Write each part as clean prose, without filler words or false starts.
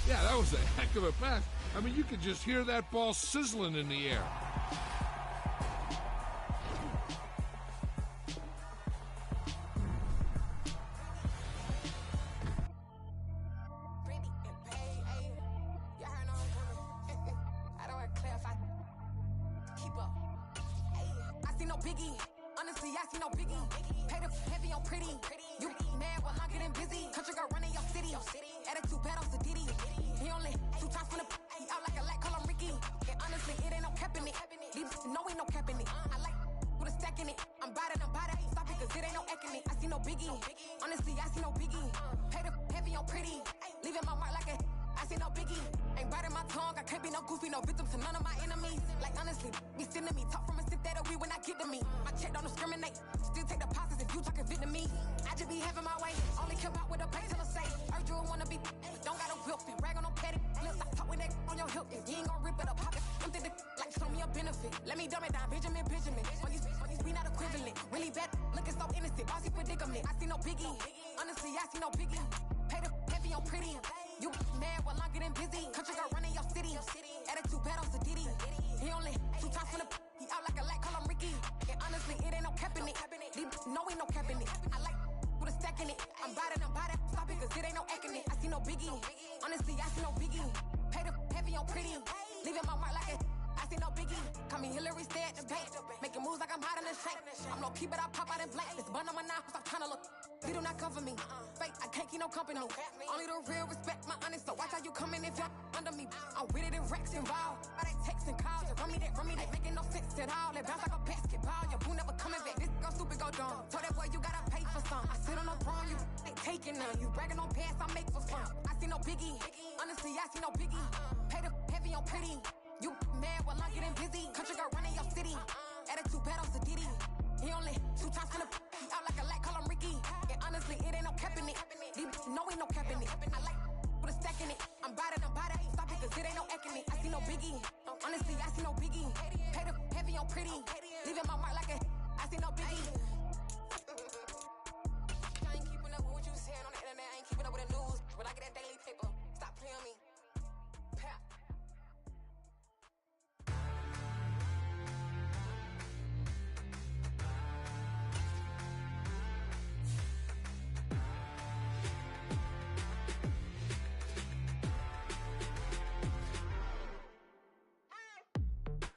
Yeah, that was a heck of a pass. I mean, you could just hear that ball sizzling in the air.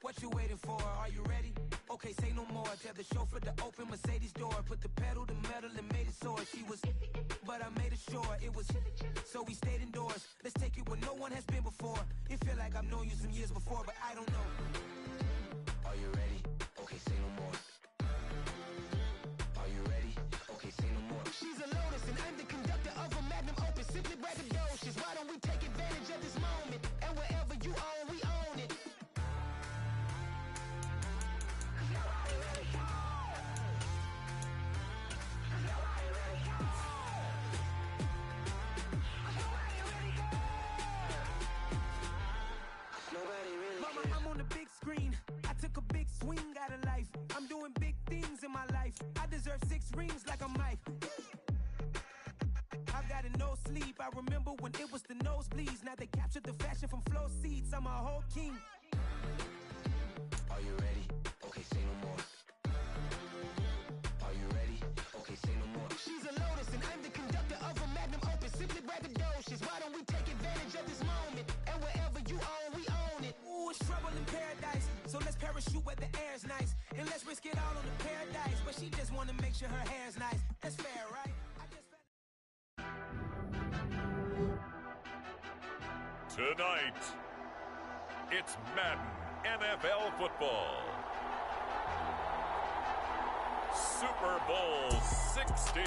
What you waiting for? Are you ready? Okay, say no more. Tell the chauffeur to open Mercedes door. Put the pedal to metal and made it soar. She was, but I made it sure it was. So we stayed indoors. Let's take it where no one has been before. It feel like I've known you some years before, but I don't know. Are you ready? Okay, say no more. Are you ready? Okay, say no more. She's a Lotus and I'm the conductor of a Magnum Opus. Simply braggadocious. Why don't we take advantage of this moment? And wherever you own, we own it. Mama, I'm on the big screen. I took a big swing out of life. I'm doing big things in my life. I deserve 6 rings like I'm Mike. I've got a no sleep. I remember when it was the nosebleeds. Now they captured the fashion from flow seats. I'm a whole king. Are you ready? Okay, say no more. Are you ready? Okay, say no more. She's a Lotus and I'm the conductor of a Magnum Opus. Simply braggadocious. Why don't we take advantage of this moment? And wherever you own, we own it. Ooh, it's trouble in paradise. So let's parachute where the air's nice. And let's risk it all on the paradise. But she just wanna make sure her hair's nice. That's fair, right? Tonight, it's Madden NFL football. Super Bowl 60.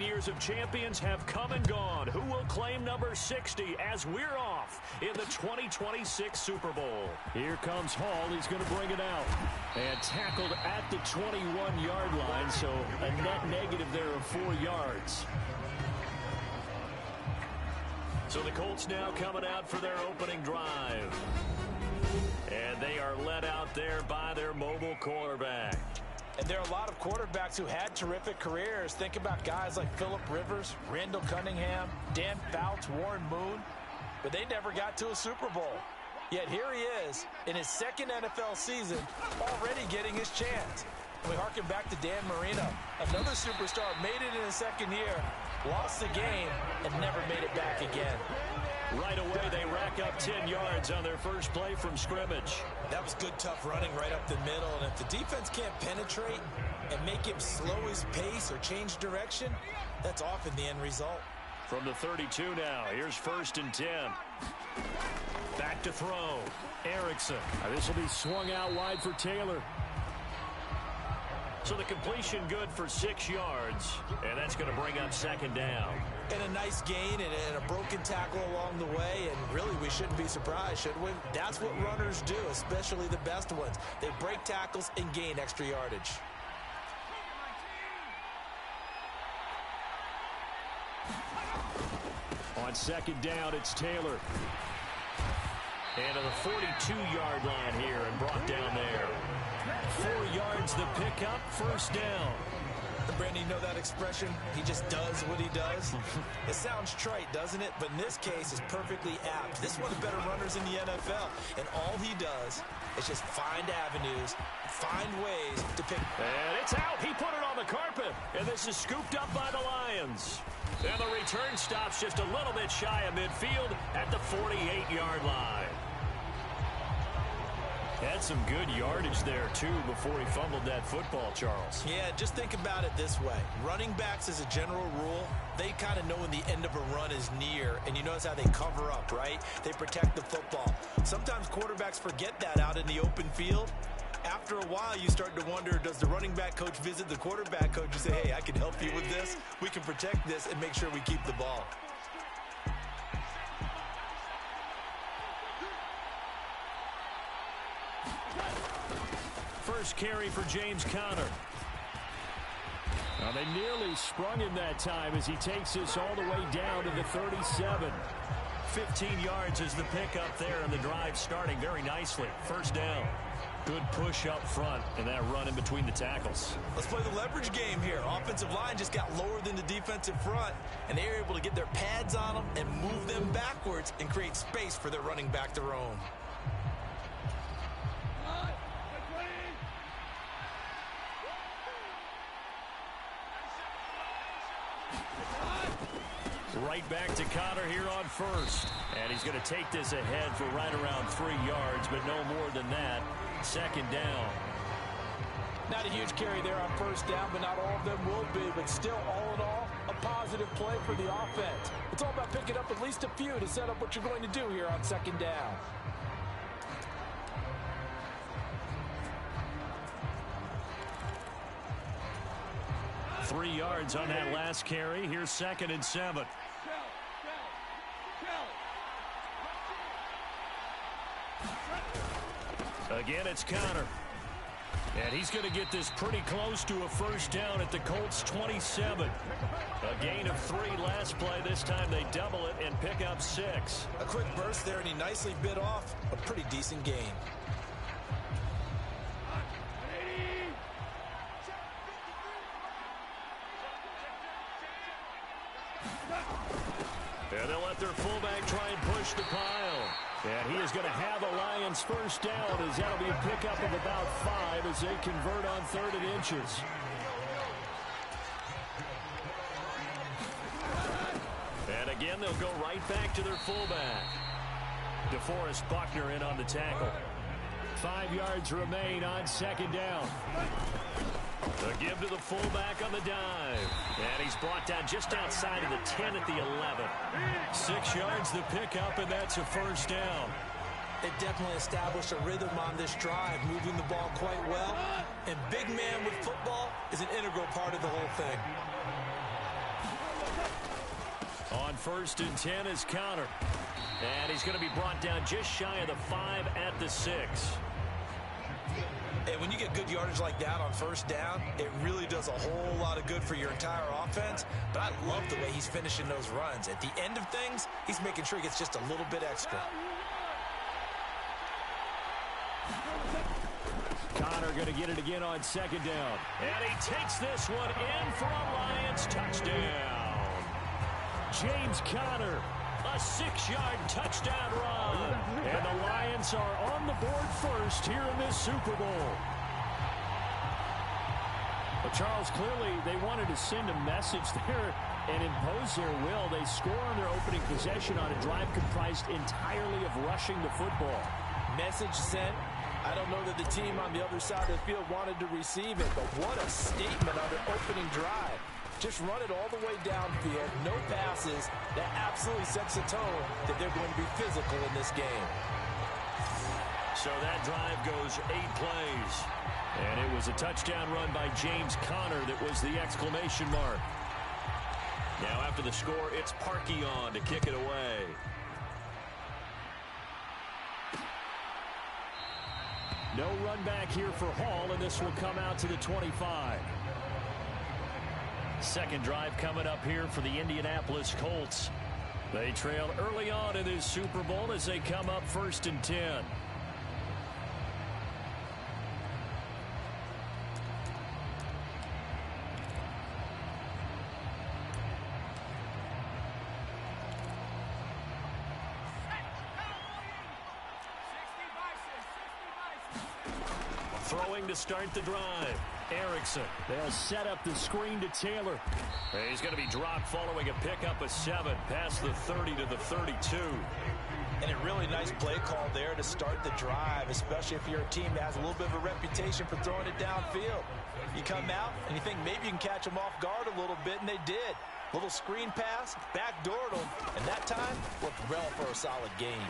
Years of champions have come and gone. Who will claim number 60 as we're off in the 2026 Super Bowl? Here comes Hall. He's going to bring it out. And tackled at the 21-yard line, so a net negative there of 4 yards. So the Colts now coming out for their opening drive. And they are led out there by their mobile quarterback. And there are a lot of quarterbacks who had terrific careers. Think about guys like Phillip Rivers, Randall Cunningham, Dan Fouts, Warren Moon. But they never got to a Super Bowl. Yet here he is in his second NFL season, already getting his chance. We harken back to Dan Marino. Another superstar made it in his second year, lost the game, and never made it back again. Right away, they rack up 10 yards on their first play from scrimmage. That was good, tough running right up the middle. And if the defense can't penetrate and make him slow his pace or change direction, that's often the end result. From the 32 now, here's 1st and 10. Back to throw. Erickson. This will be swung out wide for Taylor. So the completion good for 6 yards, and that's going to bring up 2nd down. And a nice gain and a broken tackle along the way, and really we shouldn't be surprised, should we? That's what runners do, especially the best ones. They break tackles and gain extra yardage. On 2nd down, it's Taylor. And to the 42-yard line here and brought down there. 4 yards the pickup, 1st down. Brandon, you know that expression? He just does what he does. It sounds trite, doesn't it? But in this case, it's perfectly apt. This is one of the better runners in the NFL. And all he does is just find avenues, find ways to pick. And it's out. He put it on the carpet. And this is scooped up by the Lions. And the return stops just a little bit shy of midfield at the 48-yard line. Had some good yardage there, too, before he fumbled that football, Charles. Yeah, just think about it this way. Running backs, as a general rule, they kind of know when the end of a run is near, and you notice how they cover up, right? They protect the football. Sometimes quarterbacks forget that out in the open field. After a while, you start to wonder, does the running back coach visit the quarterback coach and say, hey, I can help you with this. We can protect this and make sure we keep the ball. First carry for James Conner. Now they nearly sprung him that time as he takes this all the way down to the 37. 15 yards is the pickup there, and the drive starting very nicely. 1st down. Good push up front and that run in between the tackles. Let's play the leverage game here. Offensive line just got lower than the defensive front, and they were able to get their pads on them and move them backwards and create space for their running back to roam. Right back to Conner here on 1st. And he's going to take this ahead for right around 3 yards, but no more than that. 2nd down. Not a huge carry there on 1st down, but not all of them will be. But still, all in all, a positive play for the offense. It's all about picking up at least a few to set up what you're going to do here on 2nd down. Three yards on that last carry. Here's 2nd and 7. Again, it's Conner. And he's going to get this pretty close to a 1st down at the Colts 27. A gain of 3 last play. This time they double it and pick up 6. A quick burst there, and he nicely bit off a pretty decent gain. And they'll let their fullback try and push the pile. And he is going to have the Lions 1st down, as that'll be a pickup of about 5 as they convert on 3rd and inches. And again, they'll go right back to their fullback. DeForest Buckner in on the tackle. 5 yards remain on 2nd down. The give to the fullback on the dive. And he's brought down just outside of the 10 at the 11. 6 yards the pickup, and that's a 1st down. They definitely established a rhythm on this drive, moving the ball quite well. And big man with football is an integral part of the whole thing. On 1st and 10 is Conner. And he's going to be brought down just shy of the 5 at the 6. And when you get good yardage like that on first down, it really does a whole lot of good for your entire offense. But I love the way he's finishing those runs. At the end of things, he's making sure he gets just a little bit extra. Connor going to get it again on second down. And he takes this one in for a Lions touchdown. James Conner, a 6-yard touchdown run. And the Lions are on the board first here in this Super Bowl. But Charles, clearly they wanted to send a message there and impose their will. They score on their opening possession on a drive comprised entirely of rushing the football. Message sent. I don't know that the team on the other side of the field wanted to receive it, but what a statement on their opening drive. Just run it all the way downfield, no passes. That absolutely sets the tone that they're going to be physical in this game. So that drive goes 8 plays. And it was a touchdown run by James Conner that was the exclamation mark. Now after the score, it's Parkey on to kick it away. No run back here for Hall, and this will come out to the 25. Second drive coming up here for the Indianapolis Colts. They trail early on in this Super Bowl as they come up 1st and 10. Throwing to start the drive. Erickson. They'll set up the screen to Taylor. He's going to be dropped following a pickup of 7 past the 30 to the 32. And a really nice play call there to start the drive, especially if you're a team that has a little bit of a reputation for throwing it downfield. You come out and you think maybe you can catch them off guard a little bit, and they did. Little screen pass, backdoored them, and that time looked well for a solid gain.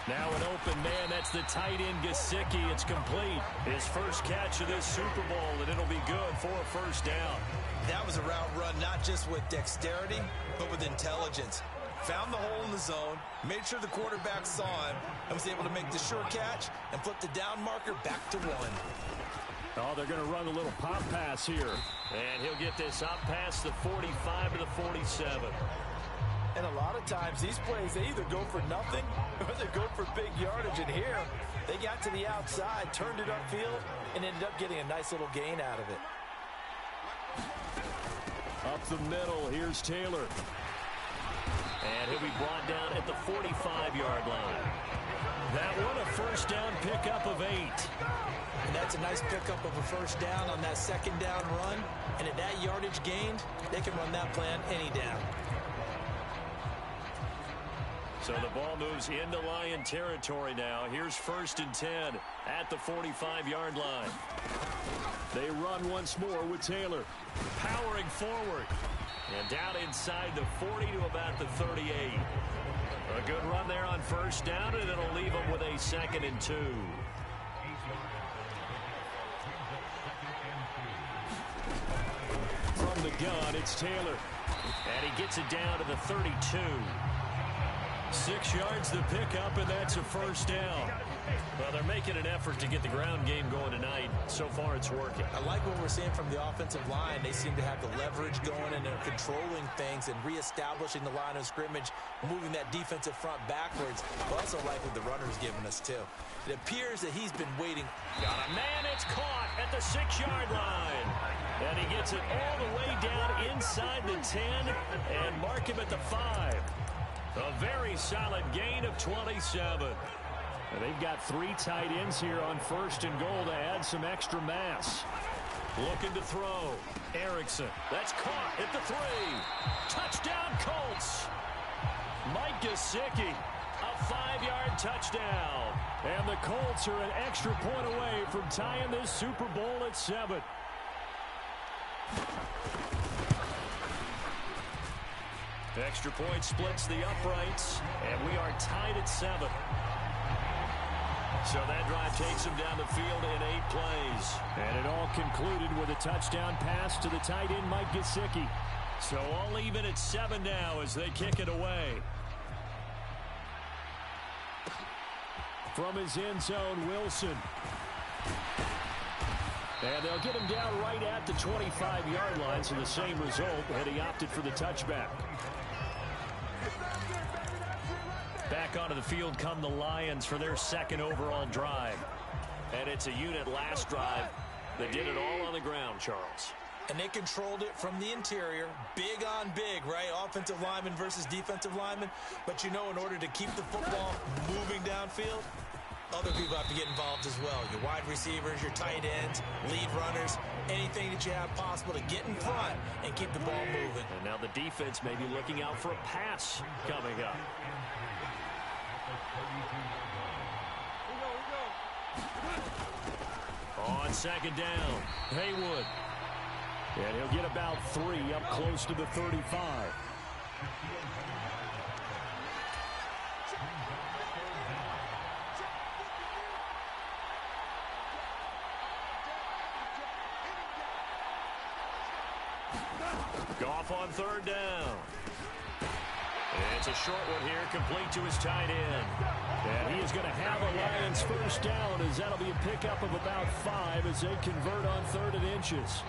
Now an open man, that's the tight end Gesicki. It's complete. His first catch of this Super Bowl, and it'll be good for a first down. That was a route run not just with dexterity, but with intelligence. Found the hole in the zone, made sure the quarterback saw him, and was able to make the sure catch and flip the down marker back to 1. Oh, they're going to run a little pop pass here. And he'll get this up past the 45 to the 47. And a lot of times these plays, they either go for nothing or they go for big yardage. And here, they got to the outside, turned it upfield, and ended up getting a nice little gain out of it. Up the middle, here's Taylor. And he'll be brought down at the 45-yard line. That one, a first down pickup of 8. And that's a nice pickup of a first down on that second down run. And at that yardage gained, they can run that plan any down. So the ball moves into Lion territory now. Here's 1st and 10 at the 45-yard line. They run once more with Taylor. Powering forward. And down inside the 40 to about the 38. A good run there on first down, and it'll leave them with a 2nd and 2. From the gun, it's Taylor. And he gets it down to the 32. 6 yards the pickup, and that's a first down. Well, they're making an effort to get the ground game going tonight. So far, it's working. I like what we're seeing from the offensive line. They seem to have the leverage going, and they're controlling things and reestablishing the line of scrimmage, moving that defensive front backwards. I also like what the runner's giving us, too. It appears that he's been waiting. Got a man, it's caught at the 6-yard line. And he gets it all the way down inside the 10 and mark him at the 5. A very solid gain of 27. And they've got 3 tight ends here on 1st and goal to add some extra mass. Looking to throw. Erickson. That's caught at the 3. Touchdown Colts. Mike Gesicki. A 5-yard touchdown. And the Colts are an extra point away from tying this Super Bowl at 7. Extra point splits the uprights, and we are tied at 7. So that drive takes him down the field in 8 plays. And it all concluded with a touchdown pass to the tight end Mike Gesicki. So all even at 7 now as they kick it away. From his end zone, Wilson. And they'll get him down right at the 25-yard line, so the same result, and he opted for the touchback. Back onto the field come the Lions for their second overall drive. And it's a unit last drive that did it all on the ground, Charles. And they controlled it from the interior. Big on big, right? Offensive lineman versus defensive lineman. But you know, in order to keep the football moving downfield, other people have to get involved as well. Your wide receivers, your tight ends, lead runners, anything that you have possible to get in front and keep the ball moving. And now the defense may be looking out for a pass coming up. On second down, Haywood. And he'll get about 3 up close to the 35. Goff on third down. It's a short one here, complete to his tight end. And he is going to have a Lions first down, as that'll be a pickup of about 5 as they convert on 3rd and inches.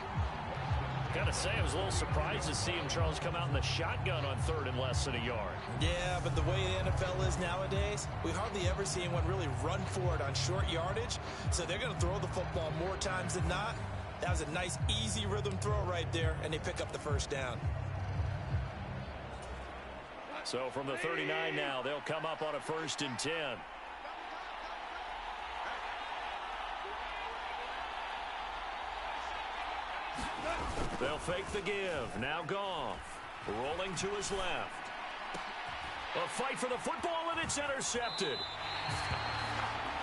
Got to say, I was a little surprised to see him, Charles, come out in the shotgun on 3rd and less than a yard. Yeah, but the way the NFL is nowadays, we hardly ever see anyone really run for it on short yardage. So they're going to throw the football more times than not. That was a nice, easy rhythm throw right there, and they pick up the first down. So from the 39 now, they'll come up on a 1st and 10. They'll fake the give. Now Goff. Rolling to his left. A fight for the football, and it's intercepted.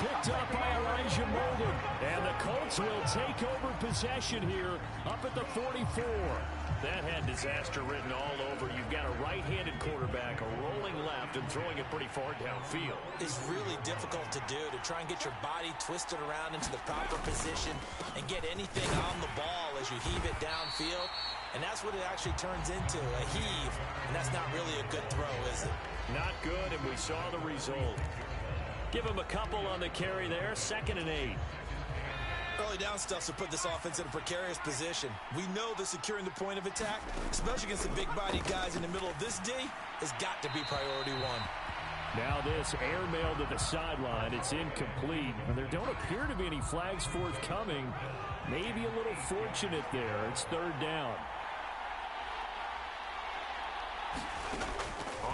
Picked up by Elijah Molden. And the Colts will take over possession here up at the 44. That had disaster written all over. You've got a right-handed quarterback, a rolling left, and throwing it pretty far downfield. It's really difficult to do, to try and get your body twisted around into the proper position and get anything on the ball as you heave it downfield. And that's what it actually turns into, a heave. And that's not really a good throw, is it? Not good, and we saw the result. Give him a couple on the carry there, 2nd and 8. Early down stuff to put this offense in a precarious position. We know that securing the point of attack, especially against the big-bodied guys in the middle of this D, has got to be priority 1. Now this airmail to the sideline. It's incomplete, and there don't appear to be any flags forthcoming. Maybe a little fortunate there. It's 3rd down.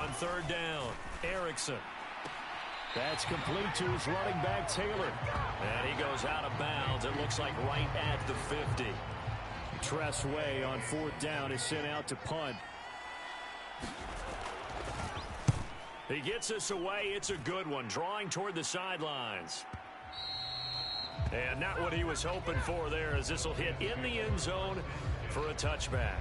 On 3rd down, Erickson. That's complete to his running back, Taylor. And he goes out of bounds. It looks like right at the 50. Tress Way on 4th down is sent out to punt. He gets us away. It's a good one. Drawing toward the sidelines. And not what he was hoping for there, as this will hit in the end zone for a touchback.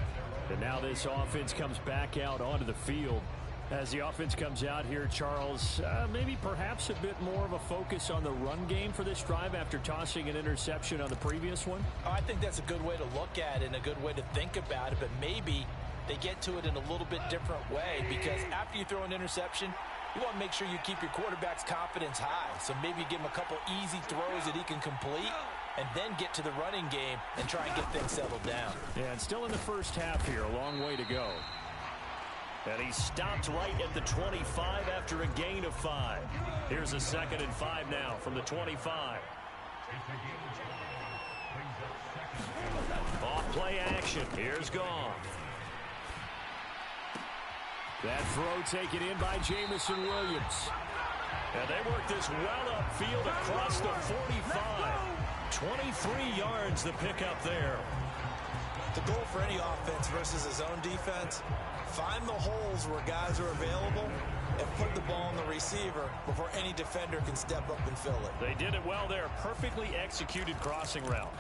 And now this offense comes back out onto the field. As the offense comes out here, Charles, maybe perhaps a bit more of a focus on the run game for this drive after tossing an interception on the previous one? Oh, I think that's a good way to look at it and a good way to think about it, but maybe they get to it in a little bit different way, because after you throw an interception, you want to make sure you keep your quarterback's confidence high. So maybe give him a couple easy throws that he can complete and then get to the running game and try and get things settled down. Yeah, and still in the first half here, a long way to go. And he stopped right at the 25 after a gain of 5. Here's a 2nd and 5 now from the 25. Off play action. Here's Goff. That throw taken in by Jamison Williams. And they work this well upfield across the 45. 23 yards the pickup there. The goal for any offense versus his own defense, find the holes where guys are available and put the ball on the receiver before any defender can step up and fill it. They did it well there. Perfectly executed crossing route.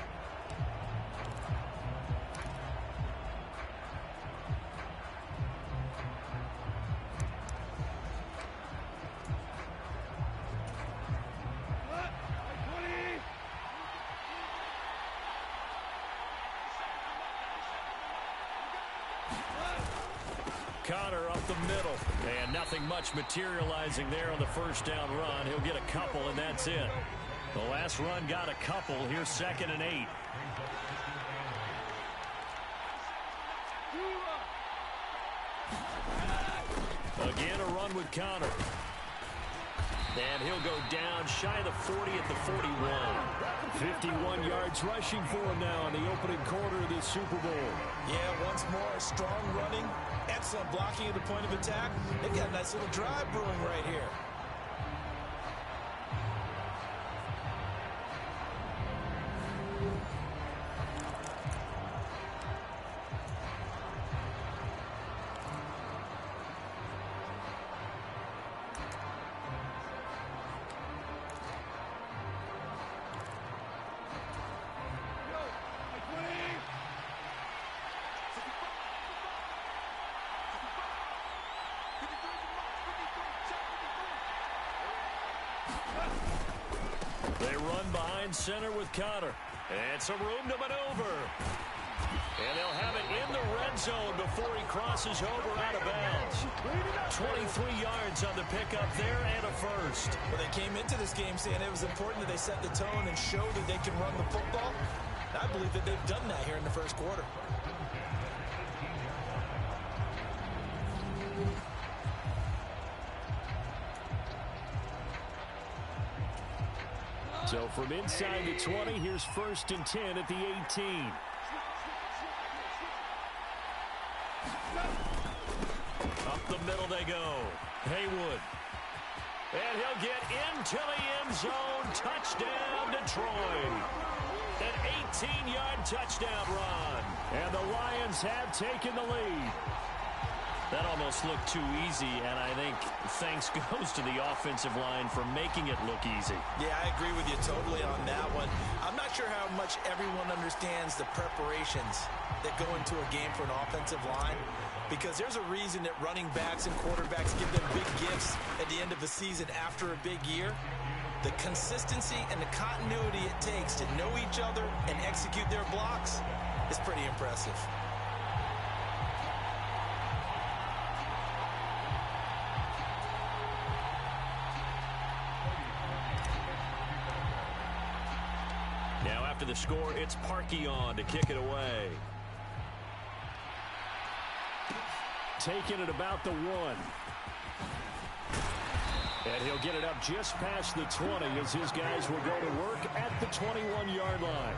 Connor up the middle, and nothing much materializing there on the first down run. He'll get a couple, and that's it. The last run got a couple. Here's 2nd and 8. Again, a run with Connor. And he'll go down shy of the 40 at the 41. 51 yards rushing for him now in the opening quarter of this Super Bowl. Yeah, once more, strong running, excellent blocking at the point of attack. They've got a nice little drive brewing right here. They run behind center with Connor. And some room to maneuver. And they'll have it in the red zone before he crosses over out of bounds. 23 yards on the pickup there and a first. Well, they came into this game saying it was important that they set the tone and show that they can run the football. I believe that they've done that here in the first quarter. So from inside the 20, here's 1st and 10 at the 18. Up the middle they go. Haywood. And he'll get into the end zone. Touchdown, Detroit. An 18-yard touchdown run. And the Lions have taken the lead. That almost looked too easy, and I think thanks goes to the offensive line for making it look easy. Yeah, I agree with you totally on that one. I'm not sure how much everyone understands the preparations that go into a game for an offensive line, because there's a reason that running backs and quarterbacks give them big gifts at the end of the season after a big year. The consistency and the continuity it takes to know each other and execute their blocks is pretty impressive. Now after the score, it's Parkey on to kick it away. Taking it about the 1. And he'll get it up just past the 20 as his guys will go to work at the 21-yard line.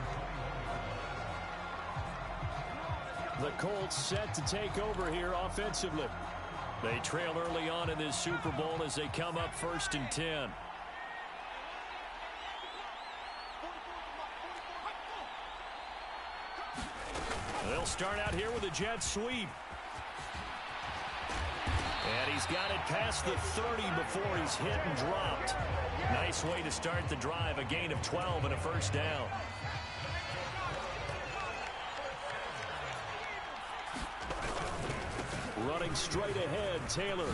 The Colts set to take over here offensively. They trail early on in this Super Bowl as they come up 1st and 10. They'll start out here with a jet sweep. And he's got it past the 30 before he's hit and dropped. Nice way to start the drive, a gain of 12 and a first down. Running straight ahead, Taylor.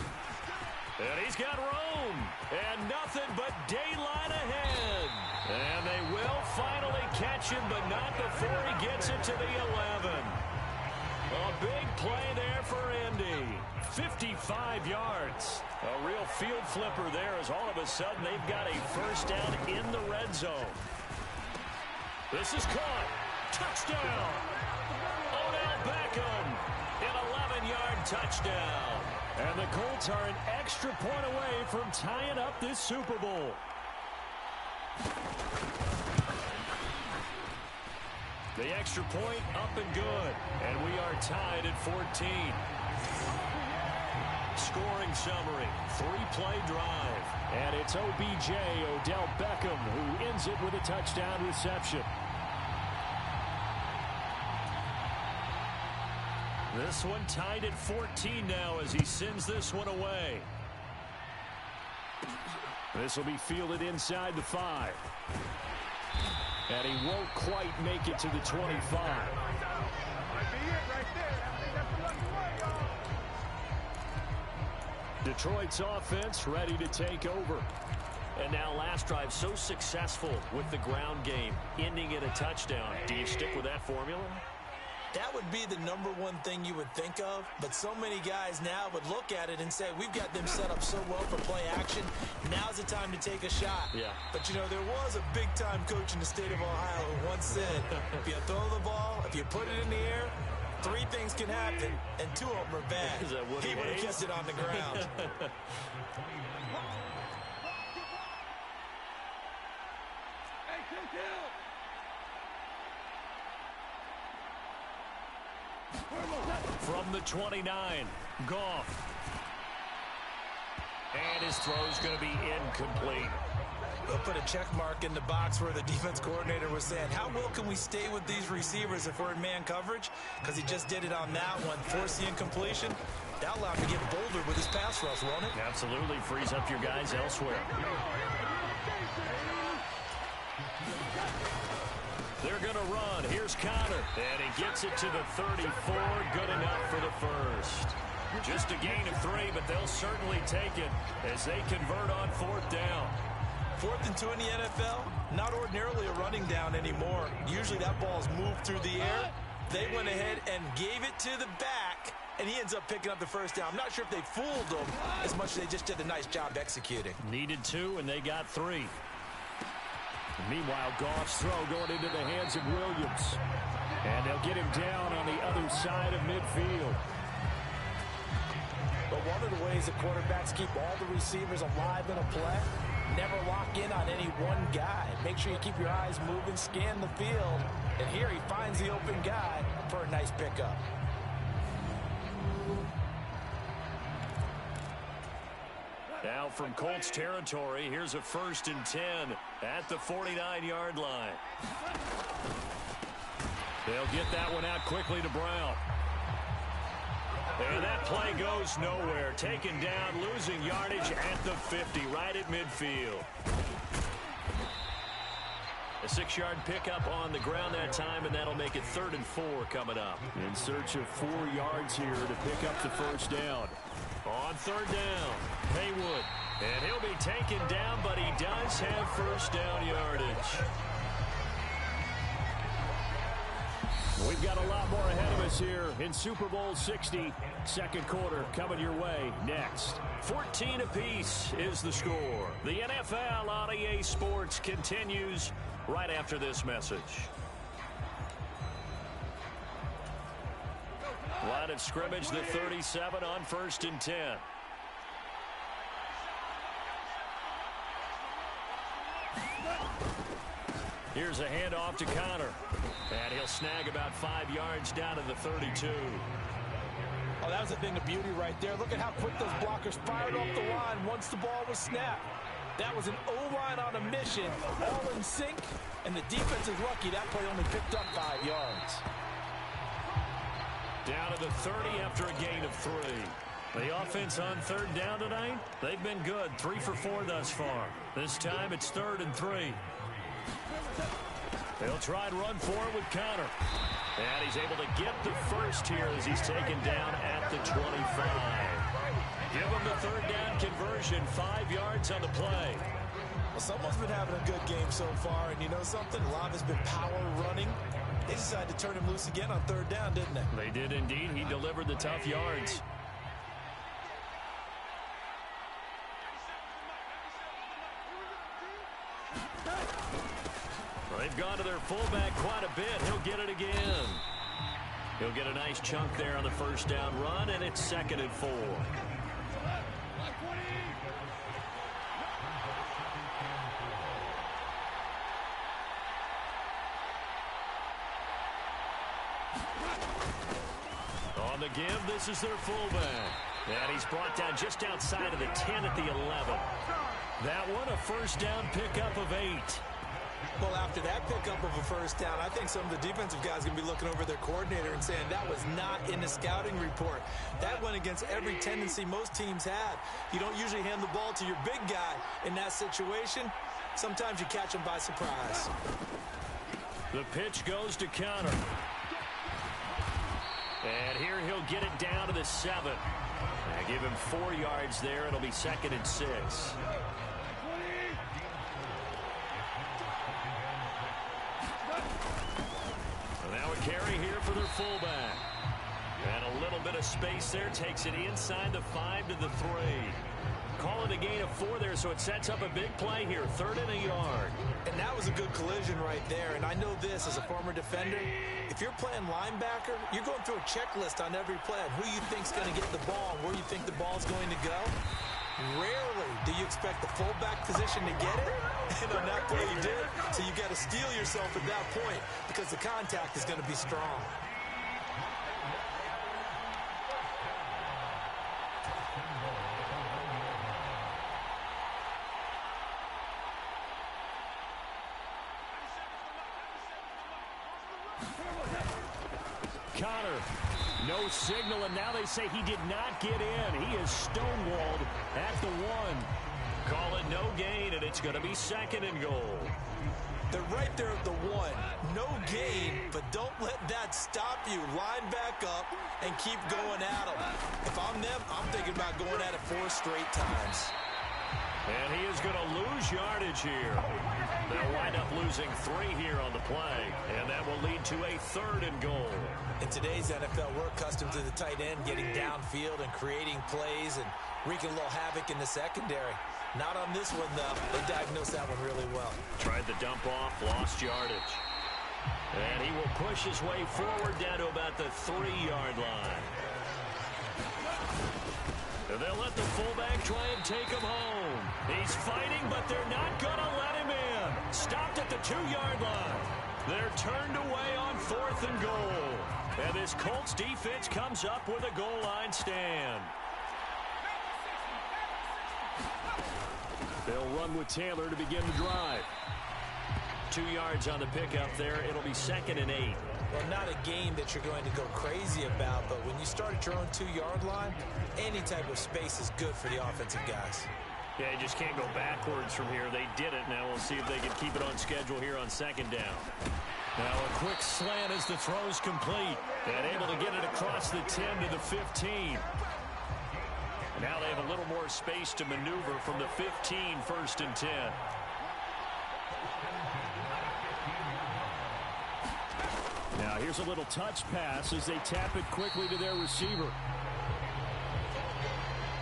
And he's got room. And nothing but daylight ahead. And they will finally catch him, but not before he gets it to the 11. A big play there for Indy. 55 yards. A real field flipper there as all of a sudden they've got a first down in the red zone. This is caught. Touchdown. Odell Beckham. An 11-yard touchdown. And the Colts are an extra point away from tying up this Super Bowl. The extra point up and good. And we are tied at 14. Scoring summary, 3-play drive. And it's OBJ, Odell Beckham, who ends it with a touchdown reception. This one tied at 14 now as he sends this one away. This will be fielded inside the 5. And he won't quite make it to the 25. Detroit's offense ready to take over. And now last drive so successful with the ground game, ending in a touchdown. Do you stick with that formula? That would be the number one thing you would think of, but so many guys now would look at it and say, we've got them set up so well for play action. Now's the time to take a shot. Yeah. But, you know, there was a big-time coach in the state of Ohio who once said, if you throw the ball, if you put it in the air, Three things can happen, and two of them are bad. He would have kept it on the ground. From the 29, Goff. And his throw's going to be incomplete. They'll put a check mark in the box where the defense coordinator was saying, how well can we stay with these receivers if we're in man coverage? Because he just did it on that one, force the incompletion. That'll allow him to get bolder with his pass rush, won't it? Absolutely frees up your guys elsewhere. They're going to run. Here's Connor. And he gets it to the 34. Good enough for the first. Just a gain of 3, but they'll certainly take it as they convert on 4th down. 4th and 2 in the NFL, not ordinarily a running down anymore. Usually that ball's moved through the air. They went ahead and gave it to the back, and he ends up picking up the first down. I'm not sure if they fooled him as much as they just did a nice job executing. Needed 2, and they got 3. Meanwhile, Goff's throw going into the hands of Williams. And they'll get him down on the other side of midfield. But one of the ways that quarterbacks keep all the receivers alive in a play, never lock in on any one guy. Make sure you keep your eyes moving, scan the field. And here he finds the open guy for a nice pickup. Now from Colts territory, here's a 1st and 10 at the 49-yard line. They'll get that one out quickly to Brown. And that play goes nowhere. Taken down, losing yardage at the 50, right at midfield. A 6-yard pickup on the ground that time, and that'll make it 3rd and 4 coming up. In search of 4 yards here to pick up the first down. On 3rd down, Haywood. And he'll be taken down, but he does have first down yardage. We've got a lot more ahead of us here in Super Bowl 60. Second quarter coming your way next. 14 apiece is the score. The NFL on EA Sports continues right after this message. Line of scrimmage, the 37 on 1st and 10. Here's a handoff to Connor. And he'll snag about 5 yards down to the 32. Oh, that was a thing of beauty right there. Look at how quick those blockers fired off the line once the ball was snapped. That was an O-line on a mission, all in sync, and the defense is lucky that play only picked up 5 yards. Down to the 30 after a gain of 3. The offense on 3rd down tonight, they've been good. 3 for 4 thus far. This time it's 3rd and 3. They'll try and run for it with Connor. And he's able to get the first here as he's taken down at the 25. Give him the 3rd down conversion, 5 yards on the play. Well, someone's been having a good game so far, and you know something? A lot has been power running. They decided to turn him loose again on 3rd down, didn't they? They did indeed. He delivered the tough yards. They've gone to their fullback quite a bit. He'll get it again. He'll get a nice chunk there on the first down run, and it's 2nd and 4. On the give, this is their fullback. And he's brought down just outside of the 10 at the 11. That one, a first down pickup of 8. Well, after that pickup of a first down, I think some of the defensive guys are going to be looking over their coordinator and saying that was not in the scouting report. That went against every tendency most teams have. You don't usually hand the ball to your big guy in that situation. Sometimes you catch him by surprise. The pitch goes to Connor. And here he'll get it down to the 7. I give him 4 yards there. It'll be 2nd and 6. Now a carry here for their fullback. And a A little bit of space there. Takes it inside the 5 to the 3. Call it a gain of 4 there, so it sets up a big play here. 3rd and a yard. And that was a good collision right there. And I know this as a former defender. If you're playing linebacker, you're going through a checklist on every play on who you think's going to get the ball and where you think the ball's going to go. Rarely do you expect the fullback position to get it. And on that play you did. So you got to steel yourself at that point because the contact is going to be strong. Connor, no signal, and now they say he did not get in. He is stonewalled at the 1. Call it no gain, and it's going to be 2nd and goal. They're right there at the 1. No gain, but don't let that stop you. Line back up and keep going at them. If I'm them, I'm thinking about going at it 4 straight times. And he is going to lose yardage here. They'll wind up losing 3 here on the play, and that will lead to a 3rd and goal. In today's NFL, we're accustomed to the tight end getting downfield and creating plays and wreaking a little havoc in the secondary. Not on this one, though. They diagnosed that one really well. Tried the dump off, lost yardage. And he will push his way forward down to about the 3-yard line. And they'll let the fullback try and take him home. He's fighting, but they're not going to let him in. Stopped at the 2-yard line. They're turned away on 4th and goal. And this Colts defense comes up with a goal line stand. They'll run with Taylor to begin the drive. 2 yards on the pickup there. It'll be 2nd and 8. Well, not a game that you're going to go crazy about, but when you start at your own 2-yard line, any type of space is good for the offensive guys. Yeah, you just can't go backwards from here. They did it. Now we'll see if they can keep it on schedule here on 2nd down. Now a quick slant as the throw's complete. And able to get it across the 10 to the 15. Now they have a little more space to maneuver from the 15, 1st and 10. Now here's a little touch pass as they tap it quickly to their receiver.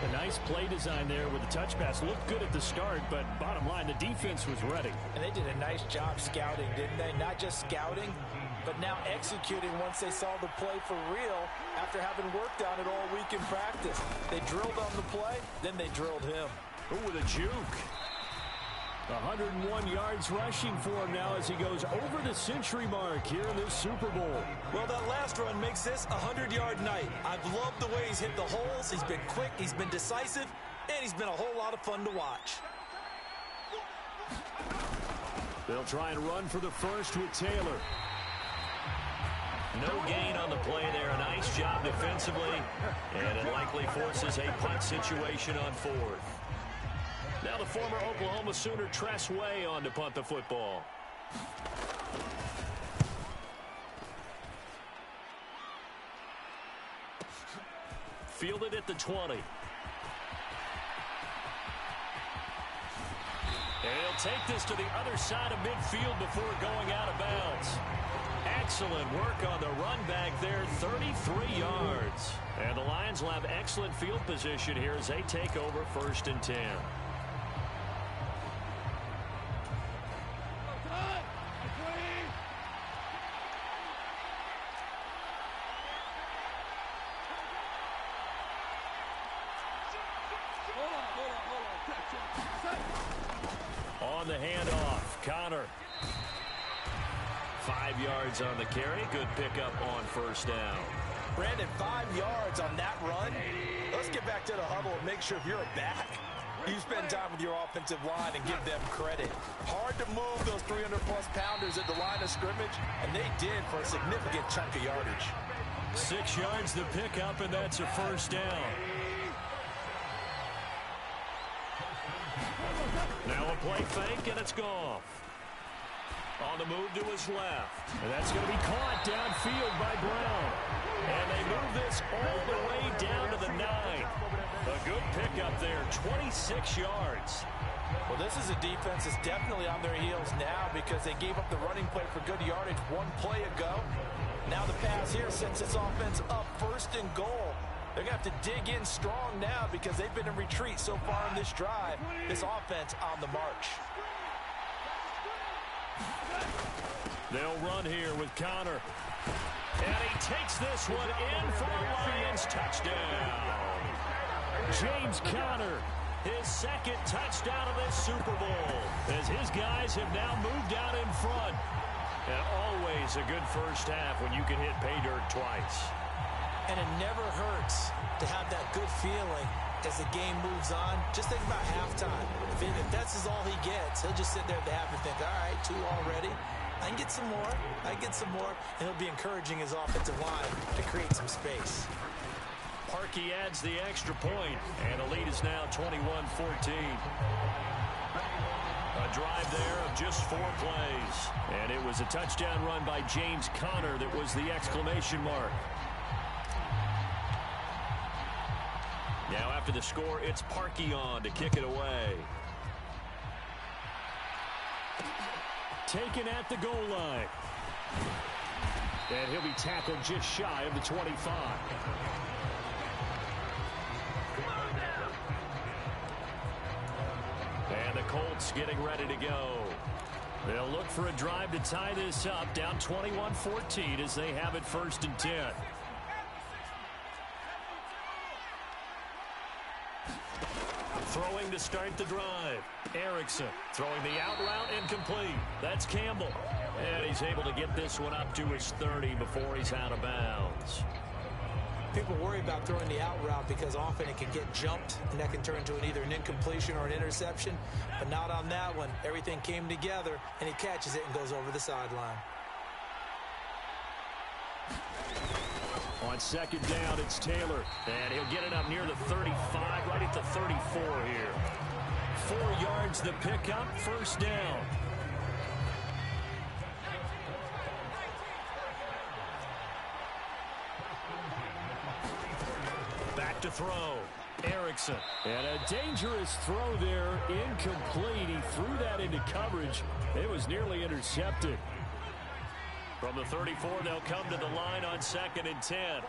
A nice play design there with the touch pass. Looked good at the start, but bottom line, the defense was ready. And they did a nice job scouting, didn't they? Not just scouting, but now executing once they saw the play for real after having worked on it all week in practice. They drilled on the play, then they drilled him. Ooh, with a juke. 101 yards rushing for him now as he goes over the century mark here in this Super Bowl. Well, that last run makes this a 100-yard night. I've loved the way he's hit the holes. He's been quick, he's been decisive, and he's been a whole lot of fun to watch. They'll try and run for the first with Taylor. No gain on the play there. A nice job defensively, and it likely forces a punt situation on 4th. Now the former Oklahoma Sooner Tress Way on to punt the football. Fielded at the 20. And he'll take this to the other side of midfield before going out of bounds. Excellent work on the run back there, 33 yards. And the Lions will have excellent field position here as they take over 1st and 10. On the handoff, Connor. 5 yards on the carry. Good pickup on 1st down. Brandon, 5 yards on that run. Let's get back to the huddle and make sure if you're a back, you spend time with your offensive line and give them credit. Hard to move those 300-plus pounders at the line of scrimmage, and they did for a significant chunk of yardage. 6 yards the pickup, and that's a 1st down. Now a play fake, and it's Goff. On the move to his left. And that's going to be caught downfield by Brown. And they move this all the way down to the 9. A good pickup there, 26 yards. Well, this is a defense that's definitely on their heels now because they gave up the running play for good yardage one play ago. Now the pass here sets this offense up first and goal. They're going to have to dig in strong now because they've been in retreat so far in this drive. This offense on the march. They'll run here with Connor. And he takes this one in for a Lions touchdown. James Conner, his second touchdown of this Super Bowl, as his guys have now moved out in front. And always a good first half when you can hit pay dirt twice. And it never hurts to have that good feeling as the game moves on. Just think about halftime. If that's all he gets, he'll just sit there at the half and think, all right, 2 already. I can get some more. I can get some more. And he'll be encouraging his offensive line to create some space. Parkey adds the extra point, and the lead is now 21-14. A drive there of just 4 plays. And it was a touchdown run by James Conner that was the exclamation mark. Now after the score, it's Parkey on to kick it away. Taken at the goal line. And he'll be tackled just shy of the 25. And the Colts getting ready to go. They'll look for a drive to tie this up, down 21-14 as they have it 1st and 10. Throwing to start the drive. Erickson throwing the out route incomplete. That's Campbell. And he's able to get this one up to his 30 before he's out of bounds. People worry about throwing the out route because often it can get jumped, and that can turn into either an incompletion or an interception. But not on that one. Everything came together, and he catches it and goes over the sideline. On 2nd down, it's Taylor. And he'll get it up near the 35, right at the 34 here. 4 yards the pickup, 1st down. Back to throw. Erickson. And a dangerous throw there, incomplete. He threw that into coverage. It was nearly intercepted. From the 34, they'll come to the line on 2nd and 10.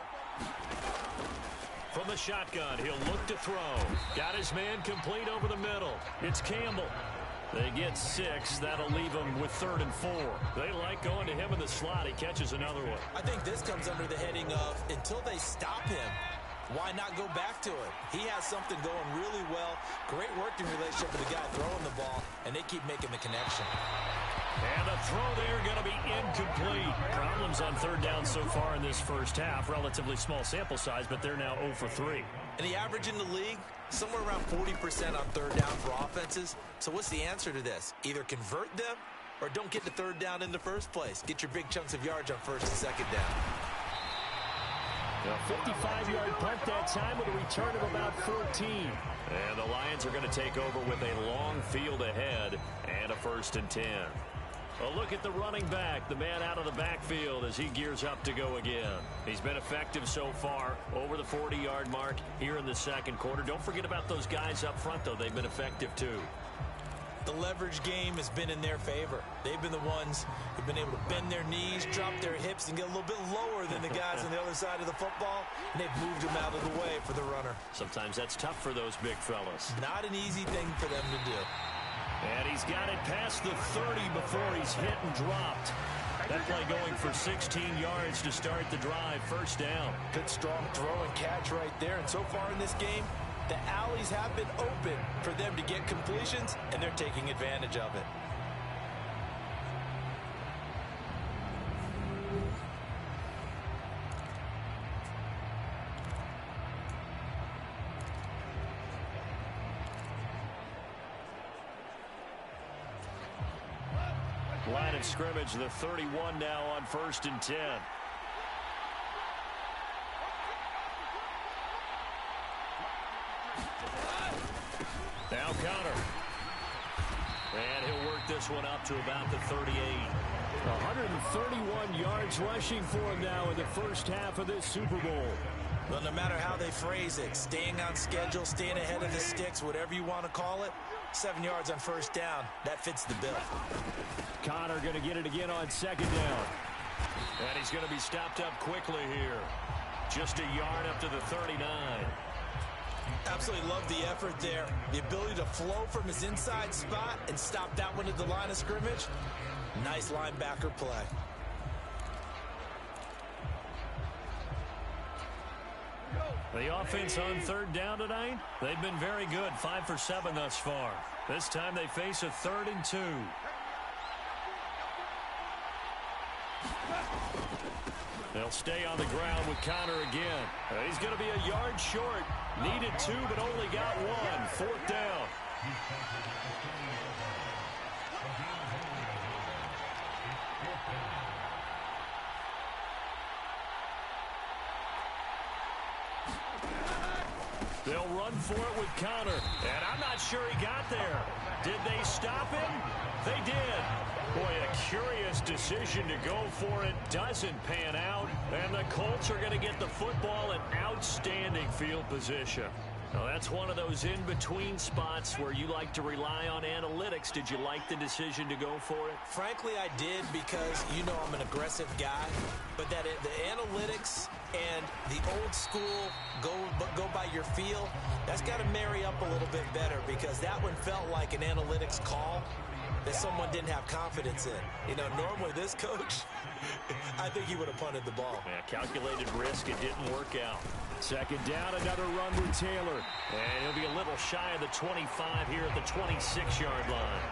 From the shotgun, he'll look to throw. Got his man complete over the middle. It's Campbell. They get 6. That'll leave them with 3rd and 4. They like going to him in the slot. He catches another one. I think this comes under the heading of until they stop him, why not go back to it? He has something going really well. Great working relationship with the guy throwing the ball, and they keep making the connection. And the throw there going to be incomplete. Problems on 3rd down so far in this first half. Relatively small sample size, but they're now 0 for 3. And the average in the league, somewhere around 40% on 3rd down for offenses. So what's the answer to this? Either convert them or don't get to 3rd down in the first place. Get your big chunks of yards on 1st and 2nd down. A 55-yard punt that time with a return of about 14. And the Lions are going to take over with a long field ahead and a 1st and 10. A look at the running back, the man out of the backfield as he gears up to go again. He's been effective so far, over the 40-yard mark here in the 2nd quarter. Don't forget about those guys up front, though. They've been effective, too. The leverage game has been in their favor. They've been the ones who've been able to bend their knees, drop their hips, and get a little bit lower than the guys on the other side of the football, and they've moved them out of the way for the runner. Sometimes that's tough for those big fellas. Not an easy thing for them to do. And he's got it past the 30 before he's hit and dropped. That play going for 16 yards to start the drive. 1st down. Good strong throw and catch right there. And so far in this game, the alleys have been open for them to get completions, and they're taking advantage of it. Line of scrimmage, the 31 now on 1st and 10. Now Connor. And he'll work this one up to about the 38. 131 yards rushing for him now in the first half of this Super Bowl. Well, no matter how they phrase it, staying on schedule, staying ahead of the sticks, whatever you want to call it, 7 yards on 1st down, that fits the bill. Connor going to get it again on 2nd down. And he's going to be stopped up quickly here. Just a yard up to the 39. Absolutely love the effort there. The ability to flow from his inside spot and stop that one at the line of scrimmage. Nice linebacker play. The offense on third down tonight, they've been very good. 5 for 7 thus far. This time they face a 3rd and 2. They'll stay on the ground with Connor again. He's going to be a yard short. Needed 2, but only got 1. 4th down. They'll run for it with Connor. And I'm not sure he got there. Did they stop him? They did. Boy, a curious decision to go for it. Doesn't pan out. And the Colts are going to get the football in outstanding field position. Now, that's one of those in-between spots where you like to rely on analytics. Did you like the decision to go for it? Frankly, I did, because you know I'm an aggressive guy. But that the analytics and the old school go by your feel, that's got to marry up a little bit better, because that one felt like an analytics call that someone didn't have confidence in. You know, normally this coach, I think he would have punted the ball. Yeah, calculated risk. It didn't work out. 2nd down, another run with Taylor. And he'll be a little shy of the 25 here at the 26-yard line.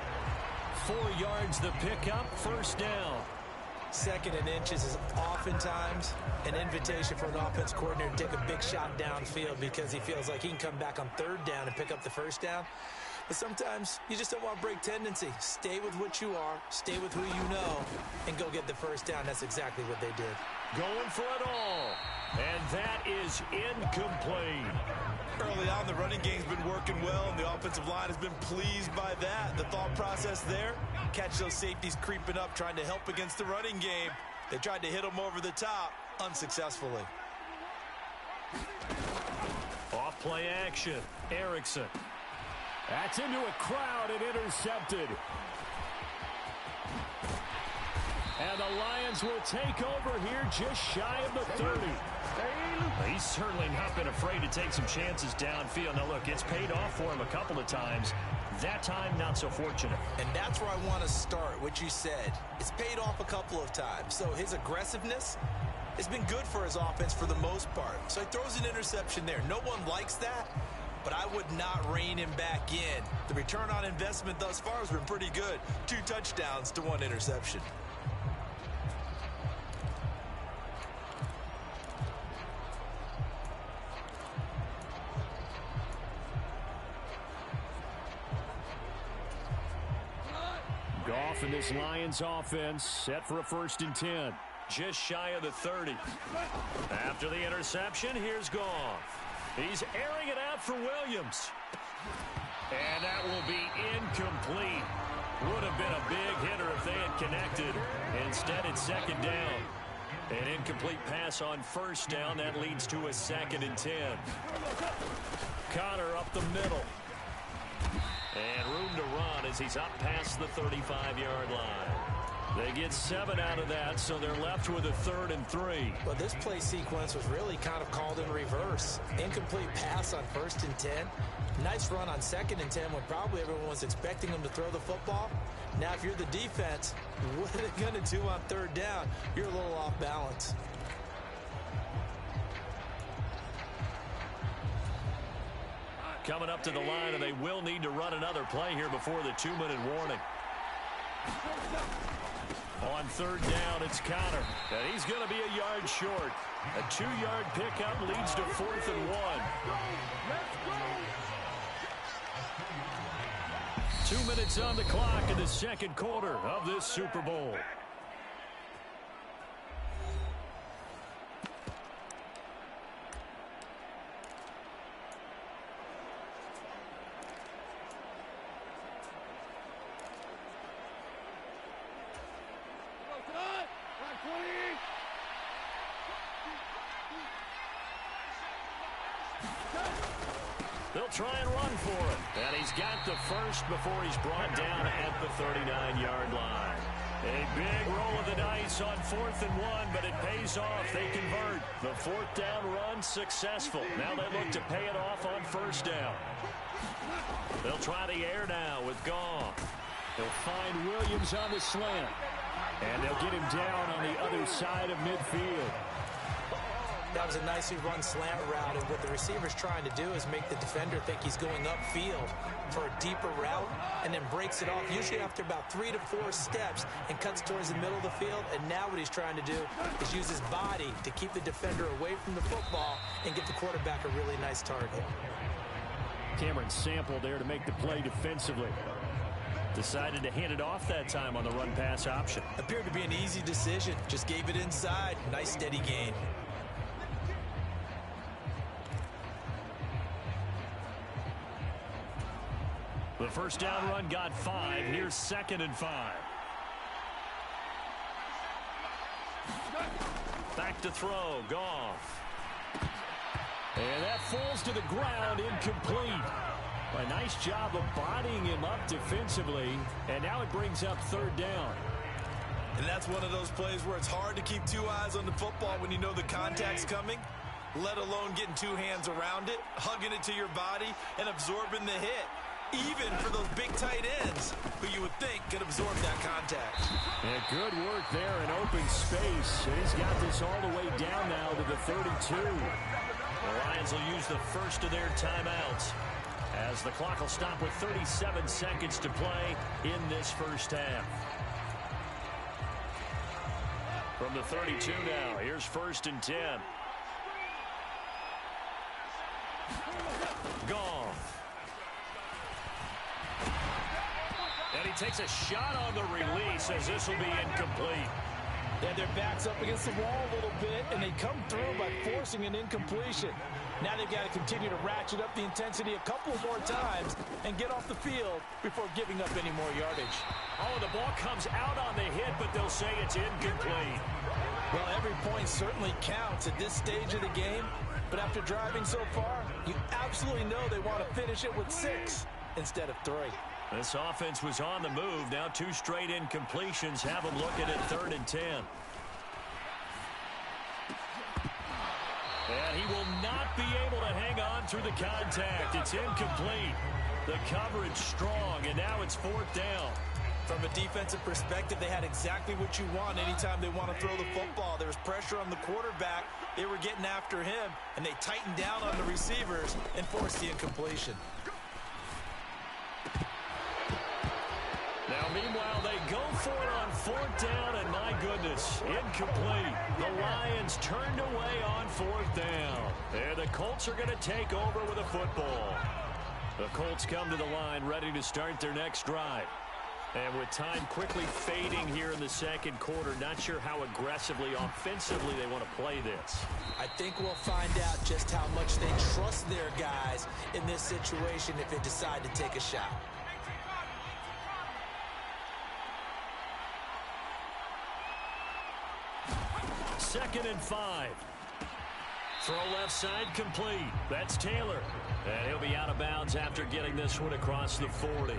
4 yards the pickup, 1st down. 2nd and inches is oftentimes an invitation for an offense coordinator to take a big shot downfield, because he feels like he can come back on 3rd down and pick up the 1st down. But sometimes you just don't want to break tendency. Stay with what you are, stay with who you know, and go get the 1st down. That's exactly what they did. Going for it all. And that is incomplete. Early on, the running game's been working well, and the offensive line has been pleased by that. The thought process there, catch those safeties creeping up, trying to help against the running game. They tried to hit them over the top, unsuccessfully. Off play action. Erickson. That's into a crowd and intercepted. And the Lions will take over here just shy of the 30. He's certainly not been afraid to take some chances downfield. Now, look, it's paid off for him a couple of times. That time, not so fortunate. And that's where I want to start, what you said. It's paid off a couple of times. So his aggressiveness has been good for his offense for the most part. So he throws an interception there. No one likes that, but I would not rein him back in. The return on investment thus far has been pretty good. 2 touchdowns to 1 interception. Goff and this Lions offense set for a 1st and 10. Just shy of the 30. After the interception, here's Goff. He's airing it out for Williams. And that will be incomplete. Would have been a big hitter if they had connected. Instead, it's 2nd down. An incomplete pass on 1st down. That leads to a 2nd and 10. Connor up the middle. And room to run as he's up past the 35-yard line. They get 7 out of that, so they're left with a 3rd and 3. Well, this play sequence was really kind of called in reverse. Incomplete pass on 1st and 10. Nice run on 2nd and 10 when probably everyone was expecting them to throw the football. Now, if you're the defense, what are they going to do on 3rd down? You're a little off balance. Coming up to the line, and they will need to run another play here before the 2-minute warning. On 3rd down, it's Connor. And he's going to be a yard short. A 2-yard pickup leads to 4th and 1. 2 minutes on the clock in the 2nd quarter of this Super Bowl. They'll try and run for it. And he's got the 1st before he's brought down at the 39-yard line. A big roll of the dice on 4th and 1, but it pays off. They convert. The 4th down run successful. Now they look to pay it off on 1st down. They'll try the air now with Goff. They'll find Williams on the slant. And they'll get him down on the other side of midfield. That was a nicely run slant route, and what the receiver's trying to do is make the defender think he's going upfield for a deeper route, and then breaks it off, usually after about 3 to 4 steps, and cuts towards the middle of the field. And now what he's trying to do is use his body to keep the defender away from the football and give the quarterback a really nice target. Cameron Sample there to make the play defensively. Decided to hand it off that time on the run-pass option. Appeared to be an easy decision. Just gave it inside. Nice steady gain. The 1st down run got 5. Here's 2nd and 5. Back to throw. Goff. And that falls to the ground, incomplete. A nice job of bodying him up defensively, and now it brings up 3rd down. And that's one of those plays where it's hard to keep 2 eyes on the football when you know the contact's coming, let alone getting 2 hands around it, hugging it to your body, and absorbing the hit. Even for those big tight ends who you would think could absorb that contact. And good work there in open space. And he's got this all the way down now to the 32. The Lions will use the first of their timeouts as the clock will stop with 37 seconds to play in this 1st half. From the 32 now, here's 1st and 10. Goff. And he takes a shot on the release as this will be incomplete. Yeah, their back's up against the wall a little bit, and they come through by forcing an incompletion. Now they've got to continue to ratchet up the intensity a couple more times and get off the field before giving up any more yardage. Oh, the ball comes out on the hit, but they'll say it's incomplete. Well, every point certainly counts at this stage of the game, but after driving so far, you absolutely know they want to finish it with 6 instead of 3. This offense was on the move. Now 2 straight incompletions have them looking at 3rd and 10. And he will not be able to hang on through the contact. It's incomplete. The coverage strong, and now it's 4th down. From a defensive perspective, they had exactly what you want anytime they want to throw the football. There was pressure on the quarterback. They were getting after him, and they tightened down on the receivers and forced the incompletion. Now, meanwhile, they go for it on 4th down, and my goodness, incomplete. The Lions turned away on 4th down. And the Colts are going to take over with a football. The Colts come to the line ready to start their next drive. And with time quickly fading here in the 2nd quarter, not sure how aggressively, offensively they want to play this. I think we'll find out just how much they trust their guys in this situation if they decide to take a shot. 2nd and 5. Throw left side complete. That's Taylor. And he'll be out of bounds after getting this one across the 40.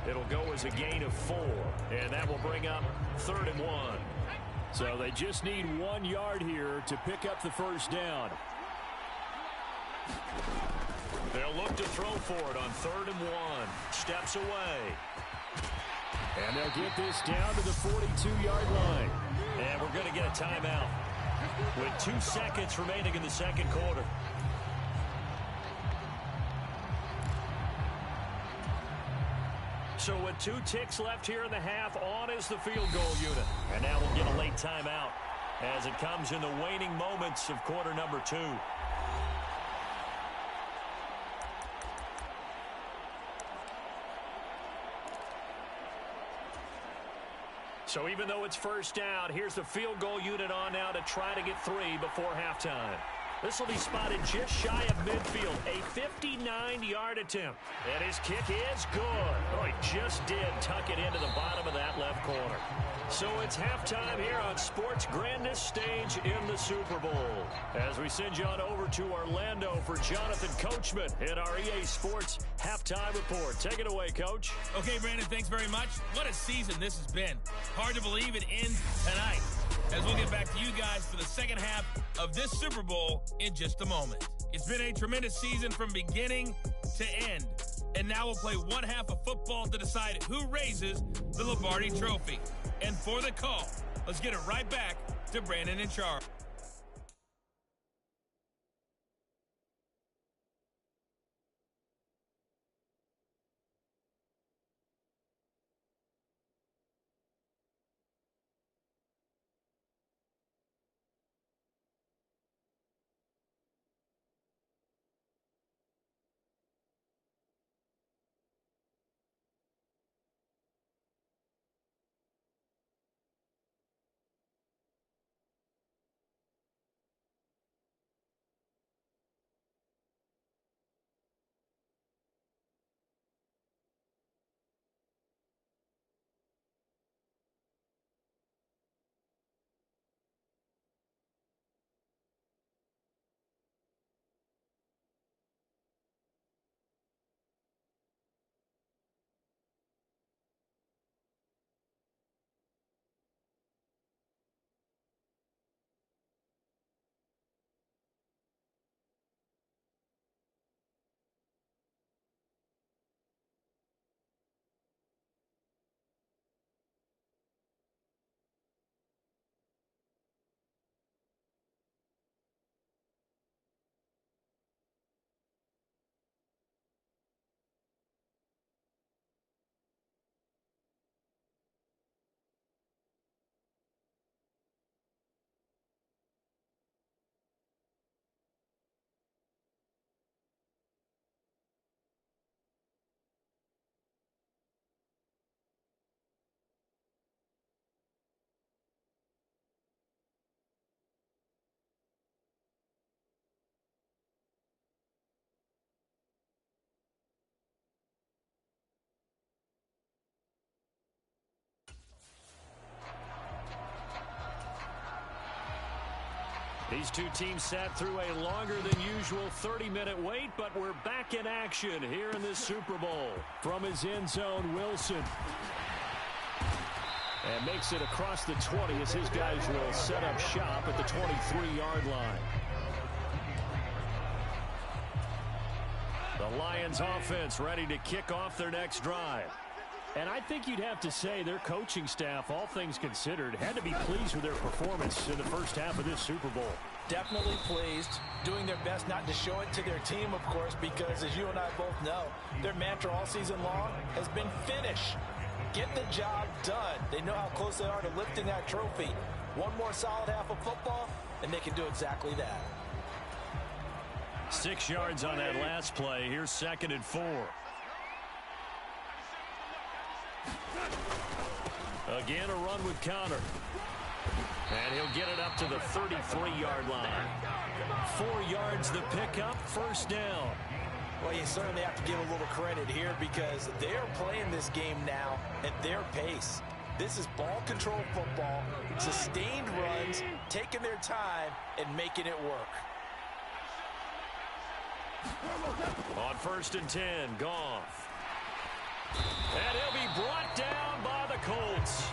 It'll go as a gain of 4. And that will bring up 3rd and 1. So they just need 1 yard here to pick up the 1st down. They'll look to throw for it on 3rd and 1. Steps away. And they'll get this down to the 42-yard line. And we're going to get a timeout with 2 seconds remaining in the 2nd quarter. So with 2 ticks left here in the half, on is the field goal unit. And now we'll get a late timeout as it comes in the waning moments of quarter number 2. So even though it's 1st down, here's the field goal unit on now to try to get 3 before halftime. This will be spotted just shy of midfield. A 59-yard attempt. And his kick is good. Oh, he just did tuck it into the bottom of that left corner. So it's halftime here on sports' grandest stage in the Super Bowl. As we send you on over to Orlando for Jonathan Coachman in our EA Sports Halftime Report. Take it away, Coach. Okay, Brandon, thanks very much. What a season this has been. Hard to believe it ends tonight. As we'll get back to you guys for the second half of this Super Bowl in just a moment. It's been a tremendous season from beginning to end. And now we'll play one half of football to decide who raises the Lombardi Trophy. And for the call, let's get it right back to Brandon and Charles. These two teams sat through a longer than usual 30-minute wait, but we're back in action here in this Super Bowl. From his end zone, Wilson. And makes it across the 20 as his guys will set up shop at the 23-yard line. The Lions offense ready to kick off their next drive. And I think you'd have to say their coaching staff, all things considered, had to be pleased with their performance in the first half of this Super Bowl. Definitely pleased, doing their best not to show it to their team, of course, because as you and I both know, their mantra all season long has been finish. Get the job done. They know how close they are to lifting that trophy. One more solid half of football, and they can do exactly that. 6 yards on that last play. Here's 2nd and 4. Again, a run with Connor. And he'll get it up to the 33-yard line. 4 yards the pickup, first down. Well, you certainly have to give a little credit here because they are playing this game now at their pace. This is ball control football, sustained runs, taking their time, and making it work. On 1st and 10, Goff. And he'll be brought down by the Colts.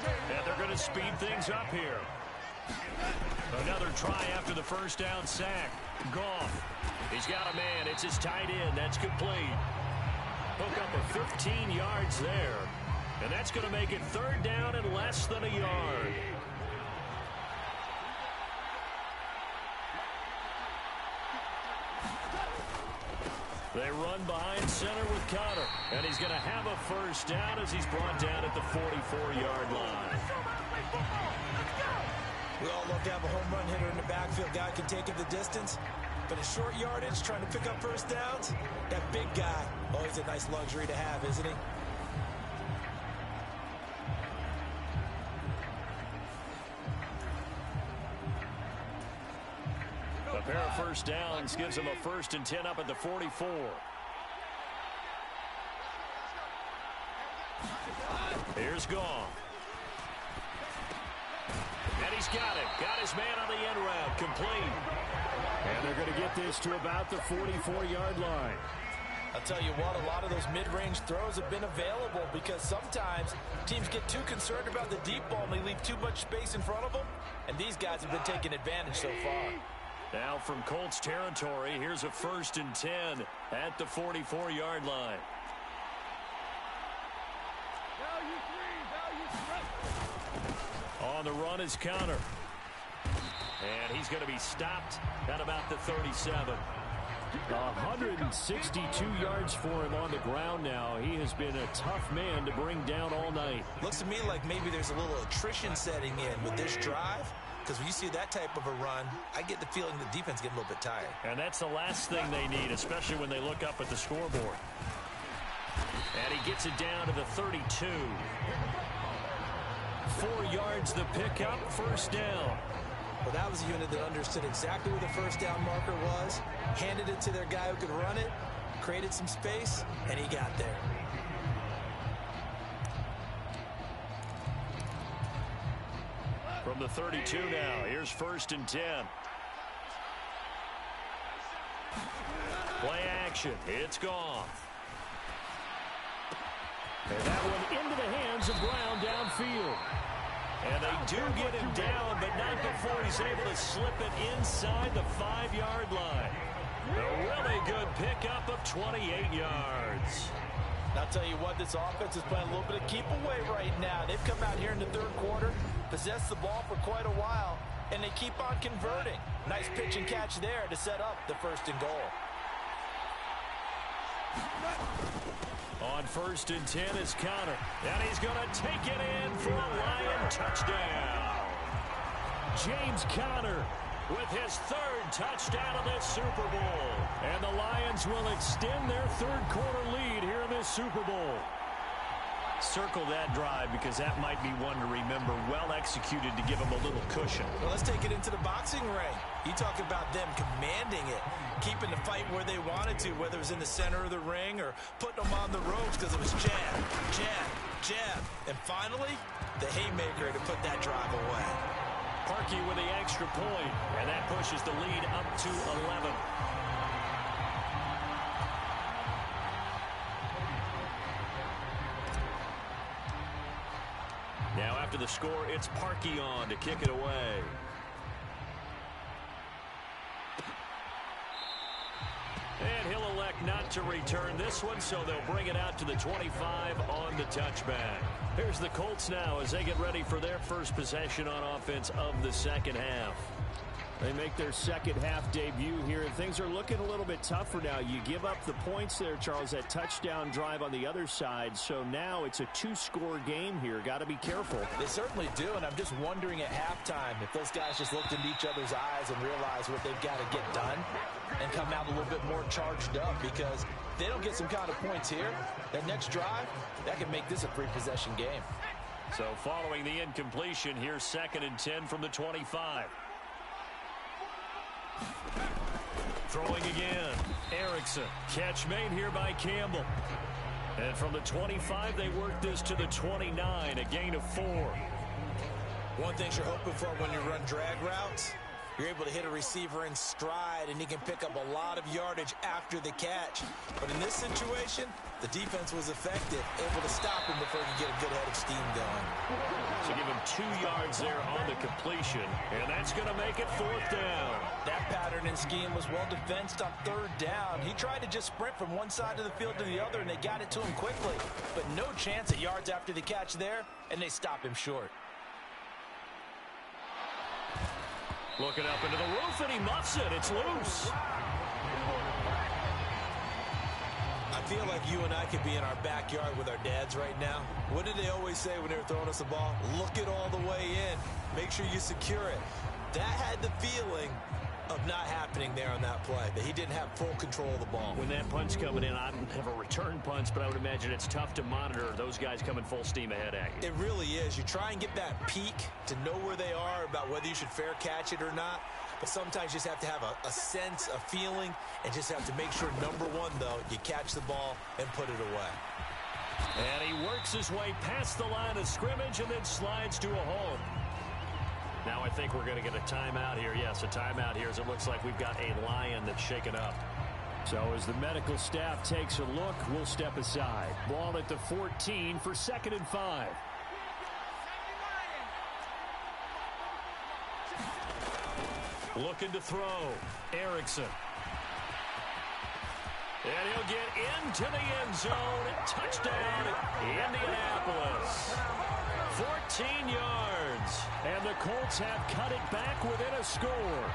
And they're going to speed things up here. Another try after the first down sack. Goff. He's got a man. It's his tight end. That's complete. Hook up a 15 yards there. And that's going to make it 3rd down and less than a yard. They run behind center with Connor. And he's going to have a first down as he's brought down at the 44-yard line. We all love to have a home run hitter in the backfield. Guy can take it the distance. But in short yardage, trying to pick up first downs, that big guy, always a nice luxury to have, isn't he? pair of first downs gives them a 1st and 10 up at the 44. Here's Goff. And he's got it. Got his man on the end route. Complete. And they're going to get this to about the 44-yard line. I'll tell you what, a lot of those mid-range throws have been available because sometimes teams get too concerned about the deep ball and they leave too much space in front of them. And these guys have been taking advantage so far. Now from Colts territory, here's a 1st and 10 at the 44-yard line. On the run is Conner. And he's going to be stopped at about the 37. 162 yards for him on the ground now. He has been a tough man to bring down all night. Looks to me like maybe there's a little attrition setting in with this drive. Because when you see that type of a run, I get the feeling the defense getting a little bit tired. And that's the last thing they need, especially when they look up at the scoreboard. And he gets it down to the 32. 4 yards the pickup, 1st down. Well, that was a unit that understood exactly where the 1st down marker was, handed it to their guy who could run it, created some space, and he got there. From the 32 now, here's 1st and 10. Play action, it's gone. And that one into the hands of Brown downfield. And they do get him down, but not before he's able to slip it inside the 5-yard line. A really good pickup of 28 yards. I'll tell you what, this offense is playing a little bit of keep away right now. They've come out here in the 3rd quarter, possessed the ball for quite a while, and they keep on converting. Nice pitch and catch there to set up the 1st and goal. On 1st and 10 is Conner. And he's going to take it in for a Lion touchdown. James Conner with his 3rd touchdown of this Super Bowl. And the Lions will extend their 3rd quarter lead here in this Super Bowl. Circle that drive because that might be one to remember. Well executed to give them a little cushion. Well, let's take it into the boxing ring. You talk about them commanding it, keeping the fight where they wanted to, whether it was in the center of the ring or putting them on the ropes because it was jab, jab, jab. And finally, the haymaker to put that drive away. Parkey with the extra point, and that pushes the lead up to 11. Now after the score, it's Parkey on to kick it away. And he'll elect not to return this one, so they'll bring it out to the 25 on the touchback. Here's the Colts now as they get ready for their first possession on offense of the 2nd half. They make their 2nd half debut here, and things are looking a little bit tougher now. You give up the points there, Charles, that touchdown drive on the other side. So now it's a 2-score game here. Got to be careful. They certainly do, and I'm just wondering at halftime if those guys just looked into each other's eyes and realized what they've got to get done and come out a little bit more charged up, because if they don't get some kind of points here, that next drive, that can make this a 3-possession game. So following the incompletion, here's 2nd and 10 from the 25. Throwing again. Erickson. Catch made here by Campbell. And from the 25, they work this to the 29, a gain of 4. One thing you're hoping for when you run drag routes, you're able to hit a receiver in stride, and he can pick up a lot of yardage after the catch. But in this situation, the defense was effective, able to stop him before he could get a good head of steam going. So give him 2 yards there on the completion, and that's going to make it 4th down. That pattern and scheme was well defensed on 3rd down. He tried to just sprint from one side of the field to the other, and they got it to him quickly. But no chance at yards after the catch there, and they stop him short. Looking up into the roof, and he muffs it. It's loose. I feel like you and I could be in our backyard with our dads right now. What did they always say when they were throwing us the ball? Look it all the way in. Make sure you secure it. That had the feeling of not happening there on that play, that he didn't have full control of the ball. When that punch coming in, I don't have a return punch, but I would imagine it's tough to monitor those guys coming full steam ahead at you. It really is. You try and get that peek to know where they are, about whether you should fair catch it or not. But sometimes you just have to have a sense, a feeling, and just have to make sure, number one, though, you catch the ball and put it away. And he works his way past the line of scrimmage and then slides to a halt. Now I think we're going to get a timeout here. Yes, a timeout here as it looks like we've got a lion that's shaken up. So as the medical staff takes a look, we'll step aside. Ball at the 14 for 2nd and 5. Looking to throw. Erickson. And he'll get into the end zone. Touchdown, Indianapolis. 14 yards. And the Colts have cut it back within a score.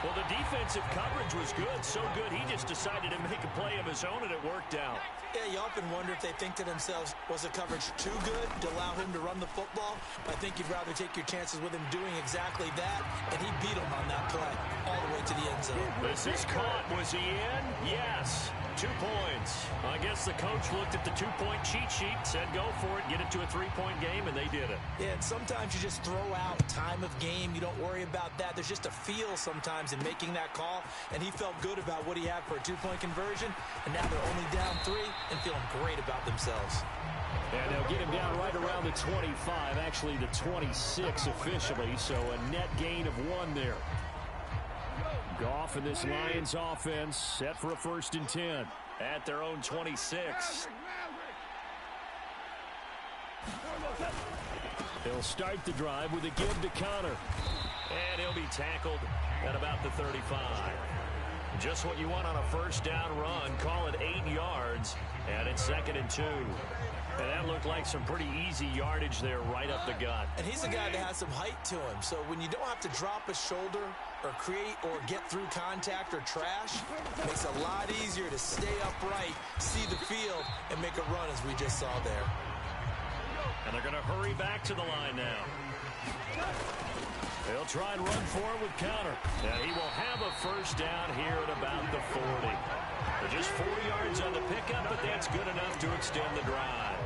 Well, the defensive coverage was good, so good he just decided to make a play of his own, and it worked out. Yeah, you often wonder if they think to themselves, was the coverage too good to allow him to run the football? I think you'd rather take your chances with him doing exactly that, and he beat him on that play all the way to the end zone. This is caught. Was he in? Yes. 2 points. I guess the coach looked at the 2-point cheat sheet, said go for it, get it to a 3-point game, and they did it. Yeah, and sometimes you just throw out time of game. You don't worry about that. There's just a feel sometimes in making that call, and he felt good about what he had for a 2-point conversion, and now they're only down 3 and feeling great about themselves. And they'll get him down right around the 25, actually the 26 officially, so a net gain of 1 there. Goff and this Lions offense set for a 1st and 10 at their own 26. He'll start the drive with a give to Connor. And he'll be tackled at about the 35. Just what you want on a 1st down run. Call it 8 yards. And it's 2nd and 2. And that looked like some pretty easy yardage there right up the gut. And he's a guy that has some height to him. So when you don't have to drop a shoulder or create or get through contact or trash, it makes it a lot easier to stay upright, see the field, and make a run as we just saw there. And they're going to hurry back to the line now. They'll try and run forward with Connor. And he will have a 1st down here at about the 40. Just 4 yards on the pickup, but that's good enough to extend the drive.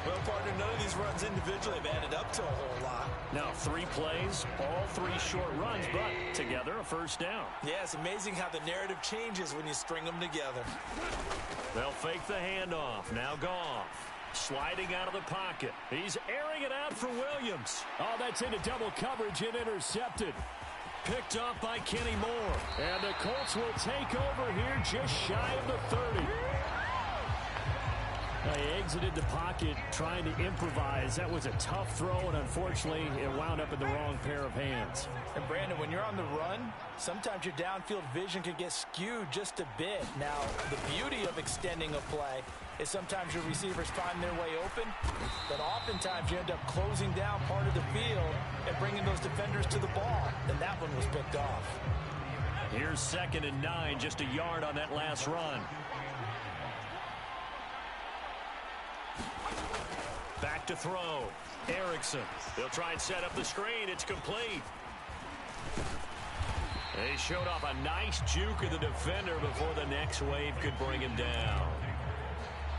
Well, partner, none of these runs individually have added up to a whole lot. Now 3 plays, all 3 short runs, but together a 1st down. Yeah, it's amazing how the narrative changes when you string them together. They'll fake the handoff. Now Goff. Sliding out of the pocket. He's airing it out for Williams. Oh, that's into double coverage and intercepted. Picked off by Kenny Moore. And the Colts will take over here just shy of the 30. He exited the pocket trying to improvise. That was a tough throw, and unfortunately, it wound up in the wrong pair of hands. And Brandon, when you're on the run, sometimes your downfield vision can get skewed just a bit. Now, the beauty of extending a play is sometimes your receivers find their way open, but oftentimes you end up closing down part of the field and bringing those defenders to the ball, and that one was picked off. Here's 2nd and 9, just a yard on that last run. Back to throw. Erickson. They'll try and set up the screen. It's complete. They showed off a nice juke of the defender before the next wave could bring him down.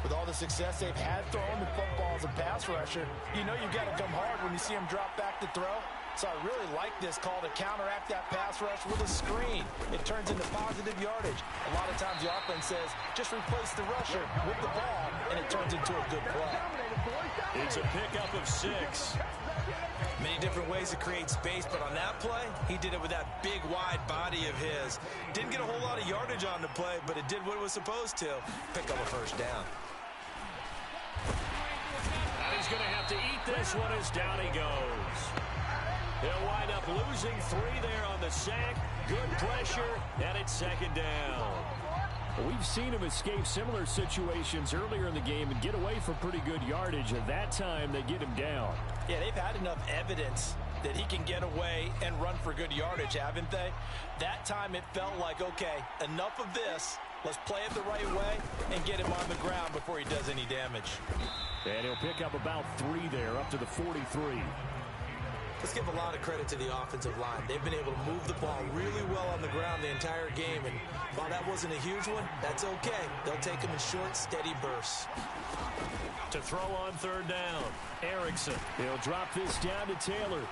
With all the success they've had throwing the football as a pass rusher, you know you've got to come hard when you see him drop back to throw. So I really like this call to counteract that pass rush with a screen. It turns into positive yardage. A lot of times the offense says, just replace the rusher with the ball, and it turns into a good play. It's a pickup of 6. Many different ways to create space, but on that play, he did it with that big, wide body of his. Didn't get a whole lot of yardage on the play, but it did what it was supposed to. Pick up a 1st down. And he's going to have to eat this one as down he goes. They'll wind up losing 3 there on the sack. Good pressure, and it's 2nd down. We've seen him escape similar situations earlier in the game and get away from pretty good yardage. At that time, they get him down. Yeah, they've had enough evidence that he can get away and run for good yardage, haven't they? That time it felt like, okay, enough of this. Let's play it the right way and get him on the ground before he does any damage. And he'll pick up about 3 there, up to the 43. Let's give a lot of credit to the offensive line. They've been able to move the ball really well on the ground the entire game, and while that wasn't a huge one, that's okay. They'll take them in short, steady bursts. To throw on 3rd down, Erickson. He'll drop this down to Taylor.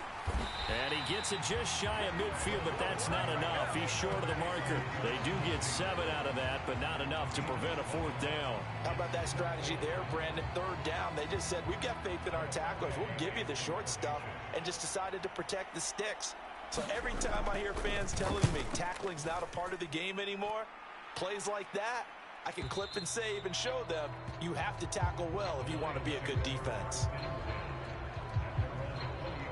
And he gets it just shy of midfield, but that's not enough. He's short of the marker. They do get 7 out of that, but not enough to prevent a 4th down. How about that strategy there, Brandon? 3rd down. They just said, we've got faith in our tacklers. We'll give you the short stuff, and just decided to protect the sticks. So every time I hear fans telling me tackling's not a part of the game anymore, plays like that, I can clip and save and show them you have to tackle well if you want to be a good defense.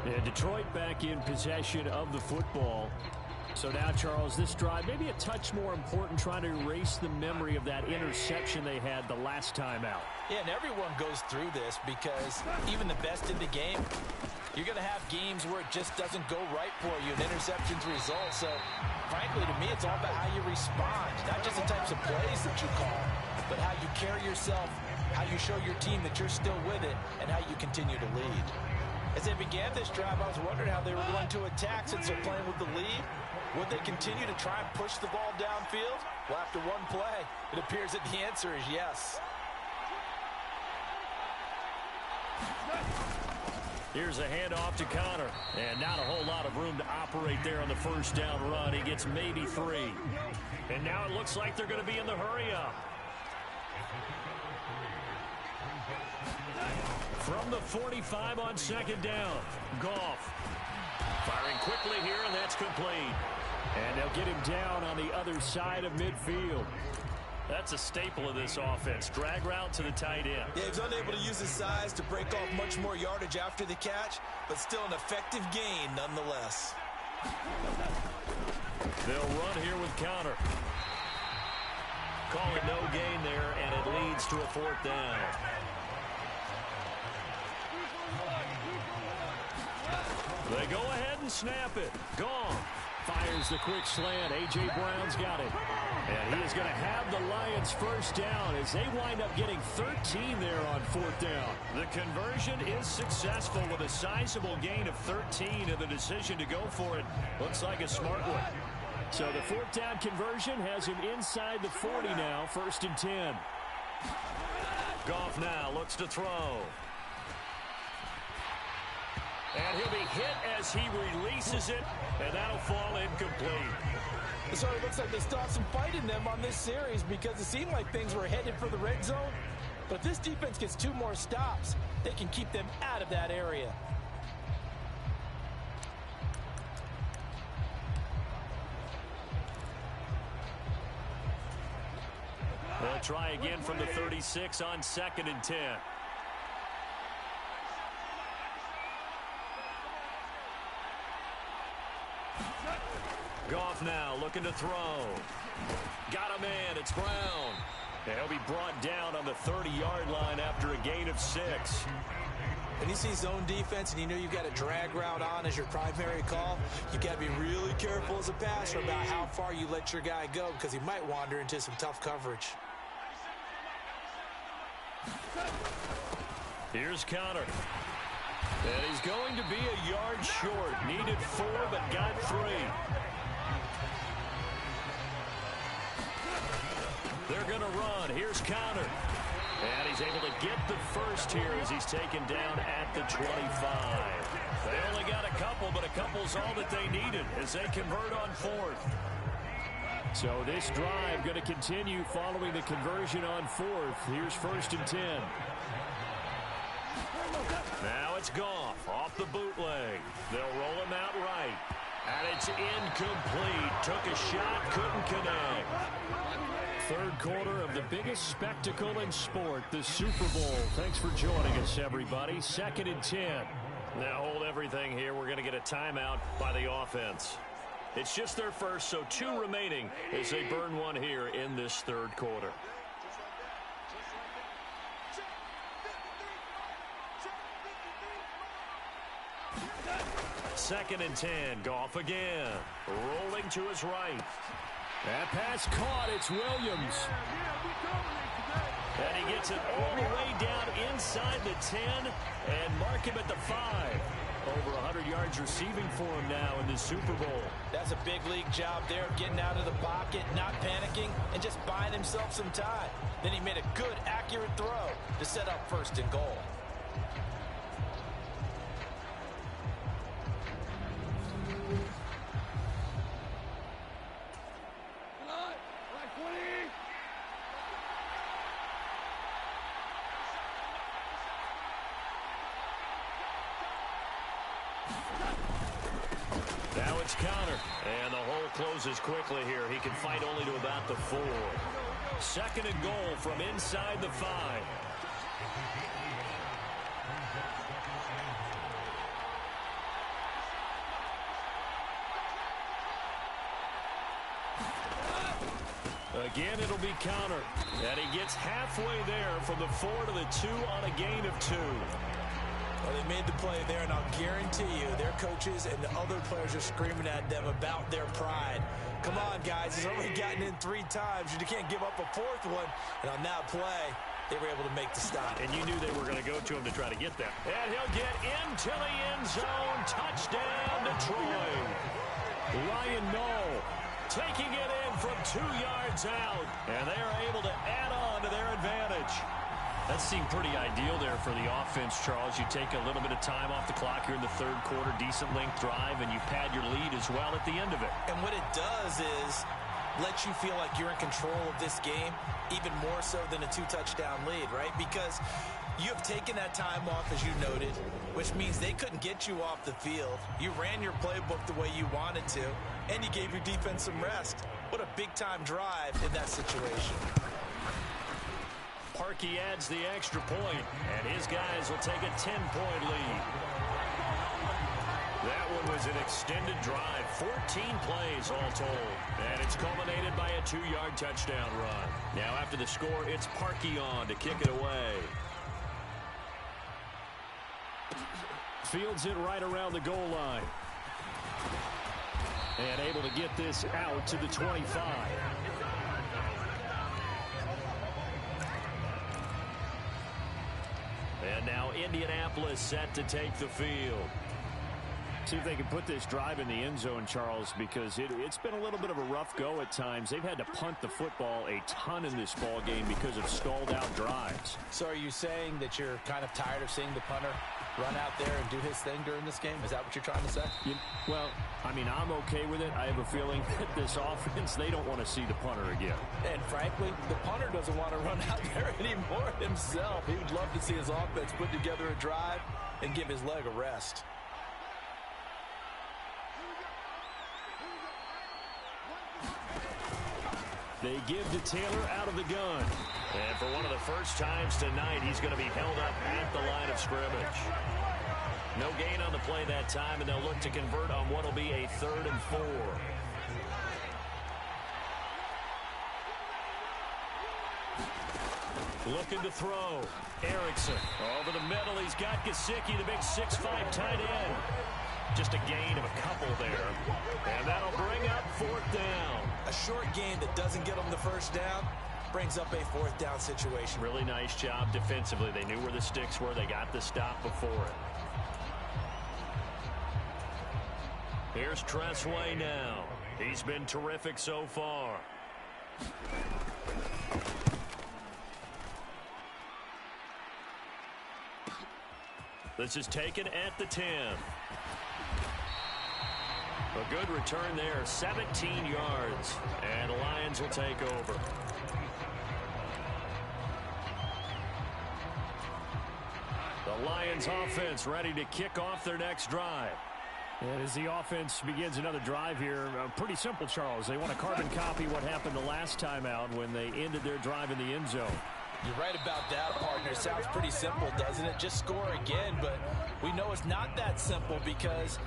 And Detroit back in possession of the football. So now, Charles, this drive maybe a touch more important, trying to erase the memory of that interception they had the last time out. Yeah, and everyone goes through this because even the best in the game, you're going to have games where it just doesn't go right for you, and interceptions result. So, frankly, to me, it's all about how you respond, not just the types of plays that you call, but how you carry yourself, how you show your team that you're still with it, and how you continue to lead. As they began this drive, I was wondering how they were going to attack since they're playing with the lead. Would they continue to try and push the ball downfield? Well, after one play, it appears that the answer is yes. Here's a handoff to Connor, and not a whole lot of room to operate there on the 1st down run. He gets maybe 3. And now it looks like they're going to be in the hurry-up. From the 45 on 2nd down, Goff firing quickly here, and that's complete. And they'll get him down on the other side of midfield. That's a staple of this offense. Drag route to the tight end. Yeah, he was unable to use his size to break off much more yardage after the catch, but still an effective gain nonetheless. They'll run here with Connor. Call it no gain there, and it leads to a 4th down. They go ahead and snap it. Gone. Fires the quick slant. A.J. Brown's got it. And he is going to have the Lions 1st down as they wind up getting 13 there on 4th down. The conversion is successful with a sizable gain of 13, and the decision to go for it looks like a smart one. So the 4th down conversion has him inside the 40 now, 1st and 10. Goff now looks to throw. And he'll be hit as he releases it, and that'll fall incomplete. So it looks like they still have some fight in them on this series because it seemed like things were headed for the red zone. But if this defense gets 2 more stops, they can keep them out of that area. They'll try again from the 36 on 2nd and 10. Goff now looking to throw. Got a man. It's Brown. And he'll be brought down on the 30-yard line after a gain of 6. When you see zone defense and you know you've got a drag route on as your primary call, you've got to be really careful as a passer about how far you let your guy go because he might wander into some tough coverage. Here's Connor. And he's going to be a yard short. Needed 4, but got 3. They're going to run. Here's Connor. And he's able to get the 1st here as he's taken down at the 25. They only got a couple, but a couple's all that they needed as they convert on 4th. So this drive going to continue following the conversion on 4th. Here's 1st and 10. Now it's Goff off the bootleg. They'll roll him out right. And it's incomplete. Took a shot, couldn't connect. 3rd quarter of the biggest spectacle in sport, the Super Bowl. Thanks for joining us, everybody. 2nd and 10. Now hold everything here. We're going to get a timeout by the offense. It's just their first, so 2 remaining as they burn one here in this 3rd quarter. Second and 10. Goff again. Rolling to his right. That pass caught. It's Williams. And he gets it all the way down inside the 10 and mark him at the 5. Over 100 yards receiving for him now in the Super Bowl. That's a big league job there, getting out of the pocket, not panicking, and just buying himself some time. Then he made a good, accurate throw to set up 1st and goal. it's counter. And the hole closes quickly here. He can fight only to about the 4. Second and goal from inside the 5. Again, it'll be counter. And he gets halfway there from the 4 to the 2 on a gain of 2. Well, they made the play there, and I'll guarantee you their coaches and the other players are screaming at them about their pride. Come on, guys. He's only gotten in 3 times. You can't give up a 4th one. And on that play, they were able to make the stop. And you knew they were going to go to him to try to get that. And he'll get into the end zone. Touchdown, Detroit. Ryan Knoll taking it in from 2 yards out. And they are able to add on to their advantage. That seemed pretty ideal there for the offense, Charles. You take a little bit of time off the clock here in the 3rd quarter, decent length drive, and you pad your lead as well at the end of it. And what it does is let you feel like you're in control of this game, even more so than a 2-touchdown lead, right? Because you have taken that time off, as you noted, which means they couldn't get you off the field. You ran your playbook the way you wanted to, and you gave your defense some rest. What a big-time drive in that situation. Parkey adds the extra point, and his guys will take a 10-point lead. That one was an extended drive, 14 plays all told, and it's culminated by a 2-yard touchdown run. Now after the score, it's Parkey on to kick it away. Fields it right around the goal line. And able to get this out to the 25. And now Indianapolis set to take the field. See if they can put this drive in the end zone, Charles, because it's been a little bit of a rough go at times. They've had to punt the football a ton in this ball game because of stalled-out drives. So are you saying that you're kind of tired of seeing the punter run out there and do his thing during this game? Is that what you're trying to say? Well, I mean, I'm okay with it. I have a feeling that this offense, they don't want to see the punter again. And frankly, the punter doesn't want to run out there anymore himself. He would love to see his offense put together a drive and give his leg a rest. They give to Taylor out of the gun. And for one of the first times tonight, he's going to be held up at the line of scrimmage. No gain on the play that time, and they'll look to convert on what will be a 3rd and 4. Looking to throw. Erickson over the middle. He's got Gesicki, the big 6'5" tight end. Just a gain of a couple there. And that'll bring up 4th down. A short gain that doesn't get them the first down brings up a 4th down situation. Really nice job defensively. They knew where the sticks were. They got the stop before it. Here's Tressway now. He's been terrific so far. This is taken at the 10. A good return there, 17 yards, and the Lions will take over. The Lions offense ready to kick off their next drive. And as the offense begins another drive here, pretty simple, Charles. They want to carbon copy what happened the last time out when they ended their drive in the end zone. You're right about that, partner. It sounds pretty simple, doesn't it? Just score again, but we know it's not that simple because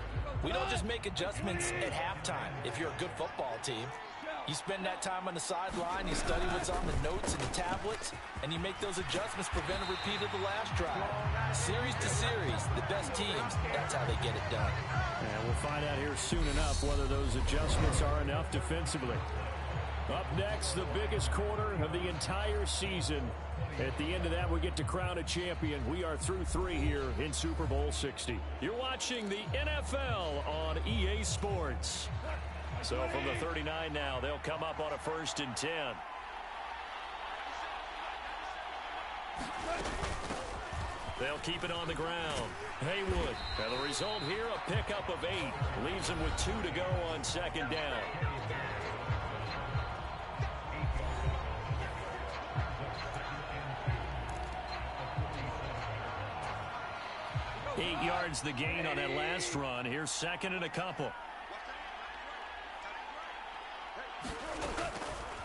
we don't just make adjustments at halftime. If you're a good football team, you spend that time on the sideline, you study what's on the notes and the tablets, and you make those adjustments, prevent a repeat of the last drive. Series to series, the best teams, that's how they get it done. And we'll find out here soon enough whether those adjustments are enough defensively. Up next, the biggest quarter of the entire season. At the end of that, we get to crown a champion. We are through 3 here in Super Bowl 60. You're watching the NFL on EA Sports. So from the 39 now, they'll come up on a 1st and 10. They'll keep it on the ground. Haywood. And the result here, a pickup of 8. Leaves them with 2 to go on 2nd down. Eight yards the gain on that last run. Here's 2nd and a couple.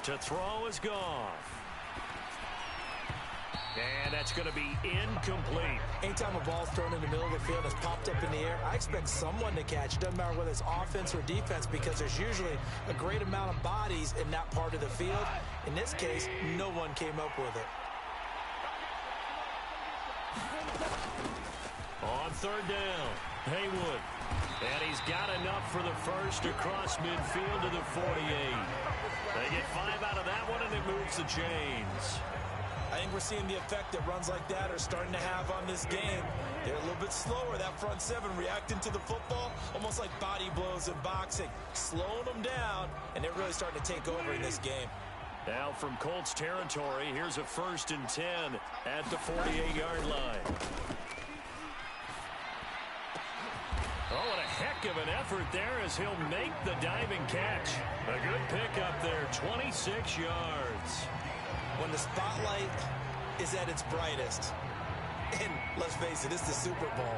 To throw is Goff. And that's going to be incomplete. Anytime a ball's thrown in the middle of the field and it's popped up in the air, I expect someone to catch. It doesn't matter whether it's offense or defense, because there's usually a great amount of bodies in that part of the field. In this case, no one came up with it. On third down, Haywood. And he's got enough for the first across midfield to the 48. They get 5 out of that one, and it moves the chains. I think we're seeing the effect that runs like that are starting to have on this game. They're a little bit slower, that front seven, reacting to the football, almost like body blows in boxing, slowing them down, and they're really starting to take over in this game. Now from Colts territory, here's a 1st and 10 at the 48-yard line. Oh, what a heck of an effort there as he'll make the diving catch. A good pickup there, 26 yards. When the spotlight is at its brightest, and let's face it, it's the Super Bowl,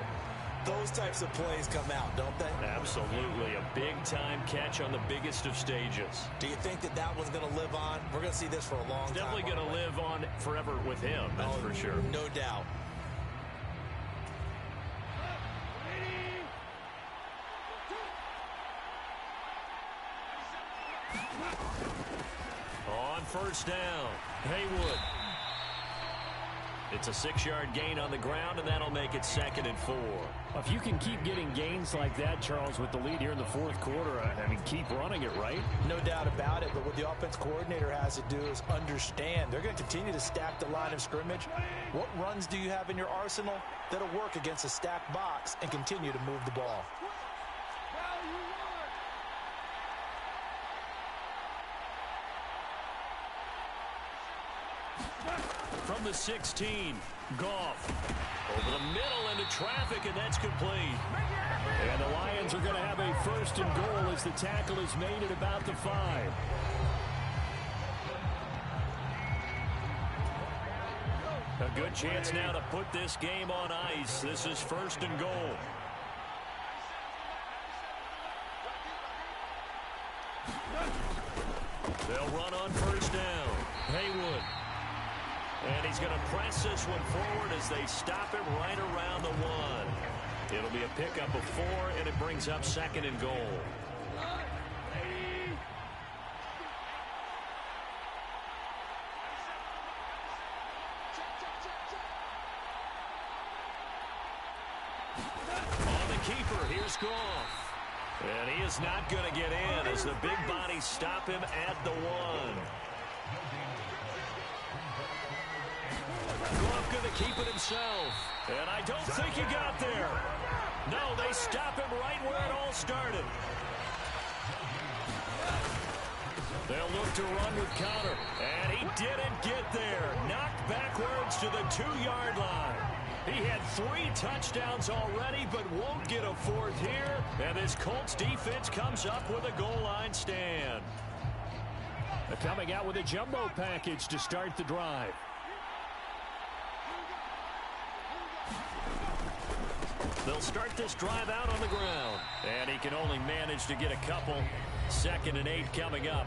those types of plays come out, don't they? Absolutely. A big-time catch on the biggest of stages. Do you think that that one's going to live on? We're going to see this for a long time. Definitely going to live on forever with him, that's for sure. No doubt. On first down, Haywood. It's a 6-yard gain on the ground, and that'll make it 2nd and 4. If you can keep getting gains like that, Charles, with the lead here in the 4th quarter, I mean, keep running it, right? No doubt about it, but what the offense coordinator has to do is understand. They're going to continue to stack the line of scrimmage. What runs do you have in your arsenal that'll work against a stacked box and continue to move the ball? From the 16, Goff. Over the middle into traffic, and that's complete. And the Lions are going to have a 1st and goal as the tackle is made at about the 5. A good chance now to put this game on ice. This is 1st and goal. They'll run on first down. Haywood. And he's going to press this one forward as they stop him right around the 1. It'll be a pickup of 4, and it brings up 2nd and goal. On the keeper, here's Goff. And he is not going to get in as the big bodies stop him at the 1. Goff going to keep it himself. And I don't think he got there. No, they stop him right where it all started. They'll look to run with Connor. And he didn't get there. Knocked backwards to the 2-yard line. He had 3 touchdowns already, but won't get a 4th here. And this Colts defense comes up with a goal line stand. They're coming out with a jumbo package to start the drive. They'll start this drive out on the ground. And he can only manage to get a couple. 2nd and 8 coming up.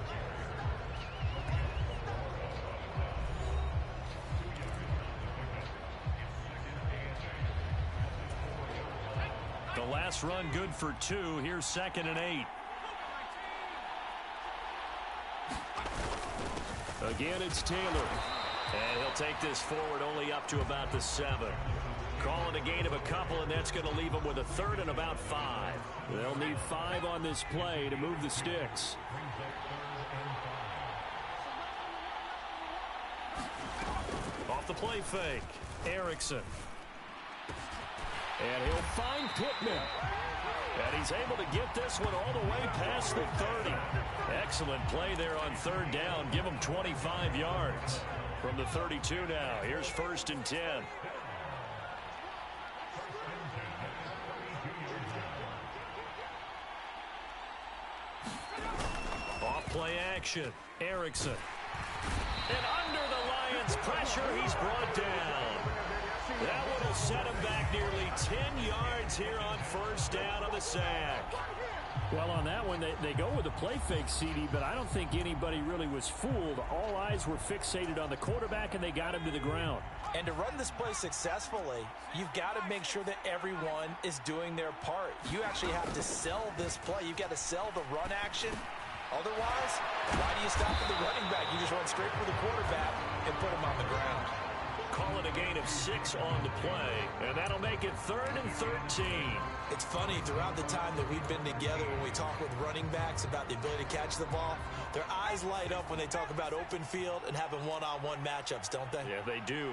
The last run good for 2. Here's 2nd and 8. Again, it's Taylor. And he'll take this forward only up to about the 7. Calling a gain of a couple, and that's going to leave him with a 3rd and about 5. They'll need 5 on this play to move the sticks. Off the play fake, Erickson. And he'll find Pittman. And he's able to get this one all the way past the 30. Excellent play there on 3rd down. Give him 25 yards. From the 32 now, here's 1st and 10. Off-play action, Erickson. And under the Lions' pressure, he's brought down. That one will set him back nearly 10 yards here on 1st down on the sack. Well, on that one, they go with a play fake, CD, but I don't think anybody really was fooled. All eyes were fixated on the quarterback, and they got him to the ground. And to run this play successfully, you've got to make sure that everyone is doing their part. You actually have to sell this play. You've got to sell the run action. Otherwise, why do you stop at the running back? You just run straight for the quarterback and put him on the ground. Call it a gain of 6 on the play, and that'll make it 3rd and 13. It's funny, throughout the time that we've been together, when we talk with running backs about the ability to catch the ball, their eyes light up when they talk about open field and having one-on-one matchups, don't they? Yeah, they do.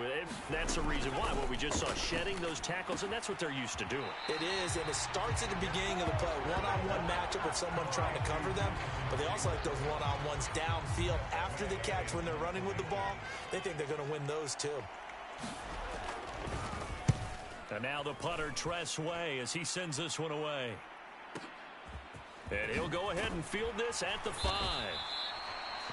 That's the reason why. What we just saw, shedding those tackles, and that's what they're used to doing. It is, and it starts at the beginning of the play. One-on-one matchup with someone trying to cover them, but they also like those one-on-ones downfield after the catch when they're running with the ball. They think they're going to win those too. And now the punter, Tress Way, as he sends this one away. And he'll go ahead and field this at the 5.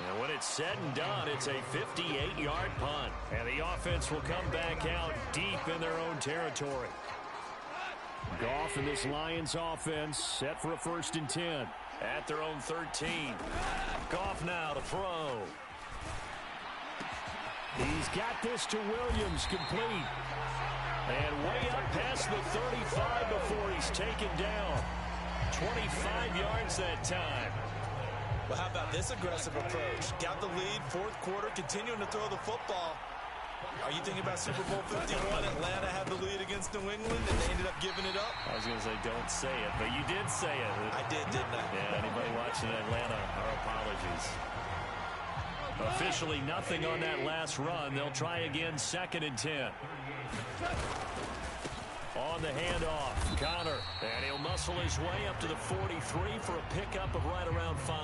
And when it's said and done, it's a 58-yard punt. And the offense will come back out deep in their own territory. Goff and this Lions offense set for a 1st and 10. At their own 13. Goff now to throw. He's got this to Williams, complete. And way up past the 35 before he's taken down. 25 yards that time. Well, how about this aggressive approach? Got the lead, 4th quarter, continuing to throw the football. Are you thinking about Super Bowl 51? Atlanta had the lead against New England, and they ended up giving it up? I was going to say, don't say it, but you did say it. I did, didn't I? Yeah, anybody watching Atlanta, our apologies. Officially nothing on that last run. They'll try again, 2nd and 10. On the handoff, Connor, and he'll muscle his way up to the 43 for a pickup of right around 5.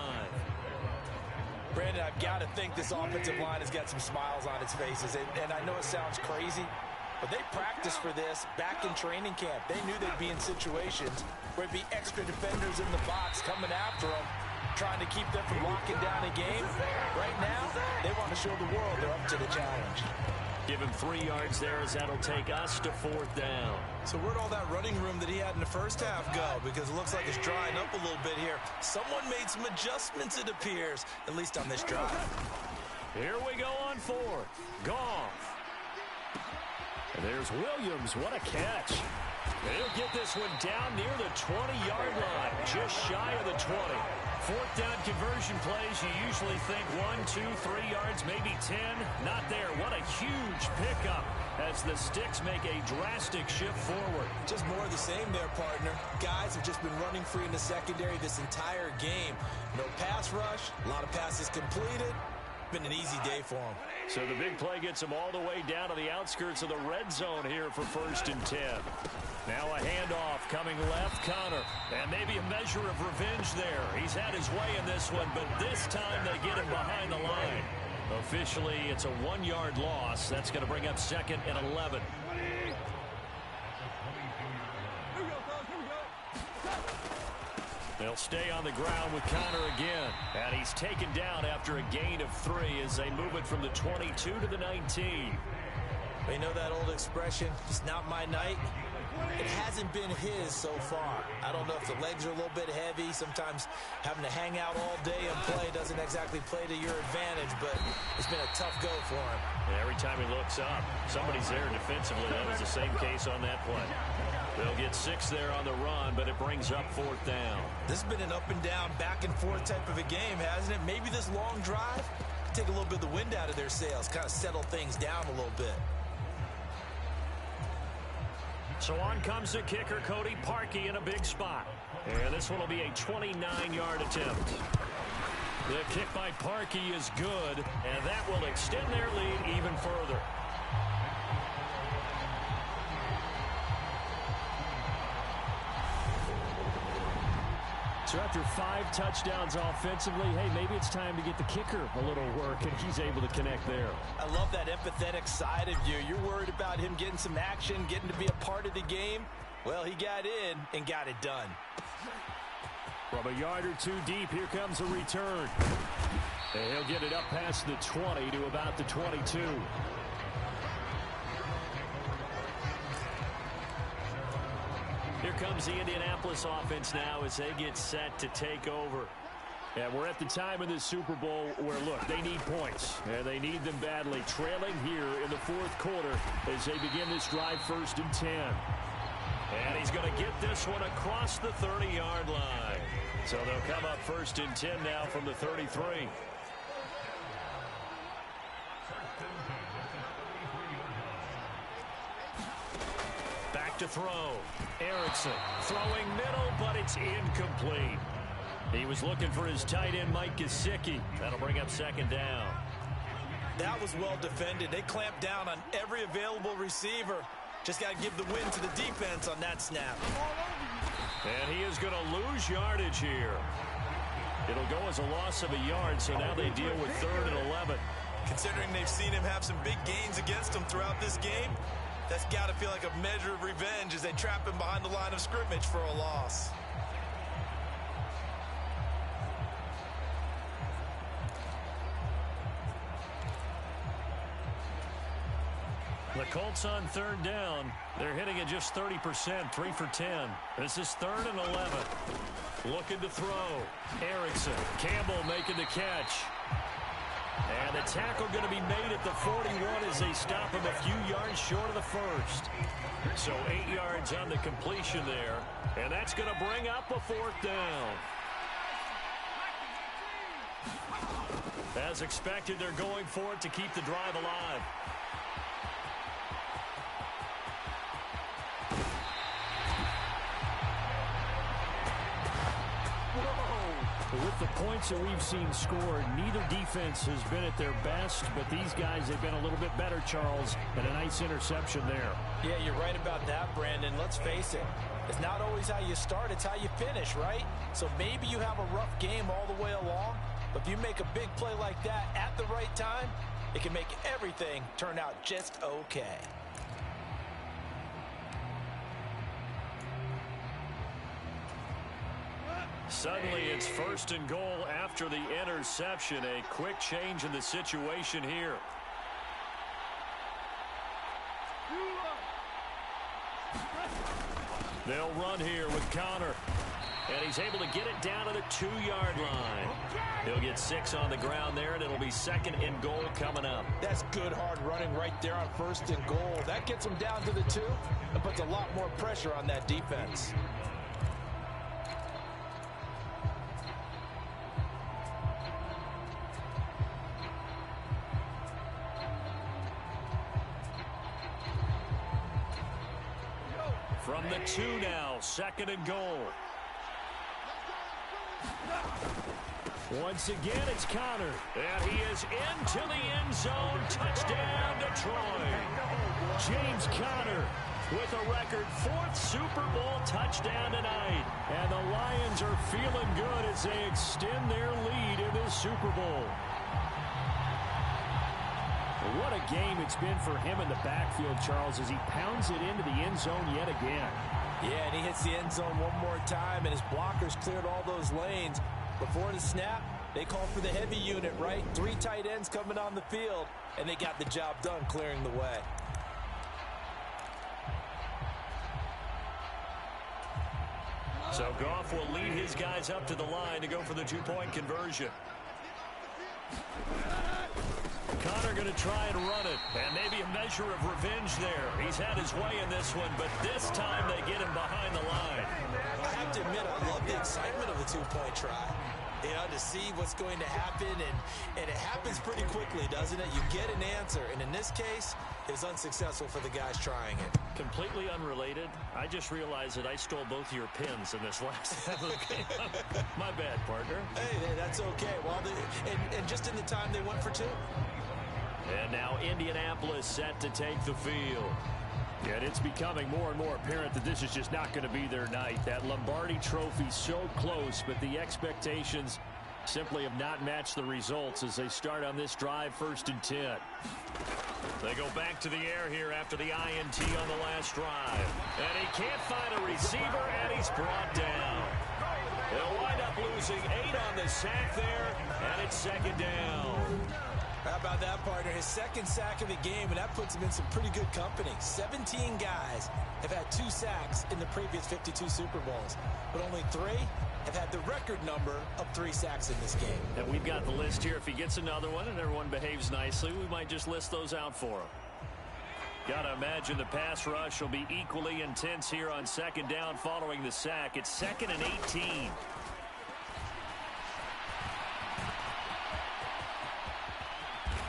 Brandon, I've got to think this offensive line has got some smiles on its faces. And I know it sounds crazy, but they practiced for this back in training camp. They knew they'd be in situations where it'd be extra defenders in the box coming after them, trying to keep them from locking down a game. Right now, they want to show the world they're up to the challenge. Give him 3 yards there as that'll take us to 4th down. So where'd all that running room that he had in the first half go? Because it looks like it's drying up a little bit here. Someone made some adjustments, it appears, at least on this drive. Here we go on 4th. Goff. And there's Williams. What a catch. They'll get this one down near the 20-yard line, just shy of the 20. 4th down conversion plays, you usually think 1, 2, 3 yards, maybe 10. Not there. What a huge pickup as the Sticks make a drastic shift forward. Just more of the same there, partner. Guys have just been running free in the secondary this entire game. No pass rush, a lot of passes completed. Been an easy day for them. So the big play gets them all the way down to the outskirts of the red zone here for 1st and 10. Now a handoff coming left, Connor. And maybe a measure of revenge there. He's had his way in this one, but this time they get him behind the line. Officially, it's a 1-yard loss. That's going to bring up 2nd and 11. They'll stay on the ground with Connor again. And he's taken down after a gain of 3 as they move it from the 22 to the 19. You know that old expression, it's not my night? It hasn't been his so far. I don't know if the legs are a little bit heavy. Sometimes having to hang out all day and play doesn't exactly play to your advantage, but it's been a tough go for him. And every time he looks up, somebody's there defensively. That was the same case on that play. They'll get 6 there on the run, but it brings up 4th down. This has been an up and down, back and forth type of a game, hasn't it? Maybe this long drive take a little bit of the wind out of their sails, kind of settle things down a little bit. So on comes the kicker, Cody Parkey, in a big spot. And this one will be a 29-yard attempt. The kick by Parkey is good, and that will extend their lead even further. So after 5 touchdowns offensively, hey, maybe it's time to get the kicker a little work, and he's able to connect there. I love that empathetic side of you. You're worried about him getting some action, getting to be a part of the game. Well, he got in and got it done. From a yard or 2 deep, here comes a return. And he'll get it up past the 20 to about the 22. Here comes the Indianapolis offense now as they get set to take over. And we're at the time in this Super Bowl where, look, they need points, and they need them badly. Trailing here in the fourth quarter as they begin this drive 1st and 10. And he's going to get this one across the 30-yard line. So they'll come up 1st and 10 now from the 33. Back to throw. Erickson throwing middle, but it's incomplete. He was looking for his tight end, Mike Gesicki. That'll bring up 2nd down. That was well defended. They clamped down on every available receiver. Just got to give the win to the defense on that snap. And he is going to lose yardage here. It'll go as a loss of a yard, so now they deal with 3rd and 11. Considering they've seen him have some big gains against them throughout this game, that's got to feel like a measure of revenge as they trap him behind the line of scrimmage for a loss. The Colts on 3rd down. They're hitting at just 30%, 3 for 10. This is 3rd and 11. Looking to throw. Erickson. Campbell making the catch. And the tackle going to be made at the 41 as they stop him a few yards short of the first. So 8 yards on the completion there. And that's going to bring up a 4th down. As expected, they're going for it to keep the drive alive. With the points that we've seen scored, neither defense has been at their best, but these guys have been a little bit better, Charles, and a nice interception there. Yeah, you're right about that, Brandon. Let's face it. It's not always how you start, it's how you finish, right? So maybe you have a rough game all the way along, but if you make a big play like that at the right time, it can make everything turn out just okay. Suddenly, it's 1st and goal after the interception. A quick change in the situation here. They'll run here with Connor. And he's able to get it down to the 2-yard line. He'll get 6 on the ground there, and it'll be 2nd and goal coming up. That's good hard running right there on 1st and goal. That gets them down to the 2 and puts a lot more pressure on that defense. From the 2 now, 2nd and goal. Once again, it's Connor. And he is into the end zone. Touchdown, Detroit. James Conner with a record 4th Super Bowl touchdown tonight. And the Lions are feeling good as they extend their lead in this Super Bowl. What a game it's been for him in the backfield, Charles, as he pounds it into the end zone yet again. Yeah, and he hits the end zone one more time, and his blockers cleared all those lanes. Before the snap, they called for the heavy unit, right? 3 tight ends coming on the field, and they got the job done clearing the way. So Goff will lead his guys up to the line to go for the 2-point conversion. Connor going to try and run it, and maybe a measure of revenge there. He's had his way in this one, but this time they get him behind the line. I have to admit, I love the excitement of the 2-point try. You know, to see what's going to happen, and it happens pretty quickly, doesn't it? You get an answer, and in this case, it's unsuccessful for the guys trying it. Completely unrelated, I just realized that I stole both of your pins in this last game. My bad, partner. Hey, that's okay. Well, and just in the time they went for 2. And now Indianapolis set to take the field. And it's becoming more and more apparent that this is just not going to be their night. That Lombardi trophy so close, but the expectations simply have not matched the results as they start on this drive 1st and 10. They go back to the air here after the INT on the last drive. And he can't find a receiver, and he's brought down. They'll wind up losing 8 on the sack there, and it's second down. How about that, partner? His second sack of the game, and that puts him in some pretty good company. 17 guys have had 2 sacks in the previous 52 Super Bowls, but only 3 have had the record number of 3 sacks in this game. And we've got the list here. If he gets another one and everyone behaves nicely, we might just list those out for him. Got to imagine the pass rush will be equally intense here on second down following the sack. It's 2nd and 18.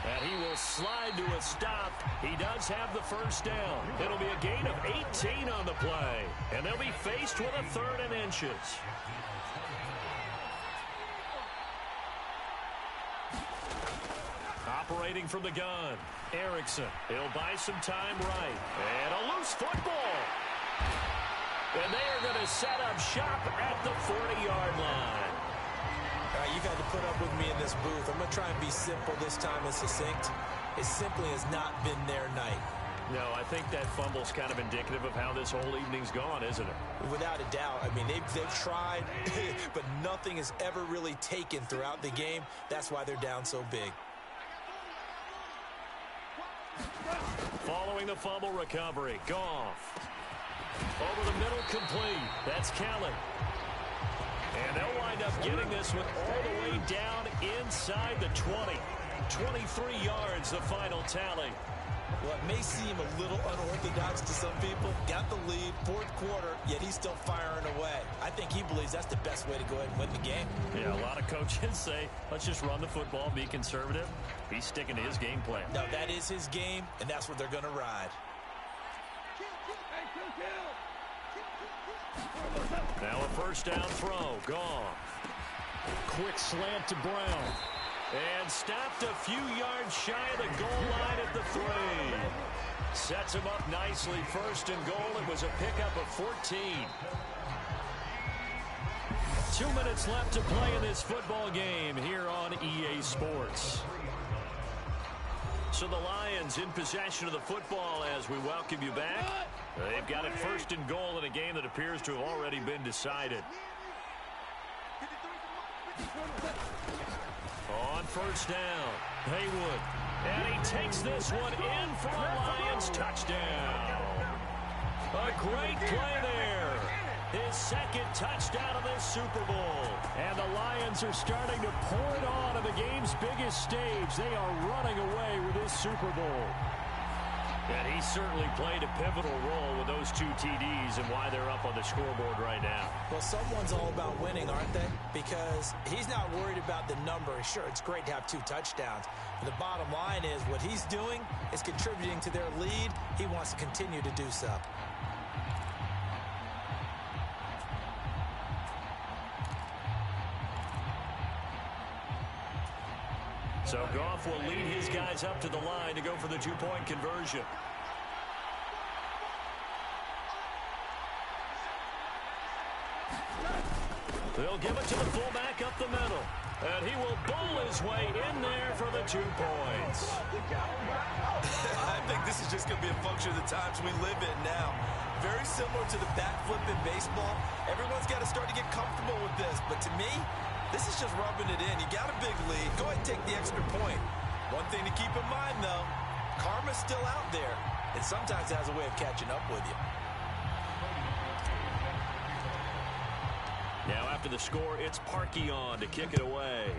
And he will slide to a stop. He does have the first down. It'll be a gain of 18 on the play. And they'll be faced with a 3rd and inches. Operating from the gun, Erickson. He'll buy some time right. And a loose football. And they are going to set up shop at the 40-yard line. All right, you've had to put up with me in this booth. I'm going to try and be simple this time and succinct. It simply has not been their night. No, I think that fumble's kind of indicative of how this whole evening's gone, isn't it? Without a doubt. I mean, they've tried, but nothing has ever really taken throughout the game. That's why they're down so big. Following the fumble recovery, Goff. Over the middle, complete. That's Kelly. And they'll wind up getting this one all the way down inside the 20. 23 yards, the final tally. Well, it may seem a little unorthodox to some people. Got the lead, 4th quarter, yet he's still firing away. I think he believes that's the best way to go ahead and win the game. Yeah, a lot of coaches say, let's just run the football, be conservative. He's sticking to his game plan. No, that is his game, and that's what they're going to ride. Now a first down throw, Goff. Quick slant to Brown. And stopped a few yards shy of the goal line at the 3. Sets him up nicely. 1st and goal. It was a pickup of 14. 2 minutes left to play in this football game here on EA Sports. So the Lions in possession of the football as we welcome you back. They've got it 1st and goal in a game that appears to have already been decided. On first down, Haywood. And he takes this one in for a Lions touchdown. A great play there. His 2nd touchdown of this Super Bowl. And the Lions are starting to pour it on the game's biggest stage. They are running away with this Super Bowl. And he certainly played a pivotal role with those 2 TDs and why they're up on the scoreboard right now. Well, someone's all about winning, aren't they? Because he's not worried about the number. Sure, it's great to have 2 touchdowns. But the bottom line is what he's doing is contributing to their lead. He wants to continue to do so. So Goff will lead his guys up to the line to go for the 2-point conversion. They'll give it to the fullback up the middle. And he will bowl his way in there for the 2 points. I think this is just going to be a function of the times we live in now. Very similar to the backflip in baseball. Everyone's got to start to get comfortable with this. But to me, this is just rubbing it in. You got a big lead. Go ahead and take the extra point. One thing to keep in mind, though, karma's still out there. And sometimes it has a way of catching up with you. Now after the score, it's Parkey on to kick it away.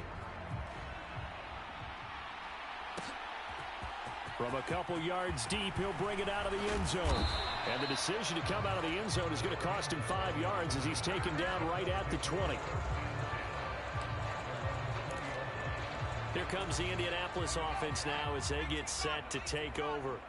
From a couple yards deep, he'll bring it out of the end zone. And the decision to come out of the end zone is going to cost him 5 yards as he's taken down right at the 20. Here comes the Indianapolis offense now as they get set to take over.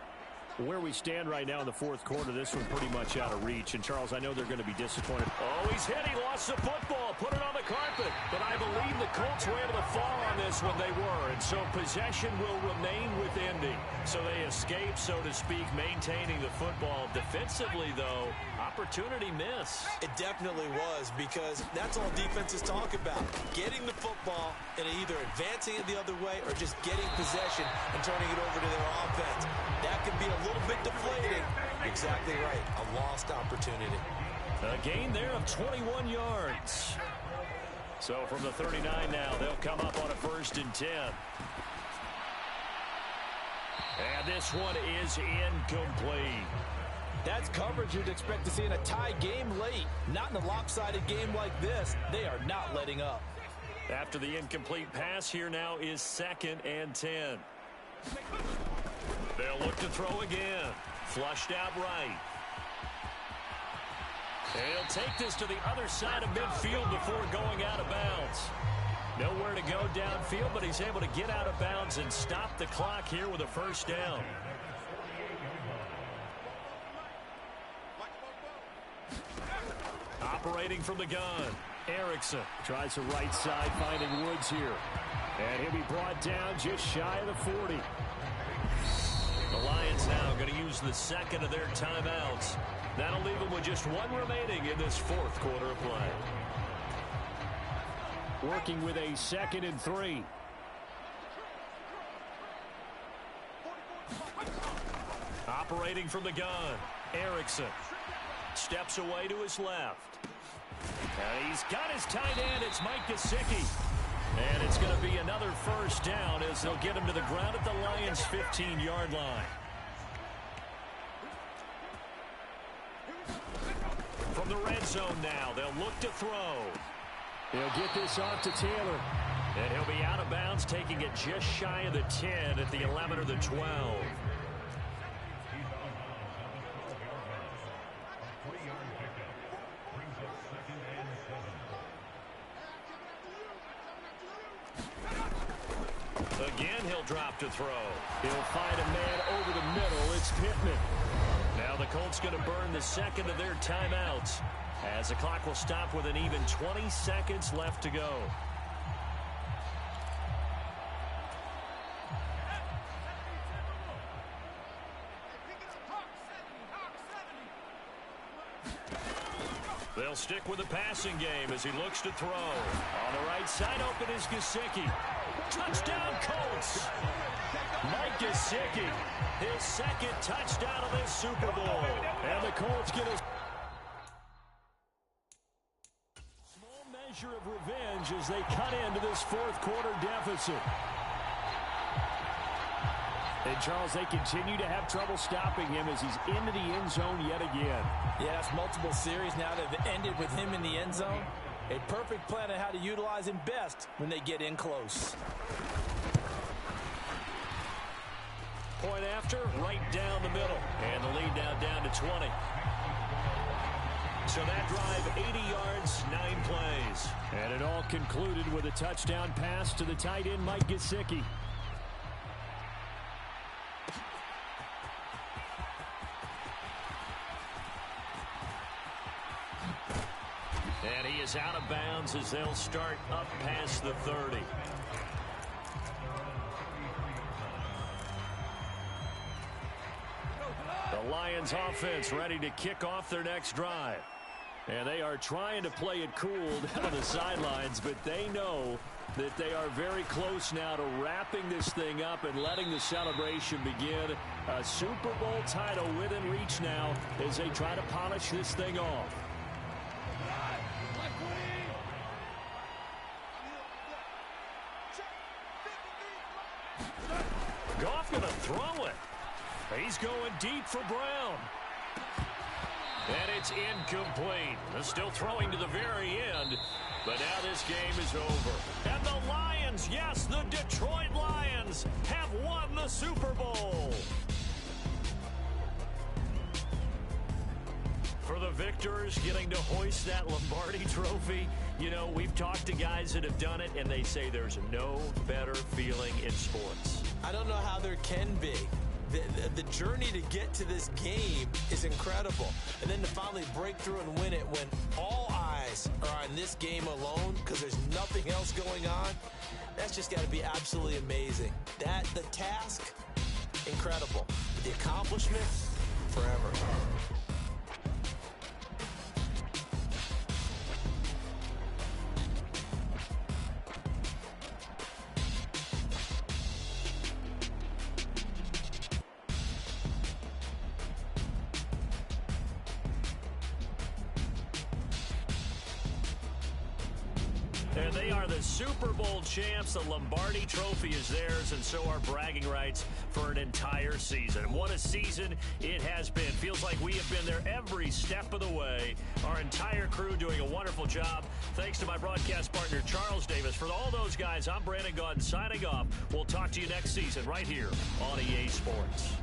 Where we stand right now in the 4th quarter, this one pretty much out of reach. And, Charles, I know they're going to be disappointed. Oh, he's hit. He lost the football. Put it on the carpet. But I believe the Colts were able to fall on this when they were. And so possession will remain with Indy. So they escape, so to speak, maintaining the football. Defensively, though, opportunity miss. It definitely was, because that's all defenses talk about. Getting the football and either advancing it the other way or just getting possession and turning it over to their offense. That can be a little bit deflating. Exactly right. A lost opportunity. A gain there of 21 yards. So from the 39 now, they'll come up on a 1st and 10. And this one is incomplete. That's coverage you'd expect to see in a tie game late. Not in a lopsided game like this. They are not letting up. After the incomplete pass, here now is 2nd and 10. They'll look to throw again. Flushed out right. And he'll take this to the other side of midfield before going out of bounds. Nowhere to go downfield, but he's able to get out of bounds and stop the clock here with a 1st down. Operating from the gun, Erickson tries the right side, finding Woods here. And he'll be brought down just shy of the 40. The Lions now going to use the 2nd of their timeouts. That'll leave them with just 1 remaining in this 4th quarter of play. Working with a 2nd and 3. Operating from the gun, Erickson steps away to his left. And he's got his tight end. It's Mike Gesicki. And it's going to be another 1st down as they'll get him to the ground at the Lions' 15-yard line. From the red zone now, they'll look to throw. He'll get this off to Taylor. And he'll be out of bounds, taking it just shy of the 10 at the 11 or the 12. Again, he'll drop to throw. He'll find a man over the middle. It's Pittman. Now the Colts going to burn the 2nd of their timeouts as the clock will stop with an even 20 seconds left to go. They'll stick with the passing game as he looks to throw. On the right side, open is Gesicki. Touchdown, Colts! Mike Gesicki, his 2nd touchdown of this Super Bowl. And the Colts get a small measure of revenge as they cut into this 4th quarter deficit. And, Charles, they continue to have trouble stopping him as he's into the end zone yet again. Yeah, it's multiple series now that have ended with him in the end zone. A perfect plan on how to utilize him best when they get in close. Point after, right down the middle. And the lead now down to 20. So that drive, 80 yards, 9 plays. And it all concluded with a touchdown pass to the tight end, Mike Gesicki. And he is out of bounds as they'll start up past the 30. The Lions offense ready to kick off their next drive. And they are trying to play it cool down on the sidelines, but they know that they are very close now to wrapping this thing up and letting the celebration begin. A Super Bowl title within reach now as they try to polish this thing off. Goff going to throw it. He's going deep for Brown. And it's incomplete. They're still throwing to the very end. But now this game is over. And the Lions, yes, the Detroit Lions, have won the Super Bowl. For the victors getting to hoist that Lombardi trophy, you know, we've talked to guys that have done it, and they say there's no better feeling in sports. I don't know how there can be. The journey to get to this game is incredible. And then to finally break through and win it when all eyes are on this game alone because there's nothing else going on, that's just got to be absolutely amazing. The task, incredible. The accomplishment, forever. And they are the Super Bowl champs. The Lombardi Trophy is theirs, and so are bragging rights for an entire season. What a season it has been. Feels like we have been there every step of the way. Our entire crew doing a wonderful job. Thanks to my broadcast partner, Charles Davis. For all those guys, I'm Brandon Gaudin signing off. We'll talk to you next season right here on EA Sports.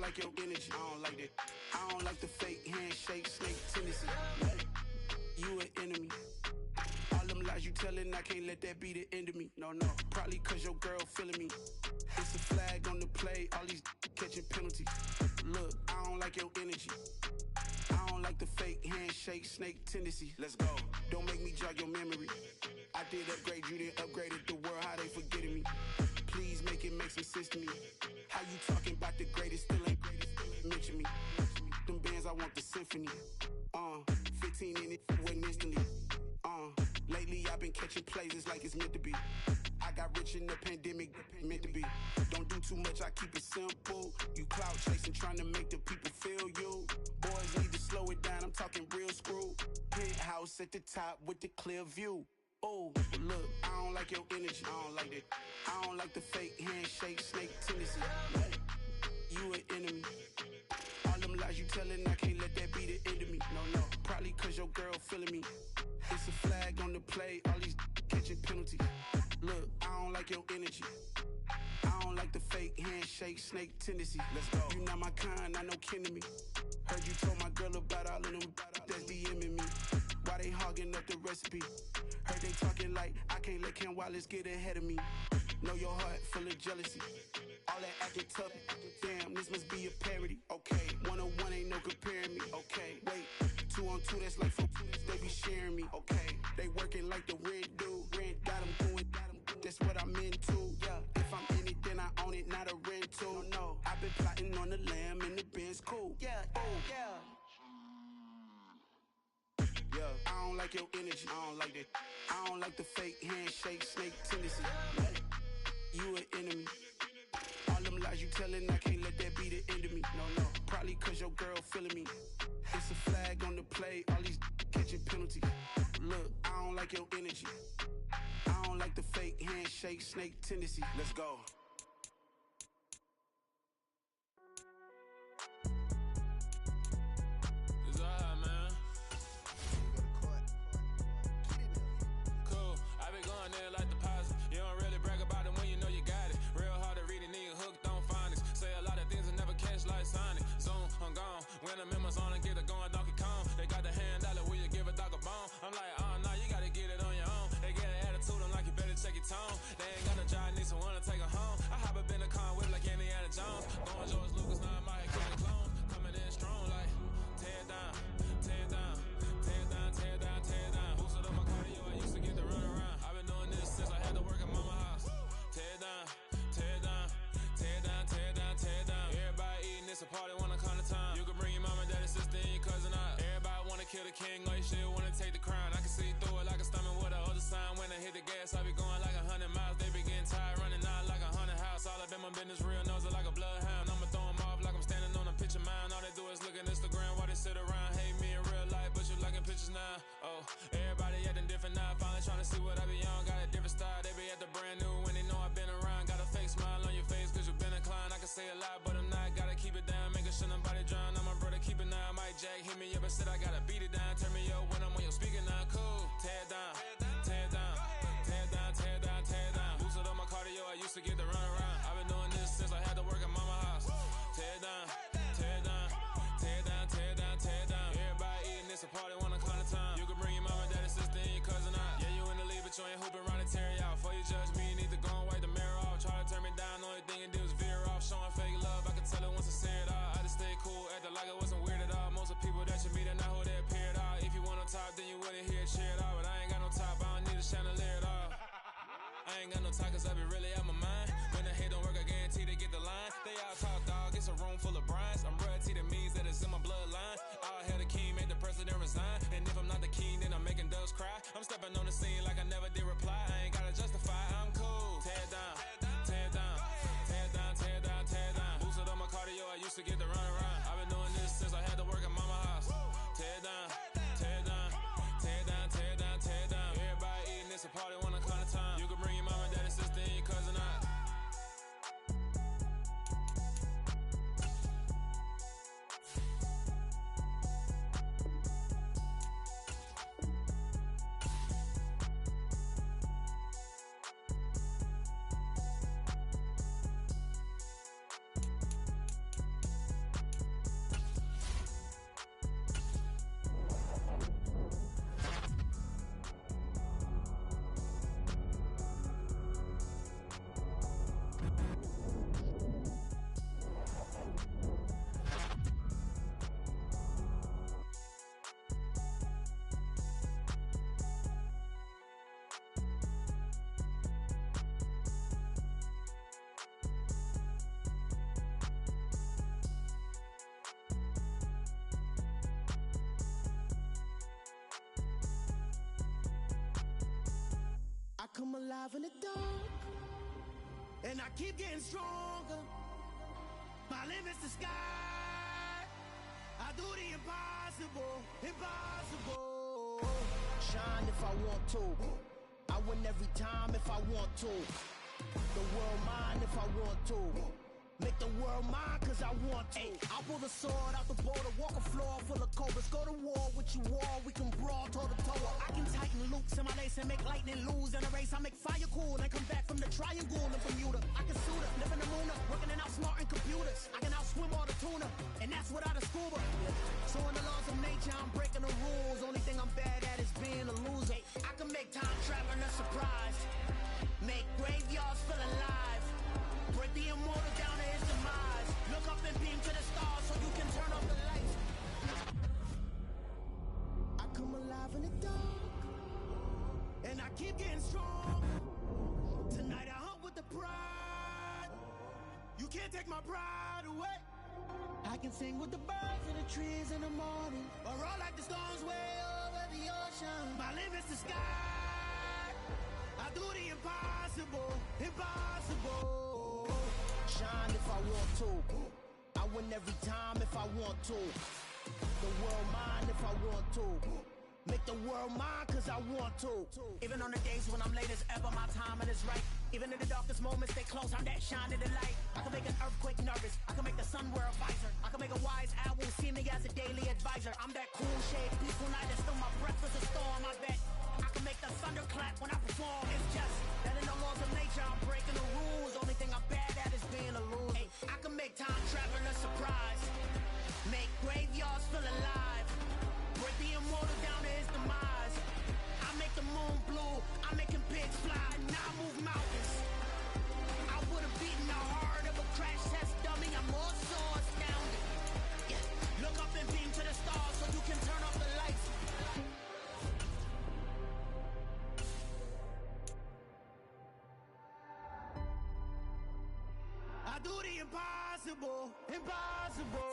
like your energy. I don't like that. I don't like the fake handshake, snake tendency. You an enemy. All them lies you telling, I can't let that be the end of me. No, probably cause your girl feeling me. It's a flag on the play, all these catching penalties. Look, I don't like your energy. I don't like the fake handshake, snake tendency. Let's go. Don't make me jog your memory. I did upgrade, you didn't upgrade it. The world, how they forgetting me. Please make it make some sense to me. How you talking about the greatest, still ain't greatest, still ain't mention me. Them bands, I want the symphony. 15 in it, wasn't instantly. Lately I've been catching plays, it's like it's meant to be. I got rich in the pandemic, meant to be. Don't do too much, I keep it simple. You clout chasing, trying to make the people feel you. Boys need to slow it down, I'm talking real screw. Penthouse at the top with the clear view. Oh, look, I don't like your energy, I don't like that. I don't like the fake handshake, snake tendency. You an enemy. All them lies you telling, I can't let that be the end of me. No, probably cause your girl feeling me. It's a flag on the play, all these catching penalties. Look, I don't like your energy. I don't like the fake handshake, snake tendency. Let's go. You not my kind, I know kin to me. Heard you told my girl about all of them that's DMing me. Why they hogging up the recipe? Heard they talking like I can't let Ken Wallace get ahead of me. Know your heart full of jealousy. All that acting tough, damn, this must be a parody. Okay, 101 ain't no comparing me. Okay, wait, 2 on 2, that's like 4, they be sharing me. Okay, they working like the rent dude. Rent got them going, that's what I'm into. Yeah, if I'm in it, then I own it, not a rental. No, I've been plotting on the lamb and the Benz cool. Yeah, oh, yeah. Yeah, I don't like your energy, I don't like that. I don't like the fake handshake, snake tendency. You an enemy. All them lies you telling, I can't let that be the end of me. No, probably cause your girl feeling me. It's a flag on the play, all these catching penalties. Look, I don't like your energy. I don't like the fake handshake, snake tendency. Let's go. It's alright, man. Cool, I been going there like deposit. You don't really brag about it when you know you got it. Real hard to read it, nigga hooked on phonics. Say a lot of things and never catch like Sonic. Zoom, I'm gone. When I'm in my zone and get it going, Donkey Kong. They got the hand dollar, will you give a dog a bone? I'm like, nah, you gotta get it on your own. They get an attitude, I'm like, you better check your tone. They ain't got no job, need someone to take her home. I hop up in the car whip like Indiana Jones. Going George Lucas, now I'm out here killing clones. Coming in strong like, tear down, tear down, tear down, tear down, tear down. Boosted up my cardio, I used to get the run around. I've been doing this since I had to work at mama house. Tear down, tear down, tear down, tear down, tear down. Everybody eating, it's a party, wanna come to time. You can bring your mama, daddy, sister, and your cousin out. Everybody wanna kill the king, like shit, wanna take the crown. I can see through it like a stomach with a other sign. When I hit the gas, I be going like 100 miles. They be getting tired, running out like 100 house. All up in my business, real nose like a bloodhound. I'ma throw 'em off like I'm standing on a picture mound. All they do is look at Instagram while they sit around. Hate me in real life, but you liking pictures now. Oh, everybody acting different now. Finally trying to see what I be on. Got a different style, they be at the brand new when they know I've been around. Got a fake smile on your face cause you been inclined. I can say a lot, but I'm not. Gotta keep it down, making sure nobody drown. I'm my brother, keep it now. Mike Jack hit me up and said I gotta beat it down. Turn me up when I'm on your speaker now. Cool, tear down, tear down, tear down, tear down, tear down. Boosted up my cardio, I used to get the run around. I've been doing this since I had to work at mama house. Tear down, tear down, tear down, tear down, tear down. Everybody eating, it's a party, wanna come to time. You can bring your mama, daddy, sister, and your cousin out. Yeah, you in the league, but you ain't hooping around and tear you out. Before you judge me, you need to go and wipe the mirror off. Try to turn me down, only thing it did was veer off. Showing fake love, I can tell it once I say it all. I just stay cool, acting like it wasn't weird at all. Most of the people that you meet are not who they appear at all. If you want on top, then you wouldn't hear it cheer at all. But I ain't got no top, I don't need a chandelier at all. I ain't got no talk cause I be really out my mind. When the hate don't work, I guarantee they get the line. They all talk dog, it's a room full of brines. I'm royalty, that means that it's in my bloodline. All hail the king, made the president resign. And if I'm not the king, then I'm making doves cry. I'm stepping on the scene like I never did reply. I ain't gotta justify, I'm cool. Tear down, tear down, tear down, tear down, tear down. Boosted up my cardio, I used to get the run around. I've been doing this since I had to work at mama house. Tear down, tear down, tear down, tear down, tear down. Everybody eating, it's a party, wanna come to time. You can bring your mama, daddy, sister, and your cousin out. I come alive in the dark. And I keep getting stronger. My limit's the sky. I do the impossible, impossible. Shine if I want to. I win every time if I want to. The world mine if I want to. Make the world mine cause I want to. I'll pull the sword out the border, walk a floor full of cobras. Go to war with you all, we can brawl toe to toe. I can tighten loops in my lace and make lightning lose in a race. I make fire cool and come back from the triangle in Bermuda. I can suit up, live in the moon, working and outsmarting computers. I can outswim all the tuna, and that's without a scuba. So in the laws of nature, I'm breaking the rules. Only thing I'm bad at is being a loser. I can make time traveling a surprise. Make graveyards feel alive. Break the immortal down to his demise. Look up and beam to the stars so you can turn off the lights. I come alive in the dark, and I keep getting strong. Tonight I hunt with the pride. You can't take my pride away. I can sing with the birds and the trees in the morning, or roll like the storms way over the ocean. My limit's the sky. I do the impossible, impossible. Shine if I want to. I win every time if I want to. The world mine if I want to. Make the world mine cause I want to. Even on the days when I'm late as ever, my timing is right. Even in the darkest moments, stay close, I'm that shining the light. I can make an earthquake nervous. I can make the sun wear a visor. I can make a wise owl see me as a daily advisor. I'm that cool shade, peaceful night, and still my breath is a storm. I bet I can make the thunder clap when I perform. It's just that in the laws of nature, I'm breaking the rules. Only thing I'm bad at is being a loser. Hey, I can make time traveling a surprise. Make graveyards feel alive. Break the immortal down to his demise. I make the moon blue. I'm making pigs fly. Now I move mountains. I would have beaten the heart of a crash test dummy. I'm more so astounded. Yeah. Look up and beam to the stars so you can turn off the lights. I do the impossible, impossible.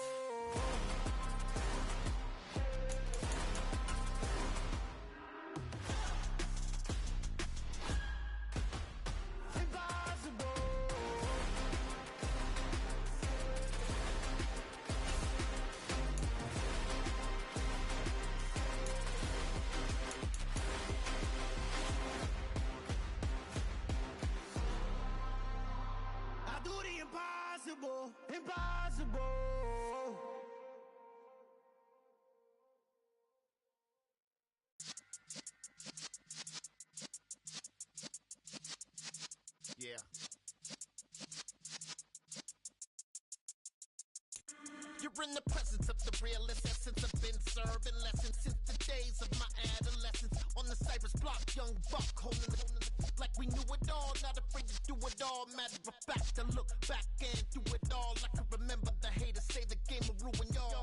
Impossible, impossible. Yeah. You're in the presence of the realest essence. I've been serving lessons since the days of my adolescence. On the Cypress block, young buck holding it like we knew it all. Not afraid to do it all. Matter of fact, to look back and do it all. I can remember the haters say the game will ruin y'all.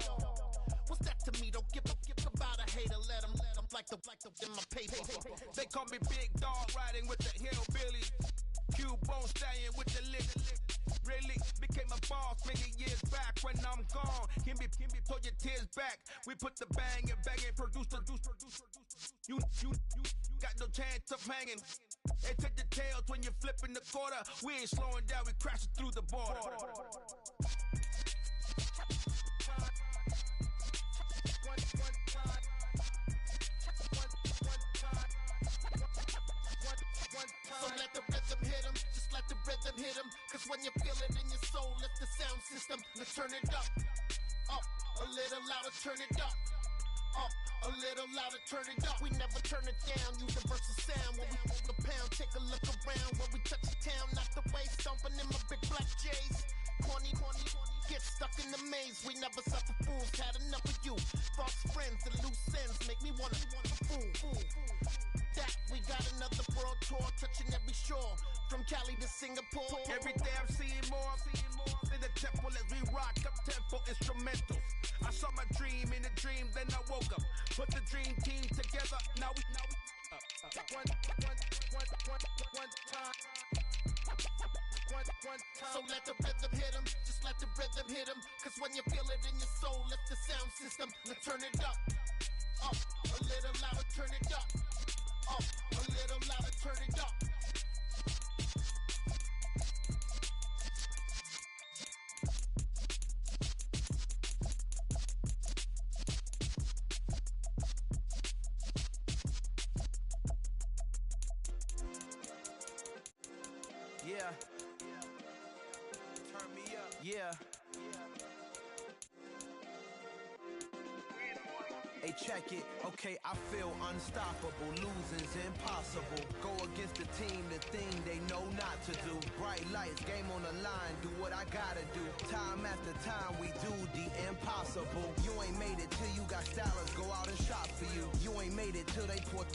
What's that to me? Don't give about a hater. Let them like the in my paper. They call me Big Dog, riding with the hillbilly. Q-Bone stallion with the lick. Really became a boss many years back. When I'm gone, can be pull your tears back. We put the bang and produce. You got no chance of hanging. They take the tails when you're flipping the quarter. We ain't slowing down, we crashing through the border. So let the rhythm hit him, just let the rhythm hit him. Cause when you feel it in your soul, lift the sound system. Let's turn it up, a little louder, turn it up, a little louder, turn it up. We never turn it down, universal sound. When we move the pound, take a look around. When we touch the town, not the way, stomping in my big black J's. Corny, get stuck in the maze. We never suffer fools, had enough of you. False friends and loose ends make me wanna fool. That we got another world tour, touching every shore, from Cali to Singapore. Every day I'm seeing more in the temple as we rock up tempo instrumentals. I saw my dream in a dream, then I woke up. Put the dream team together. Now we one time. So let the rhythm hit him, just let the rhythm hit him. Cause when you feel it in your soul, lift the sound system. Let's turn it up, a little louder, turn it up, a little louder, turn it up. Yeah. Hey, check it. Okay, I feel unstoppable. Losing's impossible. Go against the team, the thing they know not to do. Bright lights, game on the line. Do what I gotta do. Time after time, we do the impossible. You ain't made it till you got stylists go out and shop for you. You ain't made it till they put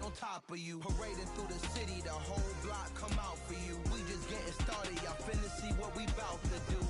on top of you. Parading through the city, the whole block come out for you. We just getting started, y'all finna see what we bout to do.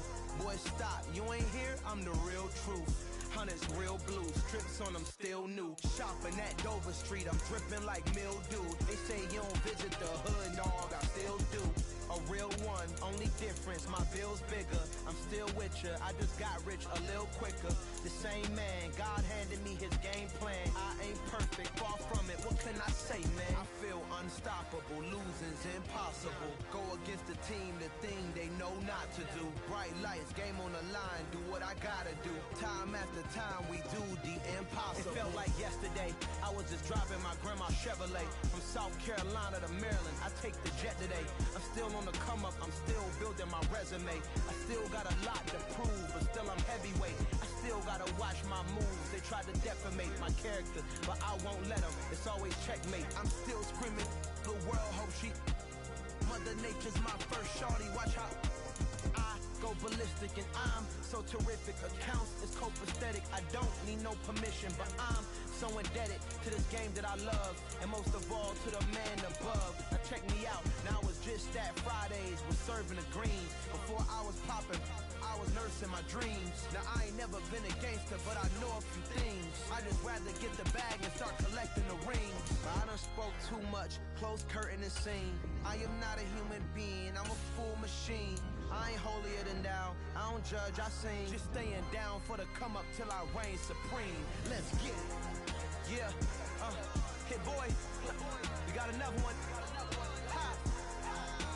Boy, stop, you ain't here, I'm the real truth. Hunters real blue, strips on them still new. Shopping at Dover Street, I'm dripping like mildew. They say you don't visit the hood, dog, I still do. A real one, only difference, my bill's bigger. I'm still with ya, I just got rich a little quicker. The same man, God handed me his game plan. I ain't perfect, far from it, what can I say, man? I feel unstoppable, losing's impossible. Go against the team, the thing they know not to do. Bright lights, game on the line, do what I gotta do. Time after time, we do the impossible. It felt like yesterday, I was just driving my grandma's Chevrolet. From South Carolina to Maryland, I take the jet today. I'm still on the come up, I'm still building my resume. I still got a lot to prove, but still I'm heavyweight. I still gotta watch my moves. They try to defamate my character, but I won't let them. It's always checkmate. I'm still screaming, the world hope she. Mother Nature's my first shorty, watch how I go ballistic and I'm so terrific. Accounts is copacetic, I don't need no permission, but I'm so indebted to this game that I love, and most of all to the man above. Now check me out, now it's just that Fridays was serving the green. Before I was popping, I was nursing my dreams. Now I ain't never been a gangster, but I know a few things. I just rather get the bag and start collecting the rings. But I done spoke too much, close curtain and scene. I am not a human being, I'm a full machine. I ain't holier than thou, I don't judge, I sing. Just staying down for the come up till I reign supreme. Let's get it. Yeah, hit boy, we got another one. Ha!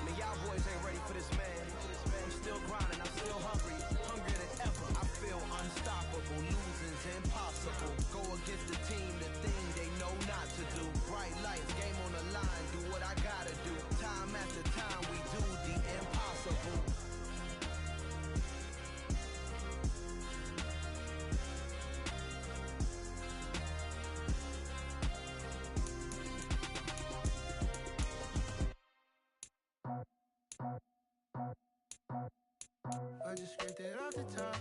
Man, y'all boys ain't ready for this, man. I'm still grinding, I'm still hungry, hungrier than ever. I feel unstoppable, losing's impossible. Go against the team, the thing they know not to do. Bright lights, game on the line, do what I gotta do. Time after time, we do the impossible. I just scraped it off the top,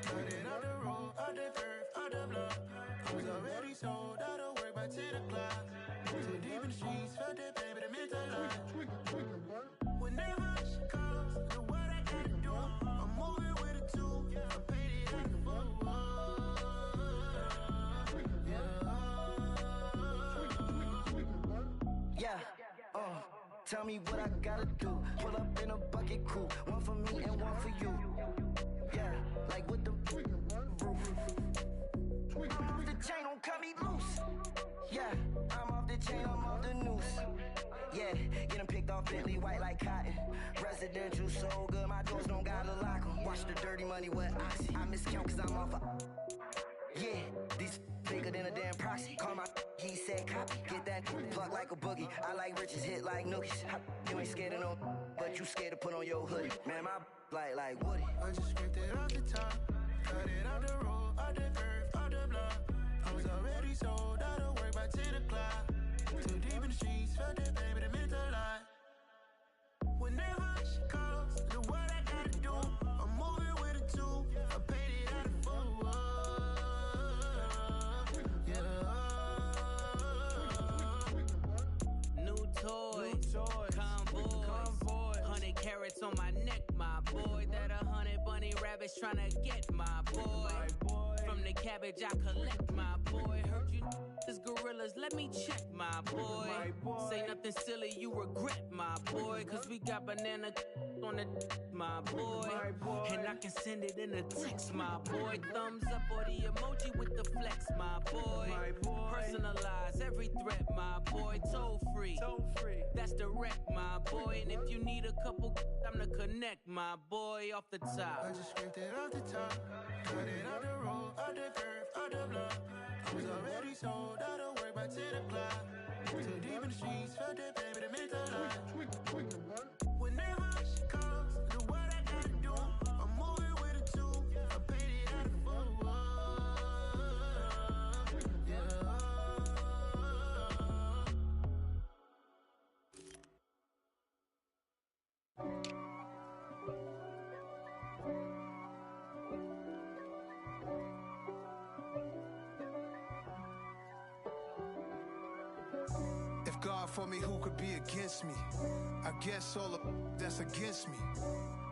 cut it off the road, off the curve, off the block. I was already sold out of work by 10 o'clock. Too deep in the streets, felt that pain, but it meant a lot. Whenever she calls, know what I gotta do. I'm moving with a two, I paid it out the full. Yeah, tell me what I gotta do. Pull up in a bucket crew, one for me and one for you. Yeah, like with the roof. I'm off the chain, don't cut me loose. Yeah, I'm off the chain, I'm off the noose. Yeah, get them picked off Bentley, white like cotton. Residential so good, my doors don't gotta lock them. Watch the dirty money with Oxy. I miscount cause I'm off a... Yeah, these bigger than a damn proxy. Call my he said copy. Get that plug like a boogie. I like riches, hit like nookies. You ain't scared of no, but you scared to put on your hoodie. Man, my like Woody. I just scraped it off the top, cut it off the road, off the curve, off the block. I was already sold out of work by 10 o'clock. Too deep in the streets, felt that pain, but it meant a lot. Whenever she calls, know what I gotta do. I'm moving with a two, I paid it out of full. Convoy, 100 carats on my neck, my boy. That 100 bunny rabbits tryna get my boy. From the cabbage I collect, my boy. Heard you this gorillas, let me check, my boy. Say nothing silly, you regret, my boy. Cause we got banana on the my boy. And I can send it in a text, my boy. Thumbs up or the emoji with the flex, my boy. Personalize every threat, my boy. Toll free, that's direct, my boy. And if you need a couple, I'm to connect, my boy, off the top. I just scraped it off the top, cut it off the road, off the curve, off the block. I was already sold out of work by 10 o'clock. Too deep in the streets, felt that pain, but it meant a lot. Whenever she calls, know what I gotta do. I'm God for me, who could be against me? I guess all of that's against me.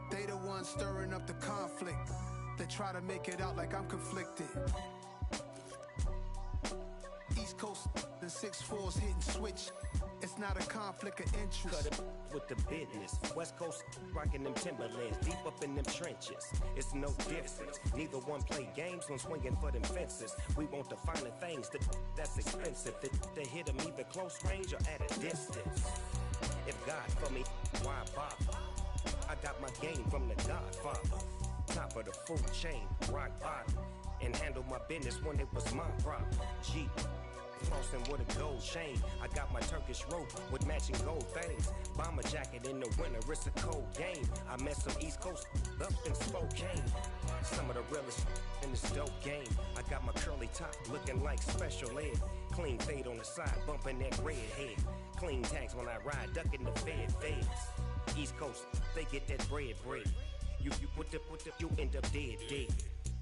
They the ones stirring up the conflict. They try to make it out like I'm conflicted. East Coast, the 6'4's hitting switch. It's not a conflict of interest. Cut it with the business. West Coast rocking them Timberlands, deep up in them trenches. It's no difference. Neither one play games when swinging for them fences. We want the finer things that's expensive. They hit them either close range or at a distance. If God for me, why bother? I got my game from the Godfather. Top of the food chain, rock bottom. And handle my business when it was my problem. G. Flossing with a gold chain. I got my Turkish rope with matching gold things. Bomber jacket in the winter, it's a cold game. I met some East Coast up in Spokane. Some of the realest in this dope game. I got my curly top looking like special ed. Clean fade on the side, bumping that red head. Clean tags when I ride, ducking the feds. East Coast, they get that bread. You you end up dead.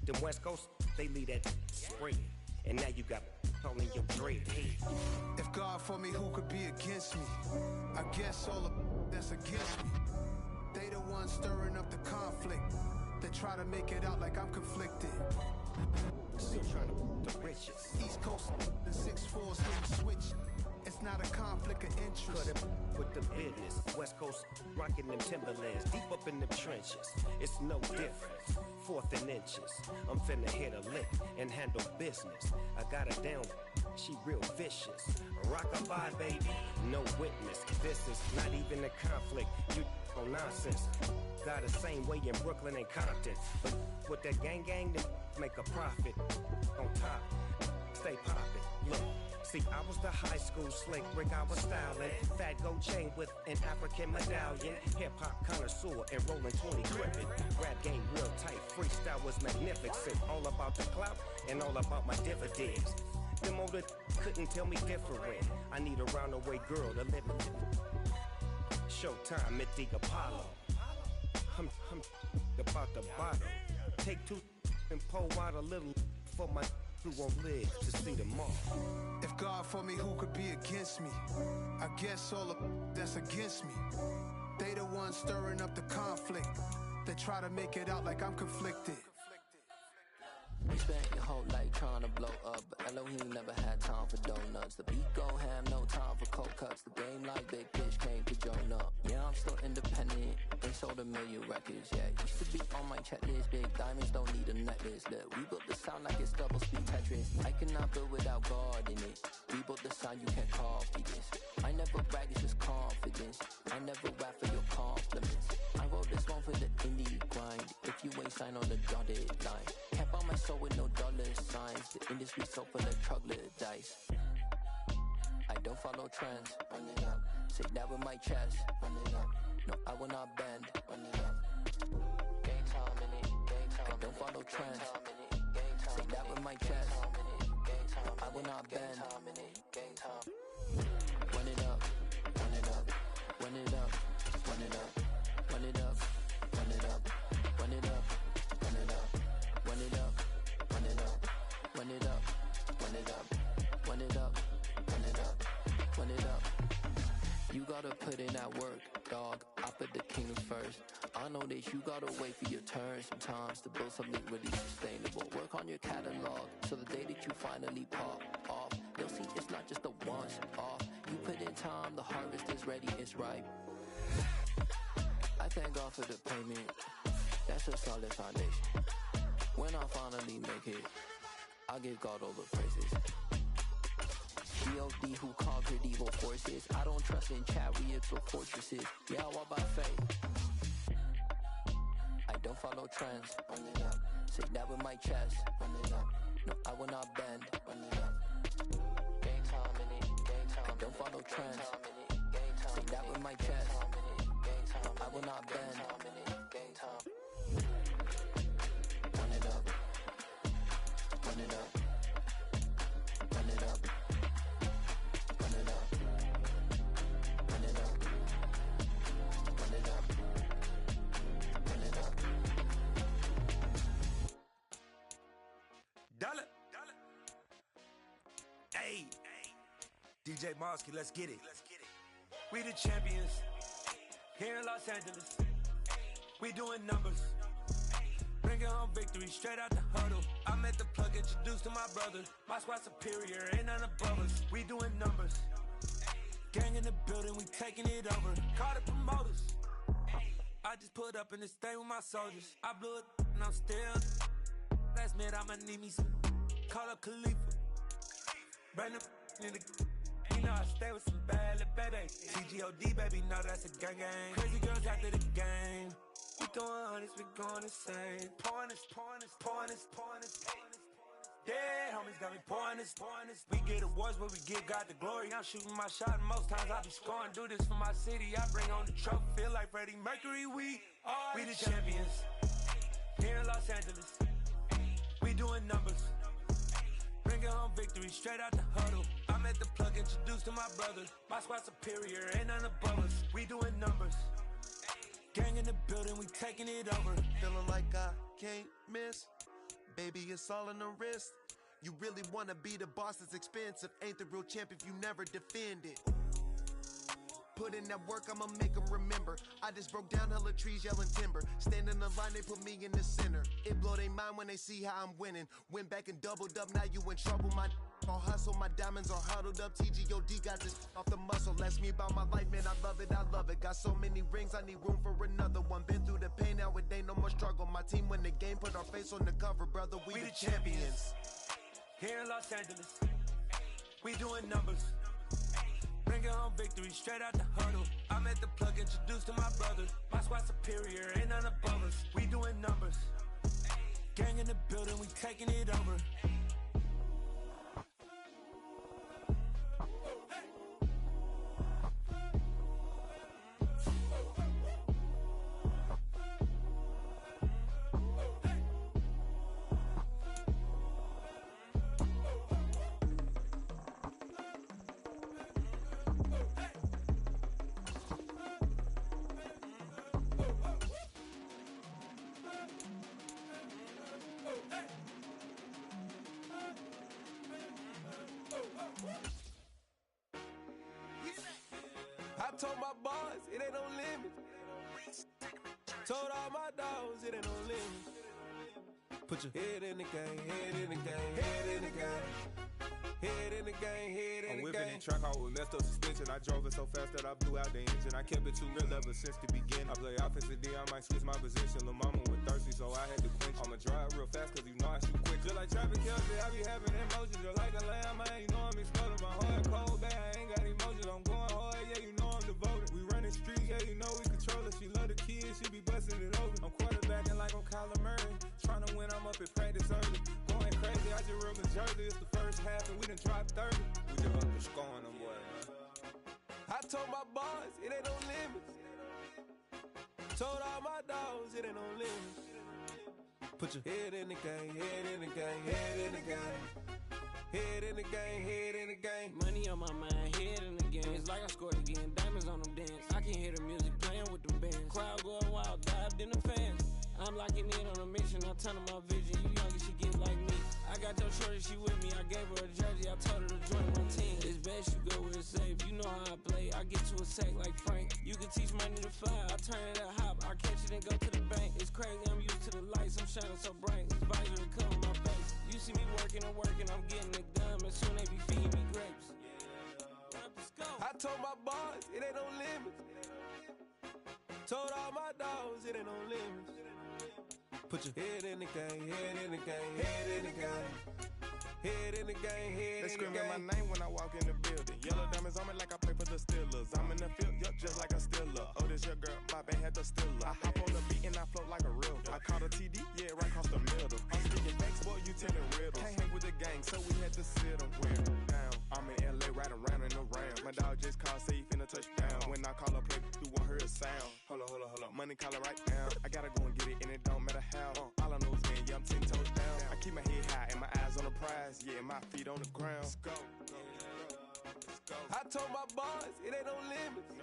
Them West Coast, they leave that spread. And now you got calling your dread head. If God for me, who could be against me? I guess all of that's against me. They the ones stirring up the conflict. They try to make it out like I'm conflicted. Still trying to the riches. East Coast, the 6'4's hitting switch. It's not a conflict of interest. Cut it with the business. West Coast rocking them Timberlands, deep up in them trenches. It's no difference. 4th and inches. I'm finna hit a lick and handle business. I got her down, she real vicious. Rock-a-bye, baby, no witness. This is not even a conflict. You on nonsense. Got the same way in Brooklyn and Compton. But with that gang, then make a profit. On top, stay poppin'. Look. See, I was the high school slick Rick, I was styling. Fat gold chain with an African medallion. Hip-hop connoisseur and rolling 20 crippin'. Rap game real tight, freestyle was magnificent. All about the clout and all about my dividends. Them older couldn't tell me different. I need a roundaway girl to live in. Showtime at the Apollo. I'm about the bottle. Take 2 and pour out a little for my who won't live to see tomorrow. If God for me, who could be against me? I guess all of that's against me. They the ones stirring up the conflict. They try to make it out like I'm conflicted. We spent your whole life trying to blow up, but Elohim never had time for donuts. The beat go ham, no time for cold cuts. The game like Big Fish came to join up. Yeah, I'm still independent. They sold 1 million records, yeah. Used to be on my checklist. Big diamonds don't need a necklace. Look, we built the sound like it's double speed Tetris. I cannot build without God in it. We built the sound, you can't copy this. I never brag, it's just confidence. I never rap for your compliments. I wrote this one for the indie grind. If you ain't signed on the dotted line, can't buy my soul with no dollar signs. The industry so full of troglodytes. I don't follow trends. Run it up. Say that with my chest. Run it up. No, I will not bend. Run it up. Game time in it. Game time. I don't follow trends. Say that with my chest. No, I will not bend. Game time. Run it up. Run it up. Run it up. Run it up. Run it up. Run it up. Run it up. Run it up. Run it up. Run it up. Run it up. Run it up. Run it up. Run it up. Run it up. You gotta put in that work, dog. I put the kings first. I know that you gotta wait for your turn sometimes to build something really sustainable. Work on your catalog, so the day that you finally pop off, you'll see it's not just a once off. You put in time, the harvest is ready, it's ripe. I thank God for the payment. That's a solid foundation. When I finally make it, I'll give God all the praises. G.O.D. who conquered evil forces. I don't trust in chariots or fortresses. Yeah, I walk by faith. I don't follow trends. Run it up. Say that with my chest. Run it up. No, I will not bend. Run it up. Game time in it. Game time. I don't follow trends. Say that with my chest. No, I will not bend. Game time. Run it up. Run it up. Run it up. Run it up. Run it up. Run it up. Run it up. Dollar. Hey. DJ Mosky, let's get it. We the champions here in Los Angeles. We doing numbers. Bringing home victory straight out the huddle. I'm at the plug, introduced to my brother. My squad superior, ain't none above us. We doing numbers. Gang in the building, we taking it over. Call the promoters. I just put up in this thing with my soldiers. I blew it and I'm still. Last minute I'ma need me some. Call up Khalifa. Bring them in the. You know I stay with some bad little baby. CGOD baby, know that's a gang gang. Crazy girls after the game. We throwing hundreds, we going insane. Pouring this. Yeah, homies got me pouring this. We get awards, but we give God the glory. I'm shooting my shot, and most times I be scoring. Do this for my city, I bring on the trophy. Feel like Freddie Mercury, we the champions. Here in Los Angeles, we doing numbers. Bringing home victory straight out the huddle. I'm at the plug, introduced to my brother. My squad superior, ain't none above us. We doing numbers. Gang in the building, we taking it over. Feeling like I can't miss. Baby, it's all in the wrist. You really wanna be the boss, it's expensive. Ain't the real champ if you never defend it. Put in that work, I'ma make them remember. I just broke down hella trees, yelling timber. Stand in the line, they put me in the center. It blow their mind when they see how I'm winning. Went back and doubled up, now you in trouble. My all hustle, my diamonds are huddled up. TGOD got this off the muscle. Ask me about my life, man, I love it. Got so many rings, I need room for another one. Been through the pain, now it ain't no more struggle. My team win the game, put our face on the cover, brother. We the champions. Here in Los Angeles, we doing numbers. Bringing home victory straight out the huddle. I'm at the plug, introduced to my brother. My squad superior, ain't none above us. We doing numbers. Gang in the building, we taking it over. I told my boys, it ain't no limit. Told all my dogs, it ain't no limit. Put your head in the game, head in the game, head in the game. Head in the game, head in the game. I'm whipping in track, I was messed up suspension. I drove it so fast that I blew out the engine. I kept it too real ever since the beginning. I play offensive D, I might switch my position. Lil' mama was thirsty, so I had to quench. I'ma drive real fast, cause you know I shoot quick. Just like traffic Kelsey, I be having emotions. Just like a lamb, man, you know I'm exploding. My heart cold, bad, I ain't got emotions. I'm going hard, yeah, you know I'm devoted. We running streets, yeah, you know we control it. She love the kids, she be busting it over. I'm quarterbacking like I'm Kyler Murray. Trying to win, I'm up at practice early. Going crazy, I just ripped the jersey. It's the first half and we done dropped 30. We just up to scoring them, boy, man. I told my boys, it ain't no limits. Told all my dogs, it ain't no limits. Put your head in the game, head in the game, head in the game. Head in the game, head in the game. Money on my mind, head in the game. It's like I scored again, diamonds on them dance. I can hear the music playing with them bands. Crowd going wild, dived in the fans. I'm locking in on a mission, I tell her my vision. You younger, she get like me. I got your shorty, she with me. I gave her a jersey, I told her to join my team. It's best you go where it's safe. You know how I play. I get to a sack like Frank. You can teach money to fly. I turn it up hop. I catch it and go to the bank. It's crazy, I'm used to the lights. I'm shining so bright. This visor to cover my face. You see me working and working. I'm getting it done. And soon they be feeding me grapes. Let's go. I told my boys, it ain't no limits. Told all my dogs, it ain't no limits. Put your head in the game, head in the game, head in the game. Head in the game, head in the game. They screaming my name when I walk in the building. Yellow diamonds on me like I play for the Steelers. I'm in the field, yup, just like a Steeler. Oh, this your girl, my band had the Steeler. I hop on the beat and I float like a real. I caught a TD, yeah, right across the middle. I'm speaking facts, boy, you telling riddles. Can't hang with the gang, so we had to sit them weird down. I'm in LA, riding around and around. My dog just called, say he finna touch down. When I call a play, you won't hear a sound. Hold up, money call it right now. I gotta go and get it, and it don't matter how. All I know is, man, yeah, I'm 10 toes down. I keep my head high and my eyes on the prize. Yeah, my feet on the ground. Let's go. I told my boys, it ain't no limits.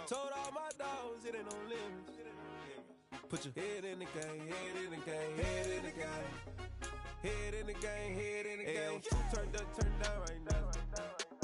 Told all my dogs, it ain't no limits. Put your head in the game, head in the game, head in the game. Head in the game, head in the game. Turned up, turned down right now.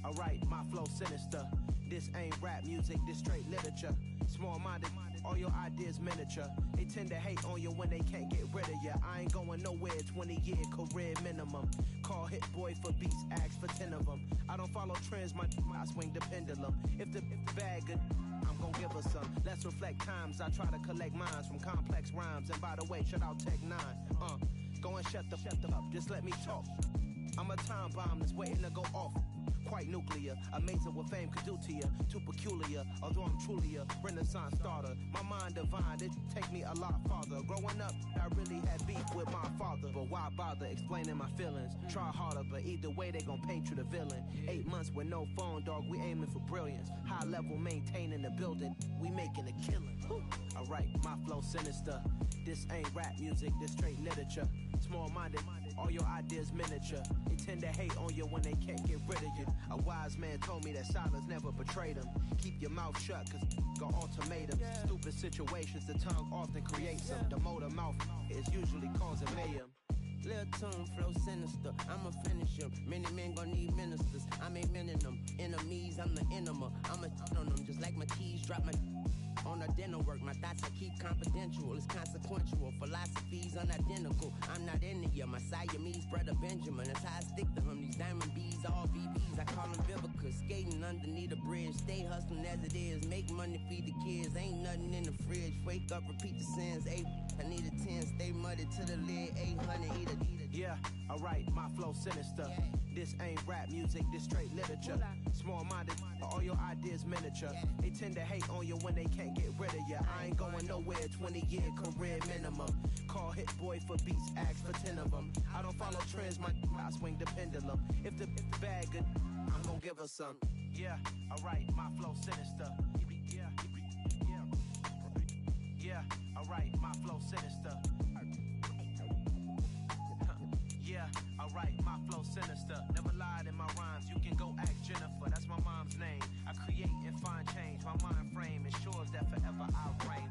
Alright, my flow sinister. This ain't rap music, this straight literature. Small-minded, all your ideas miniature. They tend to hate on you when they can't get rid of you. I ain't going nowhere, 20-year career minimum. Call Hit Boy for beats, ask for 10 of them. I don't follow trends, I swing the pendulum. If the bag good, I'm gon' give her some. Let's reflect times, I try to collect minds from complex rhymes. And by the way, shout out Tech 9. Go and shut the up, just let me talk. I'm a time bomb that's waiting to go off. Quite nuclear, amazing what fame could do to you. Too peculiar, although I'm truly a renaissance starter. My mind divine, it take me a lot farther. Growing up, I really had beef with my father. But why bother explaining my feelings? Try harder, but either way they gon' paint you the villain. 8 months with no phone, dog, we aiming for brilliance. High level, maintaining the building, we making a killing. Alright, my flow sinister. This ain't rap music, this straight literature. Small-minded, all your ideas miniature. They tend to hate on you when they can't get rid of you. A wise man told me that silence never betrayed him. Keep your mouth shut, cause got ultimatums. Stupid situations, the tongue often creates them. The motor mouth is usually causing mayhem. Lil' tune, flow sinister, I'ma finish him. Many men gon' need ministers, I make men in them. Enemies, I'm the enema, I'ma on them. Just like my keys, drop my on a dinner work. My thoughts I keep confidential, it's consequential. Philosophies unidentical, I'm not into you. My Siamese brother Benjamin, that's how I stick to him. These diamond bees, all VBs, I call them Vivica. Skating underneath a bridge, stay hustling as it is. Make money, feed the kids, ain't nothing in the fridge. Wake up, repeat the sins, I need a 10, stay muddy to the lid, 800, eat a. Yeah, alright, my flow sinister. This ain't rap music, this straight literature. Small-minded, all your ideas miniature. They tend to hate on you when they can't get rid of you. I ain't going nowhere, 20-year career minimum. Call Hit Boy for beats, ask for 10 of them. I don't follow trends, I swing the pendulum. If the bag good, I'm gon' give her some. Yeah, alright, my flow sinister. Yeah, alright, my flow sinister. Yeah, alright, my flow sinister. Never lied in my rhymes, you can go ask Jennifer. That's my mom's name. I create and find change. My mind frame ensures that forever I reign.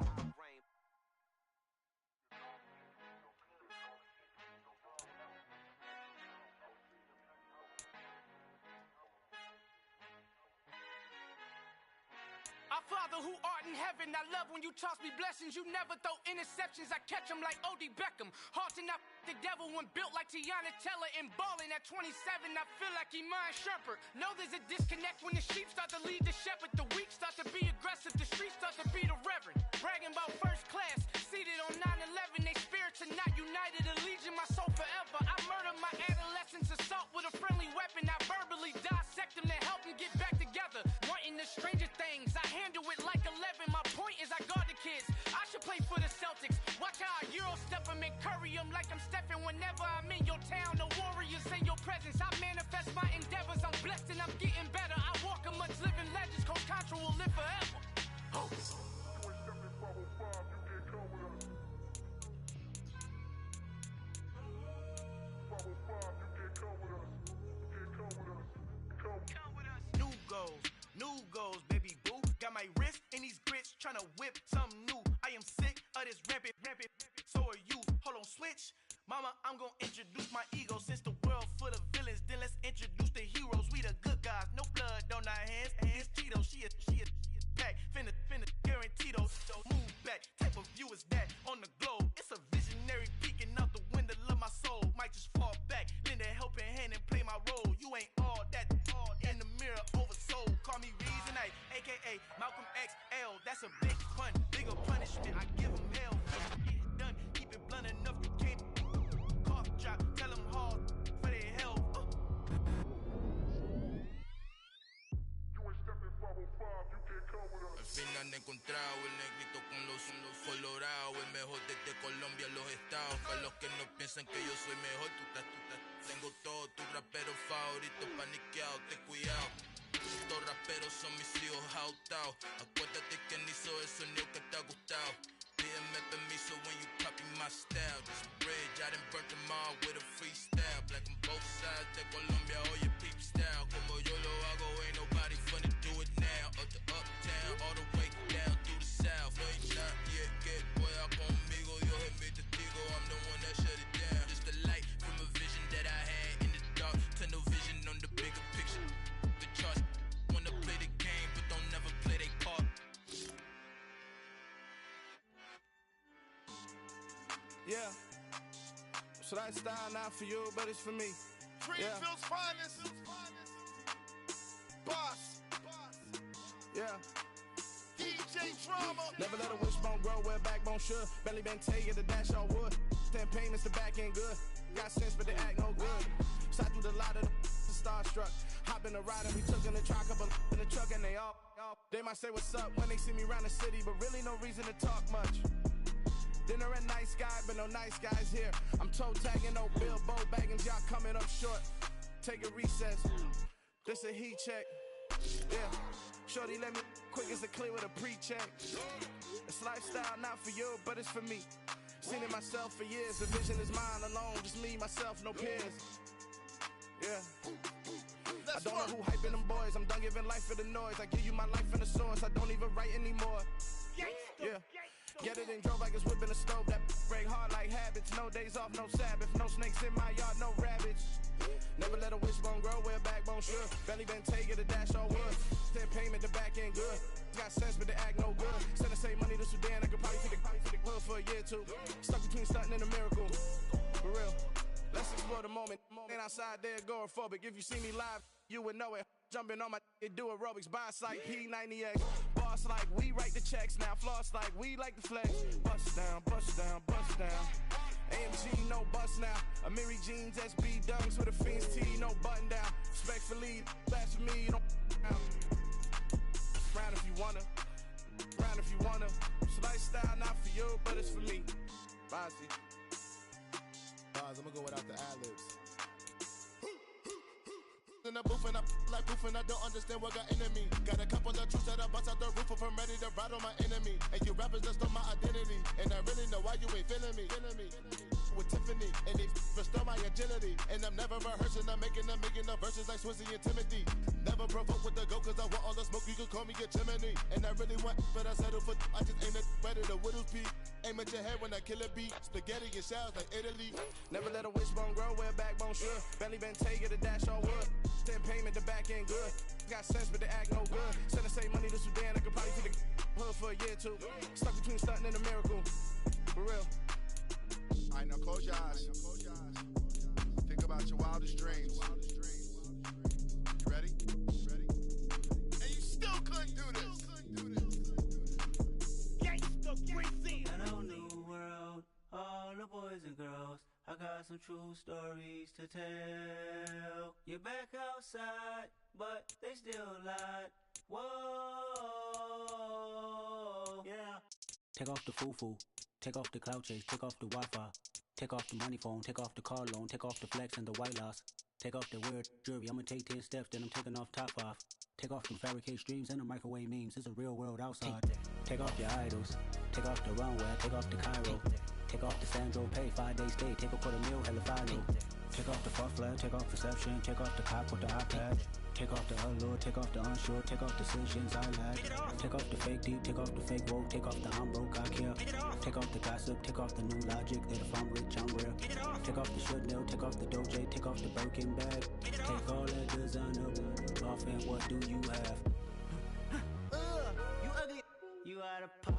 Our Father who art in heaven, I love when you toss me blessings. You never throw interceptions, I catch them like O.D. Beckham. Hard to not the devil when built like Tiana Teller. And balling at 27, I feel like Iman Shumpert. Know there's a disconnect when the sheep start to lead the shepherd. The weak start to be aggressive, the streets start to be the reverend. Bragging about first class, seated on 9/11. They spirits are not united, a legion, my soul forever. I murder my adolescence, assault with a friendly weapon. I verbally dissect them to help them get back together. Wanting the stranger things, I handle it like 11. My point is I guard the kids. I should play for the Celtics. Watch how I Euro step them and curry them like I'm Stephen. Whenever I'm in your town, the Warriors in your presence. I manifest my endeavors. I'm blessed and I'm getting better. I walk amongst living legends. Coach Contra will live forever. New goals, baby boo. Got my wrist in these grits, tryna whip something new. I am sick of this rampant. So are you. Hold on, switch. Mama, I'm gonna introduce my ego. Since the world full of villains, then let's introduce the heroes. We the good guys, no blood on our hands. Hands Tito, she a pack. Finna guarantee those. So move back. Type of view is that on the globe? It's a visionary peeking out the window of my soul. Might just fall back, lend a helping hand and play my role. You ain't all that. In the mirror, oversold. Call me Reason A, aka Malcolm XL. That's a big pun, bigger punishment. I give him hell. Get it done, keep it blunt enough. You can't cough drop. Tell them hard for their health. Al fin han encontrado el negrito con los colorados, el mejor desde Colombia, los estados. Para los que no piensan que yo soy mejor, tú estás. Tengo todos tus raperos favoritos paniqueados, ten cuidado. Estos raperos son mis hijos jautados. Acuérdate que ni hizo el sonido que te ha gustado. Pídeme permiso when you copy my style. This bridge, I done burnt them all with a freestyle. Black on both sides de Colombia, oye peep style. Como yo lo hago, ain't nobody funny do it now. Up to uptown, all the way down through the south. No ain't not yet, que pueda conmigo. Dios es mi testigo, I'm the one that shut it down. Just a light from a vision that I had in the dark. Tunnel vision on the bigger picture. The chart Yeah. So that style not for you, but it's for me. Greenville's finest. Boss. Yeah. DJ Drama. Never let a wishbone grow where backbone should. Belly been taking the dash all wood. 10 payments, the back end good. Got sense, but they act no good. Side through the lot of the starstruck. Hop in the ride and we took in the truck, couple in the truck, and they all. They might say what's up when they see me around the city, but really no reason to talk much. Dinner at Nice Guy, but no nice guys here. I'm toe tagging, no Bilbo baggins, y'all coming up short. Take a recess. This a heat check. Yeah. Shorty let me quick as a clear with a pre-check. It's lifestyle not for you, but it's for me. Seen it myself for years. The vision is mine alone, just me, myself, no peers. Yeah. I don't know who hyping them boys. I'm done giving life for the noise. I give you my life in the source. I don't even write anymore. Yeah. Get it and drove like it's whipping a stove. That break hard like habits. No days off, no Sabbath. No snakes in my yard, no rabbits. Never let a wishbone grow where backbone should. Belly been taking the dash all wood. 10 payment, the back end good. Got sense, but they act no good. Send the same money to Sudan. I could probably take the hood for a year or two. Stuck between stunting and a miracle. For real. Let's explore the moment. Ain't outside there agoraphobic. If you see me live, you would know it. Jumping on my do aerobics. Boss like P90X. Boss like we write the checks now. Floss like we like the flex. Bust down, bust down, bust down. AMG, no bust now. Amiri jeans, SB dunks with a Fiends tee, no button down. Respectfully, that's for me, you don't down. Round if you wanna. Round if you wanna. It's lifestyle not for you, but it's for me. Bossy. I'm gonna go without the ad-libs. In the booth and I like proof and I don't understand what got into me. Got a couple of truths that I bust out the roof if I'm ready to ride on my enemy. And you rappers just stole my identity. And I really know why you ain't feeling me. With Tiffany, and they restore my agility. And I'm never rehearsing, I'm making a million of verses like Swizzy and Timothy. Never provoke with the go, cause I want all the smoke, you can call me a chimney. And I really want, but I settle for, I just ain't ready to Whittles Peak. Aim at your head when I kill a beat. Spaghetti and shells like Italy. Never let a wishbone grow where backbone should. Belly been taking the dash all wood. 10 payment, the back end good. Got sense, but they act no good. Send the same money to Sudan, I could probably take the hood for a year or two. Stuck between stunting and a miracle. For real. Alright, now close your eyes. Think about your wildest dreams. You ready? And you still couldn't do this. Gangsta Greasy. Hello, new world. All the boys and girls. I got some true stories to tell. You're back outside, but they still lied. Whoa, yeah. Take off the foo-foo. Take off the cloud chase. Take off the Wi-Fi. Take off the money phone. Take off the car loan. Take off the flex and the white loss. Take off the weird jewelry. I'ma take 10 steps, then I'm taking off top 5. Take off the fabricate streams and the microwave memes. It's a real world outside. Take off your idols. Take off the runway. Take off the Cairo. Take off the Sandro pay, 5 days stay, take a $250,000, hella final. Take off the fuck flag, take off perception, take off the cop with the iPad. Take off the allure, take off the unsure, take off decisions I lack. Take off the fake deep, take off the fake woke, take off the I'm broke, I care. Take off the gossip, take off the new logic, that if I'm rich, I'm real. Take off the should know, take off the Doja, take off the Birkin bag. Take all that designer off and what do you have? You ugly, you out of pocket.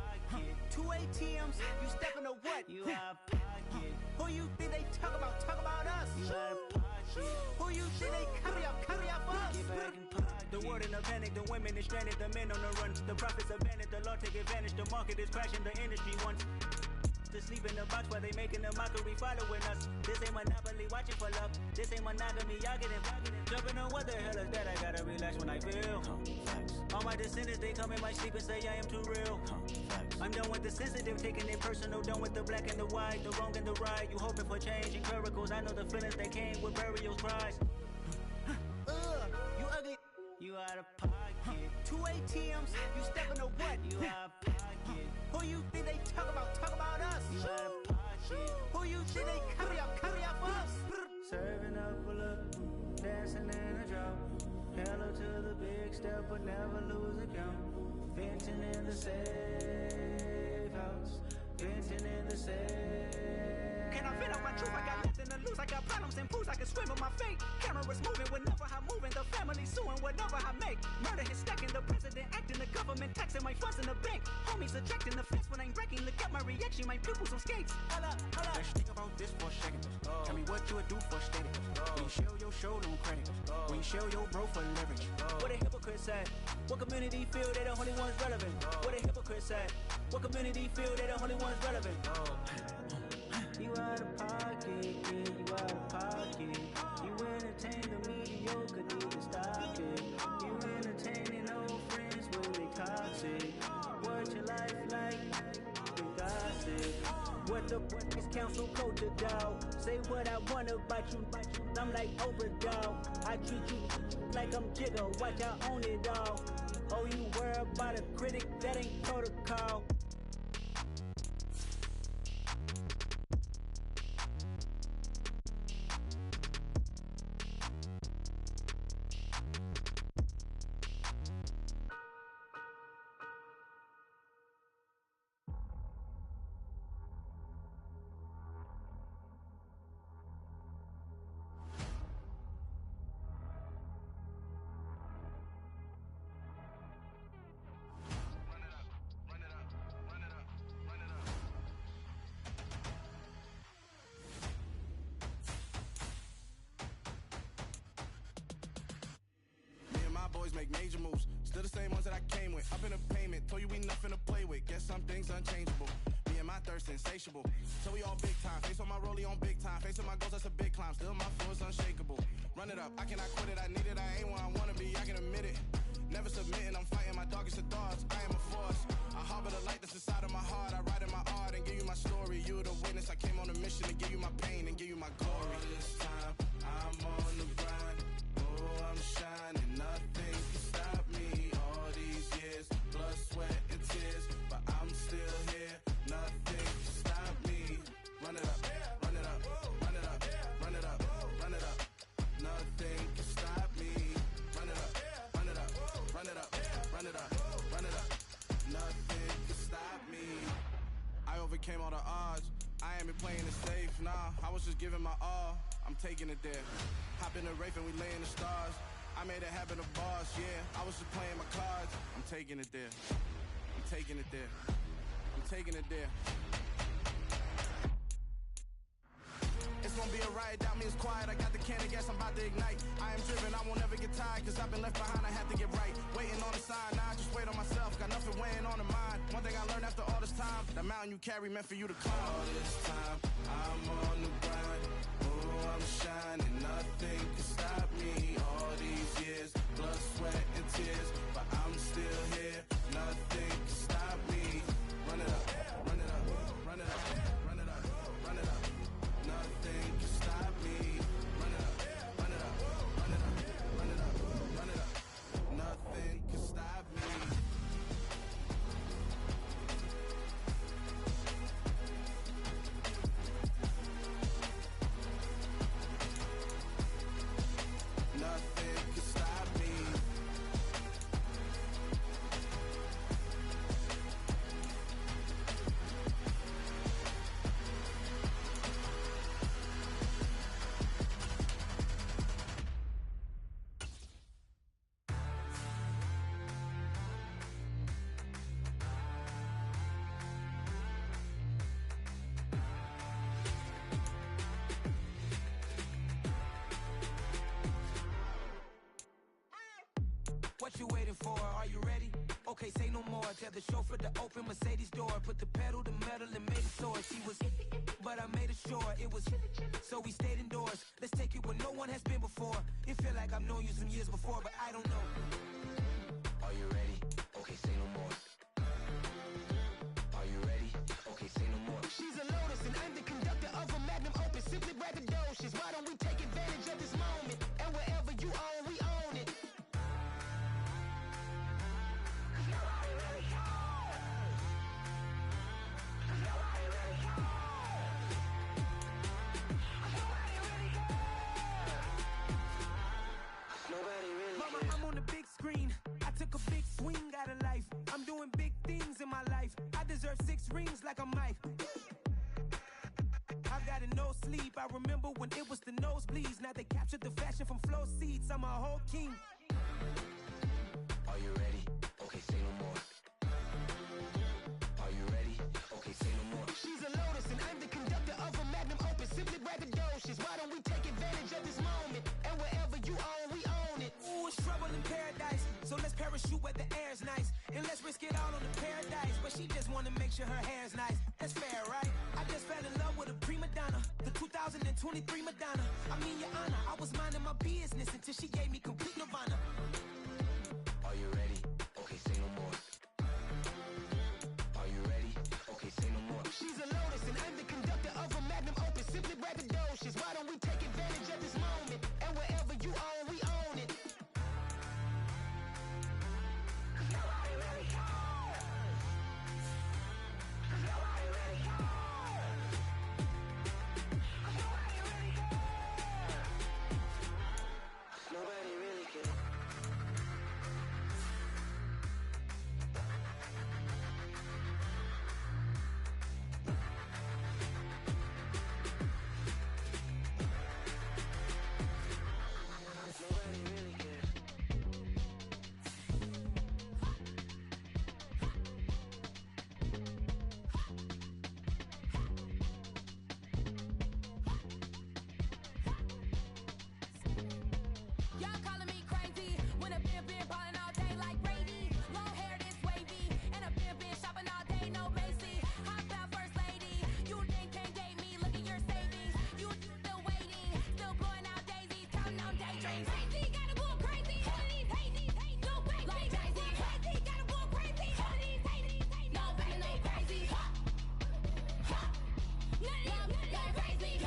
2 ATMs, you stepping to what? You out of pocket. Who you think they talk about? Talk about us. You out of pocket. Who you think they carry up us? Get back in pocket. The world in a panic, the women is stranded, the men on the run. The profits abandoned, the law take advantage. The market is crashing, the industry wants to sleep in the box while they making a mockery following us. This ain't Monopoly, watching for love. This ain't monogamy, y'all getting jumping on what the hell is that? I gotta relax when I feel. All my descendants, they come in my sleep and say I am too real. I'm done with the sensitive, taking it personal. Done with the black and the white, the wrong and the right. You hoping for change and miracles. I know the feelings that came with burial cries. You ugly, you out of pocket. 2 ATMs, you stepping to what? You out of pocket. Who you think they talk about? Talk about us. You out of pocket. Who you think they carry up us? Serving up a look, dancing in a drop. Hello to the big step, but never lose a count. Venting in the safe house. Venting in the safe. Can I vent out my truth? I got nothing to lose. I got problems and fools. I can swim with my fate. Cameras moving whenever I'm moving. The family suing whatever I make. Murder is stacking. The president acting. The government taxing my funds in the bank. Homies ejecting the fence when ain't breaking. Look at my reaction, my pupils on skates. Hold up. Let's think about this for a second. Tell me what you would do for steady. When you show your show no credit. When you show your bro for leverage. What a hypocrite said. What community feel they the only ones relevant? What a hypocrite said. What community feel they the only ones relevant? You out of pocket, yeah, you out of pocket. You entertain the mediocre, need to stop it. You entertaining old friends when they toxic. What your life like? They gossip. What the is council culture, dog? Say what I want about you. I'm like overdog. I treat you like I'm Jigga. Watch I own it all. Oh, you worry about a critic? That ain't protocol. Boys make major moves, still the same ones that I came with. Up in a payment, told you we nothing to play with. Guess some things unchangeable. Me and my thirst insatiable. So we all big time. Face on my rollie on big time. Facing my goals, that's a big climb. Still my flow is unshakable. Run it up, I cannot quit it. I need it, I ain't where I wanna be. I can admit it. Never submitting, I'm fighting my darkest of thoughts. I am a force. I harbor the light that's inside of my heart. I write in my art and give you my story. You the witness. I came on a mission to give you my pain and give you my glory. All this time, I'm on the grind. Oh, I'm shining. Nothing can stop me. All these years, blood, sweat, and tears. But I'm still here. Nothing can stop me. Run it up, run it up, run it up, run it up, run it up. Nothing can stop me. Run it up, run it up, run it up, run it up, run it up. Nothing can stop me. I overcame all the odds. I ain't been playing it safe, nah. I was just giving my all. I'm taking it there. Hop in the Wraith and we lay in the stars. I made it happen to boss, yeah. I was just playing my cards. I'm taking it there. I'm taking it there. I'm taking it there. It's gonna be a riot, that means quiet. I got the can of gas, I'm about to ignite. I am driven, I won't never get tired, cause I've been left behind, I have to get right. Waiting on the sign, now I just wait on myself. Got nothing weighing on the mind. One thing I learned after all this time, the mountain you carry meant for you to climb. All this time, I'm on the grind. Oh, I'm shining, nothing can stop me. All these years, blood, sweat, and tears. But I'm still here, nothing can stop me. Run it up, run it up, run it up, run it up, run it up. Nothing can stop me. Run it up, run it up, run it up, run it up, run it up. Nothing can stop me. Nothing can stop me. What you waiting for? Are you ready? Okay, say no more. Tell the chauffeur to open Mercedes door. Put the pedal to metal and made it soar. She was, but I made it sure it was. So we stayed indoors. Let's take it where no one has been before. It feel like I've known you some years before, but I don't know. Are you ready? Okay, say no more. Are you ready? Okay, say no more. She's a Lotus and I'm the conductor of a Magnum Opus. Simply braggadocious. Why don't we take advantage of this moment? And wherever you own, we own it. Mama, I'm on the big screen. I took a big swing out of life. I'm doing big things in my life. I deserve 6 rings like I'm Mike. I've got no sleep. I remember when it was the nosebleeds. Now they captured the fashion from flow seats. I'm a whole king. Are you ready? Okay, say no more. Are you ready? sure her hair's nice. That's fair, right? I just fell in love with a prima donna, the 2023 Madonna. I mean, Your Honor, I was minding my business until she gave me complete nirvana. Are you ready? Okay, say no more. Are you ready? Okay, say no more. She's a lotus and I'm the conductor of a magnum opus. Simply braggadocious. Why don't we take advantage of this moment? And wherever you own, we own it. Cause nobody really cares. Cause nobody really cares. Cause nobody really cares. Nobody really cares. Y'all calling me crazy when a been ballin' all day like Brady. Long hair this wavy, and a been shopping all day, no Macy. Hop out first lady, you think can't date me? Look at your savings, you still waiting, still blowing out daisies, counting on daydreams. Crazy, gotta go crazy. All of these hate, no crazy. Like crazy, crazy, gotta go crazy. All of these hate, no crazy, no crazy. None of these crazy.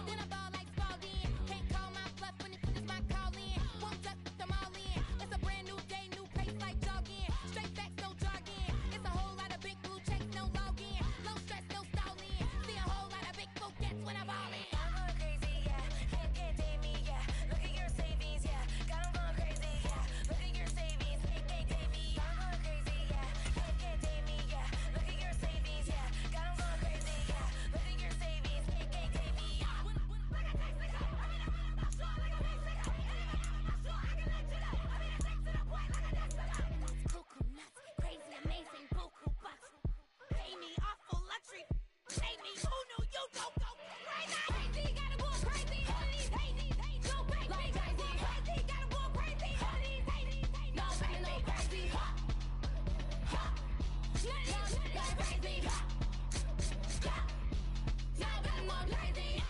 Then I ball like Spalding. Can't call my bluff when it's my calling. Won't duck them all in. It's a brand new day, new pace like jogging. Straight facts, no jogging. It's a whole lot of big blue checks, no login. Low stress, no stalling. See a whole lot of big blue gets when I ball in. I'm going crazy, yeah. Can't date me, yeah. Look at your savings, yeah. Got 'em going crazy, yeah. Look at your savings, can't date me. I'm going crazy, yeah. Can't date me, yeah. Look at your savings, yeah. Got 'em going crazy, yeah. Look at your savings, can't date me. Cuckoo nuts, crazy, amazing, buku bucks. Pay me awful luxury. Pay me, who knew you don't go crazy? Crazy, gotta go crazy. All of these hate, no crazy. Like crazy, crazy, gotta go crazy. All of these hate, no crazy, no crazy. None of these crazy. Now I'm more crazy.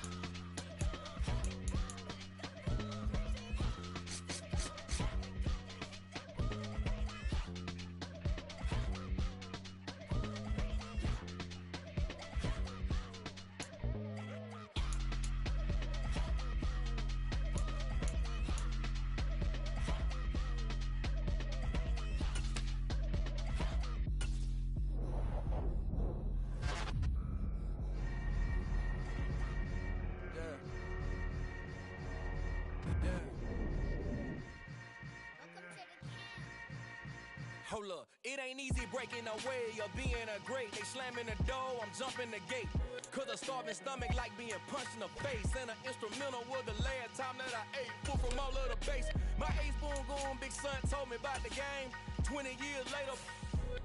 Hold up, it ain't easy breaking away or being a great. They slamming the door, I'm jumping the gate. Cause a starving stomach like being punched in the face. And an instrumental was the last time that I ate. Food from all of the bass. My ace boom goon big son told me about the game. 20 years later,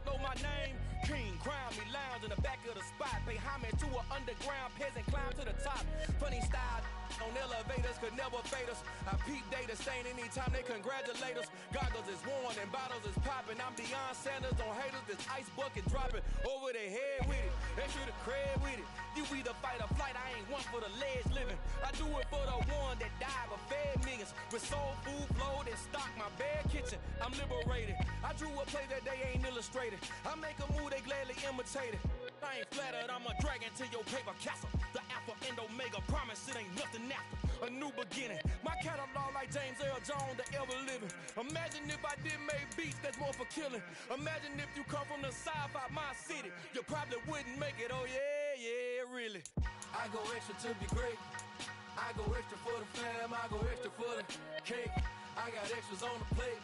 know my name. King, crown me, lounge in the back of the spot. Pay homage to an underground peasant, climb to the top. Funny style on elevators could never fade us. I peep data stain anytime they congratulate us. Goggles is worn and bottles is popping. I'm Deion Sanders on haters, this ice bucket dropping over their head with it. Extra the cred with it. You either fight or flight, I ain't one for the ledge living. I do it for the one that died but fed millions. With soul food flowed and stocked my bad kitchen. I'm liberated. I drew a play that they ain't illustrated. I make a move they gladly imitated. I ain't flattered, I'm a dragon to your paper castle. The Alpha and Omega, promise it ain't nothing after. A new beginning. My catalog like James Earl Jones, the ever living. Imagine if I did make beats that's more for killing. Imagine if you come from the south out my city. You probably wouldn't make it, oh yeah, really. I go extra to be great. I go extra for the fam, I go extra for the cake. I got extras on the plate.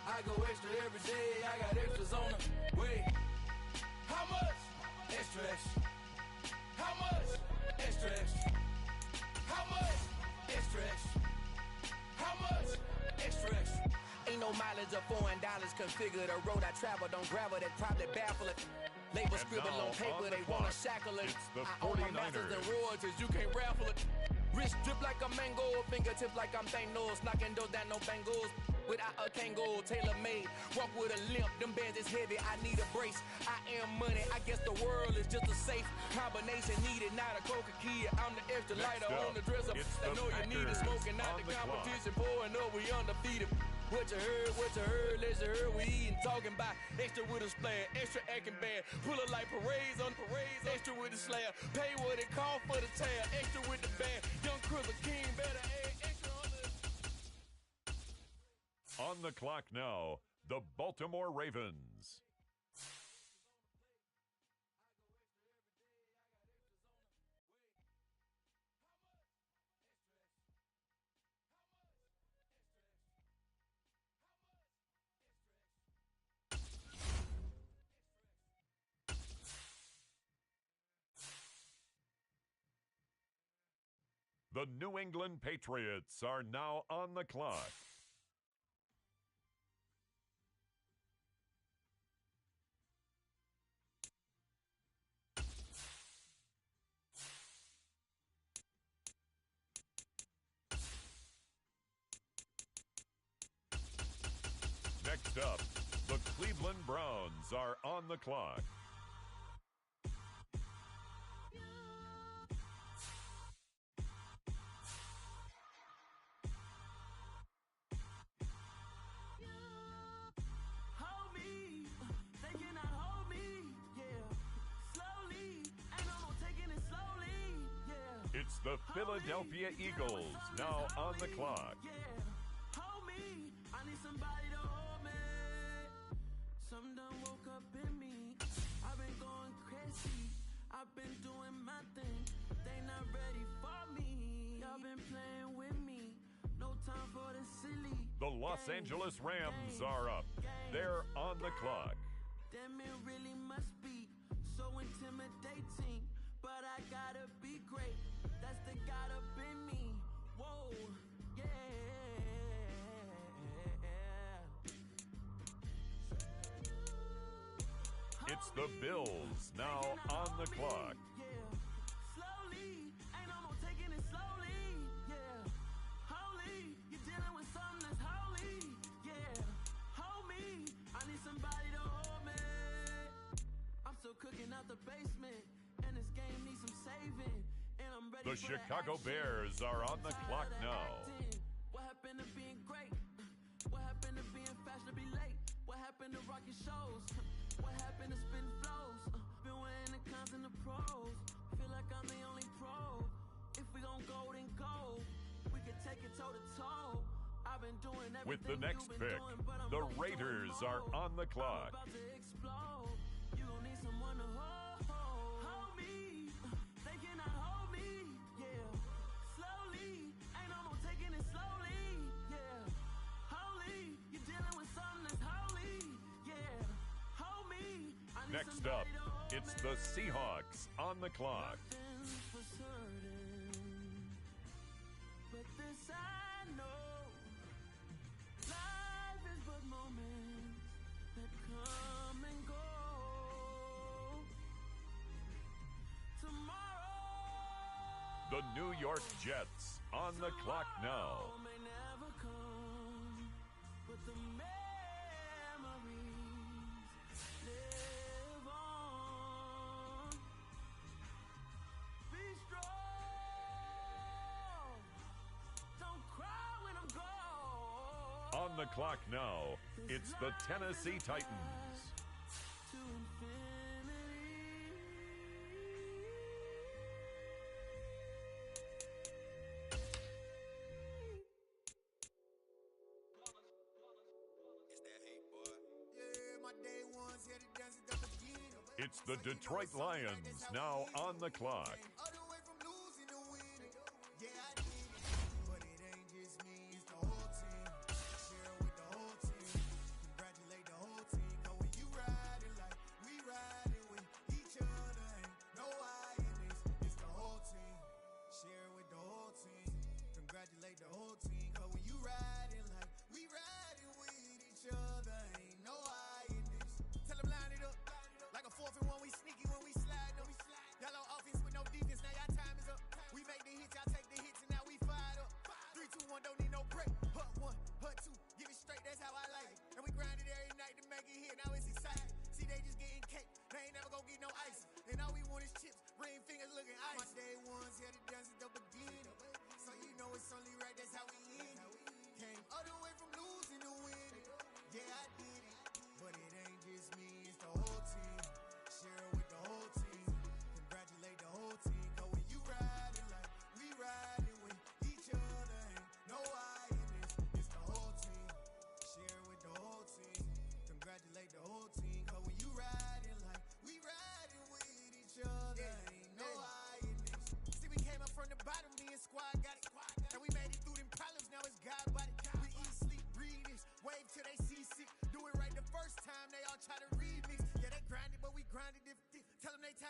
I go extra every day, I got extras on the way. How much? Extra, extra. How much? Extra, extra. How much? Extra, extra. How much? Extra, extra. Ain't no mileage of $4 configure the road I travel. Don't gravel, that probably baffle it. Label scribble on paper, they wanna shackle it. I own my masters and royalties, you can't raffle it. Wrist drip like a mango, fingertips like I'm Thanos, knocking those down, no bangles. without a Kangol, tailor-made. Walk with a limp, them bands is heavy, I need a brace. I am money, I guess the world is just a safe combination needed, not a coca key. I'm the extra lighter on the dresser. I know you need it, smoking out the competition, pouring up, we undefeated. What you heard, let's heard, we eating, talking about extra with a splash, extra acting bad, pull it like parades on parades, extra with the slab, pay what it call for the tab, extra with the band, young Cripple King, better add extra on the clock now, the Baltimore Ravens. The New England Patriots are now on the clock. Next up, the Cleveland Browns are on the clock. It's the Philadelphia Eagles now on the clock. Hold me, I need somebody to hold me. Some done woke up in me. I've been going crazy. I've been doing my thing. They not ready for me. Y'all been playing with me. No time for the silly. The Los Angeles Rams are up. They're on the clock. Damn, it really must be so intimidating. But I gotta be great. That's the God up in me. Whoa, yeah. It's the Bills now on the clock. Yeah. Slowly, ain't no more taking it slowly. Yeah. Holy, you're dealing with something that's holy. Yeah. Hold me, I need somebody to hold me. I'm still cooking out the basement. And this game needs some saving. And I'm ready the for Chicago the Bears are on the clock now. What happened to being great? What happened to being fashionably late? What happened to rocking shows? What happened to spitting flows? Been weighing the cons and the pros. Feel like I'm the only pro. If we gon' go, then go. We can take it toe to toe. I've been doing everything. With the next pick, doing, the Raiders are on the clock. I'm about to explode. You gon' need someone to hold. Hold me. They cannot hold me. Yeah. Slowly. Ain't no more taking it slowly. Yeah. Holy. You're dealing with something that's holy. Yeah. Hold me. Next up, it's the Seahawks on the clock. Nothing's for certain, but this I know. Life is but moments that come and go. Tomorrow, The New York Jets on the clock now. may never come, but the memories live on. Be strong. Don't cry when I'm gone. On the clock now, it's the Tennessee Titans. To infinity. It's the Detroit Lions now on the clock.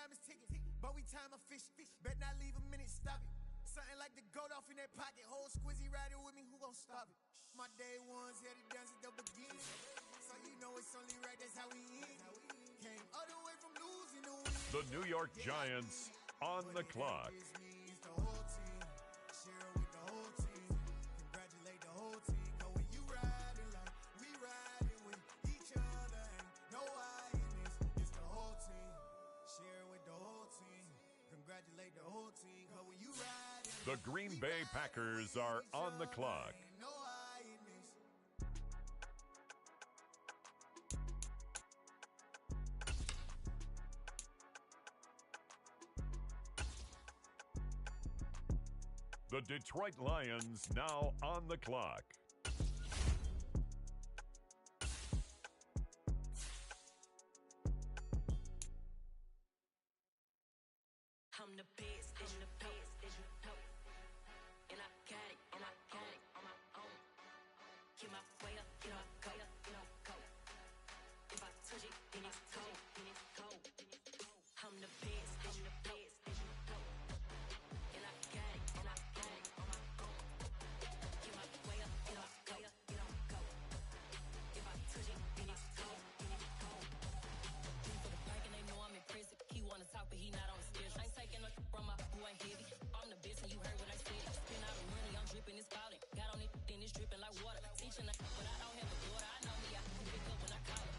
time is ticking, but we time a fish. Bet not leave a minute, stop it. Something like the goat off in that pocket. Whole squizzy riding with me, who gon' stop it? My day ones here to dance at the beginning. So you know it's only right, that's how we end. Came all the way from losing to win. The New York Giants on the clock. It's the whole team. Share it with the whole team. Congratulate the whole team. Cause when you riding like we riding with each other, ain't no I in this. It's the whole team. Share it with the whole team. Congratulate the whole team. Cause when you riding, The Green Bay Packers are on the clock. ain't no I in this. The Detroit Lions now on the clock. I'm the best, and the best, and I got it, and I got it on my own. Get my way up, get my go, go. If I touch it, then it's cold, I'm the best, and the best, and I got it, and I got it on my own. Get my way up, get my go, go. If I touch it, then it's cold, Do for the bank and they know I'm in prison. He wanna talk, but he not on the schedule. I ain't taking no from my who ain't heavy. I'm the best and you heard what I said. Spend all the money, I'm dripping, it's falling. Got on it, then it's dripping like water. Teaching but I don't have a daughter. I know me, I can pick up when I call her.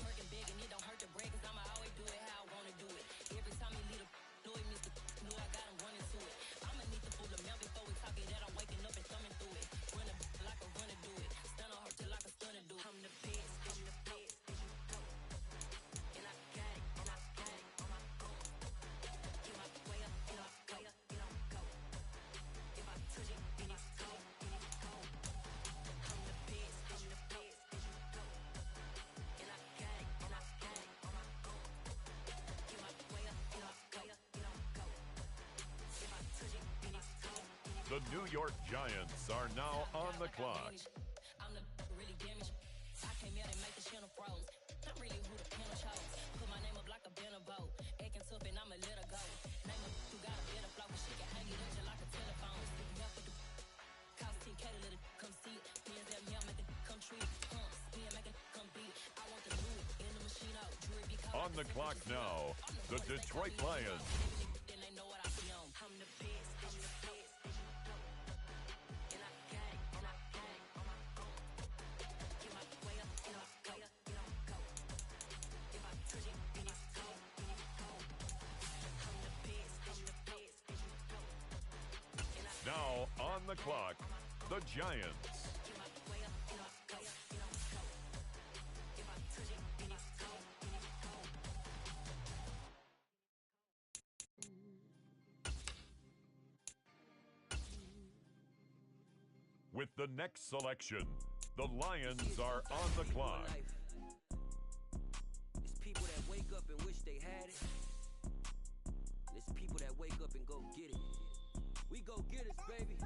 Working big and it don't hurt to break, cause I'ma always do it how I wanna do it. Every time he lead a know it, Mr. Know I got him running to it. I'ma need the full amount before we talk it that I'm waking up and thumbing through it. Run a like a runner do it. Stun on her till like a stunner do it. I'm the best, I'm the best, and I got it, and I got it on my own. Get my way up, get my go, go. If I touch it, then it's cold, I'm the best, I'm the best, and I got it, and I got it on my own. Get my way up, get my go, go. If I touch it, then it's cold. The New York Giants are now on the clock. I'm the really damaged. I came out and make the channel froze. I'm really who the panel chose. Put my name up like a banner boat. Acting tough and I'ma let her go. Name her who got a better flow, but she can hang it up just like a telephone. Enough with the cost 10K to let it come see it. Hands down here, make it come treat it. Spin, make it come beat it. I want the new in the machine out. Jewelry be On the clock now, the Detroit Lions. Then they know what I be on. I'm the best, I'm the best, and I got it, and I got it on my own. Get my way up, get my go, go. If I touch it, then it's cold, I'm the best, I'm the best, and I Now on the clock, the Giants. get my way up, get my go, go. If I touch it, then it's cold, With the next selection, the Lions are on the clock. It's people that wake up and wish they had it. And it's people that wake up and go get it. We go get it, baby.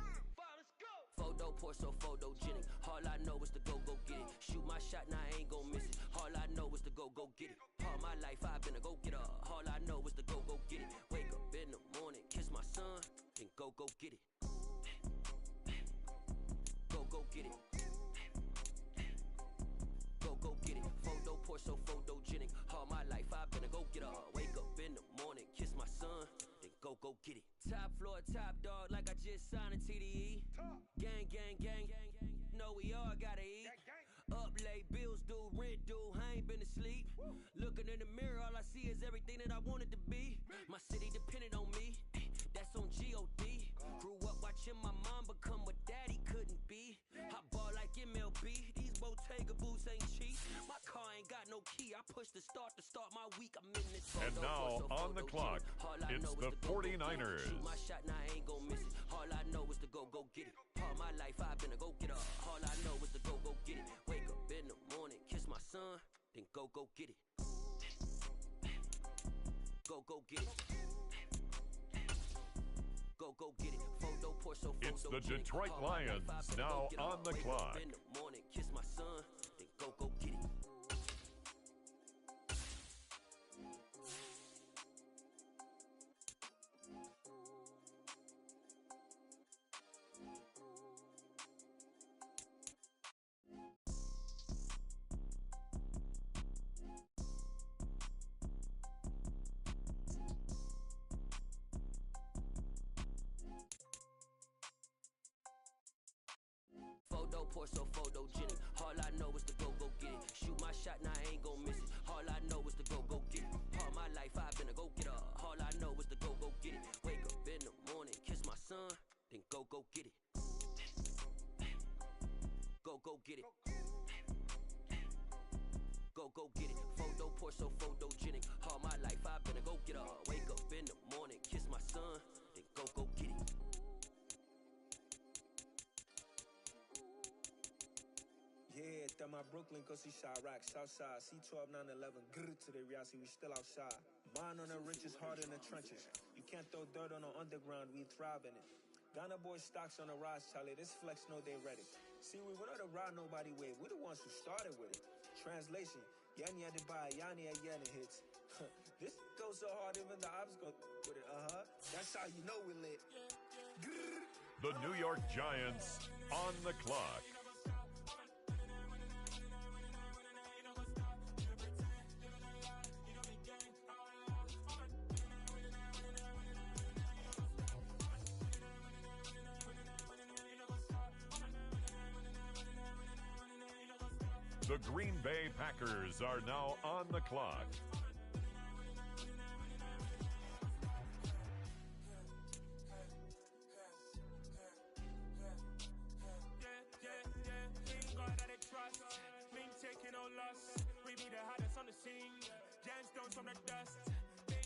Photo poor, so photogenic. All I know is to go get it. Shoot my shot, now I ain't gon' miss it. All I know is to go get it. All my life I've been a go-getter. All I know is to go get it. Wake up in the morning, kiss my son, then go get it. Go get it. Go get it. Photo poor, so photogenic. All my life I've been a go-getter. Wake up in the morning, kiss my son, then go get it. Top floor, top dog, like I just signed a TDE. Gang, gang, gang, know we all gotta eat. Up late, bills due, rent due, I ain't been asleep. Looking in the mirror, all I see is everything that I wanted to be. My city depended on me, that's on G.O.D. Grew up watching my mom become what daddy couldn't be. I ball like MLB, these Bottega boots ain't cheap. My car ain't got no key, I push the start to start my week. I'm in this And now on the clock, it's the 49ers. Shoot my shot, now I ain't gon' miss it. All I know is to go get it. All my life I've been a go-getter. All I know is to go get it. Wake up in the morning, kiss my son, then go get it. Go get it. Go get it. Photo poor, so It's the Detroit Lions now on the clock. In the morning, kiss my son, then go get it. pour so photogenic. All I know is to go get it. Shoot my shot, now I ain't gon' miss it. All I know is to go get it. All my life I've been a go getter. All I know is to go get it. Wake up in the morning, kiss my son, then go get it. Go get it. Go get it. Photo pour so photogenic. All my life I've been a go getter. Wake up in the morning, kiss my son, then go get it. Yeah, that my Brooklyn, cause he shot rock, Southside, C12, 911, grrr to the reality, we still outside. Mine on the richest, heart in the trenches. You can't throw dirt on the underground, we thrive in it. Ghana boy stocks on the rise, Charlie, this flex know they ready. See, we don't ride nobody with, we the ones who started with it. Translation, Yani had to buy, Yani had Yani hits. This goes so hard, even the ops go with it, That's how you know we lit. Grrr. The New York Giants on the clock. The Green Bay Packers are now on the clock.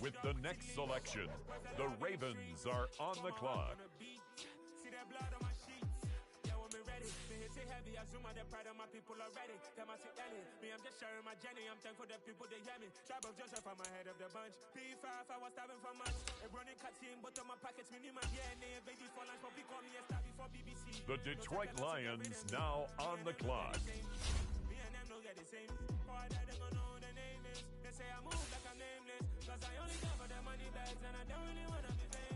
With the next selection, the Ravens are on the clock. See that blood on my sheets. Yeah, when me ready, me hit it heavy. I zoom out the pride of my people already. Them I see Ellie. Me, I'm just sharing my journey. I'm thankful that people they hear me. Tribe of Joseph, I'm ahead of the bunch. P5, I was starving for much. A running cutscene, but on my pockets, me my DNA. Babies for lunch, but we call me a star before BBC. The Detroit Lions now on the clock. Me and them don't get the same. Boy, they don't know who the name is. They say I move like I'm nameless. Cause I only care for the money bags and I don't really wanna be famous.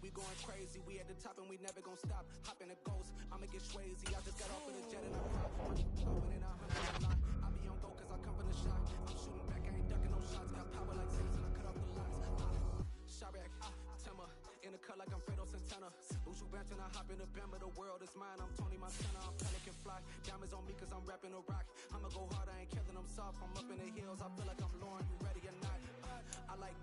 We going crazy, we at the top and we never gonna stop. Hop in a ghost, I'ma get swayzy. I just got off of the jet and I pop. Flowing in 100 line. I be on go cause I come from the shot. I'm shooting back, I ain't ducking no shots. Got power like Zay's and I cut off the lights. Shabak, Timmer, in the cut like I'm Fredo Santana. Ushu Banton, I hop in the Bama, the world is mine. I'm Tony Montana, I'm Pelican Fly. Diamonds on me cause I'm rapping a rock. I'ma go hard, I ain't killing them soft. I'm up in the hills, I feel like I'm Lauren. You ready or not? I like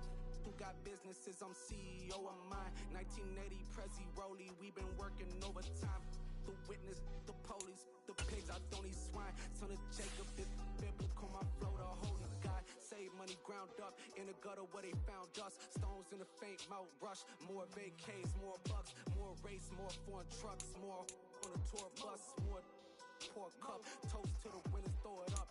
who got businesses, I'm CEO of mine. 1980 Prezi Rolly, we been working overtime. The witness, the police, the pigs, I don't eat swine. Son of Jacob, this biblical, my flow, the holy God. Save money ground up in the gutter where they found us. Stones in the faint mouth rush. More vacays, more bucks, more race, more foreign trucks, more on a tour bus, more pour cup. Toast to the winners, throw it up.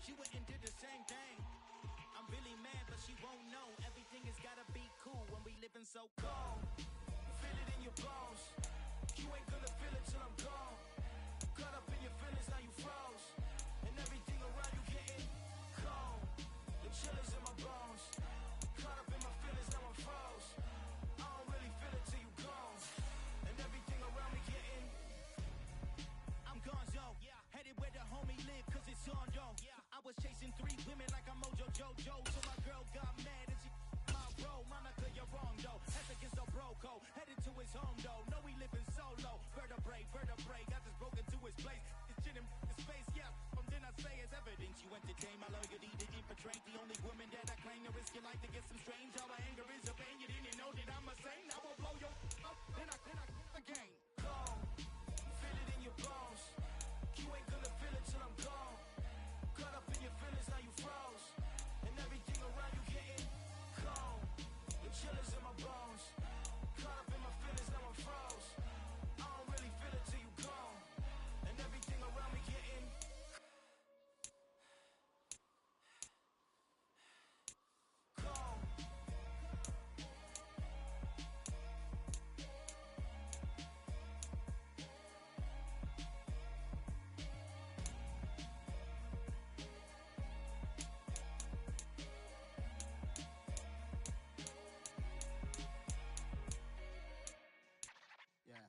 She went and did the same thing. I'm really mad, but she won't know. Everything has gotta be cool when we living so cold. Feel it in your bones. You ain't gonna feel it till I'm gone. Caught up in your feelings, now you froze. And everything around you getting cold. The chillers in my bones. Caught up in my feelings, now I'm froze. I don't really feel it till you gone. And everything around me getting game, my loyalty to infiltrate. The only woman that I claim to risk your life to get some strange. All my anger is a pain. You didn't know that I'm a saint. I will blow your up, then I again. Gone, feel it in your bones. You ain't gonna feel it till I'm gone. Caught up in your feelings, now you froze. And everything around you getting cold. The chillers in my bones. Caught up in my feelings, now I'm froze. I don't really feel it till you gone. And everything around me getting cold. Yeah.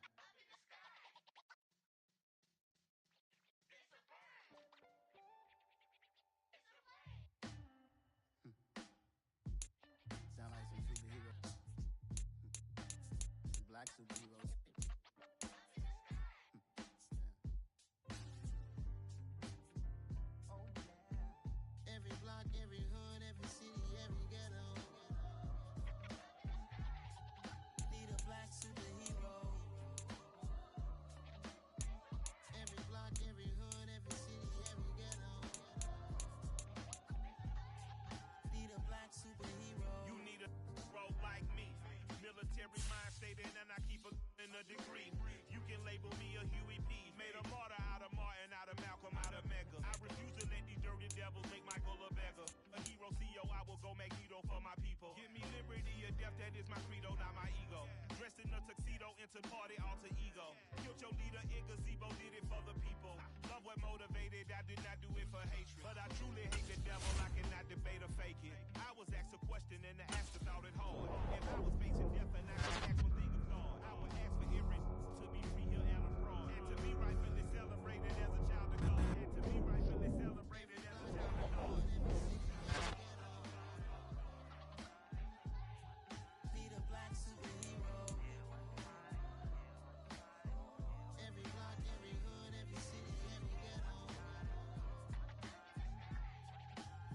Sound like some superheroes. Some black superheroes. Every block, every hood, every city, every ghetto. Need a black superhero. Every block, every hood, every city, every ghetto. Need a black superhero. You need a role like me. Military mind stated, and I keep a in a degree. You can label me a Huey P. Made a martyr out of Martin, out of Malcolm, out of Mecca. I refuse to let these dirty devils make Michael a beggar. A hero CEO, I will go Magneto for my people. Give me liberty or death, that is my credo, not my ego. Dressed in a tuxedo, into party, alter ego. Killed your leader in gazebo, did it for the people. Love what motivated, I did not do it for hatred. But I truly hate the devil, I cannot debate or fake it. I was asked a question and the answer thought it hard. If I was facing death and I could ask one thing of God, I would ask for every to be free here and abroad. And to be rightfully celebrated as a child of God. And to be rightfully celebrated as a child of God. Need a black superhero. Every block, every hood, every city, every ghetto.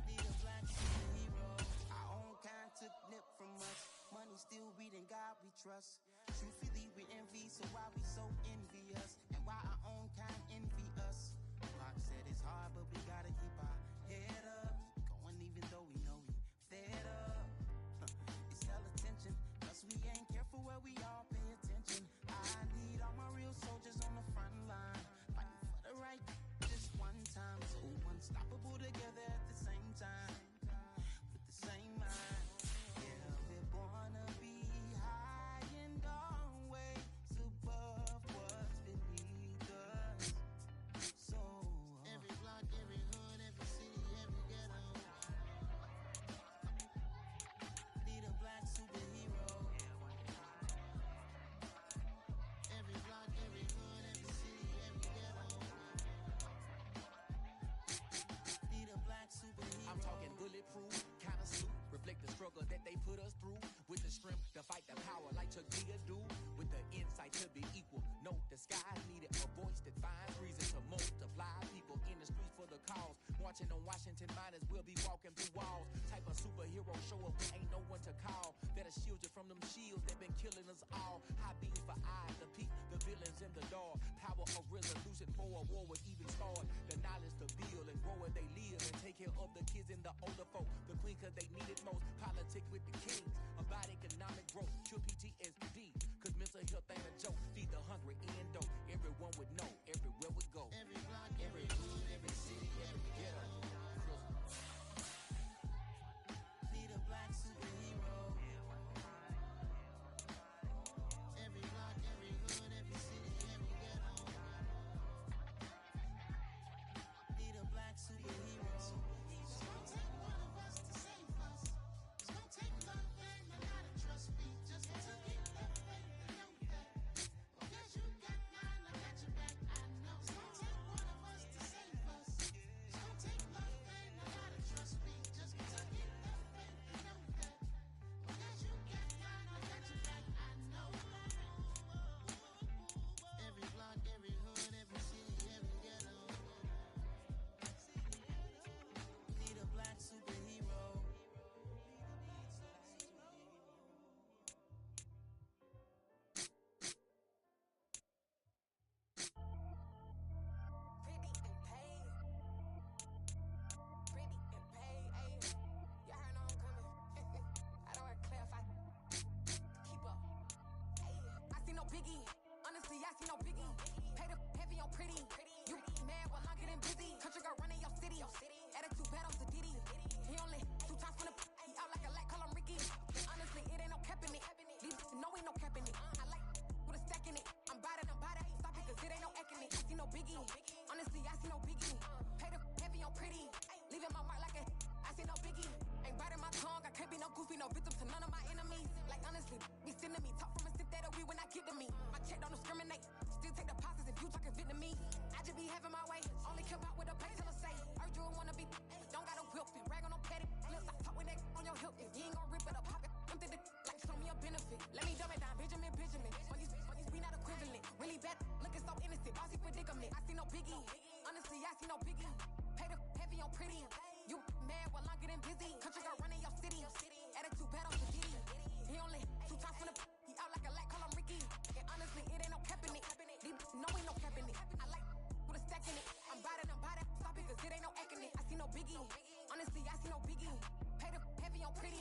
Need a black superhero. Our own kind took nip from us. Money still reading God we trust. Truthfully we envy, so why we so envious? And why our own kind envy us? Pac said it's hard, but we gotta keep our head up. Going even though we know we fed up. It's hell attention, cause we ain't careful where we all pay attention. I need all my real soldiers on the front line, fighting for the right just one time. So unstoppable together at the same time, with the same mind. Yeah, we're born to be high and always above what's beneath us. So every block, every hood, every city, every ghetto. Need a black superhero. Every block, every hood, every city, every ghetto. Need a black superhero. I'm talking bulletproof, kind of suit, reflect the struggle that they put us through. With the strength to fight the power like Chuck D do. With the insight to be equal. No, the sky needed a voice that finds reason to multiply. People in the streets for the cause. Marching on Washington, might as well be walking through walls. Type of superhero show up when ain't no one to call. That'll shield you from them shields that been killing us all. High beams for eyes, the peak, the villains in the dark. Power of resolution for a war would even start. The knowledge to build and grow where they live and take care of the kids and the older folk. The queen cause they need it most. Politics with the kings. About economic growth. Cure PTSD. Cause mental health ain't a joke. Feed the hungry and dope. Everyone would know. Everywhere we go. Every block, every hood, every city, every ghetto. Need a black superhero. Every block, every hood, every city, every ghetto. Need a black superhero. It's gonna take one of us to save us. It's gonna take love and a lot of trust me just to get that faith and know that proof, be no victim to none of my enemies. Like honestly, be sending me talk from a sip that we when I get to me. My check don't discriminate. Still take deposits if you talking Vietnamese. I just be having my way. Only come out with a pay till I say. Heard you don't wanna be. Don't got a whip and brag on no petty. Flips, I talk with that on your hip. If you ain't gon' rip it up, pop it. Empty the like show me a benefit. Let me dumb it down, Benjamin. Funny, we not equivalent. Really bad, looking so innocent. Bossy predicament. I see no biggie. Honestly, I see no biggie. Pay the heavy on pretty. You mad while I'm getting busy. Country girl running your city. Attitude bad on the Diddy. He only 2 times from the he out like a light, call him Ricky. And honestly, it ain't no cap in it. No ain't no cap in it. I like with a stack in it. I'm by that. Stop it, cause it ain't no acting it. I see no biggie. Honestly, I see no biggie. Pay the heavy on pretty.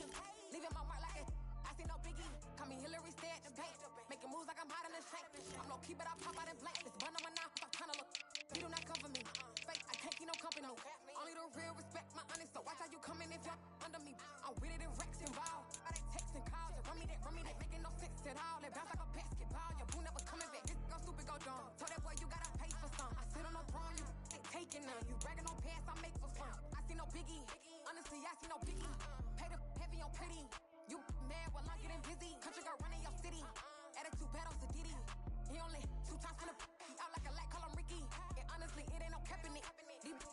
Leaving my mark like it. I see no biggie. Call me Hillary, stay at the bank. Making moves like I'm hot in the shank. I'm low key, but I pop out in blank. This bun on my knife, I'm tryna look. You do not come for me. Fake, I can't keep no company. Only the real respect my honest. So watch how you coming if you're under me. I'm with it in Rex involved. All that text and calls. You run me that. Making no sense at all. They bounce like a basketball. Your boo never coming back. This go stupid, go dumb. Told that boy you gotta pay for some. I sit on no throne, you ain't taking none. You bragging on past, I make for fun. I see no biggie. Honestly, I see no biggie. Pay the heavy on pretty. You mad while I'm getting busy. Country girl running your city. Attitude bad on Diddy. He only 2 times from the he out like a light, call him Ricky. And honestly, it ain't no cap in it.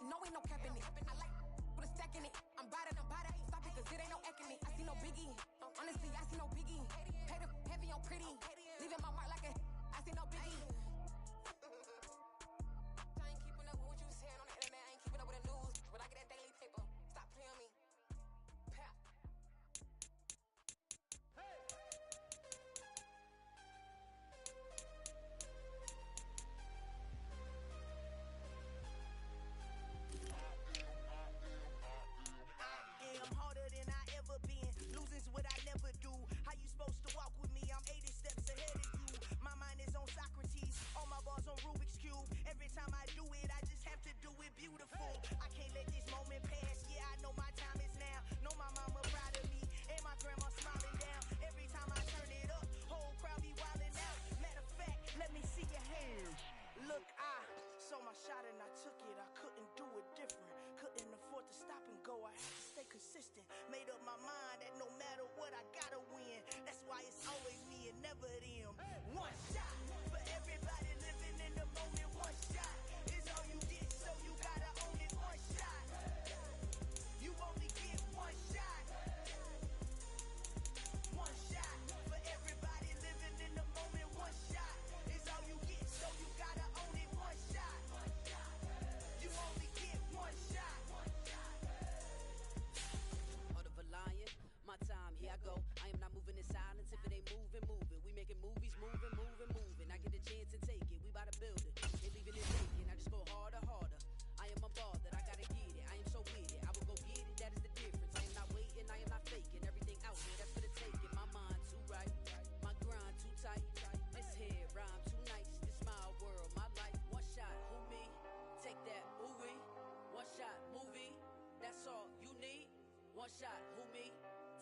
No ain't no cap in it. I like with a stack in it. I'm by that. Stop it, cause it ain't no acting it. I see no biggie. Honestly, I see no biggie. Pay the heavy on pretty. Leaving my mark like a I see no biggie. I ain't keeping up with what you saying on the internet. I ain't keeping up with the news. But I get that daily paper. Stop playing me. Pap. Yeah, I'm harder than I ever been. Losing's what I never do. How you supposed to walk with me? I'm 80 steps ahead of you. My mind is on Socrates. All my bars on Rubik's Cube. Every time I do it, I just have to do it beautiful. I can't let this moment pass. Yeah, I know my time is now. Know my mama proud of me. And my grandma smiling down. Every time I turn it up, whole crowd be wildin' out. Matter of fact, let me see your hands. Look, I saw my shot and I took it. I couldn't do it different. Couldn't afford to stop and go. I had to stay consistent. Made up my mind that no matter what, I gotta win. That's why it's always me and never them. One shot for everybody living in the moment. One shot is all you get, so you gotta own it. One shot. You only get one shot. One shot for everybody living in the moment. One shot is all you get, so you gotta own it. One shot. You only get one shot. Heart of a lion, my time, here I go. I am not moving in silence. If it ain't moving, moving. We making movies, moving. I get a chance to take it. We bout to build it. They leaving it vacant. I just go harder. I am a ball that I gotta get it. I am so with it. I will go get it. That is the difference. I am not waiting. I am not faking. Everything out there, that's for the taking. My mind too right. My grind too tight. This head rhyme too nice. This my world, my life. One shot, who me? Take that, ooh wee. One shot, movie. That's all you need. One shot, who me?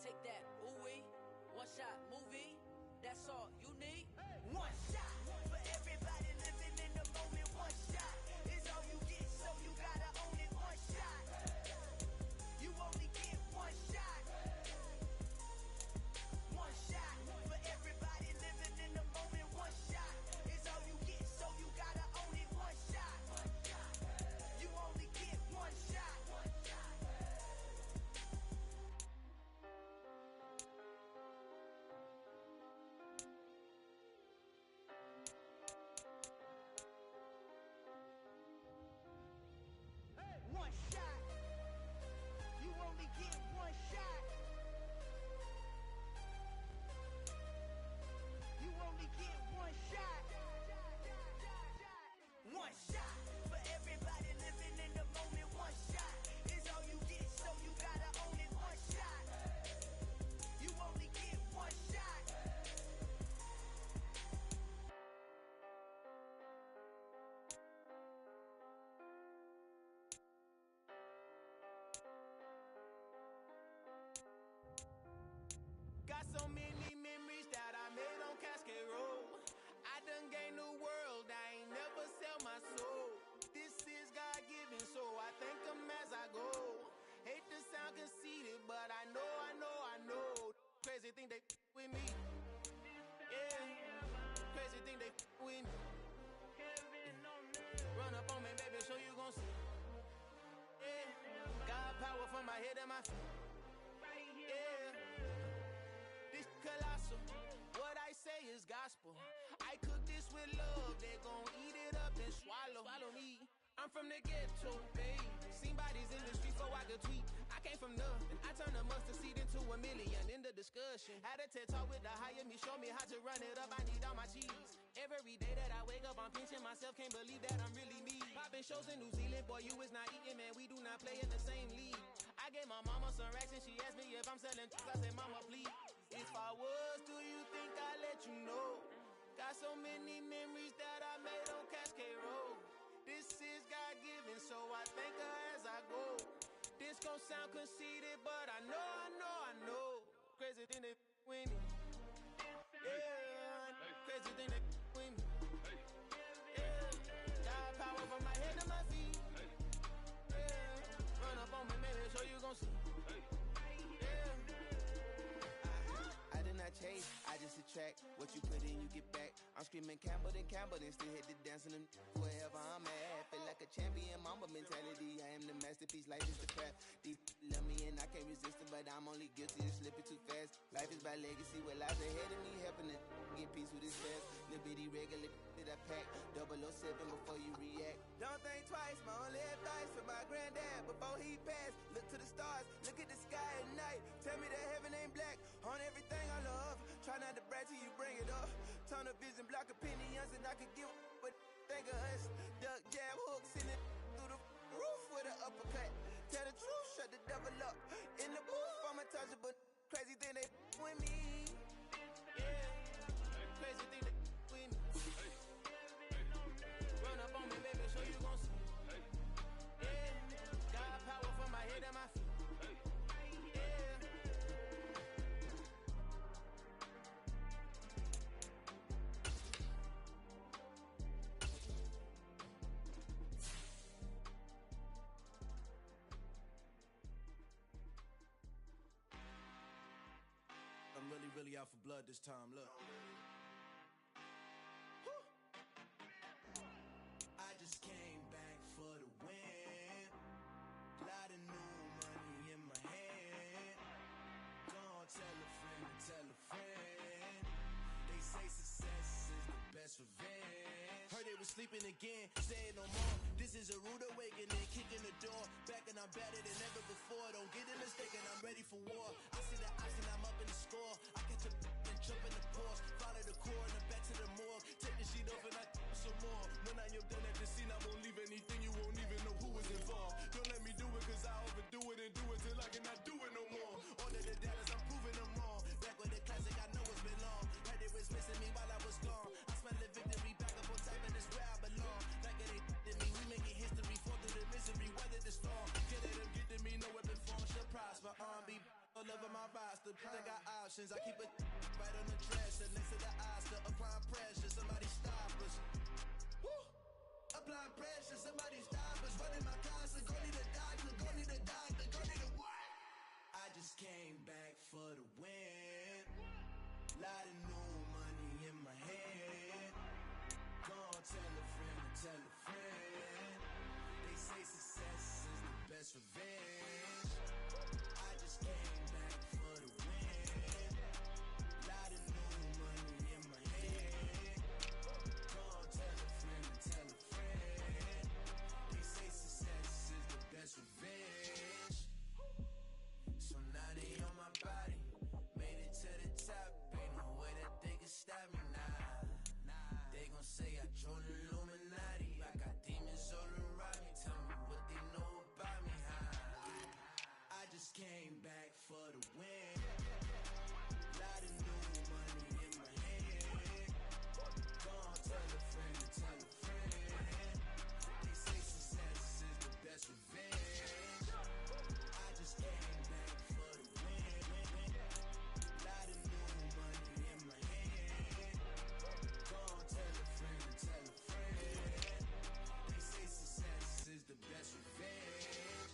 Take that, ooh wee. One shot, movie. That's all you need. One shot for everybody living in the moment. One shot is all you get, so you gotta own it. One shot. You only get one shot. One shot for everybody living in the moment. One shot is all you get, so you gotta own it. One shot. You only get one shot. my feet. Yeah, this colossal. What I say is gospel. I cook this with love. They gon' eat it up and swallow. Follow me. I'm from the ghetto, babe. Seen bodies in the street before I could tweet. I came from nothing. I turned a mustard seed into a million. In the discussion, had a TED talk with the higher me. Show me how to run it up. I need all my cheese. Every day that I wake up, I'm pinching myself. Can't believe that I'm really me. Popping shows in New Zealand, boy, you is not eating, man. We do not play in the same league. I gave my mama some racks and she asked me if I'm selling. I said, mama, please. If I was, do you think I'd let you know? Got so many memories that I made on Cascade Road. This is God-given, so I thank her as I go. This gon' sound conceited, but I know. Crazy thing they with me. Yeah, crazy thing they with me. Yeah, got power from my head to my feet. Yeah, run up on me, maybe so you gon' see. Yeah, I did not chase, I just attract. What you put in, you get back. I'm screaming Campbell, then still hit the dance and them wherever I'm at. Feel like a champion, mamba mentality. I am the masterpiece, life is the craft. These love me and I can't resist it, but I'm only guilty of slipping too fast. Life is by legacy, what lies ahead of me, helping to get peace with this fast. Little bitty regular that I pack, 007 before you react. Don't think twice, my only advice for my granddad before he passed. Look to the stars, look at the sky at night. Tell me that heaven ain't black on everything I love. Try not to brag till you bring it up. Tunnel vision, block opinions, and I could give but think of us. Duck jab hooks in it through the roof with an uppercut. Tell the truth, shut the devil up. In the booth, I'm untouchable. Crazy thing they with me. Yeah, crazy thing they with me. Run up on me, baby, so you gon' see. Yeah, got power from my head to my feet. I'm really out for blood this time, look. I just came back for the win. Lot of new money in my hand. Gonna tell a friend to tell a friend. They say success is the best revenge. Heard they was sleeping again, saying no more. This is a rude awakening, kicking the door. Back and I'm better than ever before. Don't get it mistaken, I'm ready for war. I see the option, I'm up in the score. I catch a and jump in the Porsche. Follow the core and the back to the morgue. Take the sheet off and I some more. When I am done at the scene, I won't leave anything. You won't even know who was involved. Don't let me do it cause I overdo it and do it till I cannot do it no more. All of the doubters, I'm proving them wrong. Back with the classic, I know it's been long. Heard they was missing me while I was gone. I smell the victory back up on top and it's where I belong. Like it ain't to me, we making history. Fall through the misery, weather the storm. Get at them, get to me, no weapon form shall prosper. R&B all over my roster. I got options, I keep it right on the dresser. Next to the Oscar, applying pressure. Somebody stop us. Woo! Applying pressure, somebody stop us. Running my concert, go need a doctor, go need a doctor, go need a what? I just came back for the win. Lot of new money in my hand. Gonna tell a friend to tell a friend. They say success is the best revenge. I just came back for the win. Lot of new money in my hand. Gonna tell a friend to tell a friend. They say success is the best revenge. So now they on my body. Made it to the top. Ain't no way that they can stop me now. They gon' say I joined the Illuminati. I got demons all around me. Tell me what they know about me, huh? I just came back for the win. Lot of new money in my hand. Gonna tell a friend to tell a friend. They say success is the best revenge. I just came back for the win. Lot of new money in my hand. Gonna tell a friend to tell a friend. They say success is the best revenge.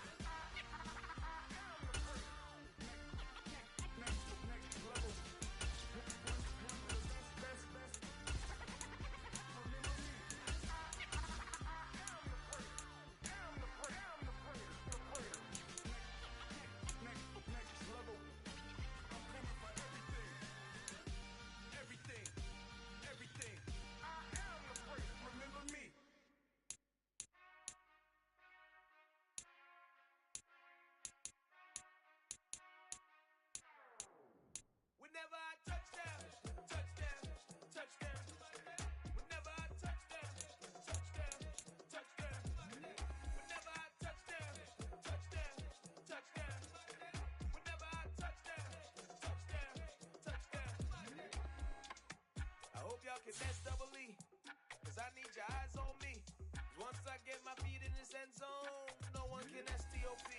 an STOP.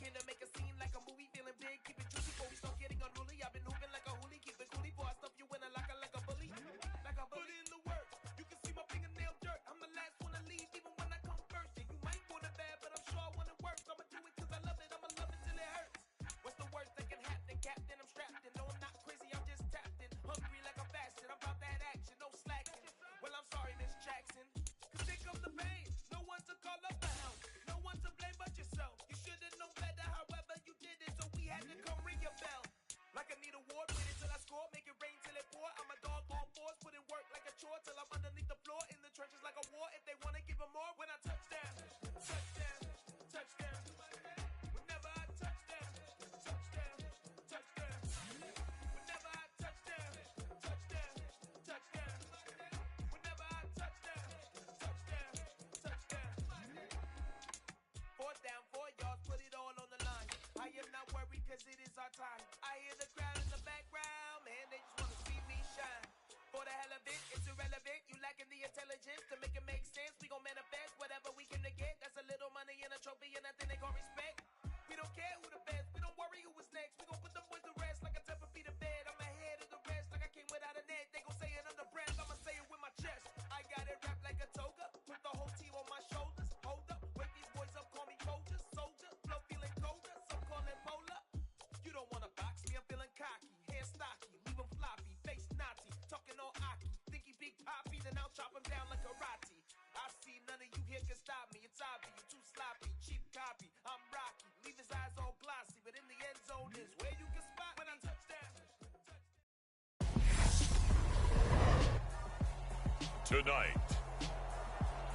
Came to make a scene like a movie, feeling big, keep it juicy before we start getting unruly. I've been hooping like a hoolie, keep it coolie before I stuff you in a locker like a bully. Like a bully. Put in the work, you can see my fingernail dirt. I'm the last one to leave, even when I come first. Yeah, you might want it bad, but I'm sure I want it worse. I'ma do it 'cause I love it, I'ma love it till it hurts. What's the worst that can happen, Captain? I'm strapped in. No, I'm not crazy, I'm just tapped in. Hungry like a fashion, I'm about that action, no slacking. Well, I'm sorry, Miss Jackson. 'Cause here comes the pain. No one to call up the house, no one to blame but yourself. You should've known better, however you did it, so we had to come ring your bell. Like I need a award, wait until I score, make it rain till it pour. I'm a dog on fours, put in work like a chore till I'm underneath the floor, in the trenches like a war. If they wanna give 'em more, when I touch down, touchdown, touchdown. Whenever I touch down, touchdown, touchdown. Whenever I touch down, touchdown, touchdown. Whenever I touch down, touchdown, touchdown. 4th down, 4 yards, put it all on the line. I am not worried 'cause it is our time. I hear the crowd in the background, man, they just wanna see me shine. For the hell of it, it's irrelevant. You lacking the intelligence to make it make sense. We gon' manifest whatever we came to get. That's a little money and a trophy and nothing they gon' respect. We don't care who the best, we don't worry who was next. We gon' put them boys to rest like a temper feet of bed. I'm ahead of the rest like I came without a net. They gon' say it under breath, I'ma say it with my chest. I got it wrapped like a toga, put the whole team on my shoulders. Hold up, wake these boys up, call me soldier, soldier. Flow feeling colder, some call it polar. You don't wanna box me, I'm feeling cocky. Hair stocky, leave him floppy, face naughty. Talking all aki, think he big poppy, then I'll chop him down like karate. I see none of you here can stop me. It's obvious, you too sloppy, cheap copy. I'm rocky, leave his eyes all glossy, but in the end zone is where you can spot when I touch down. Tonight,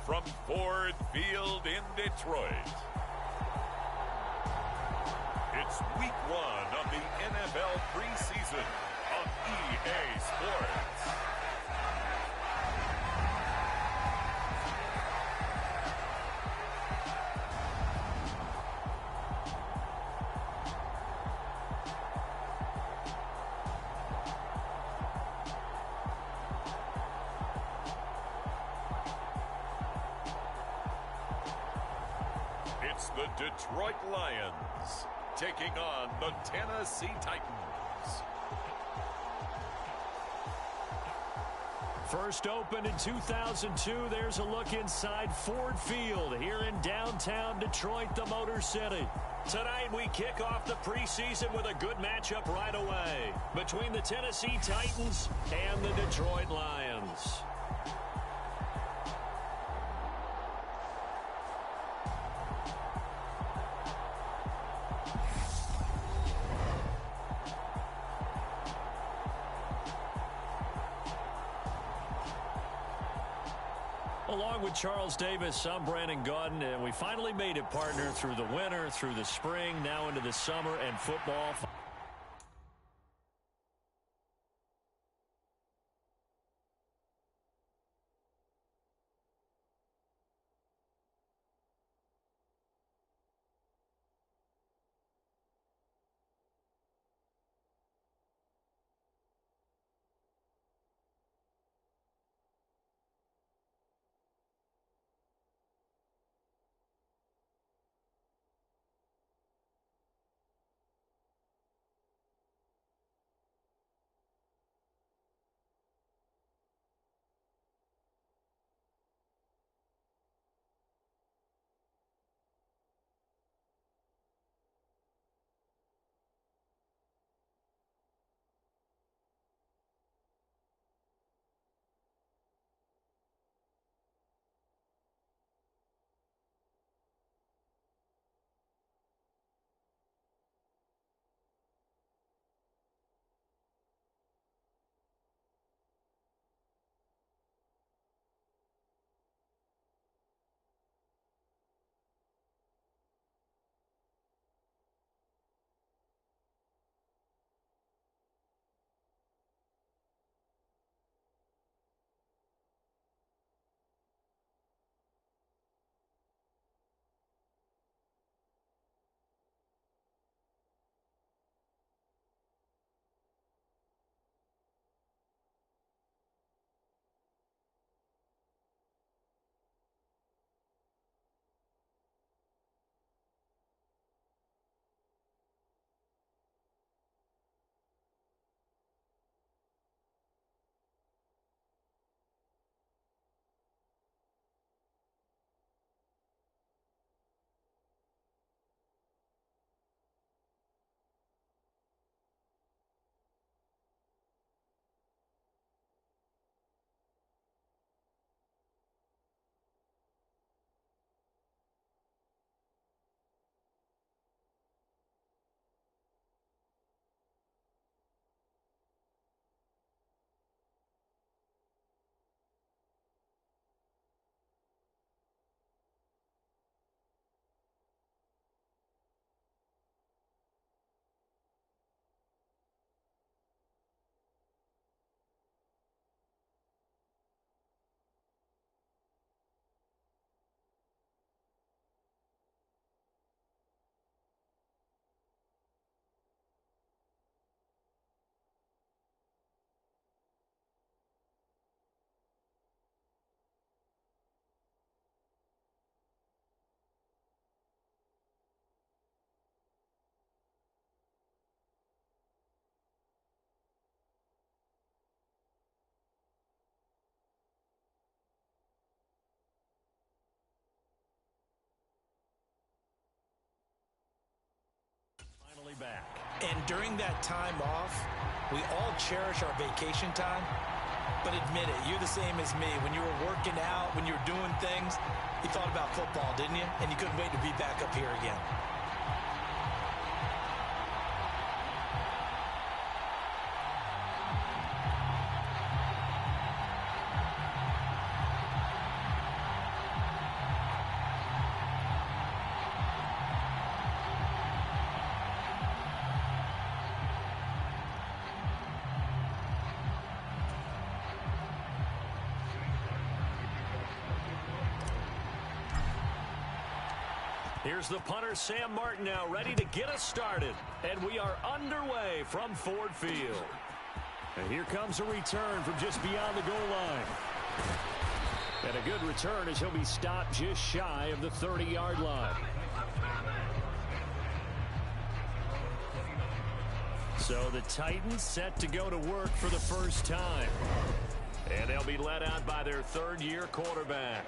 from Ford Field in Detroit, it's week 1 of the NFL preseason on EA Sports. It's the Detroit Lions taking on the Tennessee Titans. First opened in 2002, there's a look inside Ford Field here in downtown Detroit, the Motor City. Tonight we kick off the preseason with a good matchup right away between the Tennessee Titans and the Detroit Lions. Along with Charles Davis, I'm Brandon Gaudin, and we finally made it, partner, through the winter, through the spring, now into the summer and football. And during that time off, we all cherish our vacation time. But admit it, you're the same as me. When you were working out, when you were doing things, you thought about football, didn't you? And you couldn't wait to be back up here again. Here's the punter, Sam Martin, now ready to get us started. And we are underway from Ford Field. And here comes a return from just beyond the goal line. And a good return as he'll be stopped just shy of the 30-yard line. So the Titans set to go to work for the first time. And they'll be led out by their third-year quarterback.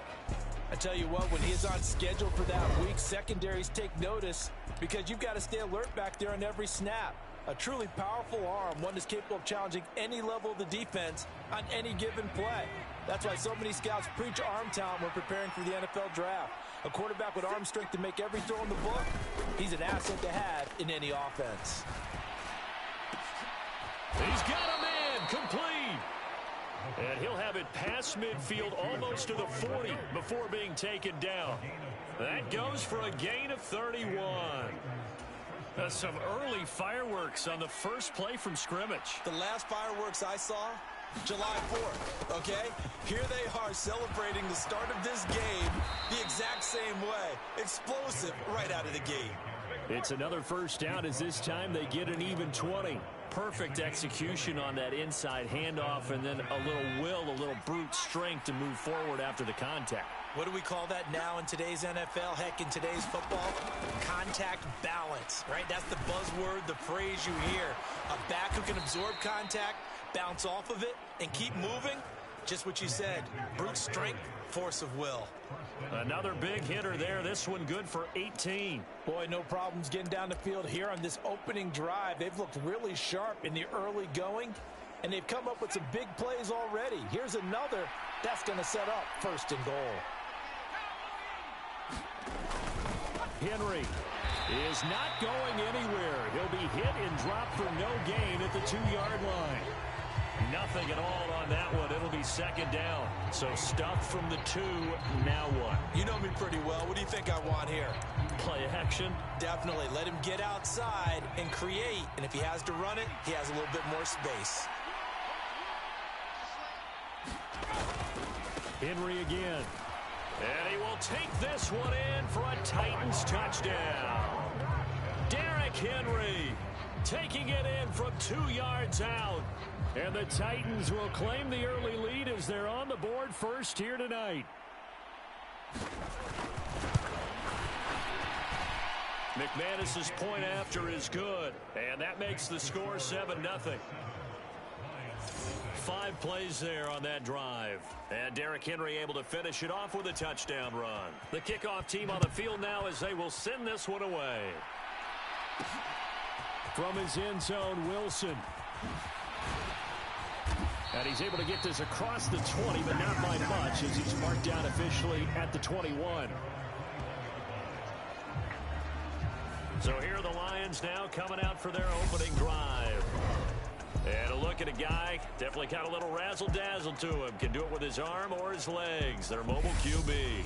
I tell you what, when he's on schedule for that week, secondaries take notice because you've got to stay alert back there on every snap. A truly powerful arm, one that's capable of challenging any level of the defense on any given play. That's why so many scouts preach arm talent when preparing for the NFL draft. A quarterback with arm strength to make every throw in the book, he's an asset to have in any offense. He's got a man complete. And he'll have it past midfield almost to the 40 before being taken down. That goes for a gain of 31. Some early fireworks on the first play from scrimmage. The last fireworks I saw, July 4th, okay? Here they are celebrating the start of this game the exact same way. Explosive right out of the gate. It's another first down as this time they get an even 20. Perfect execution on that inside handoff, and then a little brute strength to move forward after the contact. What do we call that now in today's NFL? Heck, in today's football? Contact balance, right? That's the buzzword, the phrase you hear. A back who can absorb contact, bounce off of it, and keep moving. Just what you said, brute strength, force of will. Another big hitter there. This one good for 18. Boy, no problems getting down the field here on this opening drive. They've looked really sharp in the early going, and they've come up with some big plays already. Here's another that's going to set up first and goal. Henry is not going anywhere. He'll be hit and dropped for no gain at the 2-yard line. Nothing at all on that one. It'll be second down. So stuffed from the 2, now what? You know me pretty well. What do you think I want here? Play action? Definitely. Let him get outside and create. And if he has to run it, he has a little bit more space. Henry again. And he will take this one in for a Titans touchdown. Derrick Henry taking it in from 2 yards out. And the Titans will claim the early lead as they're on the board first here tonight. McManus's point after is good, and that makes the score 7-0. 5 plays there on that drive. And Derrick Henry able to finish it off with a touchdown run. The kickoff team on the field now as they will send this one away. From his end zone, Wilson. And he's able to get this across the 20, but not by much as he's marked down officially at the 21. So here are the Lions now coming out for their opening drive. And a look at a guy, definitely got a little razzle-dazzle to him. Can do it with his arm or his legs. Their mobile QB.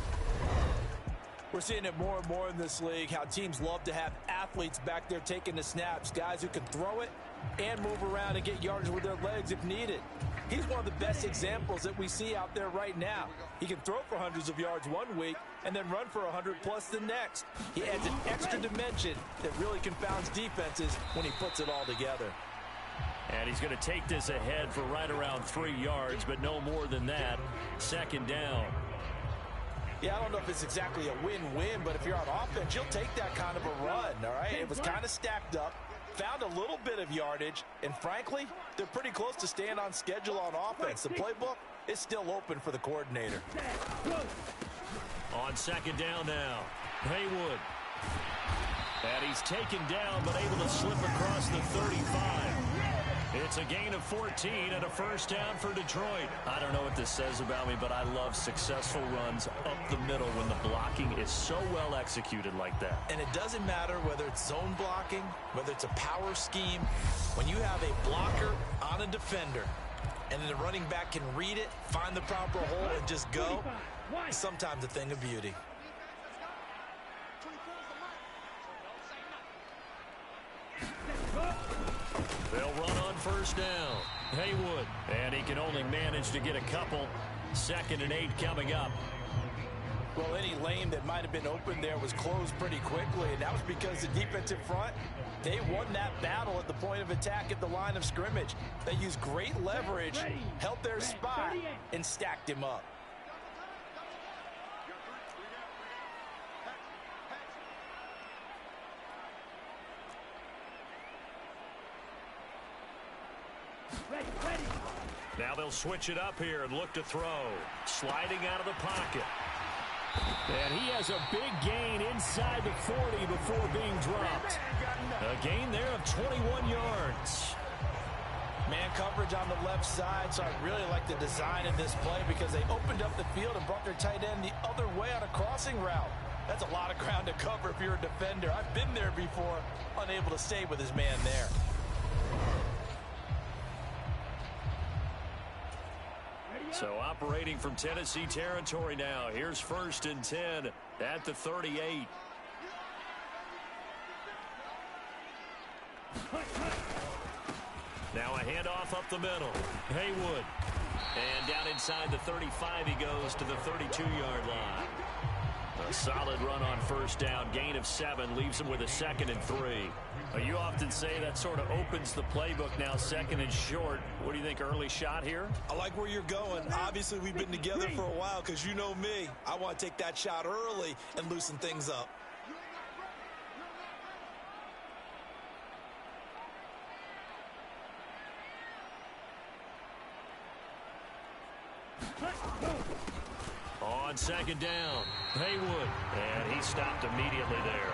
We're seeing it more and more in this league, how teams love to have athletes back there taking the snaps, guys who can throw it and move around and get yardage with their legs if needed. He's one of the best examples that we see out there right now. He can throw for hundreds of yards one week and then run for 100+ the next. He adds an extra dimension that really confounds defenses when he puts it all together. And he's going to take this ahead for right around 3 yards, but no more than that. Second down. Yeah, I don't know if it's exactly a win-win, but if you're on offense, you'll take that kind of a run, all right? It was kind of stacked up, found a little bit of yardage, and frankly, they're pretty close to staying on schedule on offense. The playbook is still open for the coordinator. On second down now, Haywood. And He's taken down, but able to slip across the 35. It's a gain of 14 and a first down for Detroit. I don't know what this says about me, but I love successful runs up the middle when the blocking is so well executed like that. And it doesn't matter whether it's zone blocking, whether it's a power scheme. When you have a blocker on a defender, and then the running back can read it, find the proper hole, and just go, it's sometimes a thing of beauty. They'll run on first down. Haywood, and he can only manage to get a couple. 2nd and 8 coming up. Well, any lane that might have been open there was closed pretty quickly, and that was because the defensive front, they won that battle at the point of attack at the line of scrimmage. They used great leverage, held their spot, and stacked him up. Now they'll switch it up here and look to throw. Sliding out of the pocket. And he has a big gain inside the 40 before being dropped. A gain there of 21 yards. Man coverage on the left side, so I really like the design of this play because they opened up the field and brought their tight end the other way on a crossing route. That's a lot of ground to cover if you're a defender. I've been there before, unable to stay with his man there. So operating from Tennessee territory now. Here's 1st and 10 at the 38. Now a handoff up the middle. Haywood. And down inside the 35 he goes to the 32-yard line. A solid run on first down. Gain of 7 leaves him with a 2nd and 3. You often say that sort of opens the playbook now, 2nd and short. What do you think, early shot here? I like where you're going. Obviously, we've been together for a while because you know me. I want to take that shot early and loosen things up. On 2nd down, Haywood. And he stopped immediately there.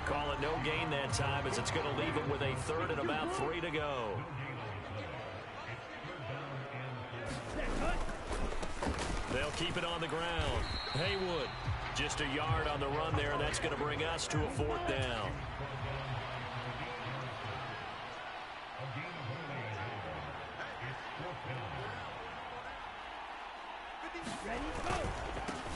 Call it no gain that time as it's going to leave him with a 3rd and about 3 to go. They'll keep it on the ground. Haywood, just a yard on the run there, and that's going to bring us to a 4th down.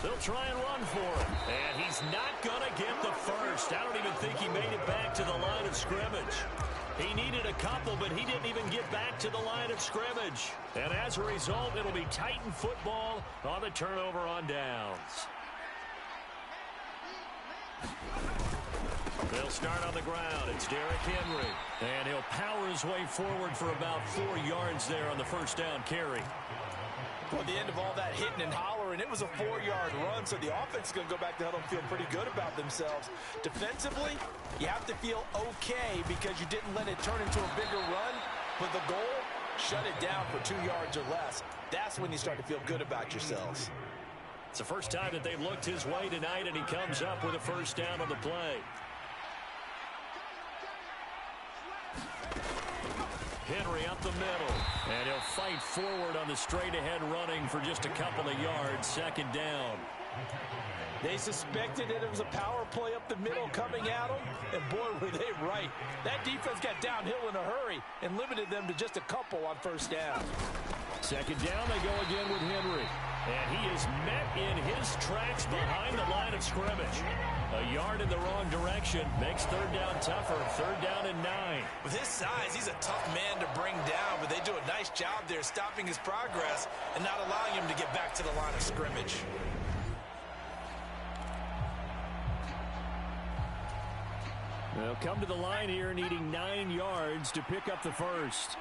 They'll try and run for it. And he's not going to get the first. I don't even think he made it back to the line of scrimmage. He needed a couple, but he didn't even get back to the line of scrimmage. And as a result, it'll be Titan football on the turnover on downs. They'll start on the ground. It's Derrick Henry. And he'll power his way forward for about 4 yards there on the first down carry. Well, at the end of all that hitting and hollering, it was a 4-yard run, so the offense is going to go back to huddle and feel pretty good about themselves. Defensively, you have to feel okay because you didn't let it turn into a bigger run, but the goal, shut it down for 2 yards or less. That's when you start to feel good about yourselves. It's the first time that they've looked his way tonight, and he comes up with a first down on the play. Henry up the middle, and he'll fight forward on the straight-ahead running for just a couple of yards. 2nd down. They suspected that it was a power play up the middle coming at them, and boy, were they right. That defense got downhill in a hurry and limited them to just a couple on first down. 2nd down, they go again with Henry. And he is met in his tracks behind the line of scrimmage. A yard in the wrong direction makes 3rd down tougher. 3rd down and 9. With his size, he's a tough man to bring down, but they do a nice job there stopping his progress and not allowing him to get back to the line of scrimmage. They'll come to the line here needing 9 yards to pick up the first.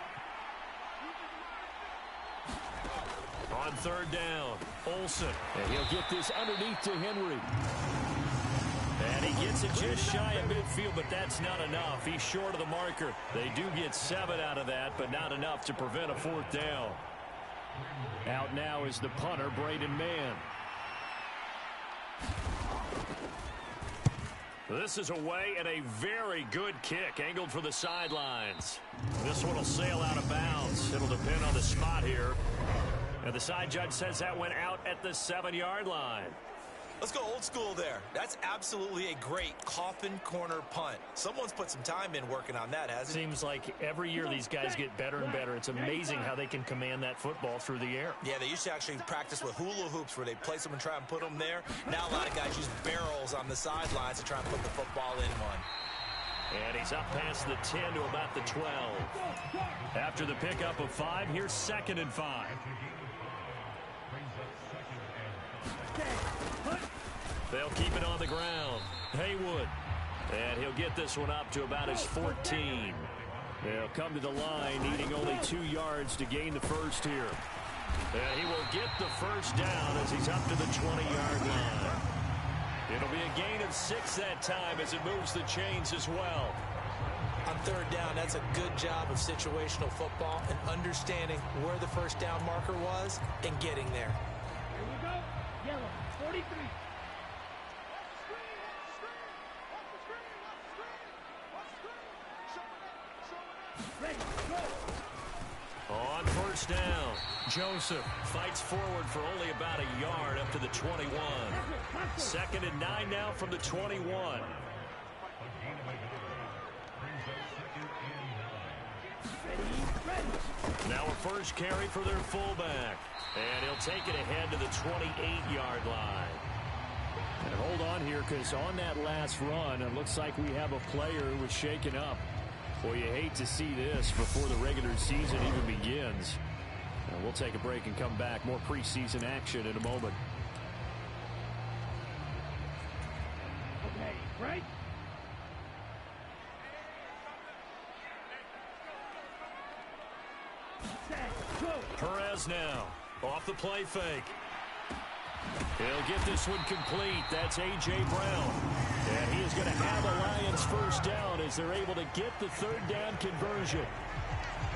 On 3rd down, Olsen. And he'll get this underneath to Henry. And he gets it just shy of midfield, but that's not enough. He's short of the marker. They do get 7 out of that, but not enough to prevent a 4th down. Out now is the punter, Braden Mann. This is away and a very good kick, angled for the sidelines. This one will sail out of bounds. It'll depend on the spot here. And the side judge says that went out at the 7-yard line. Let's go old school there. That's absolutely a great coffin corner punt. Someone's put some time in working on that, hasn't it? Seems like every year these guys get better and better. It's amazing how they can command that football through the air. Yeah, they used to actually practice with hula hoops where they place them and try and put them there. Now a lot of guys use barrels on the sidelines to try and put the football in one. And he's up past the 10 to about the 12. After the pickup of 5, here's 2nd and 5. They'll keep it on the ground. Haywood. And he'll get this one up to about his 14. They'll come to the line, needing only 2 yards to gain the first here. And he will get the first down as he's up to the 20-yard line. It'll be a gain of 6 that time as it moves the chains as well. On 3rd down, that's a good job of situational football and understanding where the first down marker was and getting there. Here we go. Yellow, 43. On 1st down, Joseph fights forward for only about a yard up to the 21. 2nd and 9 now from the 21. Now a first carry for their fullback. And he'll take it ahead to the 28-yard line. And hold on here, because on that last run, it looks like we have a player who was shaken up. Boy, you hate to see this before the regular season even begins. We'll take a break and come back. More preseason action in a moment. Okay, right? Perez now, off the play fake. He'll get this one complete. That's A.J. Brown. And he is going to have a Lions first down as they're able to get the 3rd down conversion.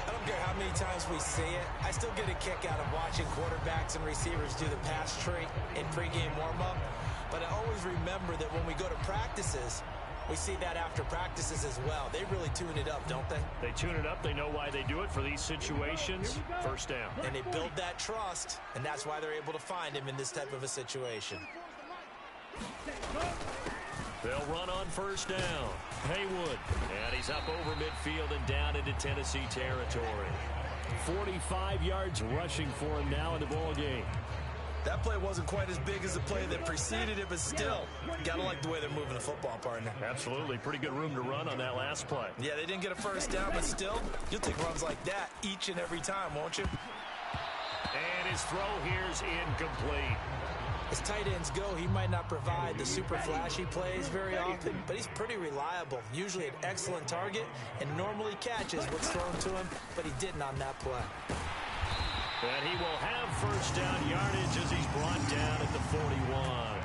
I don't care how many times we see it. I still get a kick out of watching quarterbacks and receivers do the pass tree in pregame warm-up. But I always remember that when we go to practices, we see that after practices as well. They really tune it up, don't they? They tune it up. They know why they do it for these situations. First down. And they build that trust, and that's why they're able to find him in this type of a situation. They'll run on 1st down. Haywood. And he's up over midfield and down into Tennessee territory. 45 yards rushing for him now in the ball game. That play wasn't quite as big as the play that preceded it, but still, gotta like the way they're moving the football, partner. Absolutely. Pretty good room to run on that last play. Yeah, they didn't get a first down, but still, you'll take runs like that each and every time, won't you? And his throw here's incomplete. As tight ends go, he might not provide the super flashy plays very often, but he's pretty reliable, usually an excellent target, and normally catches what's thrown to him, but he didn't on that play. And he will have first down yardage as he's brought down at the 41.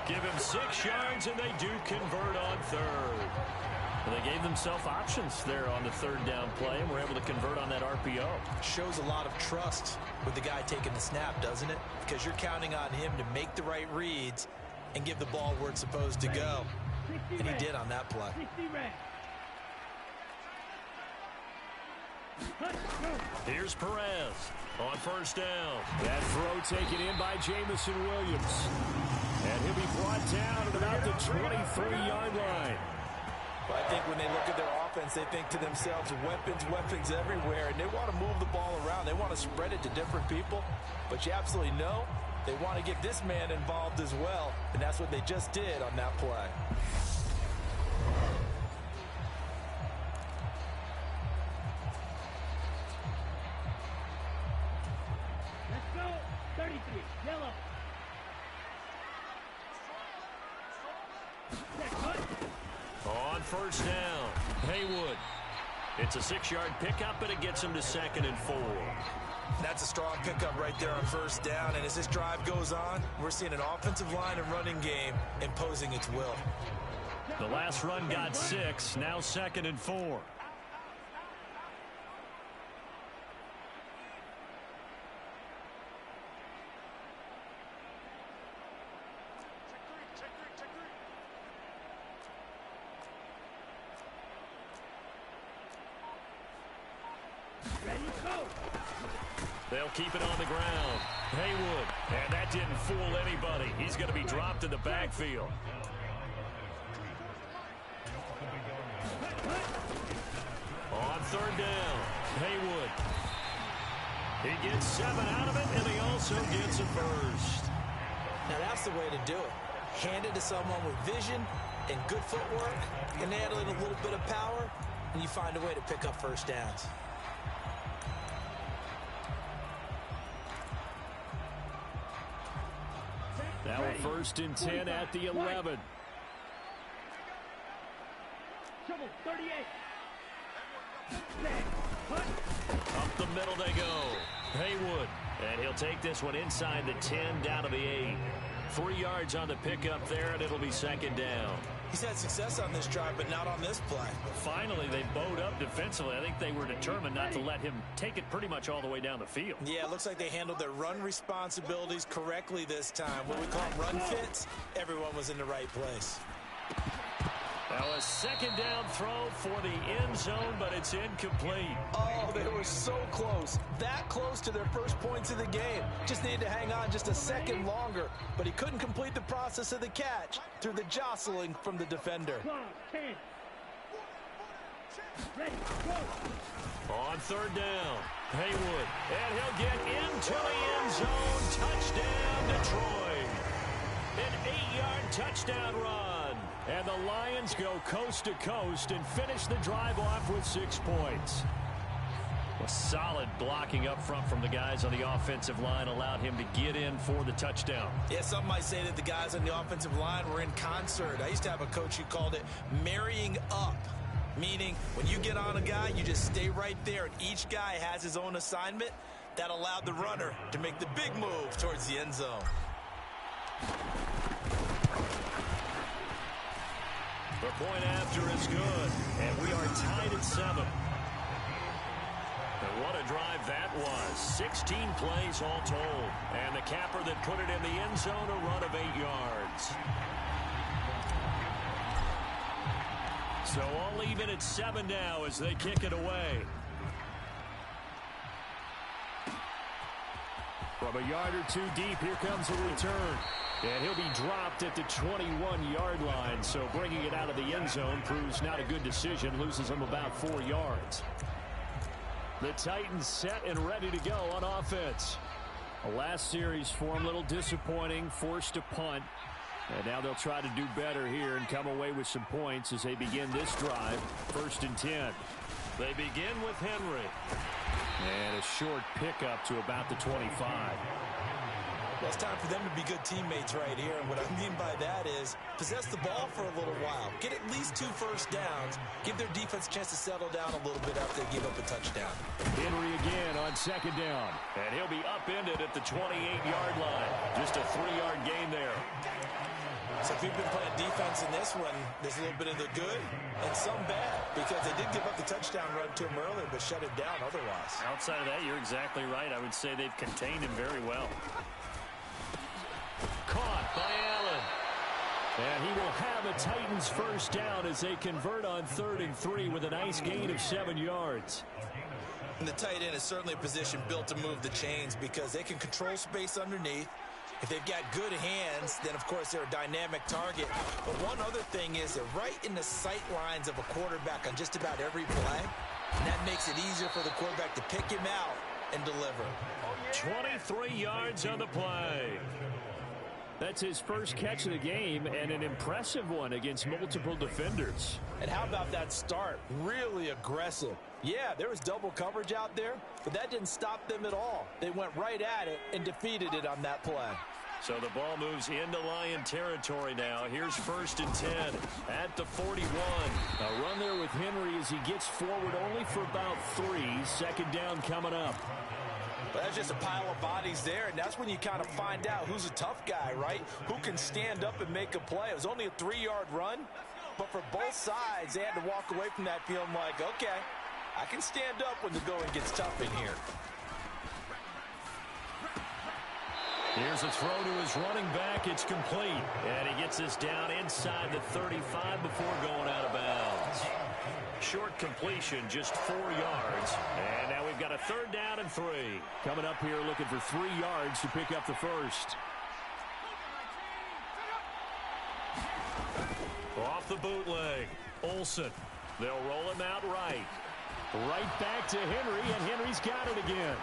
Give him 6 yards, and they do convert on 3rd. And they gave themselves options there on the 3rd down play, and were able to convert on that RPO. Shows a lot of trust with the guy taking the snap, doesn't it? Because you're counting on him to make the right reads and give the ball where it's supposed to go. And he did on that play. Here's Perez on 1st down. That throw taken in by Jamison Williams. And he'll be brought down at about the 23-yard line. Well, I think when they look at their offense, they think to themselves, weapons everywhere, and they want to move the ball around. They want to spread it to different people, but you absolutely know they want to get this man involved as well, and that's what they just did on that play. Let's go. 33, yellow. On 1st down, Haywood. It's a 6-yard pickup, but it gets him to 2nd and 4. That's a strong pickup right there on 1st down, and as this drive goes on, we're seeing an offensive line and running game imposing its will. The last run got 6, now 2nd and 4. They'll keep it on the ground. Haywood, and that didn't fool anybody. He's going to be dropped in the backfield. On third down, Haywood. He gets 7 out of it, and he also gets a first. Now that's the way to do it. Hand it to someone with vision and good footwork, and add in a little bit of power, and you find a way to pick up first downs. Now a 1st and 10 at the 11. Trouble, 38. Up the middle they go. Haywood. And he'll take this one inside the 10 down to the 8. 3 yards on the pickup there, and it'll be 2nd down. He's had success on this drive, but not on this play. Finally, they bowed up defensively. I think they were determined not to let him take it pretty much all the way down the field. Yeah, it looks like they handled their run responsibilities correctly this time. What we call them run fits, everyone was in the right place. Now a 2nd down throw for the end zone, but it's incomplete. Oh, they were so close. That close to their first points of the game. Just needed to hang on just a second longer. But he couldn't complete the process of the catch through the jostling from the defender. On 3rd down, Haywood. And he'll get into the end zone. Touchdown, Detroit. An 8-yard touchdown run. And the Lions go coast to coast and finish the drive off with 6 points. A solid blocking up front from the guys on the offensive line allowed him to get in for the touchdown. Yeah, some might say that the guys on the offensive line were in concert. I used to have a coach who called it marrying up, meaning when you get on a guy, you just stay right there, and each guy has his own assignment. That allowed the runner to make the big move towards the end zone. The point after is good, and we are tied at 7. And what a drive that was. 16 plays all told. And the capper that put it in the end zone, a run of 8 yards. So all even at 7 now as they kick it away. From a yard or 2 deep, here comes a return. And he'll be dropped at the 21-yard line, so bringing it out of the end zone proves not a good decision, loses him about 4 yards. The Titans set and ready to go on offense. The last series for him, a little disappointing, forced to punt. And now they'll try to do better here and come away with some points as they begin this drive, 1st and 10. They begin with Henry. And a short pickup to about the 25. Well, it's time for them to be good teammates right here. And what I mean by that is possess the ball for a little while. Get at least 2 first downs. Give their defense a chance to settle down a little bit after they give up a touchdown. Henry again on 2nd down. And he'll be upended at the 28-yard line. Just a 3-yard gain there. So if you've been playing defense in this one, there's a little bit of the good and some bad. Because they did give up the touchdown run to him earlier, but shut it down otherwise. Outside of that, you're exactly right. I would say they've contained him very well. Caught by Allen. And he will have a Titans first down as they convert on 3rd and 3 with a nice gain of 7 yards. And the tight end is certainly a position built to move the chains because they can control space underneath. If they've got good hands, then of course they're a dynamic target. But one other thing is they're right in the sight lines of a quarterback on just about every play. And that makes it easier for the quarterback to pick him out and deliver. 23 yards on the play. That's his first catch of the game, and an impressive one against multiple defenders. And how about that start? Really aggressive. Yeah, there was double coverage out there, but that didn't stop them at all. They went right at it and defeated it on that play. So the ball moves into Lion territory now. Here's 1st and 10 at the 41. A run there with Henry as he gets forward only for about 3. 2nd down coming up. But that's just a pile of bodies there, and that's when you kind of find out who's a tough guy, right? Who can stand up and make a play. It was only a 3-yard run, but for both sides, they had to walk away from that feeling like, okay, I can stand up when the going gets tough in here. Here's a throw to his running back. It's complete. And he gets this down inside the 35 before going out of bounds. short completion, just 4 yards. And now we've got a 3rd down and 3. Coming up here looking for 3 yards to pick up the first. Off the bootleg, Olsen. They'll roll him out right. Right back to Henry, and Henry's got it again.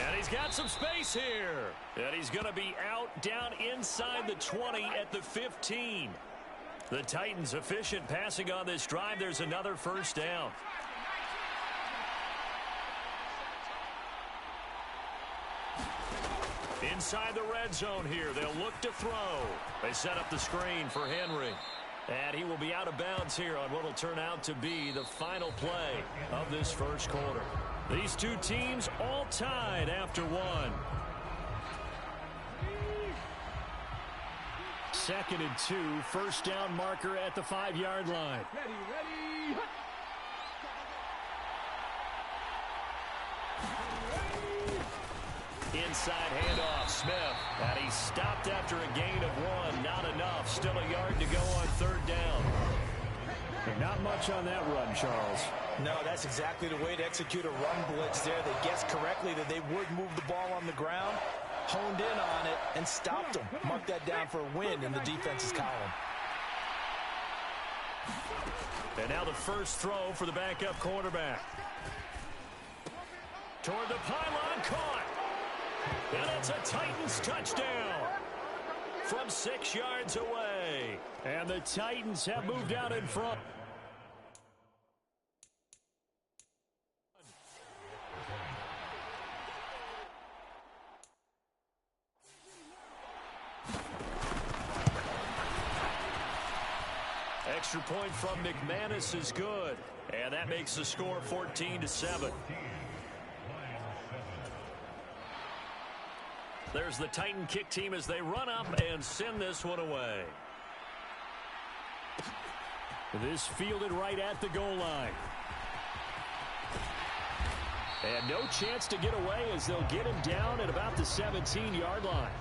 And he's got some space here. And he's going to be out down inside the 20 at the 15. The Titans efficient passing on this drive. There's another 1st down. Inside the red zone here. They'll look to throw. They set up the screen for Henry. And he will be out of bounds here on what will turn out to be the final play of this first quarter. These two teams all tied after 1. 2nd and 2, 1st down marker at the 5-yard line. Ready. Inside handoff, Smith. And he stopped after a gain of 1. Not enough. Still a yard to go on 3rd down. Not much on that run, Charles. No, that's exactly the way to execute a run blitz there. They guessed correctly that they would move the ball on the ground, honed in on it, and stopped them. Mark that down for a win in the defense's column. And now the first throw for the backup quarterback. Toward the pylon, caught. And it's a Titans touchdown from 6 yards away. And the Titans have moved out in front. Extra point from McManus is good. And that makes the score 14-7. There's the Titan kick team as they run up and send this one away. This fielded right at the goal line. And no chance to get away as they'll get him down at about the 17-yard line.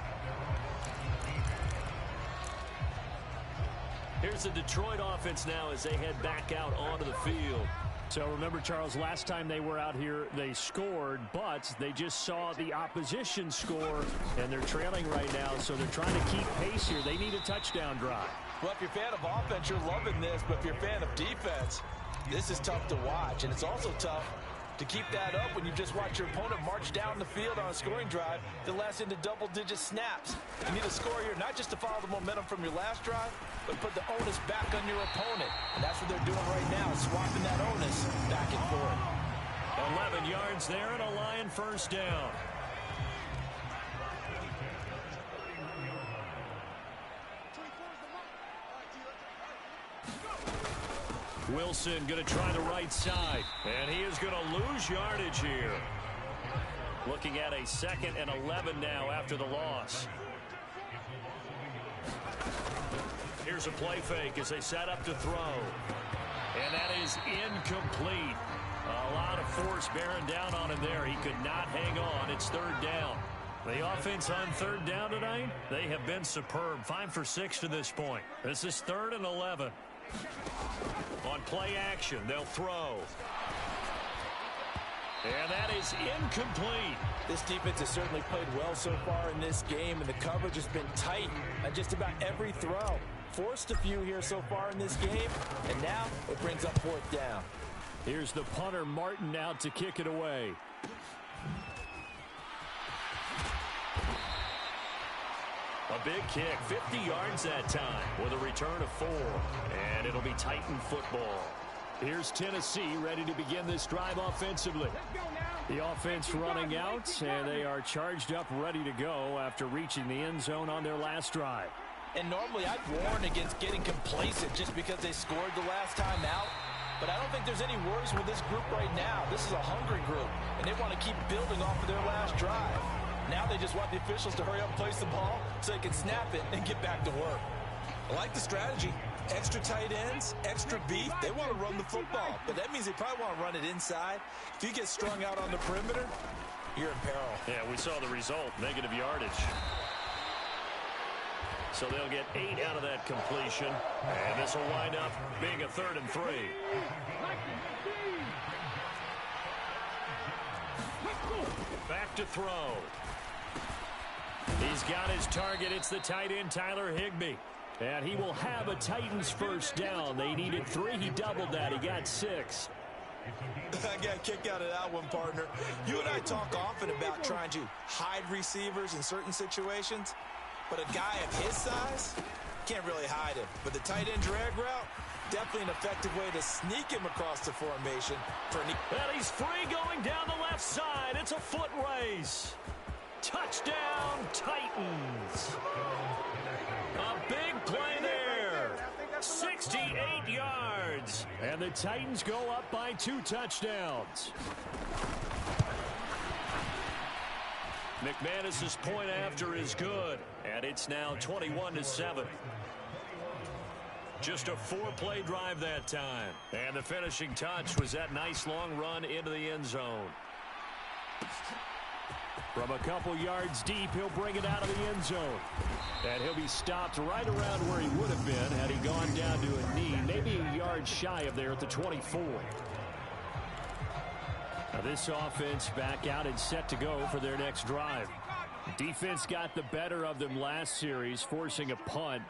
Here's the Detroit offense now as they head back out onto the field. So remember, Charles, last time they were out here, they scored, but they just saw the opposition score, and they're trailing right now, so they're trying to keep pace here. They need a touchdown drive. Well, if you're a fan of offense, you're loving this, but if you're a fan of defense, this is tough to watch, and it's also tough to keep that up when you just watch your opponent march down the field on a scoring drive that lasts into double-digit snaps. You need a score here, not just to follow the momentum from your last drive, but put the onus back on your opponent. And that's what they're doing right now, swapping that onus back and forth. 11 yards there and a Lion first down. Wilson going to try the right side, and he is going to lose yardage here. Looking at a 2nd and 11 now after the loss. Here's a play fake as they set up to throw. And that is incomplete. A lot of force bearing down on him there. He could not hang on. It's 3rd down. The offense on 3rd down tonight, they have been superb. 5 for 6 to this point. This is 3rd and 11. On play action, they'll throw. And that is incomplete. This defense has certainly played well so far in this game, and the coverage has been tight on just about every throw. Forced a few here so far in this game, and now it brings up 4th down. Here's the punter, Martin, out to kick it away. A big kick, 50 yards that time with a return of 4. And it'll be Titan football. Here's Tennessee ready to begin this drive offensively. The offense running out, and they are charged up, ready to go after reaching the end zone on their last drive. And normally I'd warn against getting complacent just because they scored the last time out. But I don't think there's any worries with this group right now. This is a hungry group, and they want to keep building off of their last drive. Now they just want the officials to hurry up and place the ball so they can snap it and get back to work. I like the strategy. Extra tight ends, extra beef. They want to run the football, but that means they probably want to run it inside. If you get strung out on the perimeter, you're in peril. Yeah, we saw the result, negative yardage. So they'll get 8 out of that completion, and this will wind up being a 3rd and 3. to throw. He's got his target. It's the tight end, Tyler Higbee. And he will have a Titans first down. They needed 3. He doubled that. He got 6. I got a kick out of that one, partner. You and I talk often about trying to hide receivers in certain situations, but a guy of his size can't really hide him. But the tight end drag route, definitely an effective way to sneak him across the formation. And he's free going down the left side. It's a foot race. Touchdown, Titans. A big play there. 68 yards. And the Titans go up by 2 touchdowns. McManus's point after is good. And it's now 21-7. Just a 4-play drive that time. And the finishing touch was that nice long run into the end zone. From a couple yards deep, he'll bring it out of the end zone. And he'll be stopped right around where he would have been had he gone down to a knee, maybe a yard shy of there at the 24. Now this offense back out and set to go for their next drive. Defense got the better of them last series, forcing a punt.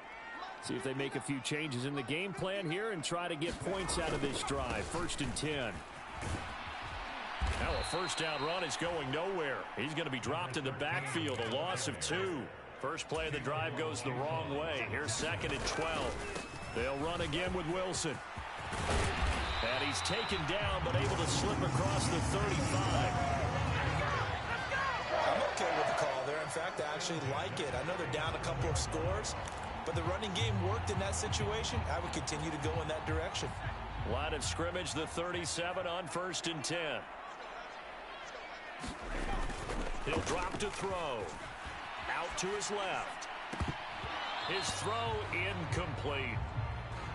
See if they make a few changes in the game plan here and try to get points out of this drive. 1st and 10. Now a first down run is going nowhere. He's going to be dropped in the backfield, a loss of 2. First play of the drive goes the wrong way. Here's 2nd and 12. They'll run again with Wilson. And he's taken down but able to slip across the 35. I'm okay with the call there. In fact, I actually like it. I know they're down a couple of scores, but the running game worked in that situation. I would continue to go in that direction. Line of scrimmage, the 37 on 1st and 10. He'll drop to throw. Out to his left. His throw incomplete.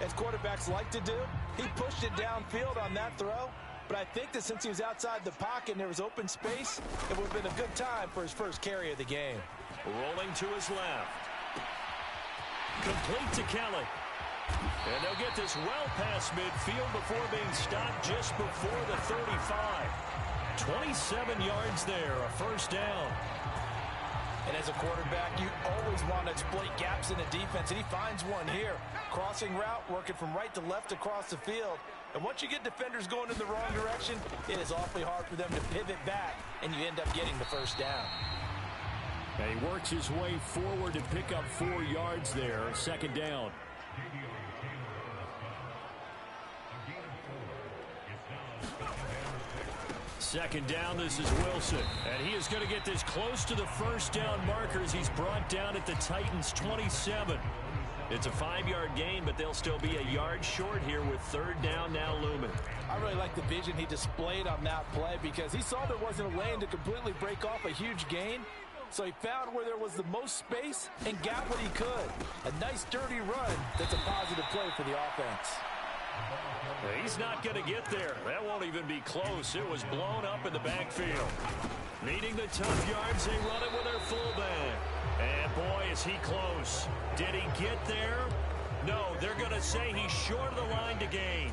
As quarterbacks like to do, he pushed it downfield on that throw. But I think that since he was outside the pocket and there was open space, it would have been a good time for his first carry of the game. Rolling to his left. Complete to Kelly. And they'll get this well past midfield before being stopped just before the 35. 27 yards there, a first down. And as a quarterback, you always want to exploit gaps in the defense, and he finds one here. Crossing route, working from right to left across the field. And once you get defenders going in the wrong direction, it is awfully hard for them to pivot back, and you end up getting the first down. And he works his way forward to pick up 4 yards there, 2nd down. Second down, this is Wilson. And he is going to get this close to the first down markers. He's brought down at the Titans' 27. It's a 5-yard gain, but they'll still be a yard short here with 3rd down now looming. I really like the vision he displayed on that play because he saw there wasn't a lane to completely break off a huge gain. So he found where there was the most space and got what he could. A nice dirty run that's a positive play for the offense. He's not going to get there. That won't even be close. It was blown up in the backfield. Needing the tough yards, they run it with their fullback. And boy, is he close. Did he get there? No, they're going to say he's short of the line to gain.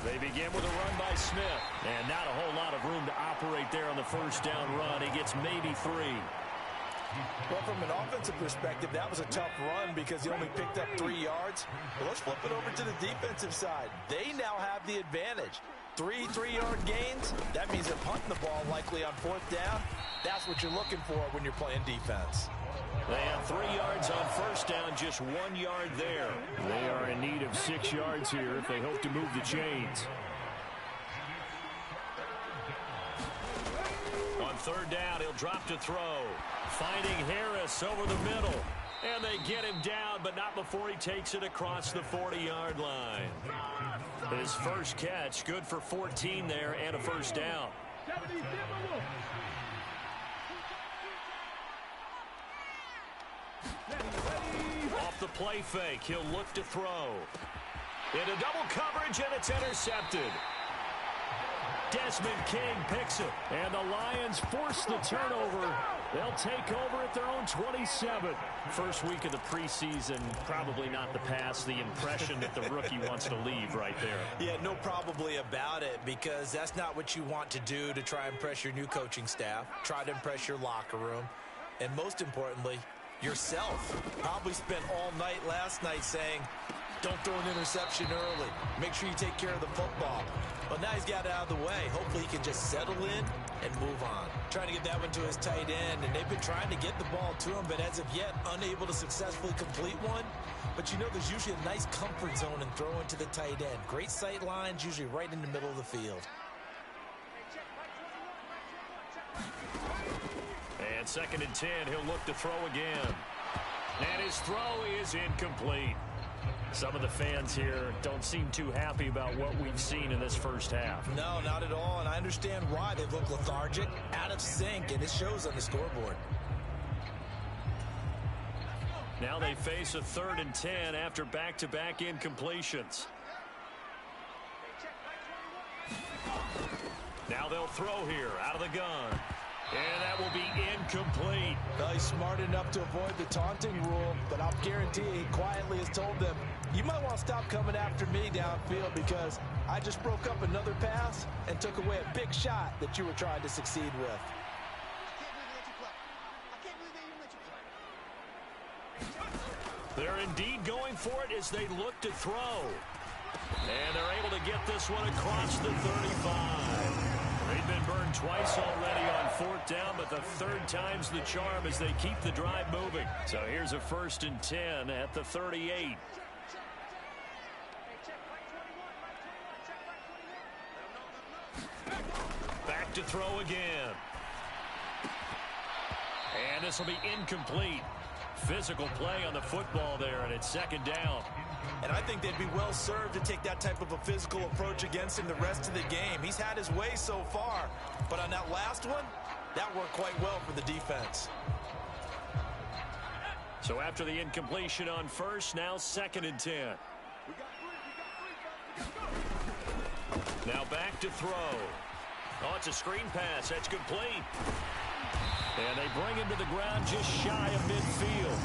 They begin with a run by Smith. And not a whole lot of room to operate there on the first down run. He gets maybe 3. Well, from an offensive perspective, that was a tough run because he only picked up 3 yards. But let's flip it over to the defensive side. They now have the advantage. 3 3-yard gains. That means they're punting the ball likely on 4th down. That's what you're looking for when you're playing defense. They have 3 yards on first down, just 1 yard there. They are in need of 6 yards here if they hope to move the chains. On 3rd down, he'll drop to throw. Finding Harris over the middle. And they get him down, but not before he takes it across the 40-yard line. His first catch, good for 14 there and a first down. Off the play fake, he'll look to throw. Into double coverage, and it's intercepted. Desmond King picks it. And the Lions force the turnover. They'll take over at their own 27. First week of the preseason, probably not the pass, the impression that the rookie wants to leave right there. Yeah, no probably about it, because that's not what you want to do to try and impress your new coaching staff, try to impress your locker room, and most importantly, yourself. Probably spent all night last night saying, don't throw an interception early. Make sure you take care of the football. Well, now he's got it out of the way. Hopefully he can just settle in and move on. Trying to get that one to his tight end, and they've been trying to get the ball to him, but as of yet, unable to successfully complete one. But you know there's usually a nice comfort zone in throwing to the tight end. Great sight lines, usually right in the middle of the field. And 2nd and 10, he'll look to throw again. And his throw is incomplete. Some of the fans here don't seem too happy about what we've seen in this first half. No, not at all, and I understand why. They look lethargic, out of sync, and it shows on the scoreboard. Now they face a 3rd and 10 after back-to-back incompletions. Now they'll throw here out of the gun. And that will be incomplete. Well, he's smart enough to avoid the taunting rule, but I'll guarantee he quietly has told them, you might want to stop coming after me downfield because I just broke up another pass and took away a big shot that you were trying to succeed with. They're indeed going for it as they look to throw. And they're able to get this one across the 35. They've been burned twice already on 4th down, but the 3rd time's the charm as they keep the drive moving. So here's a 1st and 10 at the 38. Back to throw again. And this will be incomplete. Physical play on the football there, and it's 2nd down. And I think they'd be well served to take that type of a physical approach against him the rest of the game. He's had his way so far, but on that last one, that worked quite well for the defense. So after the incompletion on 1st, now 2nd and 10. Now back to throw. Oh, it's a screen pass. That's complete. And they bring him to the ground just shy of midfield.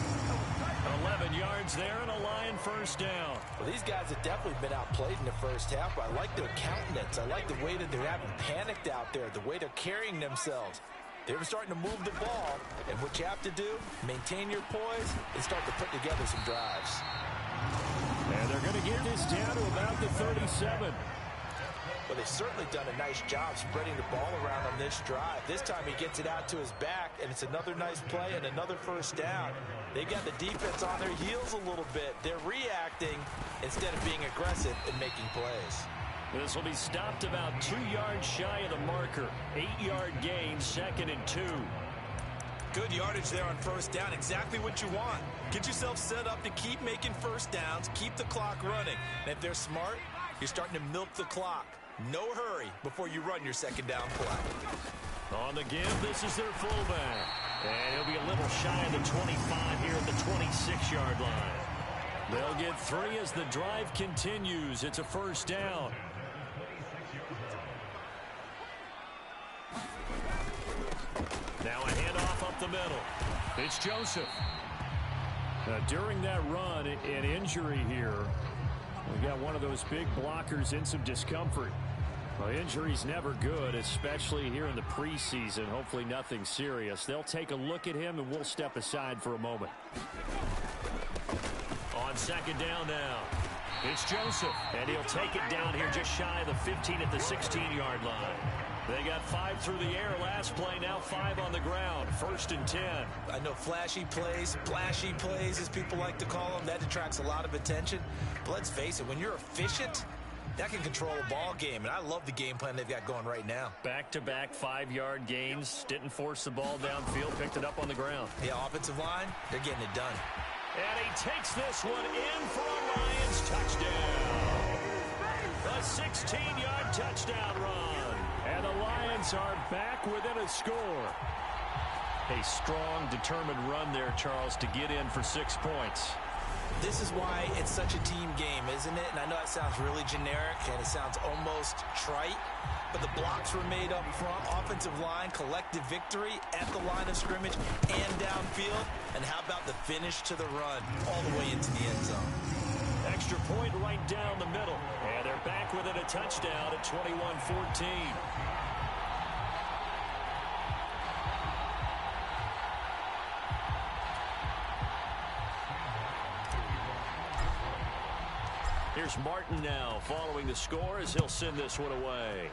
11 yards there and a Lion 1st down. Well, these guys have definitely been outplayed in the first half, but I like their countenance. I like the way that they're having panicked out there, the way they're carrying themselves. They're starting to move the ball, and what you have to do, maintain your poise and start to put together some drives. And they're going to get this down to about the 37. Well, they've certainly done a nice job spreading the ball around on this drive. This time he gets it out to his back, and it's another nice play and another 1st down. They got the defense on their heels a little bit. They're reacting instead of being aggressive and making plays. This will be stopped about 2 yards shy of the marker. 8-yard gain, 2nd and 2. Good yardage there on 1st down. Exactly what you want. Get yourself set up to keep making 1st downs, keep the clock running. And if they're smart, you're starting to milk the clock. No hurry before you run your 2nd down play. On the give, this is their fullback. And he'll be a little shy of the 25 here at the 26-yard line. They'll get 3 as the drive continues. It's a 1st down. Now a handoff up the middle. It's Joseph. During that run, an injury here. We got one of those big blockers in some discomfort. Well, injury's never good, especially here in the preseason. Hopefully nothing serious. They'll take a look at him, and we'll step aside for a moment. On 2nd down now, it's Joseph, and he'll take it down here just shy of the 15 at the 16-yard line. They got 5 through the air last play, now 5 on the ground. 1st and 10. I know flashy plays, flashy plays, as people like to call them, that attracts a lot of attention. But let's face it, when you're efficient, that can control a ball game, and I love the game plan they've got going right now. Back-to-back 5-yard gains, didn't force the ball downfield, picked it up on the ground. Yeah, offensive line, they're getting it done. And he takes this one in for a Lions touchdown. A 16-yard touchdown run. And the Lions are back within a score. A strong, determined run there, Charles, to get in for 6 points. This is why it's such a team game, isn't it? And I know that sounds really generic and it sounds almost trite, but the blocks were made up front, offensive line, collective victory at the line of scrimmage and downfield. And how about the finish to the run all the way into the end zone? Extra point right down the middle. And they're back within a touchdown at 21-14. Here's Martin now following the score as he'll send this one away.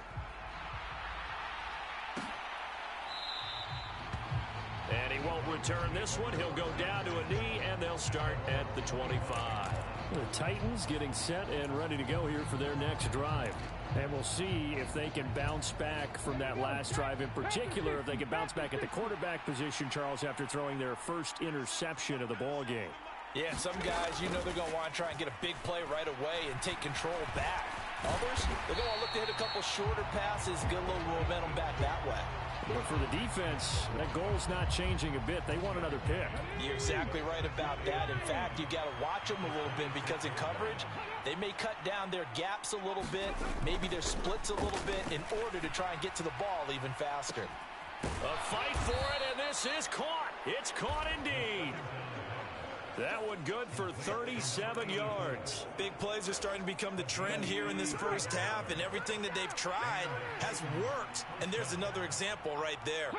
And he won't return this one. He'll go down to a knee, and they'll start at the 25. The Titans getting set and ready to go here for their next drive. And we'll see if they can bounce back from that last drive. In particular, if they can bounce back at the quarterback position, Charles, after throwing their first interception of the ball game. Yeah, some guys, you know they're going to want to try and get a big play right away and take control back. Others, they're going to look to hit a couple shorter passes, get a little momentum back that way. But for the defense, that goal's not changing a bit. They want another pick. You're exactly right about that. In fact, you've got to watch them a little bit because in coverage, they may cut down their gaps a little bit, maybe their splits a little bit in order to try and get to the ball even faster. A fight for it, and this is caught. It's caught indeed. That one good for 37 yards. Big plays are starting to become the trend here in this first half, and everything that they've tried has worked. And there's another example right there.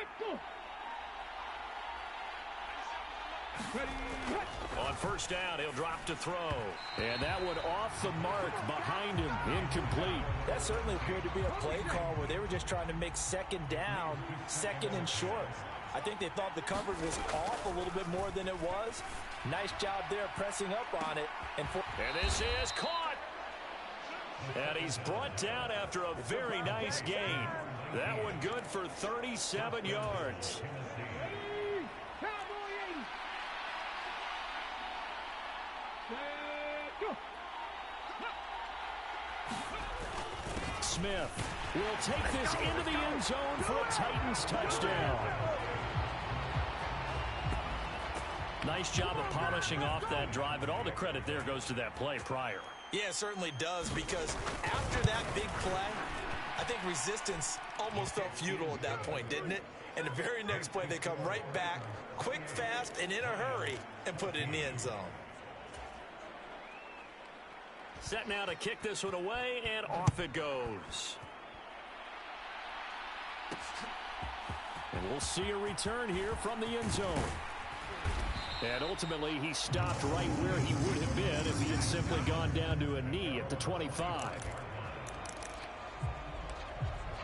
On first down, he'll drop to throw. And that one off the mark behind him, incomplete. That certainly appeared to be a play call where they were just trying to make second down, second and short. I think they thought the coverage was off a little bit more than it was. Nice job there pressing up on it. And this is caught. And he's brought down after a very nice gain. That one good for 37 yards. Smith will take this into the end zone for a Titans touchdown. Nice job of polishing off that drive, and all the credit there goes to that play prior. Yeah, it certainly does, because after that big play, I think resistance almost felt futile at that point, didn't it? And the very next play, they come right back, quick, fast, and in a hurry, and put it in the end zone. Set now to kick this one away, and off it goes. And we'll see a return here from the end zone. And ultimately, he stopped right where he would have been if he had simply gone down to a knee at the 25.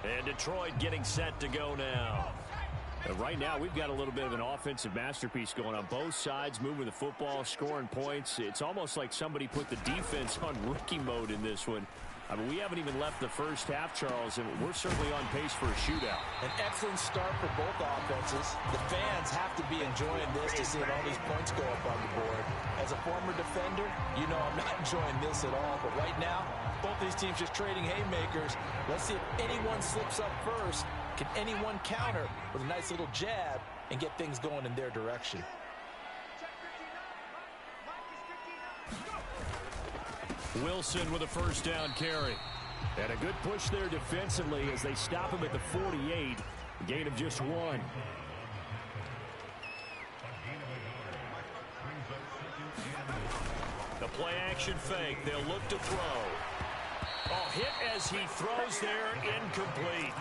And Detroit getting set to go now. And right now, we've got a little bit of an offensive masterpiece going on. Both sides moving the football, scoring points. It's almost like somebody put the defense on rookie mode in this one. I mean, we haven't even left the first half, Charles, and we're certainly on pace for a shootout. An excellent start for both offenses. The fans have to be enjoying this to see all these points go up on the board. As a former defender, you know I'm not enjoying this at all. But right now, both these teams just trading haymakers. Let's see if anyone slips up first. Can anyone counter with a nice little jab and get things going in their direction? Wilson with a first down carry. And a good push there defensively as they stop him at the 48. A gain of just 1. The play action fake. They'll look to throw. Oh, hit as he throws there, incomplete.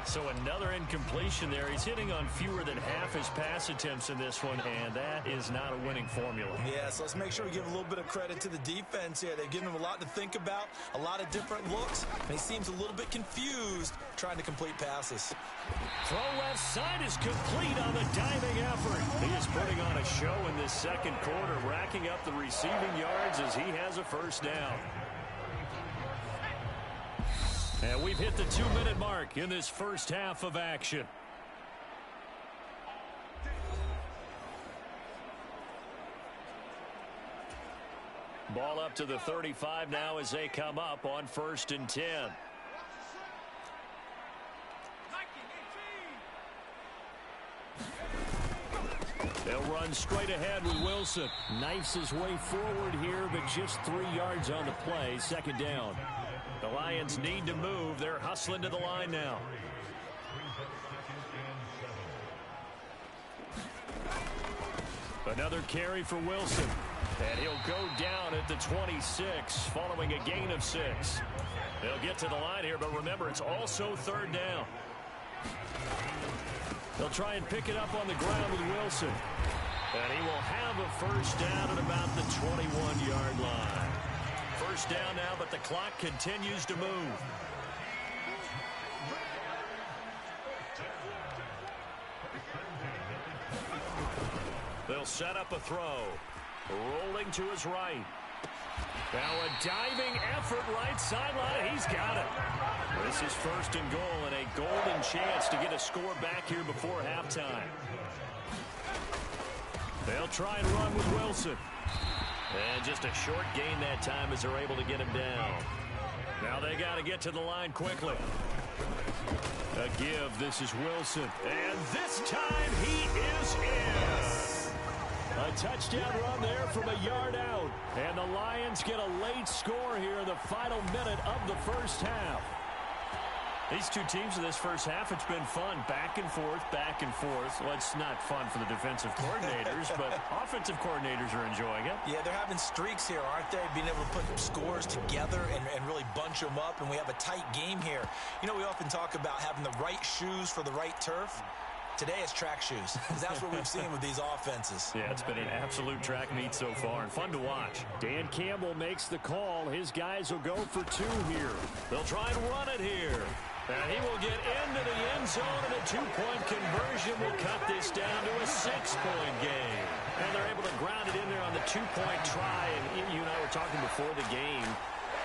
So another incompletion there. He's hitting on fewer than half his pass attempts in this one, and that is not a winning formula. Yeah, so let's make sure we give a little bit of credit to the defense here. They've given him a lot to think about, a lot of different looks, and he seems a little bit confused trying to complete passes. Throw left side is complete on the diving effort. He is putting on a show in this second quarter, racking up the receiving yards as he has a first down. And we've hit the 2-minute mark in this first half of action. Ball up to the 35 now as they come up on 1st and 10. They'll run straight ahead with Wilson. Knifes his way forward here, but just 3 yards on the play. Second down. The Lions need to move. They're hustling to the line now. Another carry for Wilson. And he'll go down at the 26 following a gain of 6. They'll get to the line here, but remember, it's also third down. They'll try and pick it up on the ground with Wilson. And he will have a first down at about the 21-yard line. First down now, but the clock continues to move. They'll set up a throw. Rolling to his right. Now a diving effort right sideline. He's got it. This is first and goal and a golden chance to get a score back here before halftime. They'll try and run with Wilson. And just a short gain that time as they're able to get him down. Now they got to get to the line quickly. A give. This is Wilson. And this time he is in. A touchdown run there from a yard out. And the Lions get a late score here in the final minute of the first half. These two teams in this first half, it's been fun. Back and forth, back and forth. Well, it's not fun for the defensive coordinators, but offensive coordinators are enjoying it. Yeah, they're having streaks here, aren't they? Being able to put scores together and really bunch them up, and we have a tight game here. You know, we often talk about having the right shoes for the right turf. Today it's track shoes. That's what we've seen with these offenses. Yeah, it's been an absolute track meet so far and fun to watch. Dan Campbell makes the call. His guys will go for 2 here. They'll try and run it here. And he will get into the end zone, and a 2-point conversion will cut this down to a 6-point game. And they're able to ground it in there on the 2-point try. And you and I were talking before the game.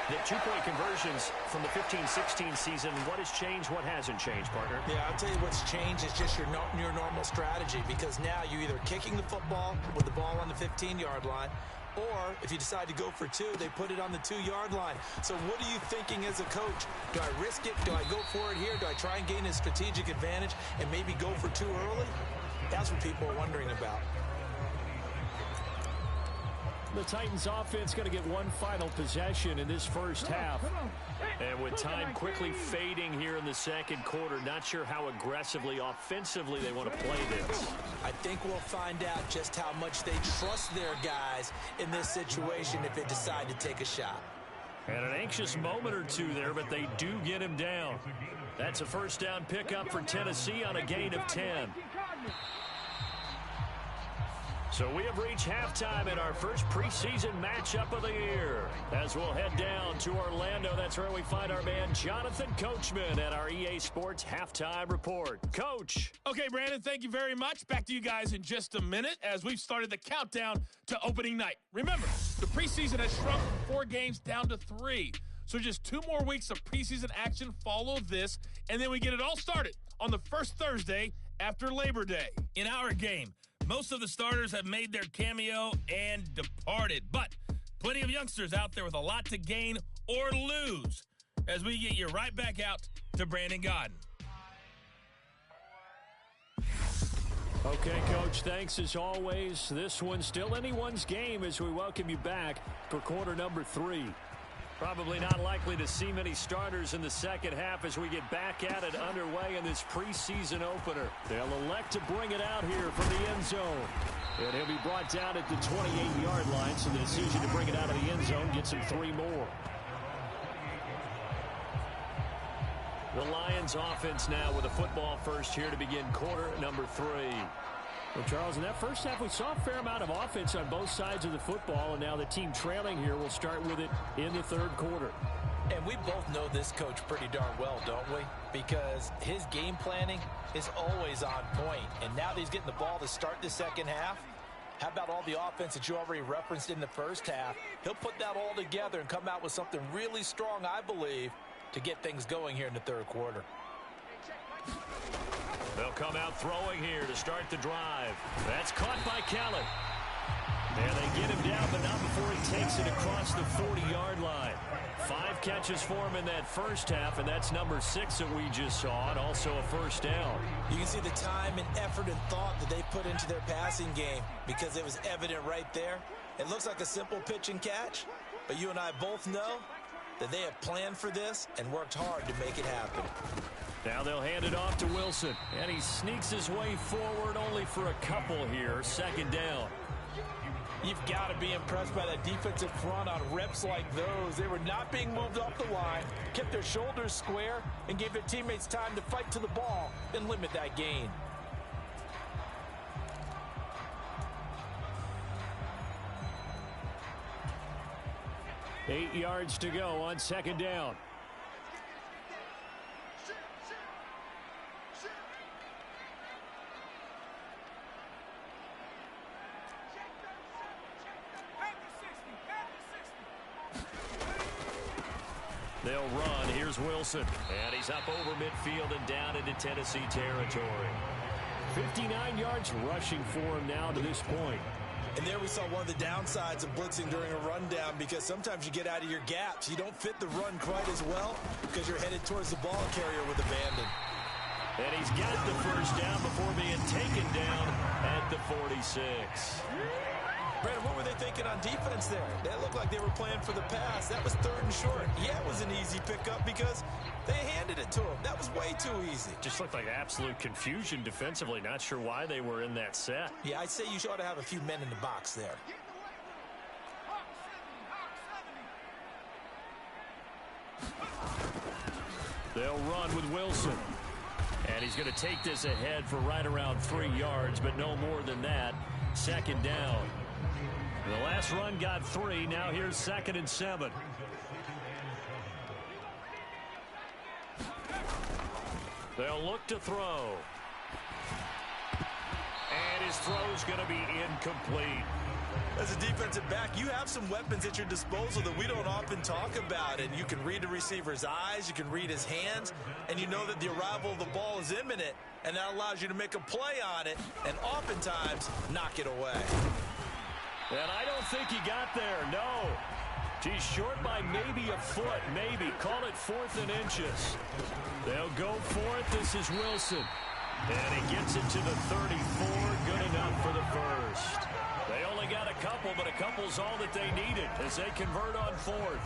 The 2-point conversions from the 15-16 season, what has changed, what hasn't changed, partner? Yeah, I'll tell you what's changed is just your normal strategy, because now you're either kicking the football with the ball on the 15-yard line, or if you decide to go for 2, they put it on the 2-yard line. So what are you thinking as a coach? Do I risk it? Do I go for it here? Do I try and gain a strategic advantage and maybe go for 2 early? That's what people are wondering about. The Titans offense going to get one final possession in this first half. And with time quickly fading here in the second quarter, not sure how aggressively, offensively they want to play this. I think we'll find out just how much they trust their guys in this situation if they decide to take a shot. And an anxious moment or two there, but they do get him down. That's a first down pickup for Tennessee on a gain of 10. So we have reached halftime in our first preseason matchup of the year. As we'll head down to Orlando, that's where we find our man Jonathan Coachman at our EA Sports Halftime Report. Coach. Okay, Brandon, thank you very much. Back to you guys in just a minute as we've started the countdown to opening night. Remember, the preseason has shrunk from 4 games down to 3. So just 2 more weeks of preseason action follow this, and then we get it all started on the first Thursday after Labor Day. In our game, most of the starters have made their cameo and departed, but plenty of youngsters out there with a lot to gain or lose as we get you right back out to Brandon Godden. Okay, Coach, thanks as always. This one's still anyone's game as we welcome you back for quarter number 3. Probably not likely to see many starters in the second half as we get back at it underway in this preseason opener. They'll elect to bring it out here from the end zone. And he'll be brought down at the 28-yard line, so the decision to bring it out of the end zone gets him 3 more. The Lions offense now with a football first here to begin quarter number 3. Well, Charles, in that first half, we saw a fair amount of offense on both sides of the football, and now the team trailing here will start with it in the third quarter. And we both know this coach pretty darn well, don't we? Because his game planning is always on point. And now that he's getting the ball to start the second half, how about all the offense that you already referenced in the first half? He'll put that all together and come out with something really strong, I believe, to get things going here in the third quarter. They'll come out throwing here to start the drive. That's caught by Kelly. And they get him down, but not before he takes it across the 40-yard line. 5 catches for him in that first half, and that's number 6 that we just saw, and also a first down. You can see the time and effort and thought that they put into their passing game because it was evident right there. It looks like a simple pitch and catch, but you and I both know that they have planned for this and worked hard to make it happen. Now they'll hand it off to Wilson, and he sneaks his way forward only for a couple here. Second down. You've got to be impressed by that defensive front on reps like those. They were not being moved off the line, kept their shoulders square, and gave their teammates time to fight to the ball and limit that gain. Eight yards to go on second down. They'll run. Here's Wilson. And he's up over midfield and down into Tennessee territory. 59 yards rushing for him now to this point. And there we saw one of the downsides of blitzing during a rundown, because sometimes you get out of your gaps. You don't fit the run quite as well because you're headed towards the ball carrier with abandon. And he's got the first down before being taken down at the 46. Brandon, what were they thinking on defense there? That looked like they were playing for the pass. That was 3rd and short. Yeah, it was an easy pickup because they handed it to him. That was way too easy. Just looked like absolute confusion defensively. Not sure why they were in that set. Yeah, I'd say you ought to have a few men in the box there. They'll run with Wilson. And he's going to take this ahead for right around 3 yards, but no more than that. Second down. The last run got 3. Now here's 2nd and 7. They'll look to throw. And his throw's going to be incomplete. As a defensive back, you have some weapons at your disposal that we don't often talk about. And you can read the receiver's eyes, you can read his hands, and you know that the arrival of the ball is imminent. And that allows you to make a play on it and oftentimes knock it away. And I don't think he got there, no. He's short by maybe a foot, maybe. Call it 4th and inches. They'll go for it. This is Wilson. And he gets it to the 34. Good enough for the first. They only got a couple, but a couple's all that they needed as they convert on 4th.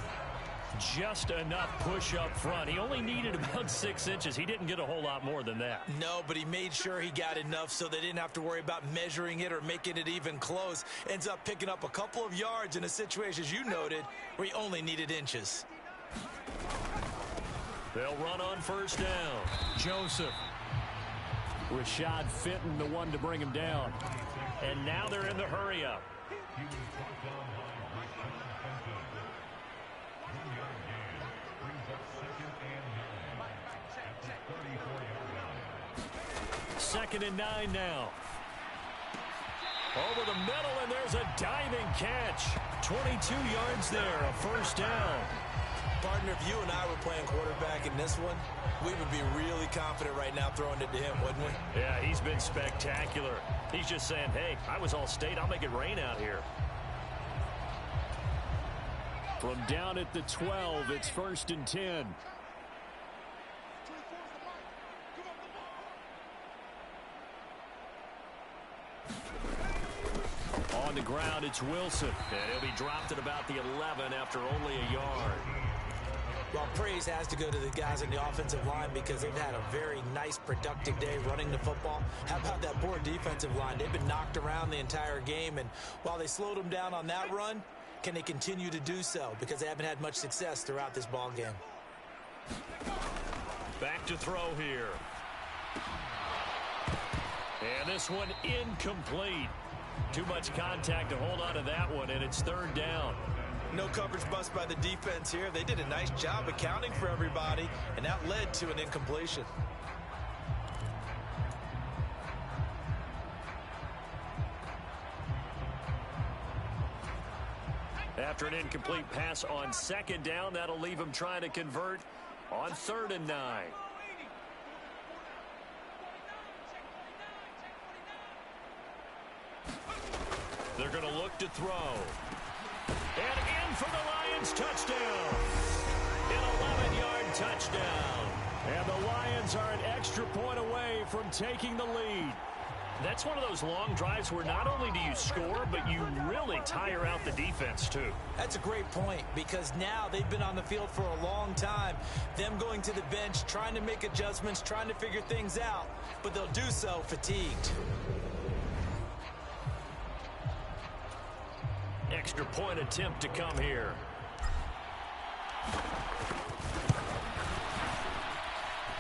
Just enough push up front. He only needed about 6 inches. He didn't get a whole lot more than that. No, but he made sure he got enough so they didn't have to worry about measuring it or making it even close. Ends up picking up a couple of yards in a situation, as you noted, where he only needed inches. They'll run on first down. Joseph. Rashad Fenton, the one to bring him down. And now they're in the hurry-up. Second and 9 now. Over the middle, and there's a diving catch. 22 yards there, a first down. Partner, if you and I were playing quarterback in this one, we would be really confident right now throwing it to him, wouldn't we? Yeah, he's been spectacular. He's just saying, hey, I was all state. I'll make it rain out here. From down at the 12, it's 1st and 10. On the ground, it's Wilson. And he'll be dropped at about the 11 after only a yard. Well, praise has to go to the guys in the offensive line because they've had a very nice, productive day running the football. How about that poor defensive line? They've been knocked around the entire game, and while they slowed them down on that run, can they continue to do so? Because they haven't had much success throughout this ball game. Back to throw here. And this one incomplete. Too much contact to hold on to that one, and it's 3rd down. No coverage bust by the defense here. They did a nice job accounting for everybody, and that led to an incompletion. After an incomplete pass on 2nd down, that'll leave him trying to convert on 3rd and 9. They're going to look to throw. And in for the Lions touchdown. An 11-yard touchdown. And the Lions are an extra point away from taking the lead. That's one of those long drives where not only do you score, but you really tire out the defense, too. That's a great point, because now they've been on the field for a long time. Them going to the bench, trying to make adjustments, trying to figure things out, but they'll do so fatigued. Extra point attempt to come here.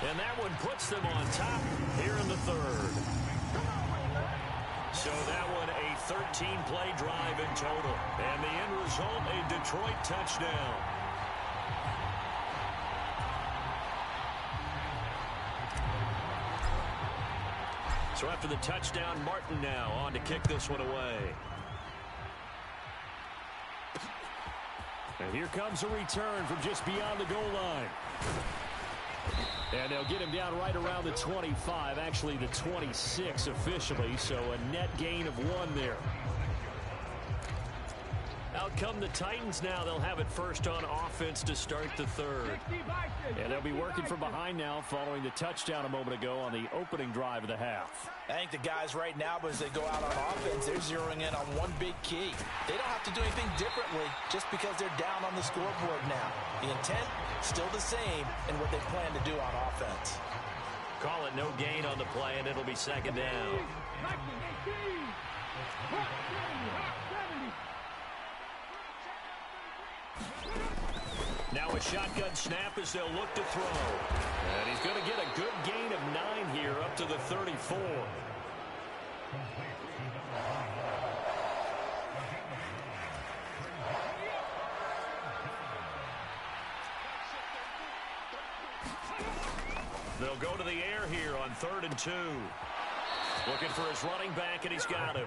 And that one puts them on top here in the third. So that one a 13-play drive in total. And the end result, a Detroit touchdown. So after the touchdown, Martin now on to kick this one away. And here comes a return from just beyond the goal line. And they'll get him down right around the 25, actually the 26 officially, so a net gain of 1 there. Out come the Titans now. They'll have it first on offense to start the third. And they'll be working from behind now following the touchdown a moment ago on the opening drive of the half. I think the guys right now, as they go out on offense, they're zeroing in on one big key. They don't have to do anything differently just because they're down on the scoreboard now. The intent, still the same in what they plan to do on offense. Call it no gain on the play, and it'll be second down. Now a shotgun snap as they'll look to throw. And he's going to get a good gain of 9 here up to the 34. They'll go to the air here on 3rd and 2. Looking for his running back, and he's got him.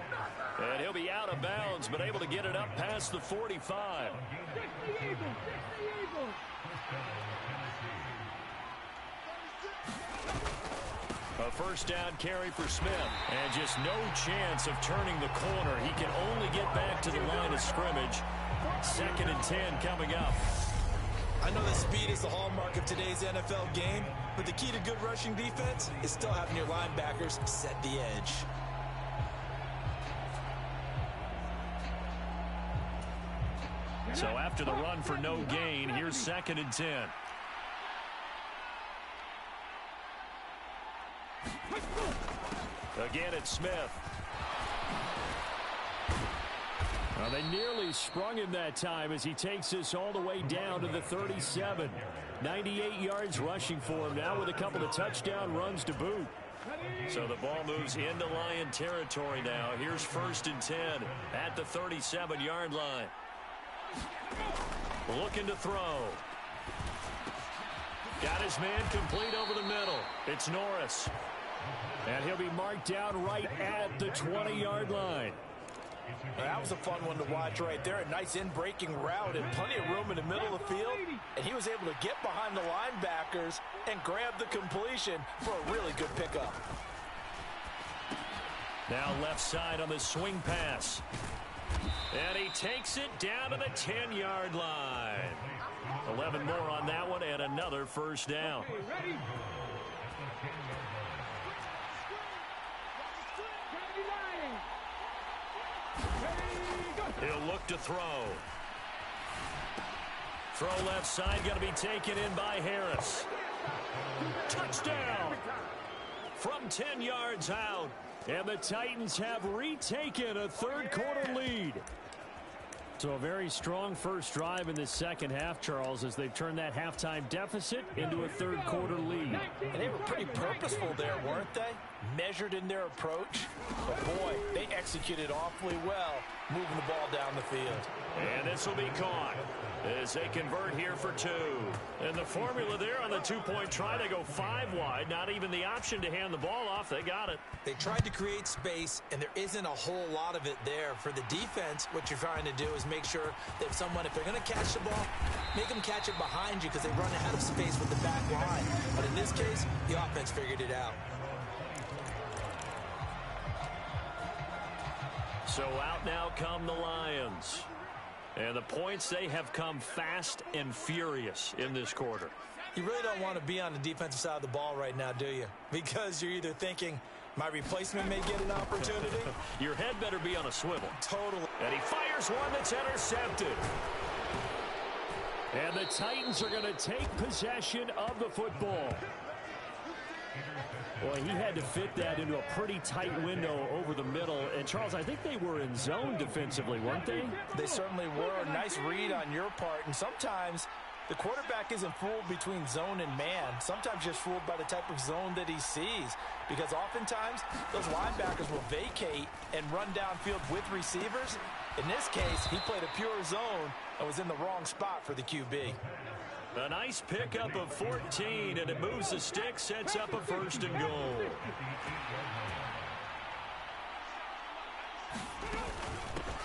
And he'll be out of bounds, but able to get it up past the 45. A first down carry for Smith. And just no chance of turning the corner. He can only get back to the line of scrimmage. 2nd and 10 coming up. I know that speed is the hallmark of today's NFL game, but the key to good rushing defense is still having your linebackers set the edge. So after the run for no gain, here's 2nd and 10. Again, it's Smith. Well, they nearly sprung him that time as he takes this all the way down to the 37. 98 yards rushing for him now with a couple of touchdown runs to boot. So the ball moves into Lion territory now. Here's 1st and 10 at the 37-yard line. Looking to throw. Got his man complete over the middle. It's Norris. And he'll be marked down right at the 20-yard line. That was a fun one to watch right there. A nice in-breaking route and plenty of room in the middle of the field. And he was able to get behind the linebackers and grab the completion for a really good pickup. Now left side on the swing pass. And he takes it down to the 10-yard line. 11 more on that one and another first down. He'll look to throw. Throw left side, going to be taken in by Harris. Touchdown! From 10 yards out. And the Titans have retaken a third-quarter lead. So a very strong first drive in the second half, Charles, as they've turned that halftime deficit into a third-quarter lead. And they were pretty purposeful there, weren't they? Measured in their approach. But, boy, they executed awfully well, moving the ball down the field. And this will be caught as they convert here for 2. And the formula there on the two-point try, they go 5 wide. Not even the option to hand the ball off. They got it. They tried to create space, and there isn't a whole lot of it there. For the defense, what you're trying to do is make sure that if they're going to catch the ball, make them catch it behind you because they run out of space with the back line. But in this case, the offense figured it out. So out now come the Lions. And the points, they have come fast and furious in this quarter. You really don't want to be on the defensive side of the ball right now, do you? Because you're either thinking, my replacement may get an opportunity. Your head better be on a swivel. Totally. And he fires one that's intercepted. And the Titans are going to take possession of the football. Well, he had to fit that into a pretty tight window over the middle. And, Charles, I think they were in zone defensively, weren't they? They certainly were. Nice read on your part. And sometimes the quarterback isn't fooled between zone and man. Sometimes just fooled by the type of zone that he sees. Because oftentimes, those linebackers will vacate and run downfield with receivers. In this case, he played a pure zone and was in the wrong spot for the QB. A nice pickup of 14, and it moves the stick, sets up a 1st and goal.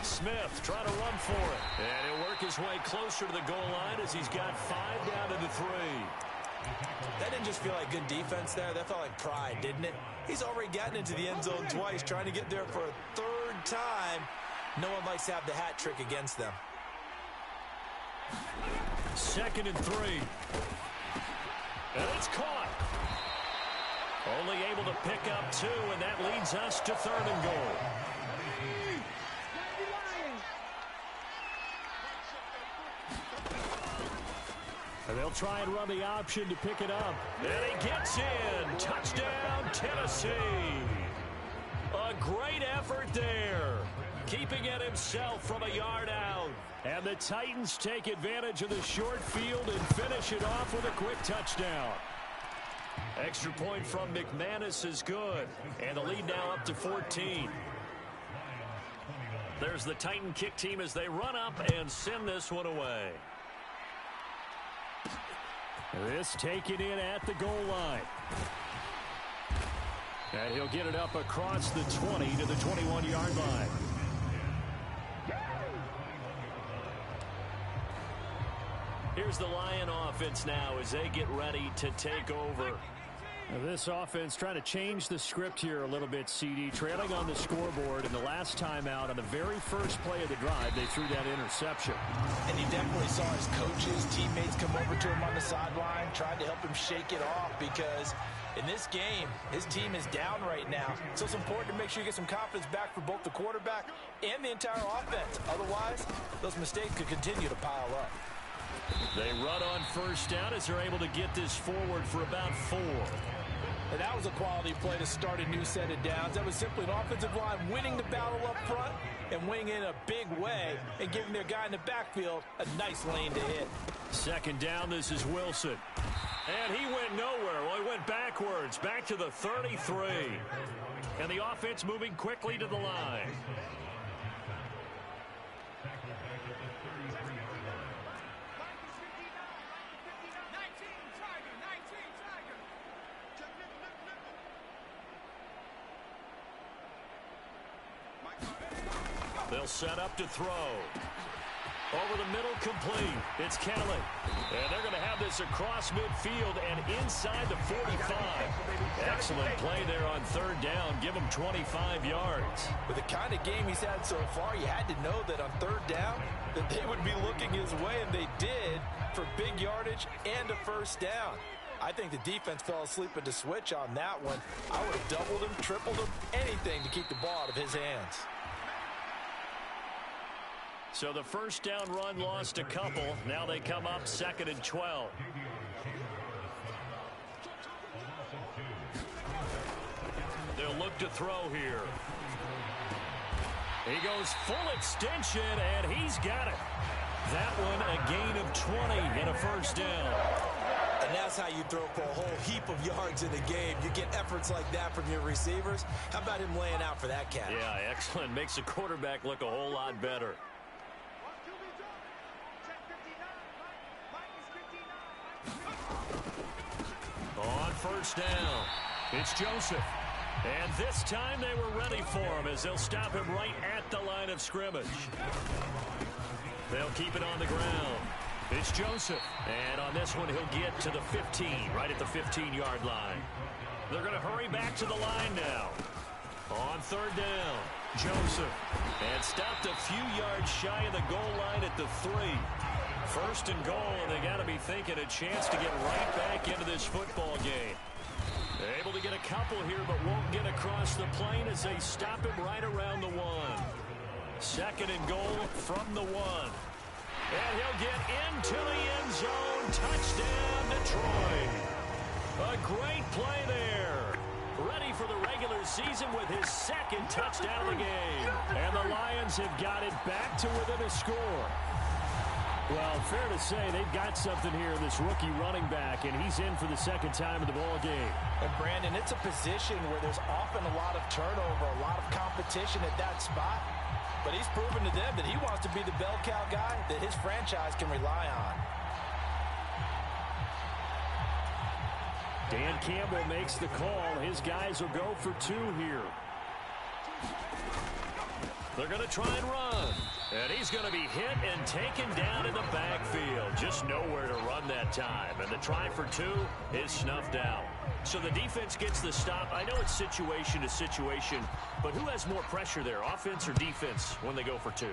Smith trying to run for it. And he'll work his way closer to the goal line as he's got 5 down to the 3. That didn't just feel like good defense there. That felt like pride, didn't it? He's already gotten into the end zone twice, trying to get there for a 3rd time. No one likes to have the hat trick against them. 2nd and 3. And it's caught. Only able to pick up 2, and that leads us to 3rd and goal. And they'll try and run the option to pick it up. And he gets in. Touchdown, Tennessee. A great effort there. Keeping it himself from a yard out. And the Titans take advantage of the short field and finish it off with a quick touchdown. Extra point from McManus is good. And the lead now up to 14. There's the Titan kick team as they run up and send this one away. This taken in at the goal line. And he'll get it up across the 20 to the 21-yard line. Here's the Lion offense now as they get ready to take over. Now this offense trying to change the script here a little bit, CD. Trailing on the scoreboard, and the last time out on the very first play of the drive, they threw that interception. And he definitely saw his coaches, teammates come over to him on the sideline, tried to help him shake it off because in this game, his team is down right now. So it's important to make sure you get some confidence back for both the quarterback and the entire offense. Otherwise, those mistakes could continue to pile up. They run on 1st down as they're able to get this forward for about 4. And that was a quality play to start a new set of downs. That was simply an offensive line winning the battle up front and winning in a big way and giving their guy in the backfield a nice lane to hit. 2nd down, this is Wilson. And he went nowhere. Well, he went backwards, back to the 33. And the offense moving quickly to the line. They'll set up to throw. Over the middle, complete. It's Kelly. And they're going to have this across midfield and inside the 45. Excellent play there on 3rd down. Give him 25 yards. With the kind of game he's had so far, you had to know that on 3rd down that they would be looking his way, and they did for big yardage and a 1st down. I think the defense fell asleep at the switch on that one. I would have doubled him, tripled him, anything to keep the ball out of his hands. So the 1st down run lost a couple. Now they come up 2nd and 12. They'll look to throw here. He goes full extension, and he's got it. That one a gain of 20 and a 1st down. And that's how you throw for a whole heap of yards in a game. You get efforts like that from your receivers. How about him laying out for that catch? Yeah, excellent. Makes the quarterback look a whole lot better. On 1st down, it's Joseph. And this time they were ready for him as they'll stop him right at the line of scrimmage. They'll keep it on the ground. It's Joseph. And on this one, he'll get to the 15, right at the 15-yard line. They're going to hurry back to the line now. On 3rd down. Joseph. And stopped a few yards shy of the goal line at the 3. First and goal, and they got to be thinking a chance to get right back into this football game. Able to get a couple here, but won't get across the plane as they stop him right around the 1. Second and goal from the 1. And he'll get into the end zone. Touchdown, Detroit. A great play there. Ready for the regular season with his second touchdown of the game. And the Lions have got it back to within a score. Well, fair to say they've got something here in this rookie running back, and he's in for the second time in the ball game. And Brandon, it's a position where there's often a lot of turnover, a lot of competition at that spot. But he's proven to them that he wants to be the bell cow guy that his franchise can rely on. Dan Campbell makes the call. His guys will go for 2 here. They're going to try and run. And he's going to be hit and taken down in the backfield. Just nowhere to run that time. And the try for 2 is snuffed out. So the defense gets the stop. I know it's situation to situation, but who has more pressure there, offense or defense, when they go for 2?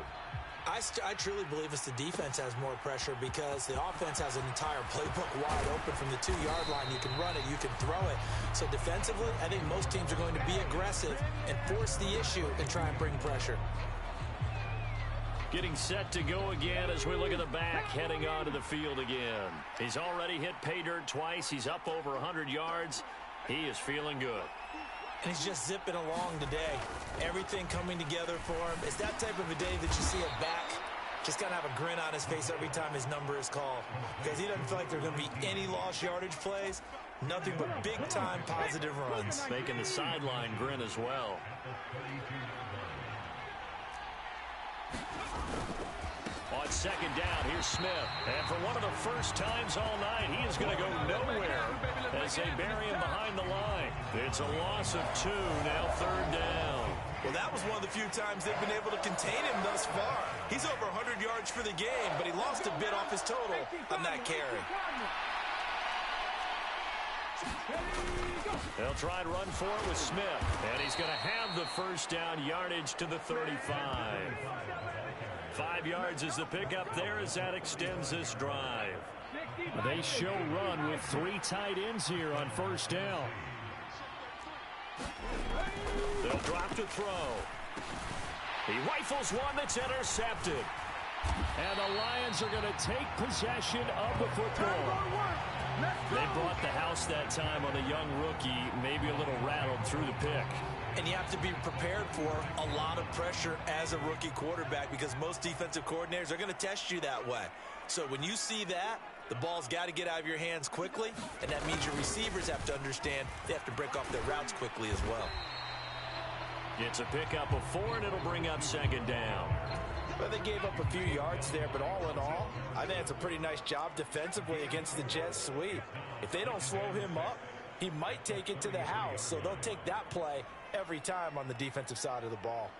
I truly believe it's the defense has more pressure because the offense has an entire playbook wide open from the 2-yard line. You can run it, you can throw it. So defensively, I think most teams are going to be aggressive and force the issue and try and bring pressure. Getting set to go again as we look at the back, heading onto the field again. He's already hit pay dirt twice. He's up over 100 yards. He is feeling good. And he's just zipping along today. Everything coming together for him. It's that type of a day that you see a back just kind of have a grin on his face every time his number is called. Because he doesn't feel like there are going to be any lost yardage plays. Nothing but big-time positive runs. Making the sideline grin as well. On second down, here's Smith. And for one of the first times all night, he is going to go nowhere as they bury him behind the line. It's a loss of 2, now third down. Well, that was one of the few times they've been able to contain him thus far. He's over 100 yards for the game, but he lost a bit off his total on that carry. They'll try and run for it with Smith. And he's going to have the first down yardage to the 35. 5 yards is the pickup there as that extends this drive. They show run with 3 tight ends here on first down. They'll drop to throw. He rifles one that's intercepted. And the Lions are going to take possession of the football. They brought the house that time on a young rookie, maybe a little rattled through the pick. And you have to be prepared for a lot of pressure as a rookie quarterback because most defensive coordinators are going to test you that way. So when you see that, the ball's got to get out of your hands quickly, and that means your receivers have to understand they have to break off their routes quickly as well. It's a pickup of 4, and it'll bring up second down. Well, they gave up a few yards there, but all in all, I think it's a pretty nice job defensively against the Jets sweep. If they don't slow him up, he might take it to the house, so they'll take that play every time on the defensive side of the ball.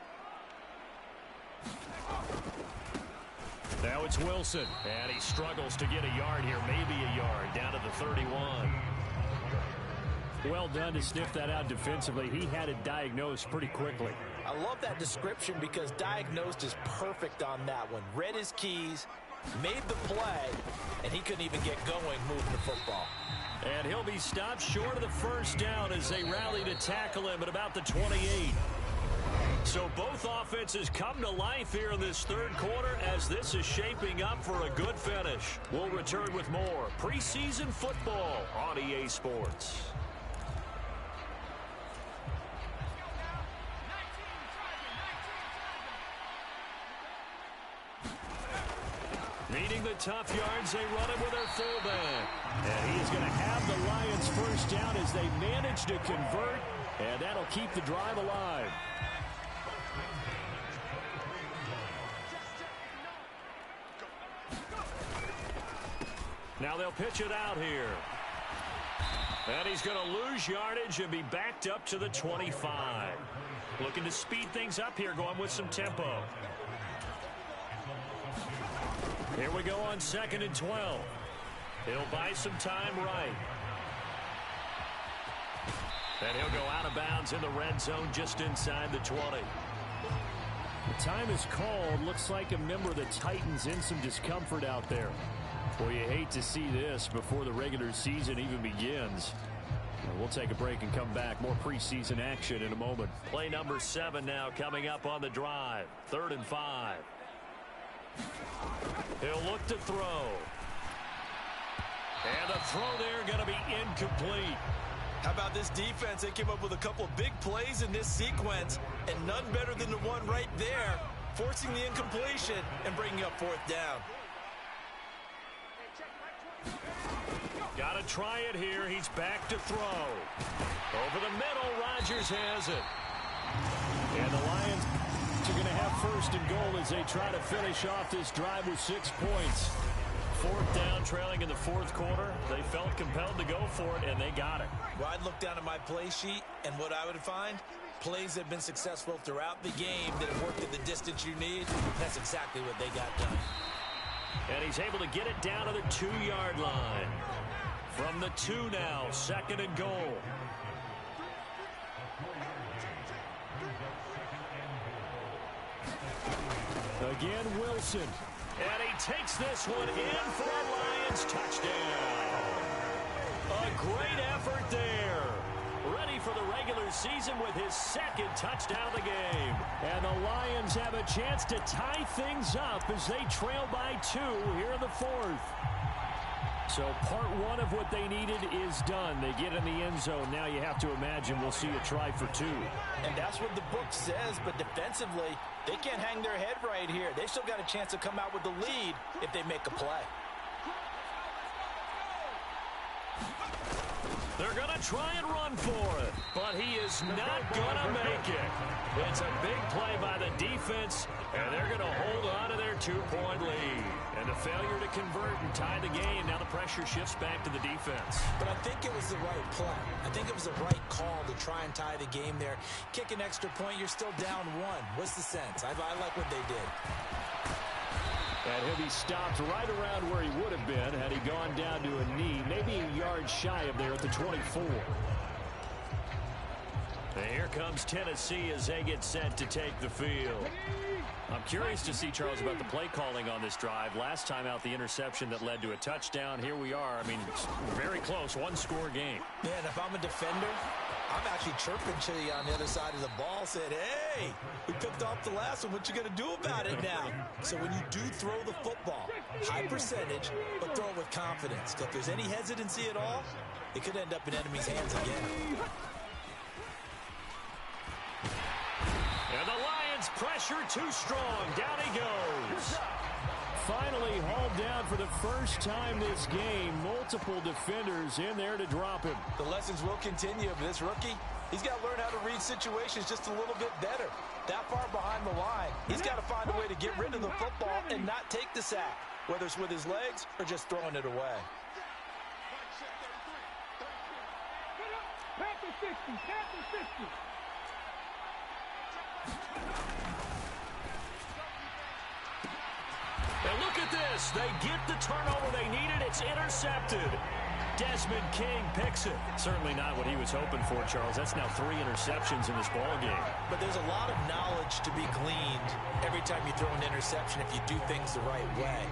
Now it's Wilson, and he struggles to get a yard here, maybe a yard, down to the 31. Well done to sniff that out defensively. He had it diagnosed pretty quickly. I love that description because diagnosed is perfect on that one. Read his keys, made the play, and he couldn't even get going moving the football. And he'll be stopped short of the first down as they rally to tackle him at about the 28. So both offenses come to life here in this third quarter as this is shaping up for a good finish. We'll return with more preseason football on EA Sports. Needing the tough yards, they run it with their fullback. And he is going to have the Lions first down as they manage to convert, and that'll keep the drive alive. Now they'll pitch it out here. And he's going to lose yardage and be backed up to the 25. Looking to speed things up here, going with some tempo. Here we go on 2nd and 12. He'll buy some time right. And he'll go out of bounds in the red zone just inside the 20. The time is called. Looks like a member of the Titans in some discomfort out there. Well, you hate to see this before the regular season even begins. We'll take a break and come back. More preseason action in a moment. Play number 7 now coming up on the drive. 3rd and 5. He'll look to throw. And the throw there going to be incomplete. How about this defense? They came up with a couple of big plays in this sequence, and none better than the one right there, forcing the incompletion and bringing up 4th down. Got to try it here. He's back to throw. Over the middle, Rodgers has it. And the Lions are going to have 1st and goal as they try to finish off this drive with 6 points. 4th down, trailing in the 4th quarter. They felt compelled to go for it, and they got it. Well, I'd look down at my play sheet, and what I would find, plays that have been successful throughout the game that have worked at the distance you need. That's exactly what they got done. And he's able to get it down to the 2-yard line. From the 2 now, 2nd and goal. Again, Wilson. And he takes this one in for a Lions touchdown. A great effort there. Ready for the regular season with his 2nd touchdown of the game. And the Lions have a chance to tie things up as they trail by 2 here in the 4th. So part 1 of what they needed is done. They get in the end zone. Now you have to imagine we'll see a try for 2. And that's what the book says, but defensively, they can't hang their head right here. They still got a chance to come out with the lead if they make a play. They're going to try and run for it, but he is not going to make it. It's a big play by the defense, and they're going to hold on to their 2-point lead. And the failure to convert and tie the game, now the pressure shifts back to the defense. But I think it was the right play. I think it was the right call to try and tie the game there. Kick an extra point, you're still down 1. What's the sense? I like what they did. And he'll be stopped right around where he would have been had he gone down to a knee, maybe a yard shy of there at the 24. And here comes Tennessee as they get set to take the field. I'm curious to see, Charles, about the play calling on this drive. Last time out, the interception that led to a touchdown. Here we are. I mean, it's very close, 1-score game. Man, if I'm a defender, I'm actually chirping to you on the other side of the ball, saying, hey, we picked off the last one. What you going to do about it now? So when you do throw the football, high percentage, but throw it with confidence. If there's any hesitancy at all, it could end up in enemy's hands again. And the Lions pressure too strong. Down he goes. Finally hauled down for the first time this game. Multiple defenders in there to drop him. The lessons will continue. But this rookie, he's got to learn how to read situations just a little bit better. That far behind the line, he's got to find a way to get rid of the football and not take the sack, whether it's with his legs or just throwing it away. Panther 60, Panther 60. And look at this. They get the turnover they needed. It's intercepted. Desmond King picks it. Certainly not what he was hoping for, Charles. That's now 3 interceptions in this ball game. But there's a lot of knowledge to be gleaned every time you throw an interception if you do things the right way.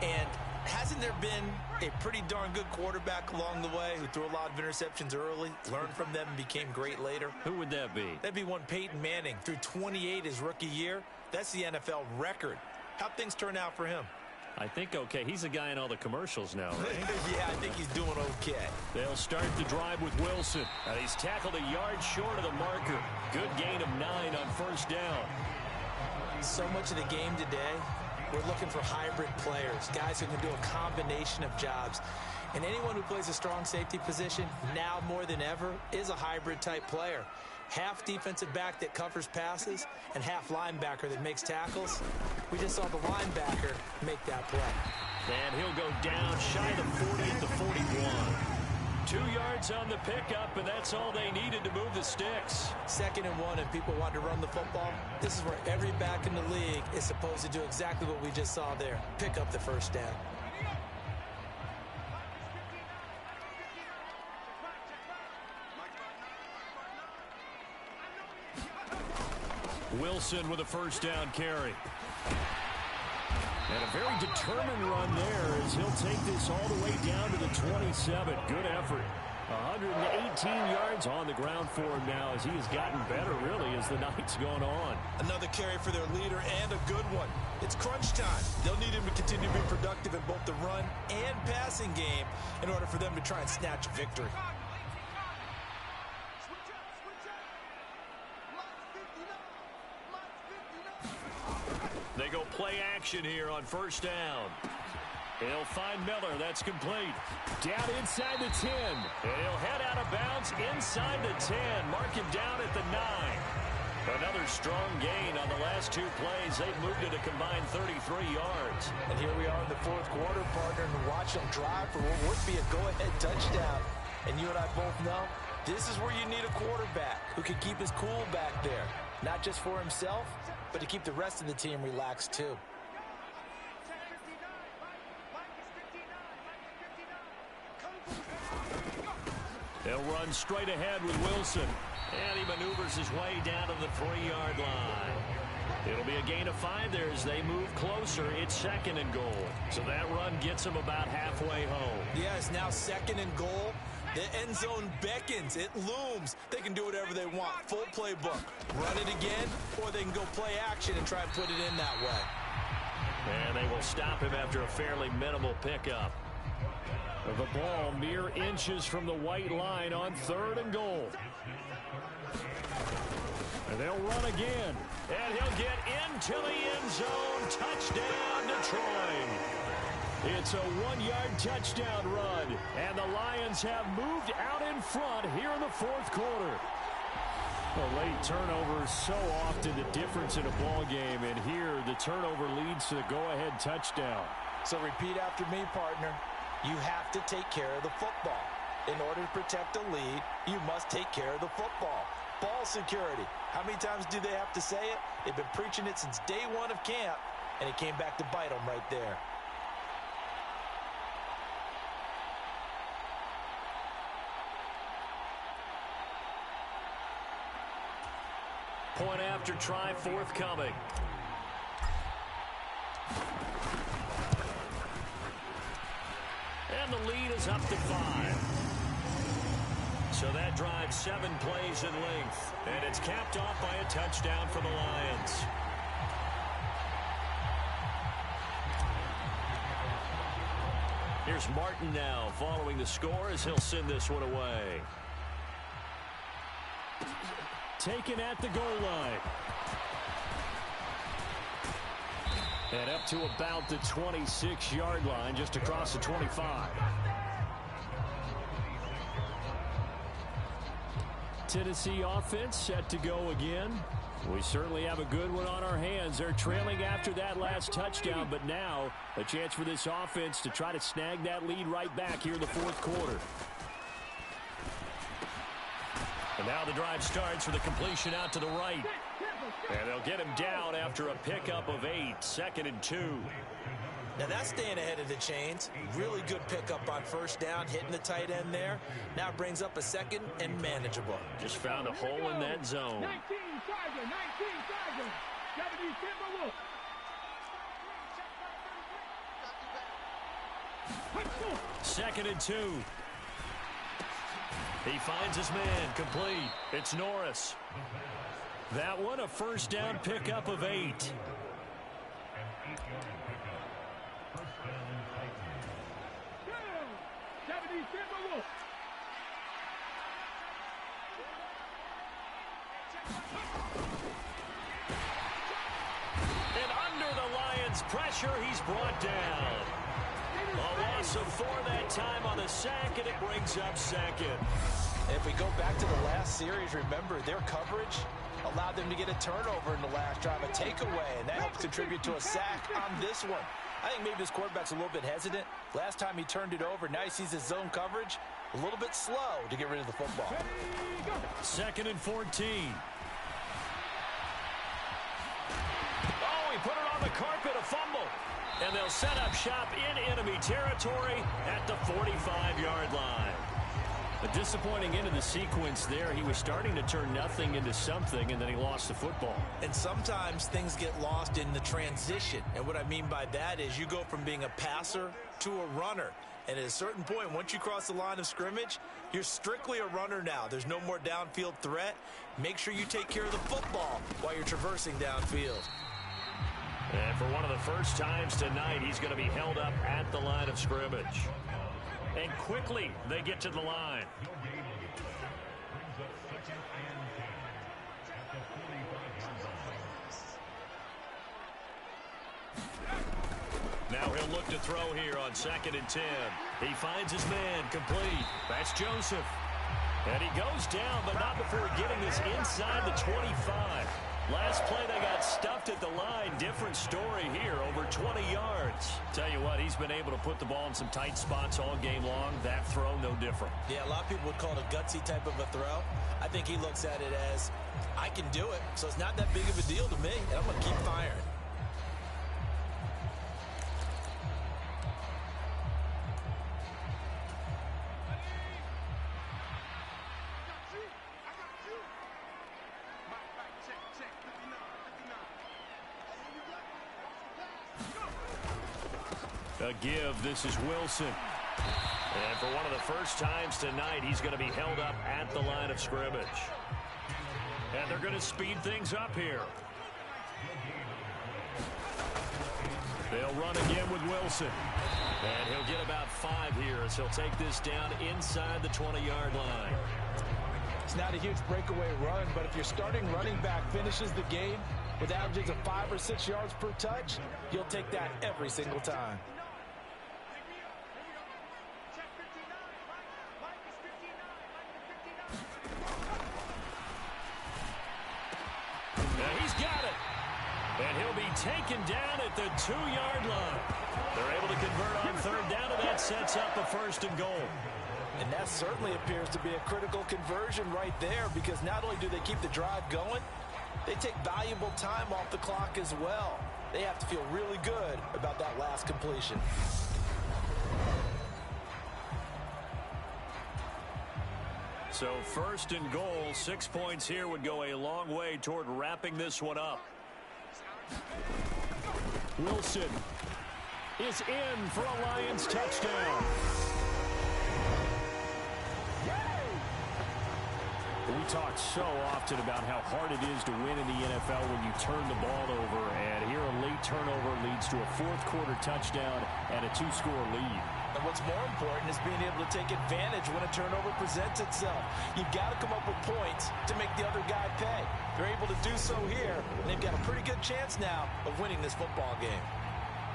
And hasn't there been a pretty darn good quarterback along the way who threw a lot of interceptions early, learned from them, and became great later? Who would that be? That'd be one Peyton Manning. Threw 28 his rookie year. That's the NFL record. How'd things turn out for him? I think okay. He's the guy in all the commercials now, right? Yeah, I think he's doing okay. They'll start the drive with Wilson. And he's tackled a yard short of the marker. Good gain of 9 on first down. So much of the game today, we're looking for hybrid players, guys who can do a combination of jobs. And anyone who plays a strong safety position, now more than ever, is a hybrid type player. Half defensive back that covers passes and half linebacker that makes tackles. We just saw the linebacker make that play. And he'll go down shy of the 40 at the 41. 2 yards on the pickup, and that's all they needed to move the sticks. 2nd and 1, and people want to run the football. This is where every back in the league is supposed to do exactly what we just saw there. Pick up the first down. Wilson with a first down carry. And a very determined run there as he'll take this all the way down to the 27. Good effort. 118 yards on the ground for him now as he has gotten better, really, as the night's gone on. Another carry for their leader and a good one. It's crunch time. They'll need him to continue to be productive in both the run and passing game in order for them to try and snatch a victory. They go play action here on first down. He'll find Miller. That's complete. Down inside the 10. And he'll head out of bounds inside the 10. Mark him down at the 9. Another strong gain on the last two plays. They've moved it a combined 33 yards. And here we are in the fourth quarter, partner, and watch them drive for what would be a go-ahead touchdown. And you and I both know this is where you need a quarterback who can keep his cool back there. Not just for himself, but to keep the rest of the team relaxed too. They'll run straight ahead with Wilson. And he maneuvers his way down to the 3-yard line. It'll be a gain of 5 there as they move closer. It's second and goal. So that run gets them about halfway home. Yeah, it's now second and goal. The end zone beckons. It looms. They can do whatever they want. Full playbook. Run it again, or they can go play action and try and put it in that way. And they will stop him after a fairly minimal pickup. The ball mere inches from the white line on 3rd and goal. And they'll run again. And he'll get into the end zone. Touchdown, Detroit. It's a 1-yard touchdown run. And the Lions have moved out in front here in the fourth quarter. A late turnover is so often the difference in a ball game. And here, the turnover leads to the go-ahead touchdown. So repeat after me, partner. You have to take care of the football. In order to protect the lead, you must take care of the football. Ball security. How many times do they have to say it? They've been preaching it since day one of camp, and it came back to bite them right there. Point after try forthcoming. And the lead is up to 5. So that drives 7 plays in length. And it's capped off by a touchdown for the Lions. Here's Martin now following the score as he'll send this one away. Taken at the goal line. And up to about the 26-yard line, just across the 25. Tennessee offense set to go again. We certainly have a good one on our hands. They're trailing after that last touchdown, but now a chance for this offense to try to snag that lead right back here in the fourth quarter. And now the drive starts with a completion out to the right. And they'll get him down after a pickup of 8, 2nd and 2. Now that's staying ahead of the chains. Really good pickup on first down, hitting the tight end there. Now it brings up a 2nd and manageable. Just found a hole in that zone. 19 Tiger. 2nd and 2. He finds his man, complete. It's Norris. That one, a first down pickup of 8. And under the Lions' pressure, he's brought down. A loss of 4 that time on the sack, and it brings up 2nd. If we go back to the last series, remember, their coverage allowed them to get a turnover in the last drive, a takeaway, and that helps contribute to a sack on this one. I think maybe this quarterback's a little bit hesitant. Last time he turned it over, now he sees his zone coverage a little bit slow to get rid of the football. 2nd and 14. Oh, he put it on the carpet, a fumble. And they'll set up shop in enemy territory at the 45-yard line. A disappointing end of the sequence there. He was starting to turn nothing into something, and then he lost the football. And sometimes things get lost in the transition. And what I mean by that is you go from being a passer to a runner. And at a certain point, once you cross the line of scrimmage, you're strictly a runner now. There's no more downfield threat. Make sure you take care of the football while you're traversing downfield. And for one of the first times tonight, he's going to be held up at the line of scrimmage. And quickly, they get to the line. Now he'll look to throw here on 2nd and 10. He finds his man complete. That's Joseph. And he goes down, but not before getting this inside the 25. Last play, they got stuffed at the line. Different story here, over 20 yards. Tell you what, he's been able to put the ball in some tight spots all game long. That throw, no different. Yeah, a lot of people would call it a gutsy type of a throw. I think he looks at it as, I can do it, so it's not that big of a deal to me, and I'm going to keep firing. A give, this is Wilson. And for one of the first times tonight, he's going to be held up at the line of scrimmage. And they're going to speed things up here. They'll run again with Wilson. And he'll get about 5 here as he'll take this down inside the 20-yard line. It's not a huge breakaway run, but if your starting running back finishes the game with averages of 5 or 6 yards per touch, you'll take that every single time. Now he's got it. And he'll be taken down at the 2-yard line. They're able to convert on 3rd down, and that sets up a 1st and goal. And that certainly appears to be a critical conversion right there, because not only do they keep the drive going, they take valuable time off the clock as well. They have to feel really good about that last completion. So 1st and goal, 6 points here would go a long way toward wrapping this one up. Wilson is in for a Lions touchdown. We talk so often about how hard it is to win in the NFL when you turn the ball over, and here a late turnover leads to a 4th quarter touchdown and a 2-score lead. And what's more important is being able to take advantage when a turnover presents itself. You've got to come up with points to make the other guy pay. They're able to do so here, and they've got a pretty good chance now of winning this football game.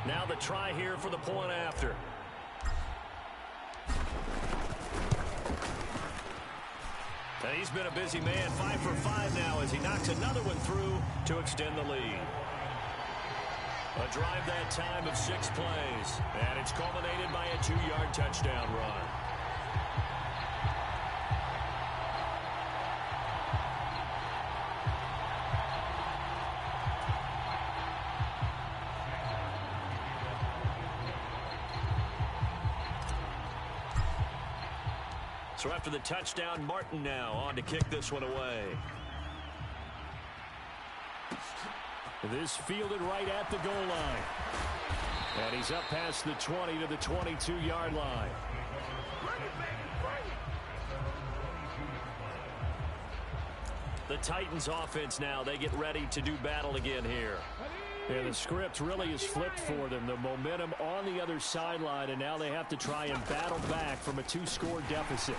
Now the try here for the point after. And he's been a busy man, 5 for 5 now as he knocks another one through to extend the lead. A drive that time of 6 plays, and it's culminated by a 2-yard touchdown run. So after the touchdown, Martin now on to kick this one away. This fielded right at the goal line. And he's up past the 20 to the 22-yard line. The Titans offense now, they get ready to do battle again here. And the script really is flipped for them. The momentum on the other sideline, and now they have to try and battle back from a 2-score deficit.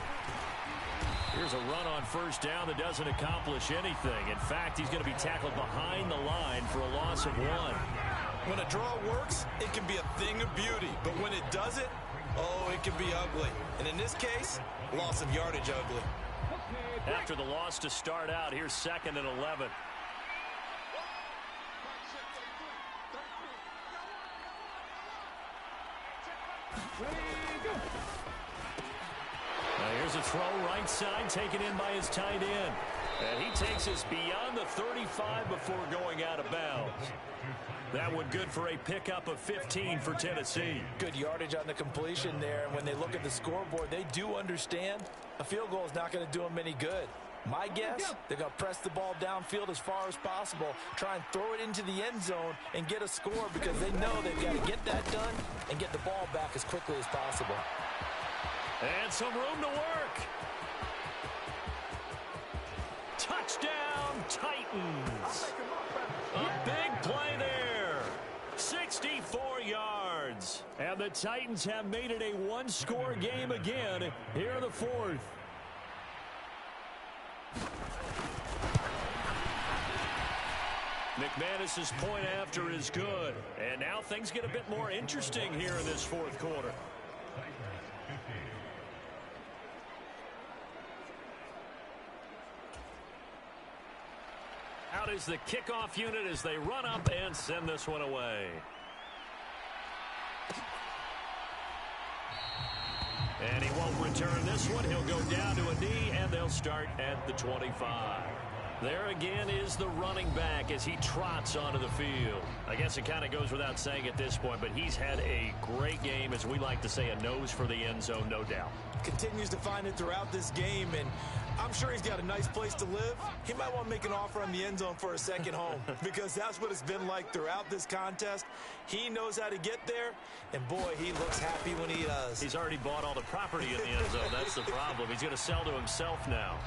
Here's a run on 1st down that doesn't accomplish anything. In fact, he's going to be tackled behind the line for a loss of 1. When a draw works, it can be a thing of beauty. But when it doesn't, oh, it can be ugly. And in this case, loss of yardage ugly. After the loss to start out, here's 2nd and 11. Now here's a throw right side taken in by his tight end. And he takes us beyond the 35 before going out of bounds. That one good for a pickup of 15 for Tennessee. Good yardage on the completion there. And when they look at the scoreboard, they do understand a field goal is not going to do them any good. My guess, they're going to press the ball downfield as far as possible, try and throw it into the end zone and get a score because they know they've got to get that done and get the ball back as quickly as possible. And some room to work. Touchdown, Titans. A big play there. 64 yards. And the Titans have made it a one-score game again here in the fourth. McManus's point after is good. And now things get a bit more interesting here in this fourth quarter. Out is the kickoff unit as they run up and send this one away. And he won't return this one. He'll go down to a knee, and they'll start at the 25. There again is the running back as he trots onto the field. I guess it kind of goes without saying at this point, but he's had a great game, as we like to say, a nose for the end zone, no doubt. Continues to find it throughout this game, and I'm sure he's got a nice place to live. He might want to make an offer on the end zone for a second home because that's what it's been like throughout this contest. He knows how to get there, and boy, he looks happy when he does. He's already bought all the property in the end zone. That's the problem. He's going to sell to himself now.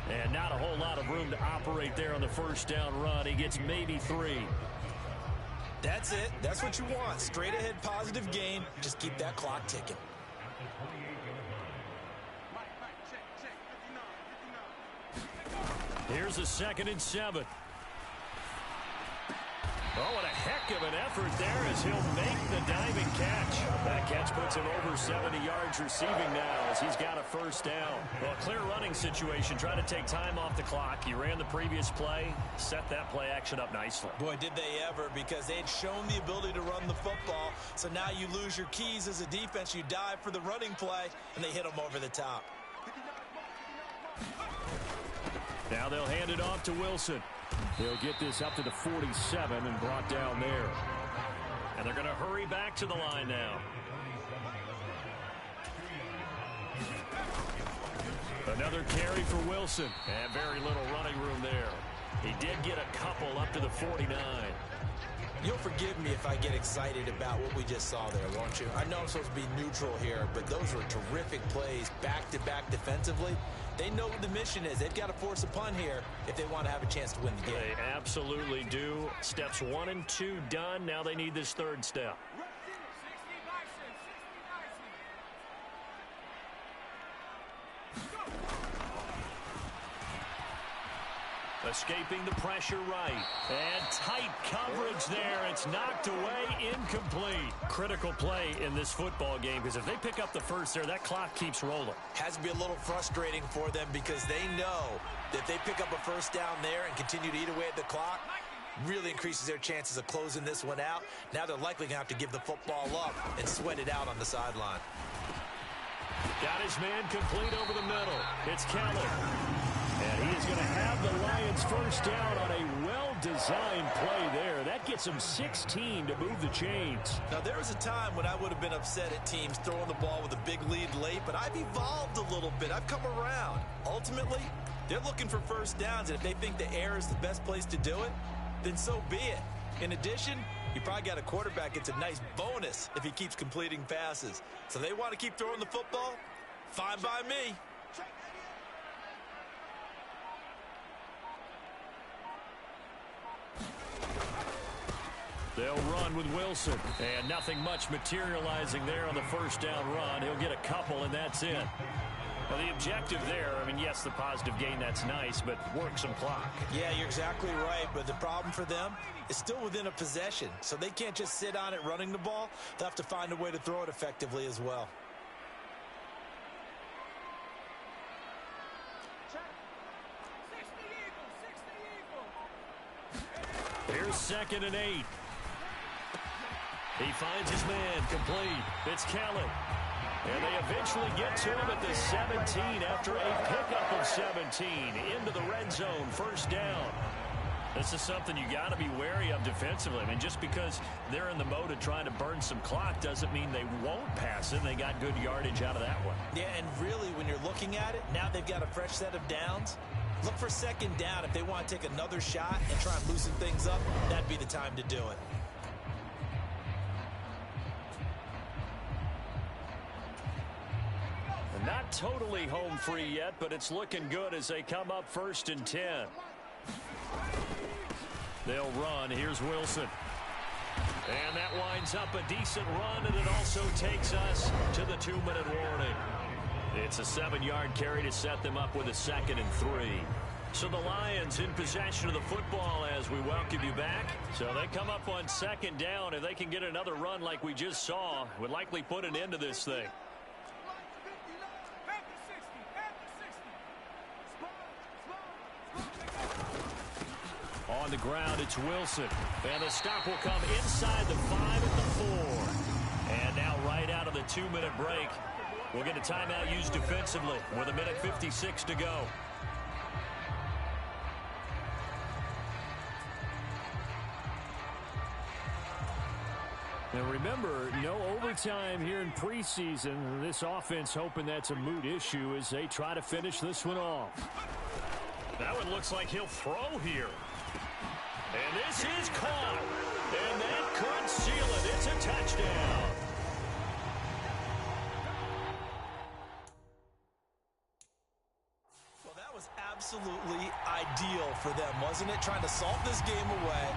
And not a whole lot of room to operate there on the first down run. He gets maybe 3. That's it. That's what you want. Straight ahead positive gain. Just keep that clock ticking. Here's a 2nd and 7. Oh, what a heck of an effort there as he'll make the diving catch. That catch puts him over 70 yards receiving now as he's got a first down. Well, clear running situation. Try to take time off the clock. He ran the previous play, set that play action up nicely. Boy, did they ever, because they had shown the ability to run the football. So now you lose your keys as a defense. You dive for the running play, and they hit them over the top. Now they'll hand it off to Wilson. He'll get this up to the 47 and brought down there. And they're going to hurry back to the line now. Another carry for Wilson. And very little running room there. He did get a couple up to the 49. You'll forgive me if I get excited about what we just saw there, won't you? I know I'm supposed to be neutral here, but those were terrific plays back-to-back defensively. They know what the mission is. They've got to force a punt here if they want to have a chance to win the game. They absolutely do. Steps 1 and 2 done. Now they need this third step. Escaping the pressure right. And tight coverage there. It's knocked away, incomplete. Critical play in this football game because if they pick up the first there, that clock keeps rolling. Has to be a little frustrating for them because they know that if they pick up a first down there and continue to eat away at the clock, really increases their chances of closing this one out. Now they're likely going to have to give the football up and sweat it out on the sideline. Got his man complete over the middle. It's Keller. And he is going to have the Lions first down on a well-designed play there. That gets him 16 to move the chains. Now, there was a time when I would have been upset at teams throwing the ball with a big lead late, but I've evolved a little bit. I've come around. Ultimately, they're looking for first downs, and if they think the air is the best place to do it, then so be it. In addition, you probably got a quarterback gets a nice bonus if he keeps completing passes. So they want to keep throwing the football? Fine by me. They'll run with Wilson. And nothing much materializing there on the first down run. He'll get a couple, and that's it. Well, the objective there, I mean, yes, the positive gain, that's nice, but work some clock. Yeah, you're exactly right, but the problem for them is still within a possession. So they can't just sit on it running the ball. They'll have to find a way to throw it effectively as well. Here's 2nd and 8. He finds his man complete. It's Kelly. And they eventually get to him at the 17 after a pickup of 17 into the red zone, first down. This is something you got to be wary of defensively. I mean, just because they're in the mode of trying to burn some clock doesn't mean they won't pass it. They got good yardage out of that one. Yeah, and really, when you're looking at it, now they've got a fresh set of downs. Look for second down. If they want to take another shot and try and loosen things up, that'd be the time to do it. Not totally home free yet, but it's looking good as they come up 1st and 10. They'll run. Here's Wilson. And that winds up a decent run, and it also takes us to the 2-minute warning. It's a 7-yard carry to set them up with a 2nd and 3. So the Lions in possession of the football as we welcome you back. So they come up on 2nd down. If they can get another run like we just saw, would likely put an end to this thing. On the ground, it's Wilson. And the stop will come inside the 5 at the 4. And now right out of the 2-minute break, we'll get a timeout used defensively with 1:56 to go. Now remember, no overtime here in preseason. This offense hoping that's a moot issue as they try to finish this one off. That one looks like he'll throw here. And this is caught. And that could seal it. It's a touchdown. Well, that was absolutely ideal for them, wasn't it? Trying to salt this game away.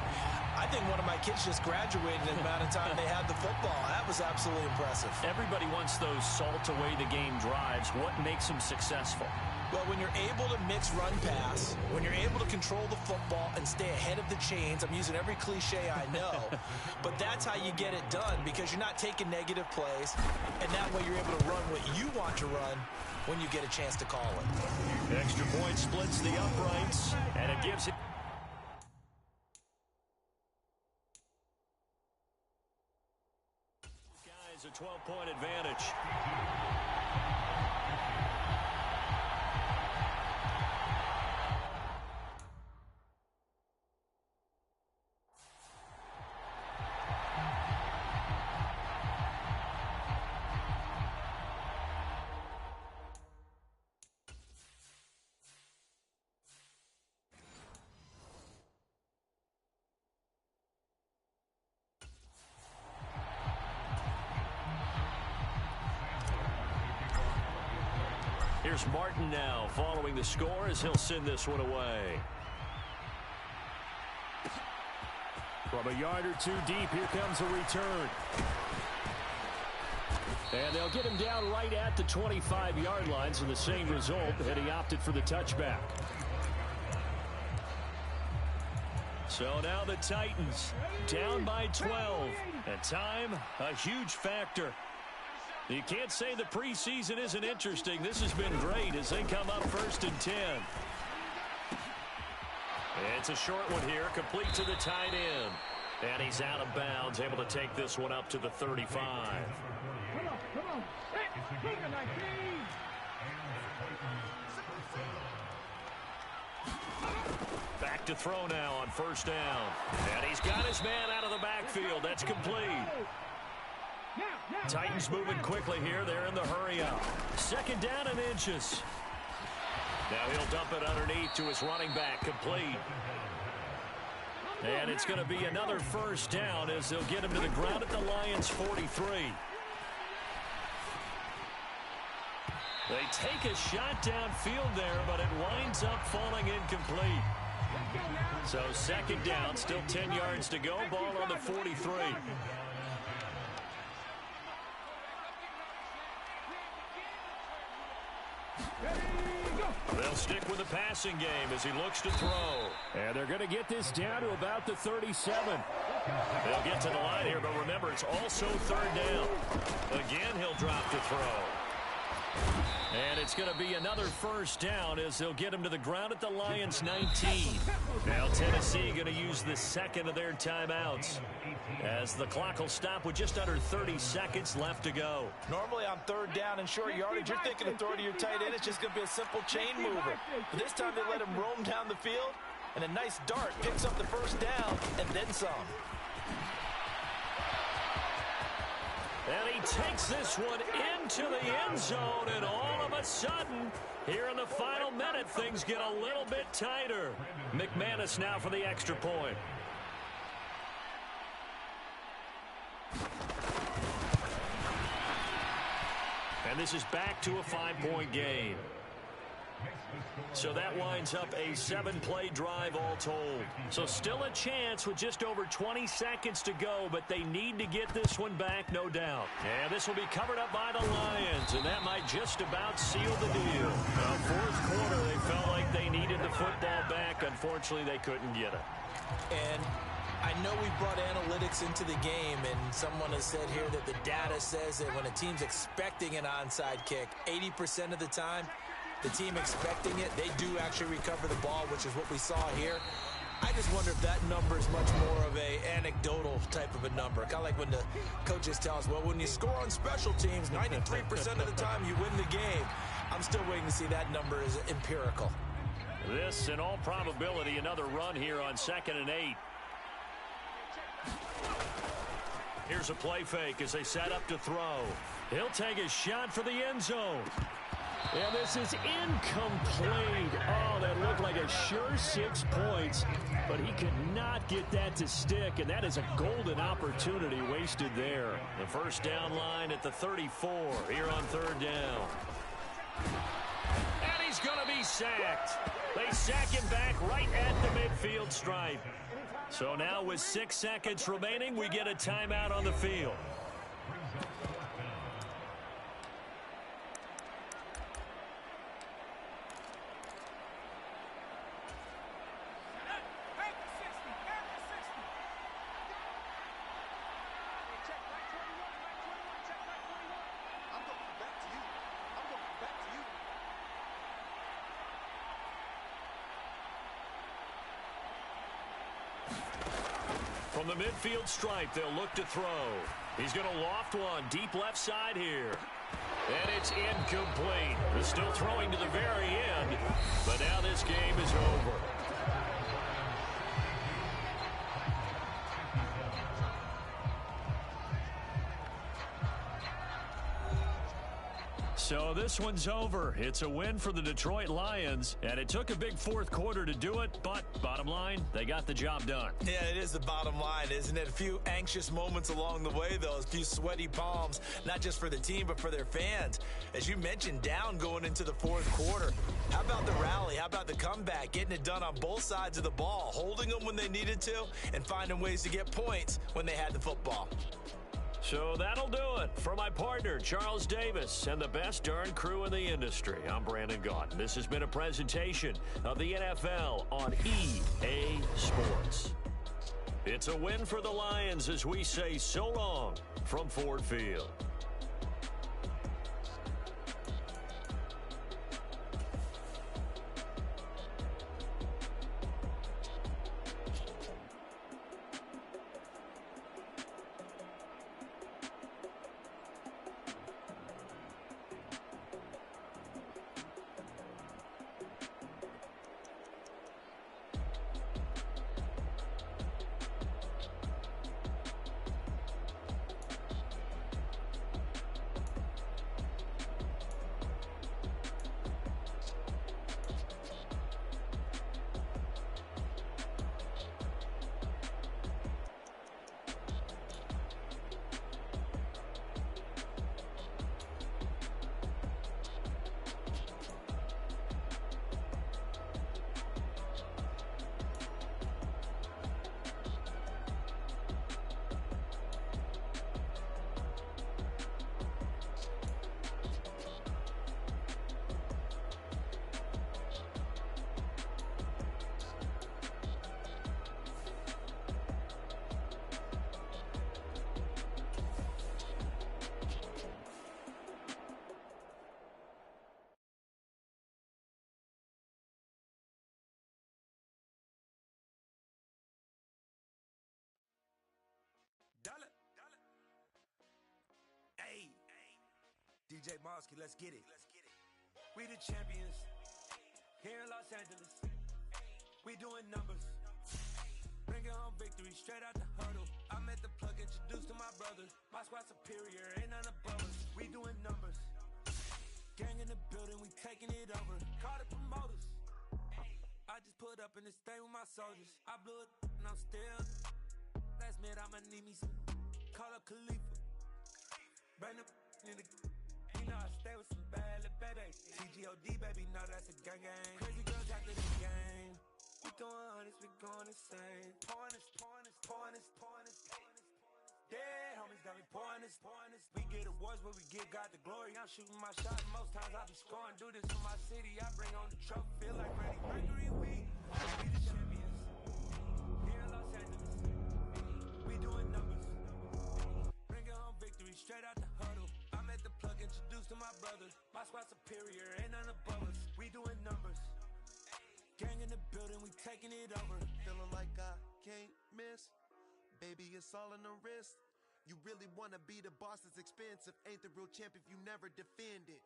I think one of my kids just graduated in the amount of time they had the football. That was absolutely impressive. Everybody wants those salt away the game drives. What makes them successful? Well, when you're able to mix run-pass, when you're able to control the football and stay ahead of the chains, I'm using every cliche I know, but that's how you get it done because you're not taking negative plays, and that way you're able to run what you want to run when you get a chance to call it. Extra point splits the uprights, and it gives it. Guys, a 12-point advantage. Here's Martin now following the score as he'll send this one away. From a yard or two deep, here comes a return. And they'll get him down right at the 25-yard line, so the same result, and he opted for the touchback. So now the Titans down by 12. And time, a huge factor. You can't say the preseason isn't interesting. This has been great as they come up 1st and 10. It's a short one here, complete to the tight end. And he's out of bounds, able to take this one up to the 35. Come on. Back to throw now on 1st down. And he's got his man out of the backfield. That's complete. Titans moving quickly here. They're in the hurry up. 2nd down and inches. Now he'll dump it underneath to his running back. Complete. And it's going to be another 1st down as they'll get him to the ground at the Lions' 43. They take a shot downfield there, but it winds up falling incomplete. So 2nd down, still 10 yards to go. Ball on the 43. They'll stick with the passing game as he looks to throw. And they're going to get this down to about the 37. They'll get to the line here, but remember, it's also 3rd down. Again, he'll drop to throw. And it's going to be another first down as they'll get him to the ground at the Lions 19. Now Tennessee going to use the second of their timeouts as the clock will stop with just under 30 seconds left to go. Normally on third down and short yardage, you're thinking of throwing to your tight end. It's just going to be a simple chain mover. But this time they let him roam down the field, and a nice dart picks up the first down and then some. And he takes this one into the end zone, and all of a sudden, here in the final minute, things get a little bit tighter. McManus now for the extra point. And this is back to a 5-point game. So that winds up a 7-play drive all told. So still a chance with just over 20 seconds to go, but they need to get this one back, no doubt. And this will be covered up by the Lions, and that might just about seal the deal. Fourth quarter, they felt like they needed the football back. Unfortunately, they couldn't get it. And I know we brought analytics into the game, and someone has said here that the data says that when a team's expecting an onside kick, 80% of the time, the team expecting it, they do actually recover the ball, which is what we saw here. I just wonder if that number is much more of a anecdotal type of a number. Kind of like when the coaches tell us, well, when you score on special teams, 93% of the time you win the game. I'm still waiting to see that number is empirical. This, in all probability, another run here on 2nd and 8. Here's a play fake as they set up to throw. He'll take a shot for the end zone. And this is incomplete. Oh, that looked like a sure 6 points, but he could not get that to stick, and that is a golden opportunity wasted there. The first down line at the 34 here on 3rd down. And he's going to be sacked. They sack him back right at the midfield stripe. So now with 6 seconds remaining, we get a timeout on the field. From the midfield stripe, they'll look to throw. He's going to loft one deep left side here. And it's incomplete. They're still throwing to the very end, but now this game is over. So this one's over. It's a win for the Detroit Lions, and it took a big fourth quarter to do it, but bottom line, they got the job done. Yeah, it is the bottom line, isn't it? A few anxious moments along the way, though, a few sweaty palms, not just for the team, but for their fans. As you mentioned, down going into the fourth quarter. How about the rally? How about the comeback? Getting it done on both sides of the ball, holding them when they needed to, and finding ways to get points when they had the football. So that'll do it. For my partner, Charles Davis, and the best darn crew in the industry, I'm Brandon Gaudin. This has been a presentation of the NFL on EA Sports. It's a win for the Lions as we say so long from Ford Field. DJ Mosky, let's get it. We the champions here in Los Angeles. We doing numbers. Bringing home victory straight out the huddle. I'm at the plug, introduced to my brother. My squad superior, ain't none above us. We doing numbers. Gang in the building, we taking it over. Call the promoters. I just put up in this thing with my soldiers. I blew it and I'm still. Last minute I'ma need me some. Call up Khalifa. Bring the in the. You know I stay with some bad little babies. TGOD baby, know that's a gang gang. Crazy girls after the game. We throwing hundreds, we going insane. Pouring this. Dead homies got me pouring this. We get awards where we give God the glory. I'm shooting my shot, and most times I be scoring. Do this for my city, I bring on the trophy. Feel like Freddie Mercury, we the champions. Here in Los Angeles, we doing numbers. Bringing home victory straight out the huddle. I'm at the plug, introduced to my brother. My squad superior, ain't none above us. We doing numbers. Gang in the building, we taking it over. Feeling like I can't miss. Baby, it's all in the wrist. You really wanna be the boss, it's expensive. Ain't the real champ if you never defend it.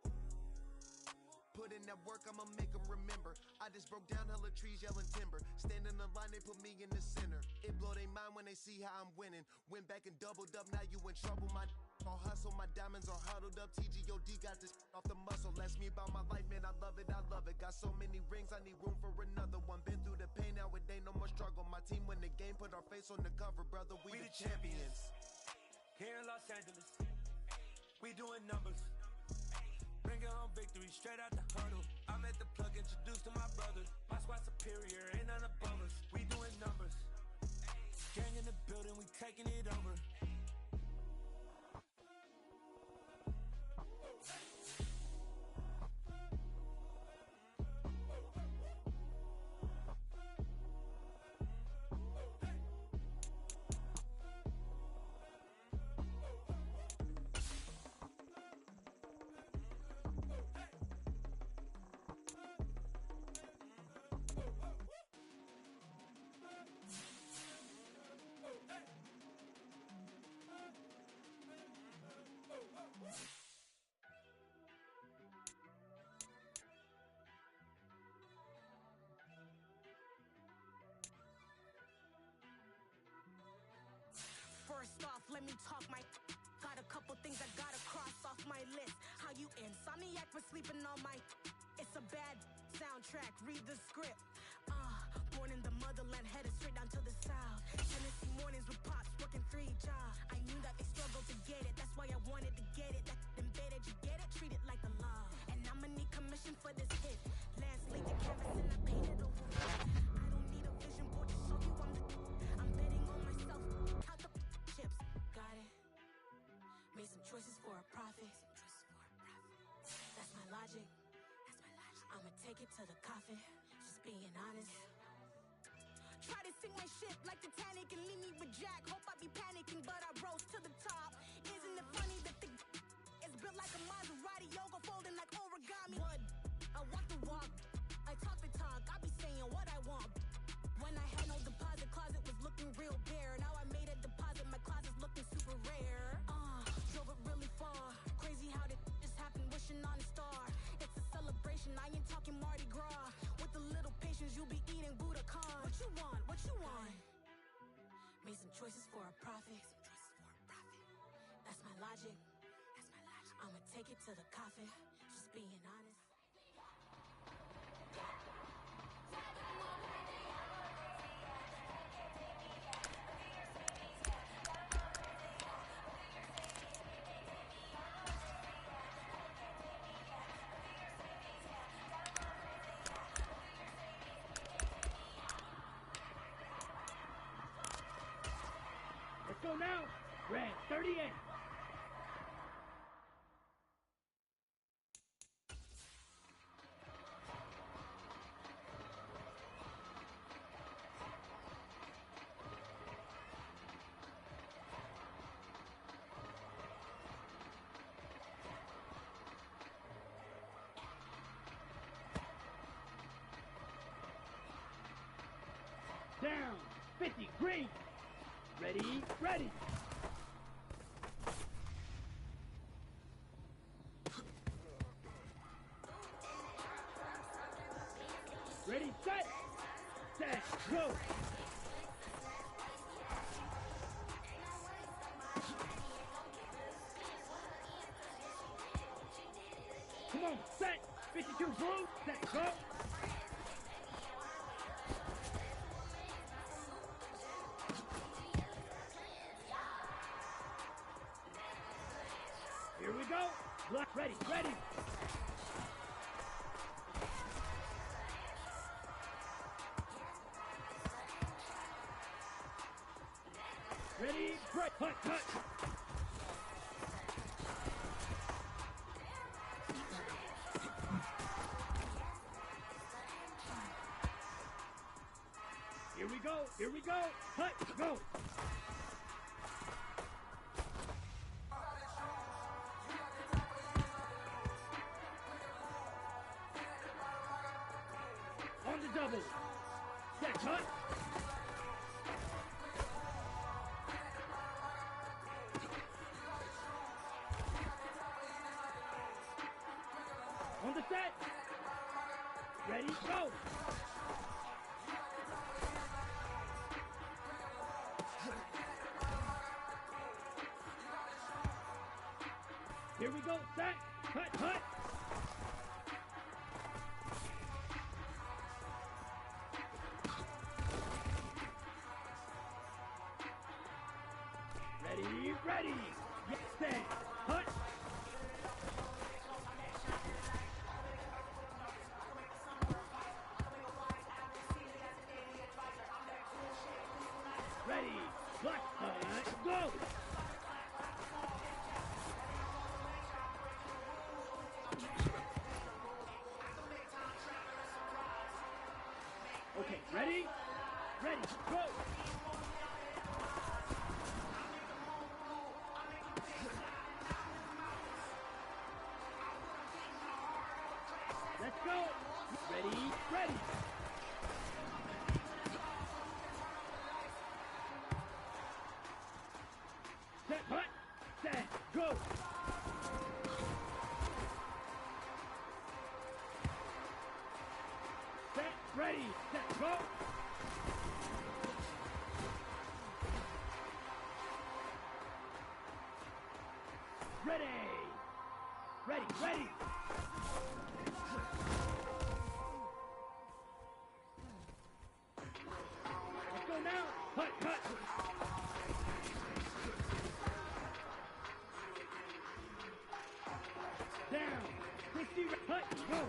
Put in that work, I'ma make them remember. I just broke down hella trees, yelling timber. Stand in the line, they put me in the center. It blow their mind when they see how I'm winning. Went back and doubled up, now you in trouble. My all hustle, my diamonds are huddled up. TGOD got this off the muscle. Ask me about my life, man, I love it. Got so many rings, I need room for another one. Been through the pain, now it ain't no more struggle. My team win the game, put our face on the cover, brother. We the champions. Here in Los Angeles, we doing numbers. Bringing home victory straight out the huddle. I'm at the plug, introduced to my brother. My squad superior, ain't none above us. We doing numbers. Gang in the building, we taking it over. First off, let me talk my. Got a couple things I gotta cross off my list. How you insomniac for sleeping on my. It's a bad soundtrack, read the script. Born in the motherland, headed straight down to the south. Tennessee mornings with pops, working 3 jobs. I knew that they struggled to get it, that's why I wanted to get it. That embedded, you get it, treat it like the law. And I'ma need commission for this hit. Last laid the canvas and I painted over it. I don't need a vision board to show you I'm betting on myself, count the chips. Got it. Made some choices for a profit. That's my logic. I'ma take it to the coffin. Just being honest. Try to sink my ship like Titanic and leave me with Jack. Hope I be panicking, but I rose to the top. Isn't it funny that the is built like a Maserati, yoga folding like origami? What? I walk the walk. I talk the talk. I be saying what I want. When I had no deposit, closet was looking real bare. Now I made a deposit, my closet's looking super rare. Drove it really far. Crazy how did this happen, wishing on a star. It's a celebration, I ain't talking Mardi Gras. With a little patience, you'll be eating Budokan. What you want? What you want? Made some choices for a profit. That's my logic. I'ma take it to the coffin. Just being honest. Let's go now. Red 38. Down. 50. Green. Ready, ready. on, set. 52 blue, set, go. Here we go. Black, ready, ready. Ready, break, hut, hut. Here we go, hut, go. On the double. Set, hut. On the set. Ready, go. Here we go, set, hut, hut. Ready, ready. Yes, set, hut. Ready, black, go. Okay, ready? Ready, go! Let's go! Ready, ready! Set, hut, set, go! Set, ready, set, go! Ready! Ready, ready! Let's go now! Hut, hut! Down! 60, hut, go!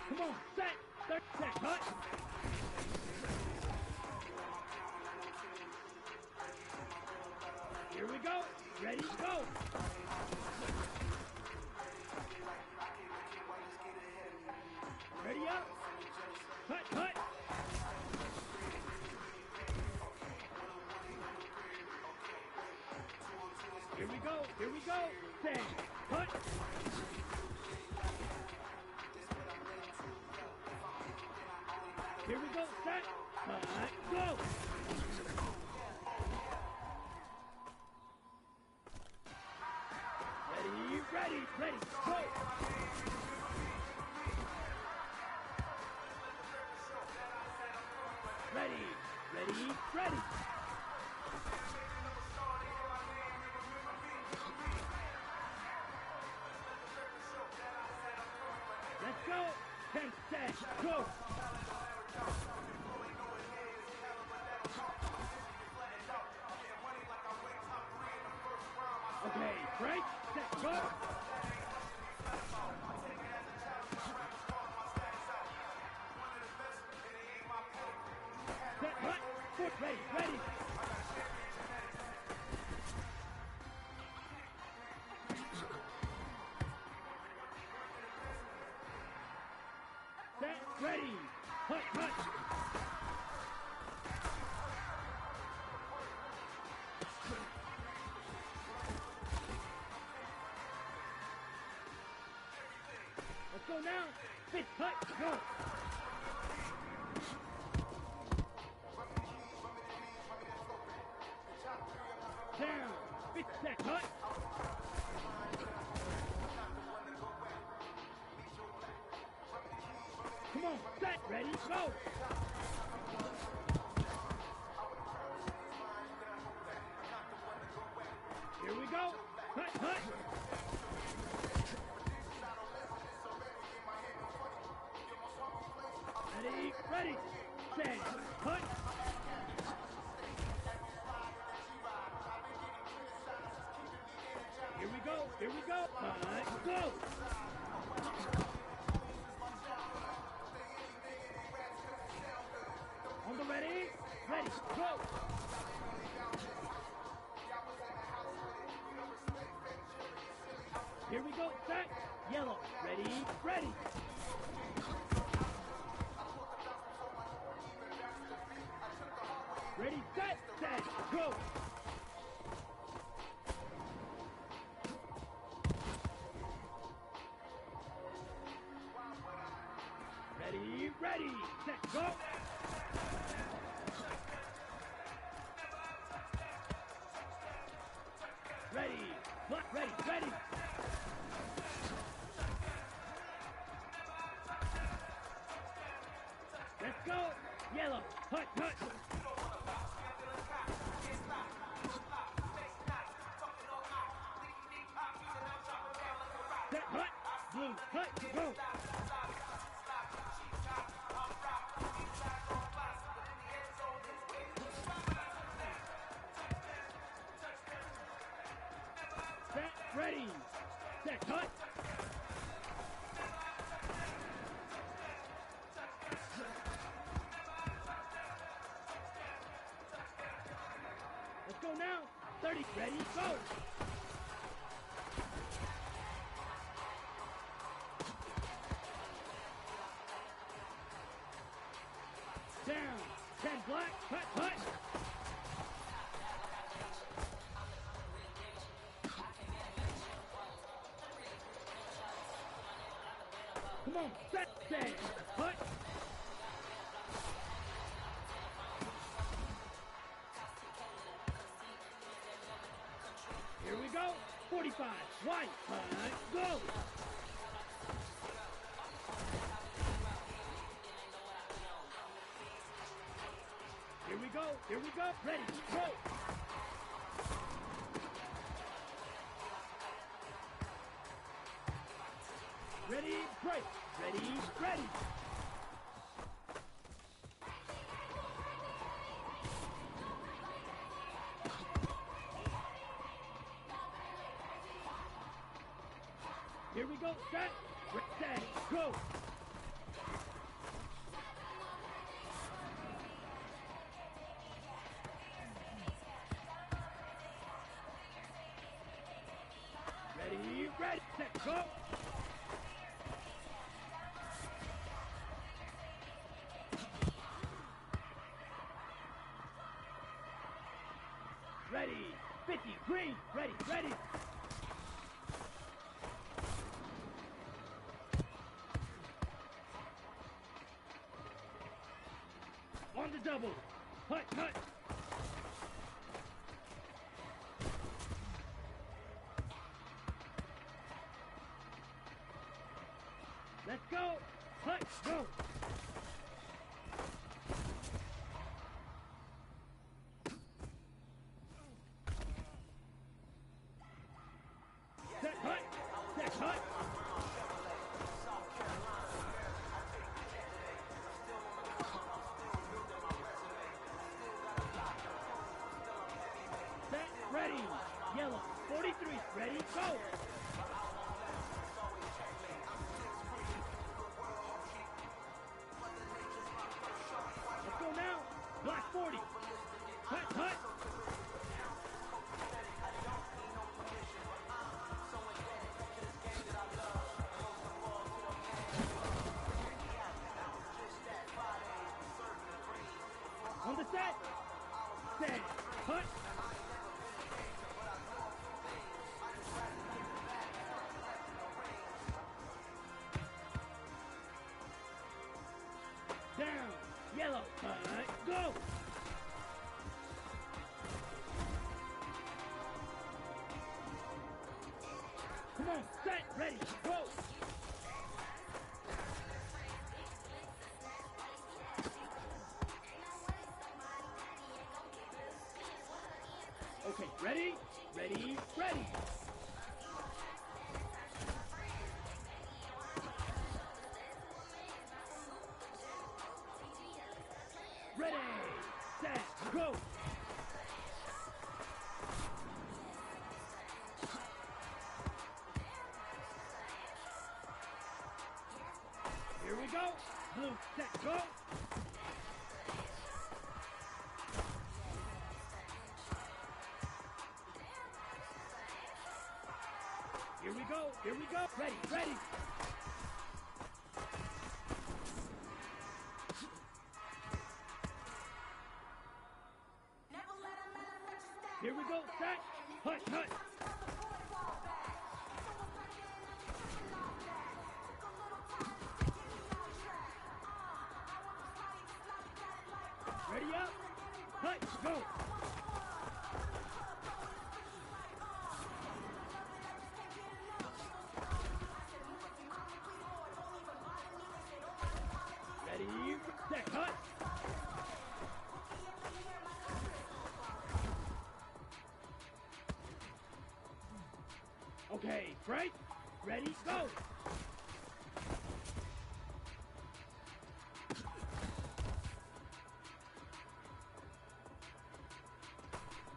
Come on, set! Third set, hut! Here we go! Ready, go! Ready up! Hut, hut! Here we go! Here we go! Set! Hut! Here we go! Set! Hut! Go! Ready, ready, ready, go! Ready, ready, ready! Let's go! 10 set, go! Okay, break, set, go! Set, hut, foot, ready, ready! Set, ready! Hut, hut! Let's go now! Fit, hut, go! Down! Fit, set, hut! Come on, set, ready, go! Ready, ready, set, cut. Here we go, here we go. Go. On the ready, ready, go. Here we go, set, yellow, ready, ready. Ready, set, go. Ready, ready, set, go. Ready, black, ready, ready. Let's go, yellow, hut, hut. Set, hut, blue, hut, go. Set, ready, set, hut. Let's go now. 30, ready, go. Down, 10 black, hut, hut. Come on, set, hut. Here we go, 45, white, hut, go. Here we go, ready, go. Ready, break, ready, ready. Here we go, set, go. Ready, ready, set, go. Ready, 50, green, ready, ready. On the double, hut, hut. Let's go, hut, go. Set, hut, set, hut. Set, ready, yellow, 43, ready, go. Let's go now, black 40, hut, hut. On the set, hut. Down, yellow, go. Come on, set, ready, go. Okay, ready, ready, ready. go. Blue, set, go. Here we go. Here we go. Ready, ready. Here we go. Set. Hush, hush. Ready up. Hush, go. Ready, set, hush. Okay, right, ready, go.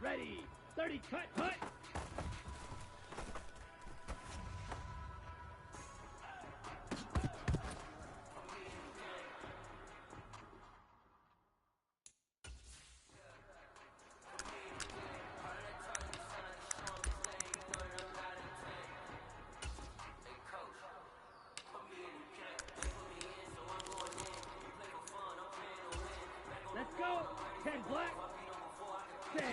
Ready, 30, cut, cut. Let's go. 10 black. 10.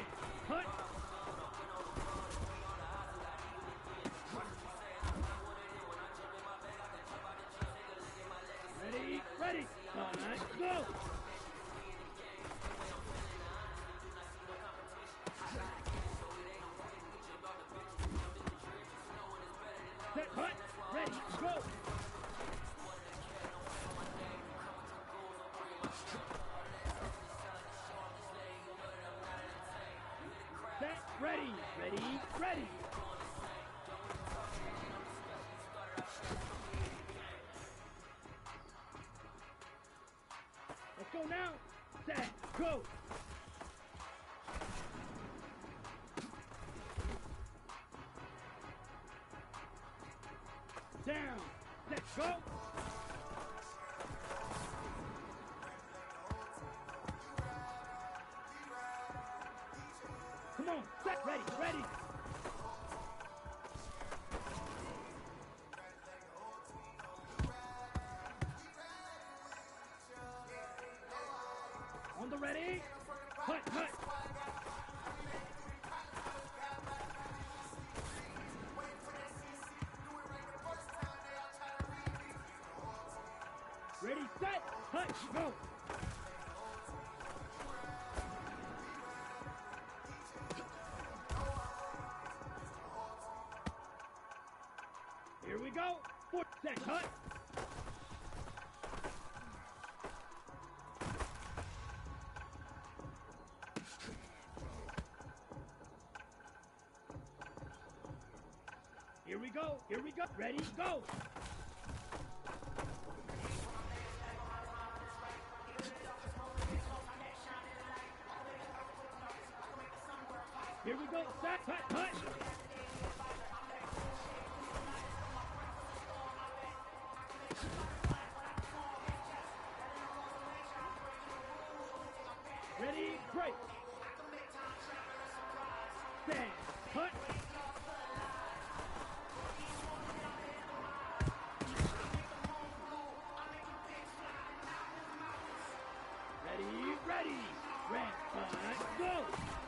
Cut. Ready, ready. Let's go. Set, cut. Ready, go. Set, ready, ready, ready. Let's go now. Set, go. Down. Set, go. Come on, set, ready, ready. On the ready. Cut, cut. Ready, set, cut, go. Here we go. 4 set, cut. Here we go. Here we go. Ready, go. Here we go. Set, cut, cut. Ready, break. Stand, cut. Ready, ready. Red, go.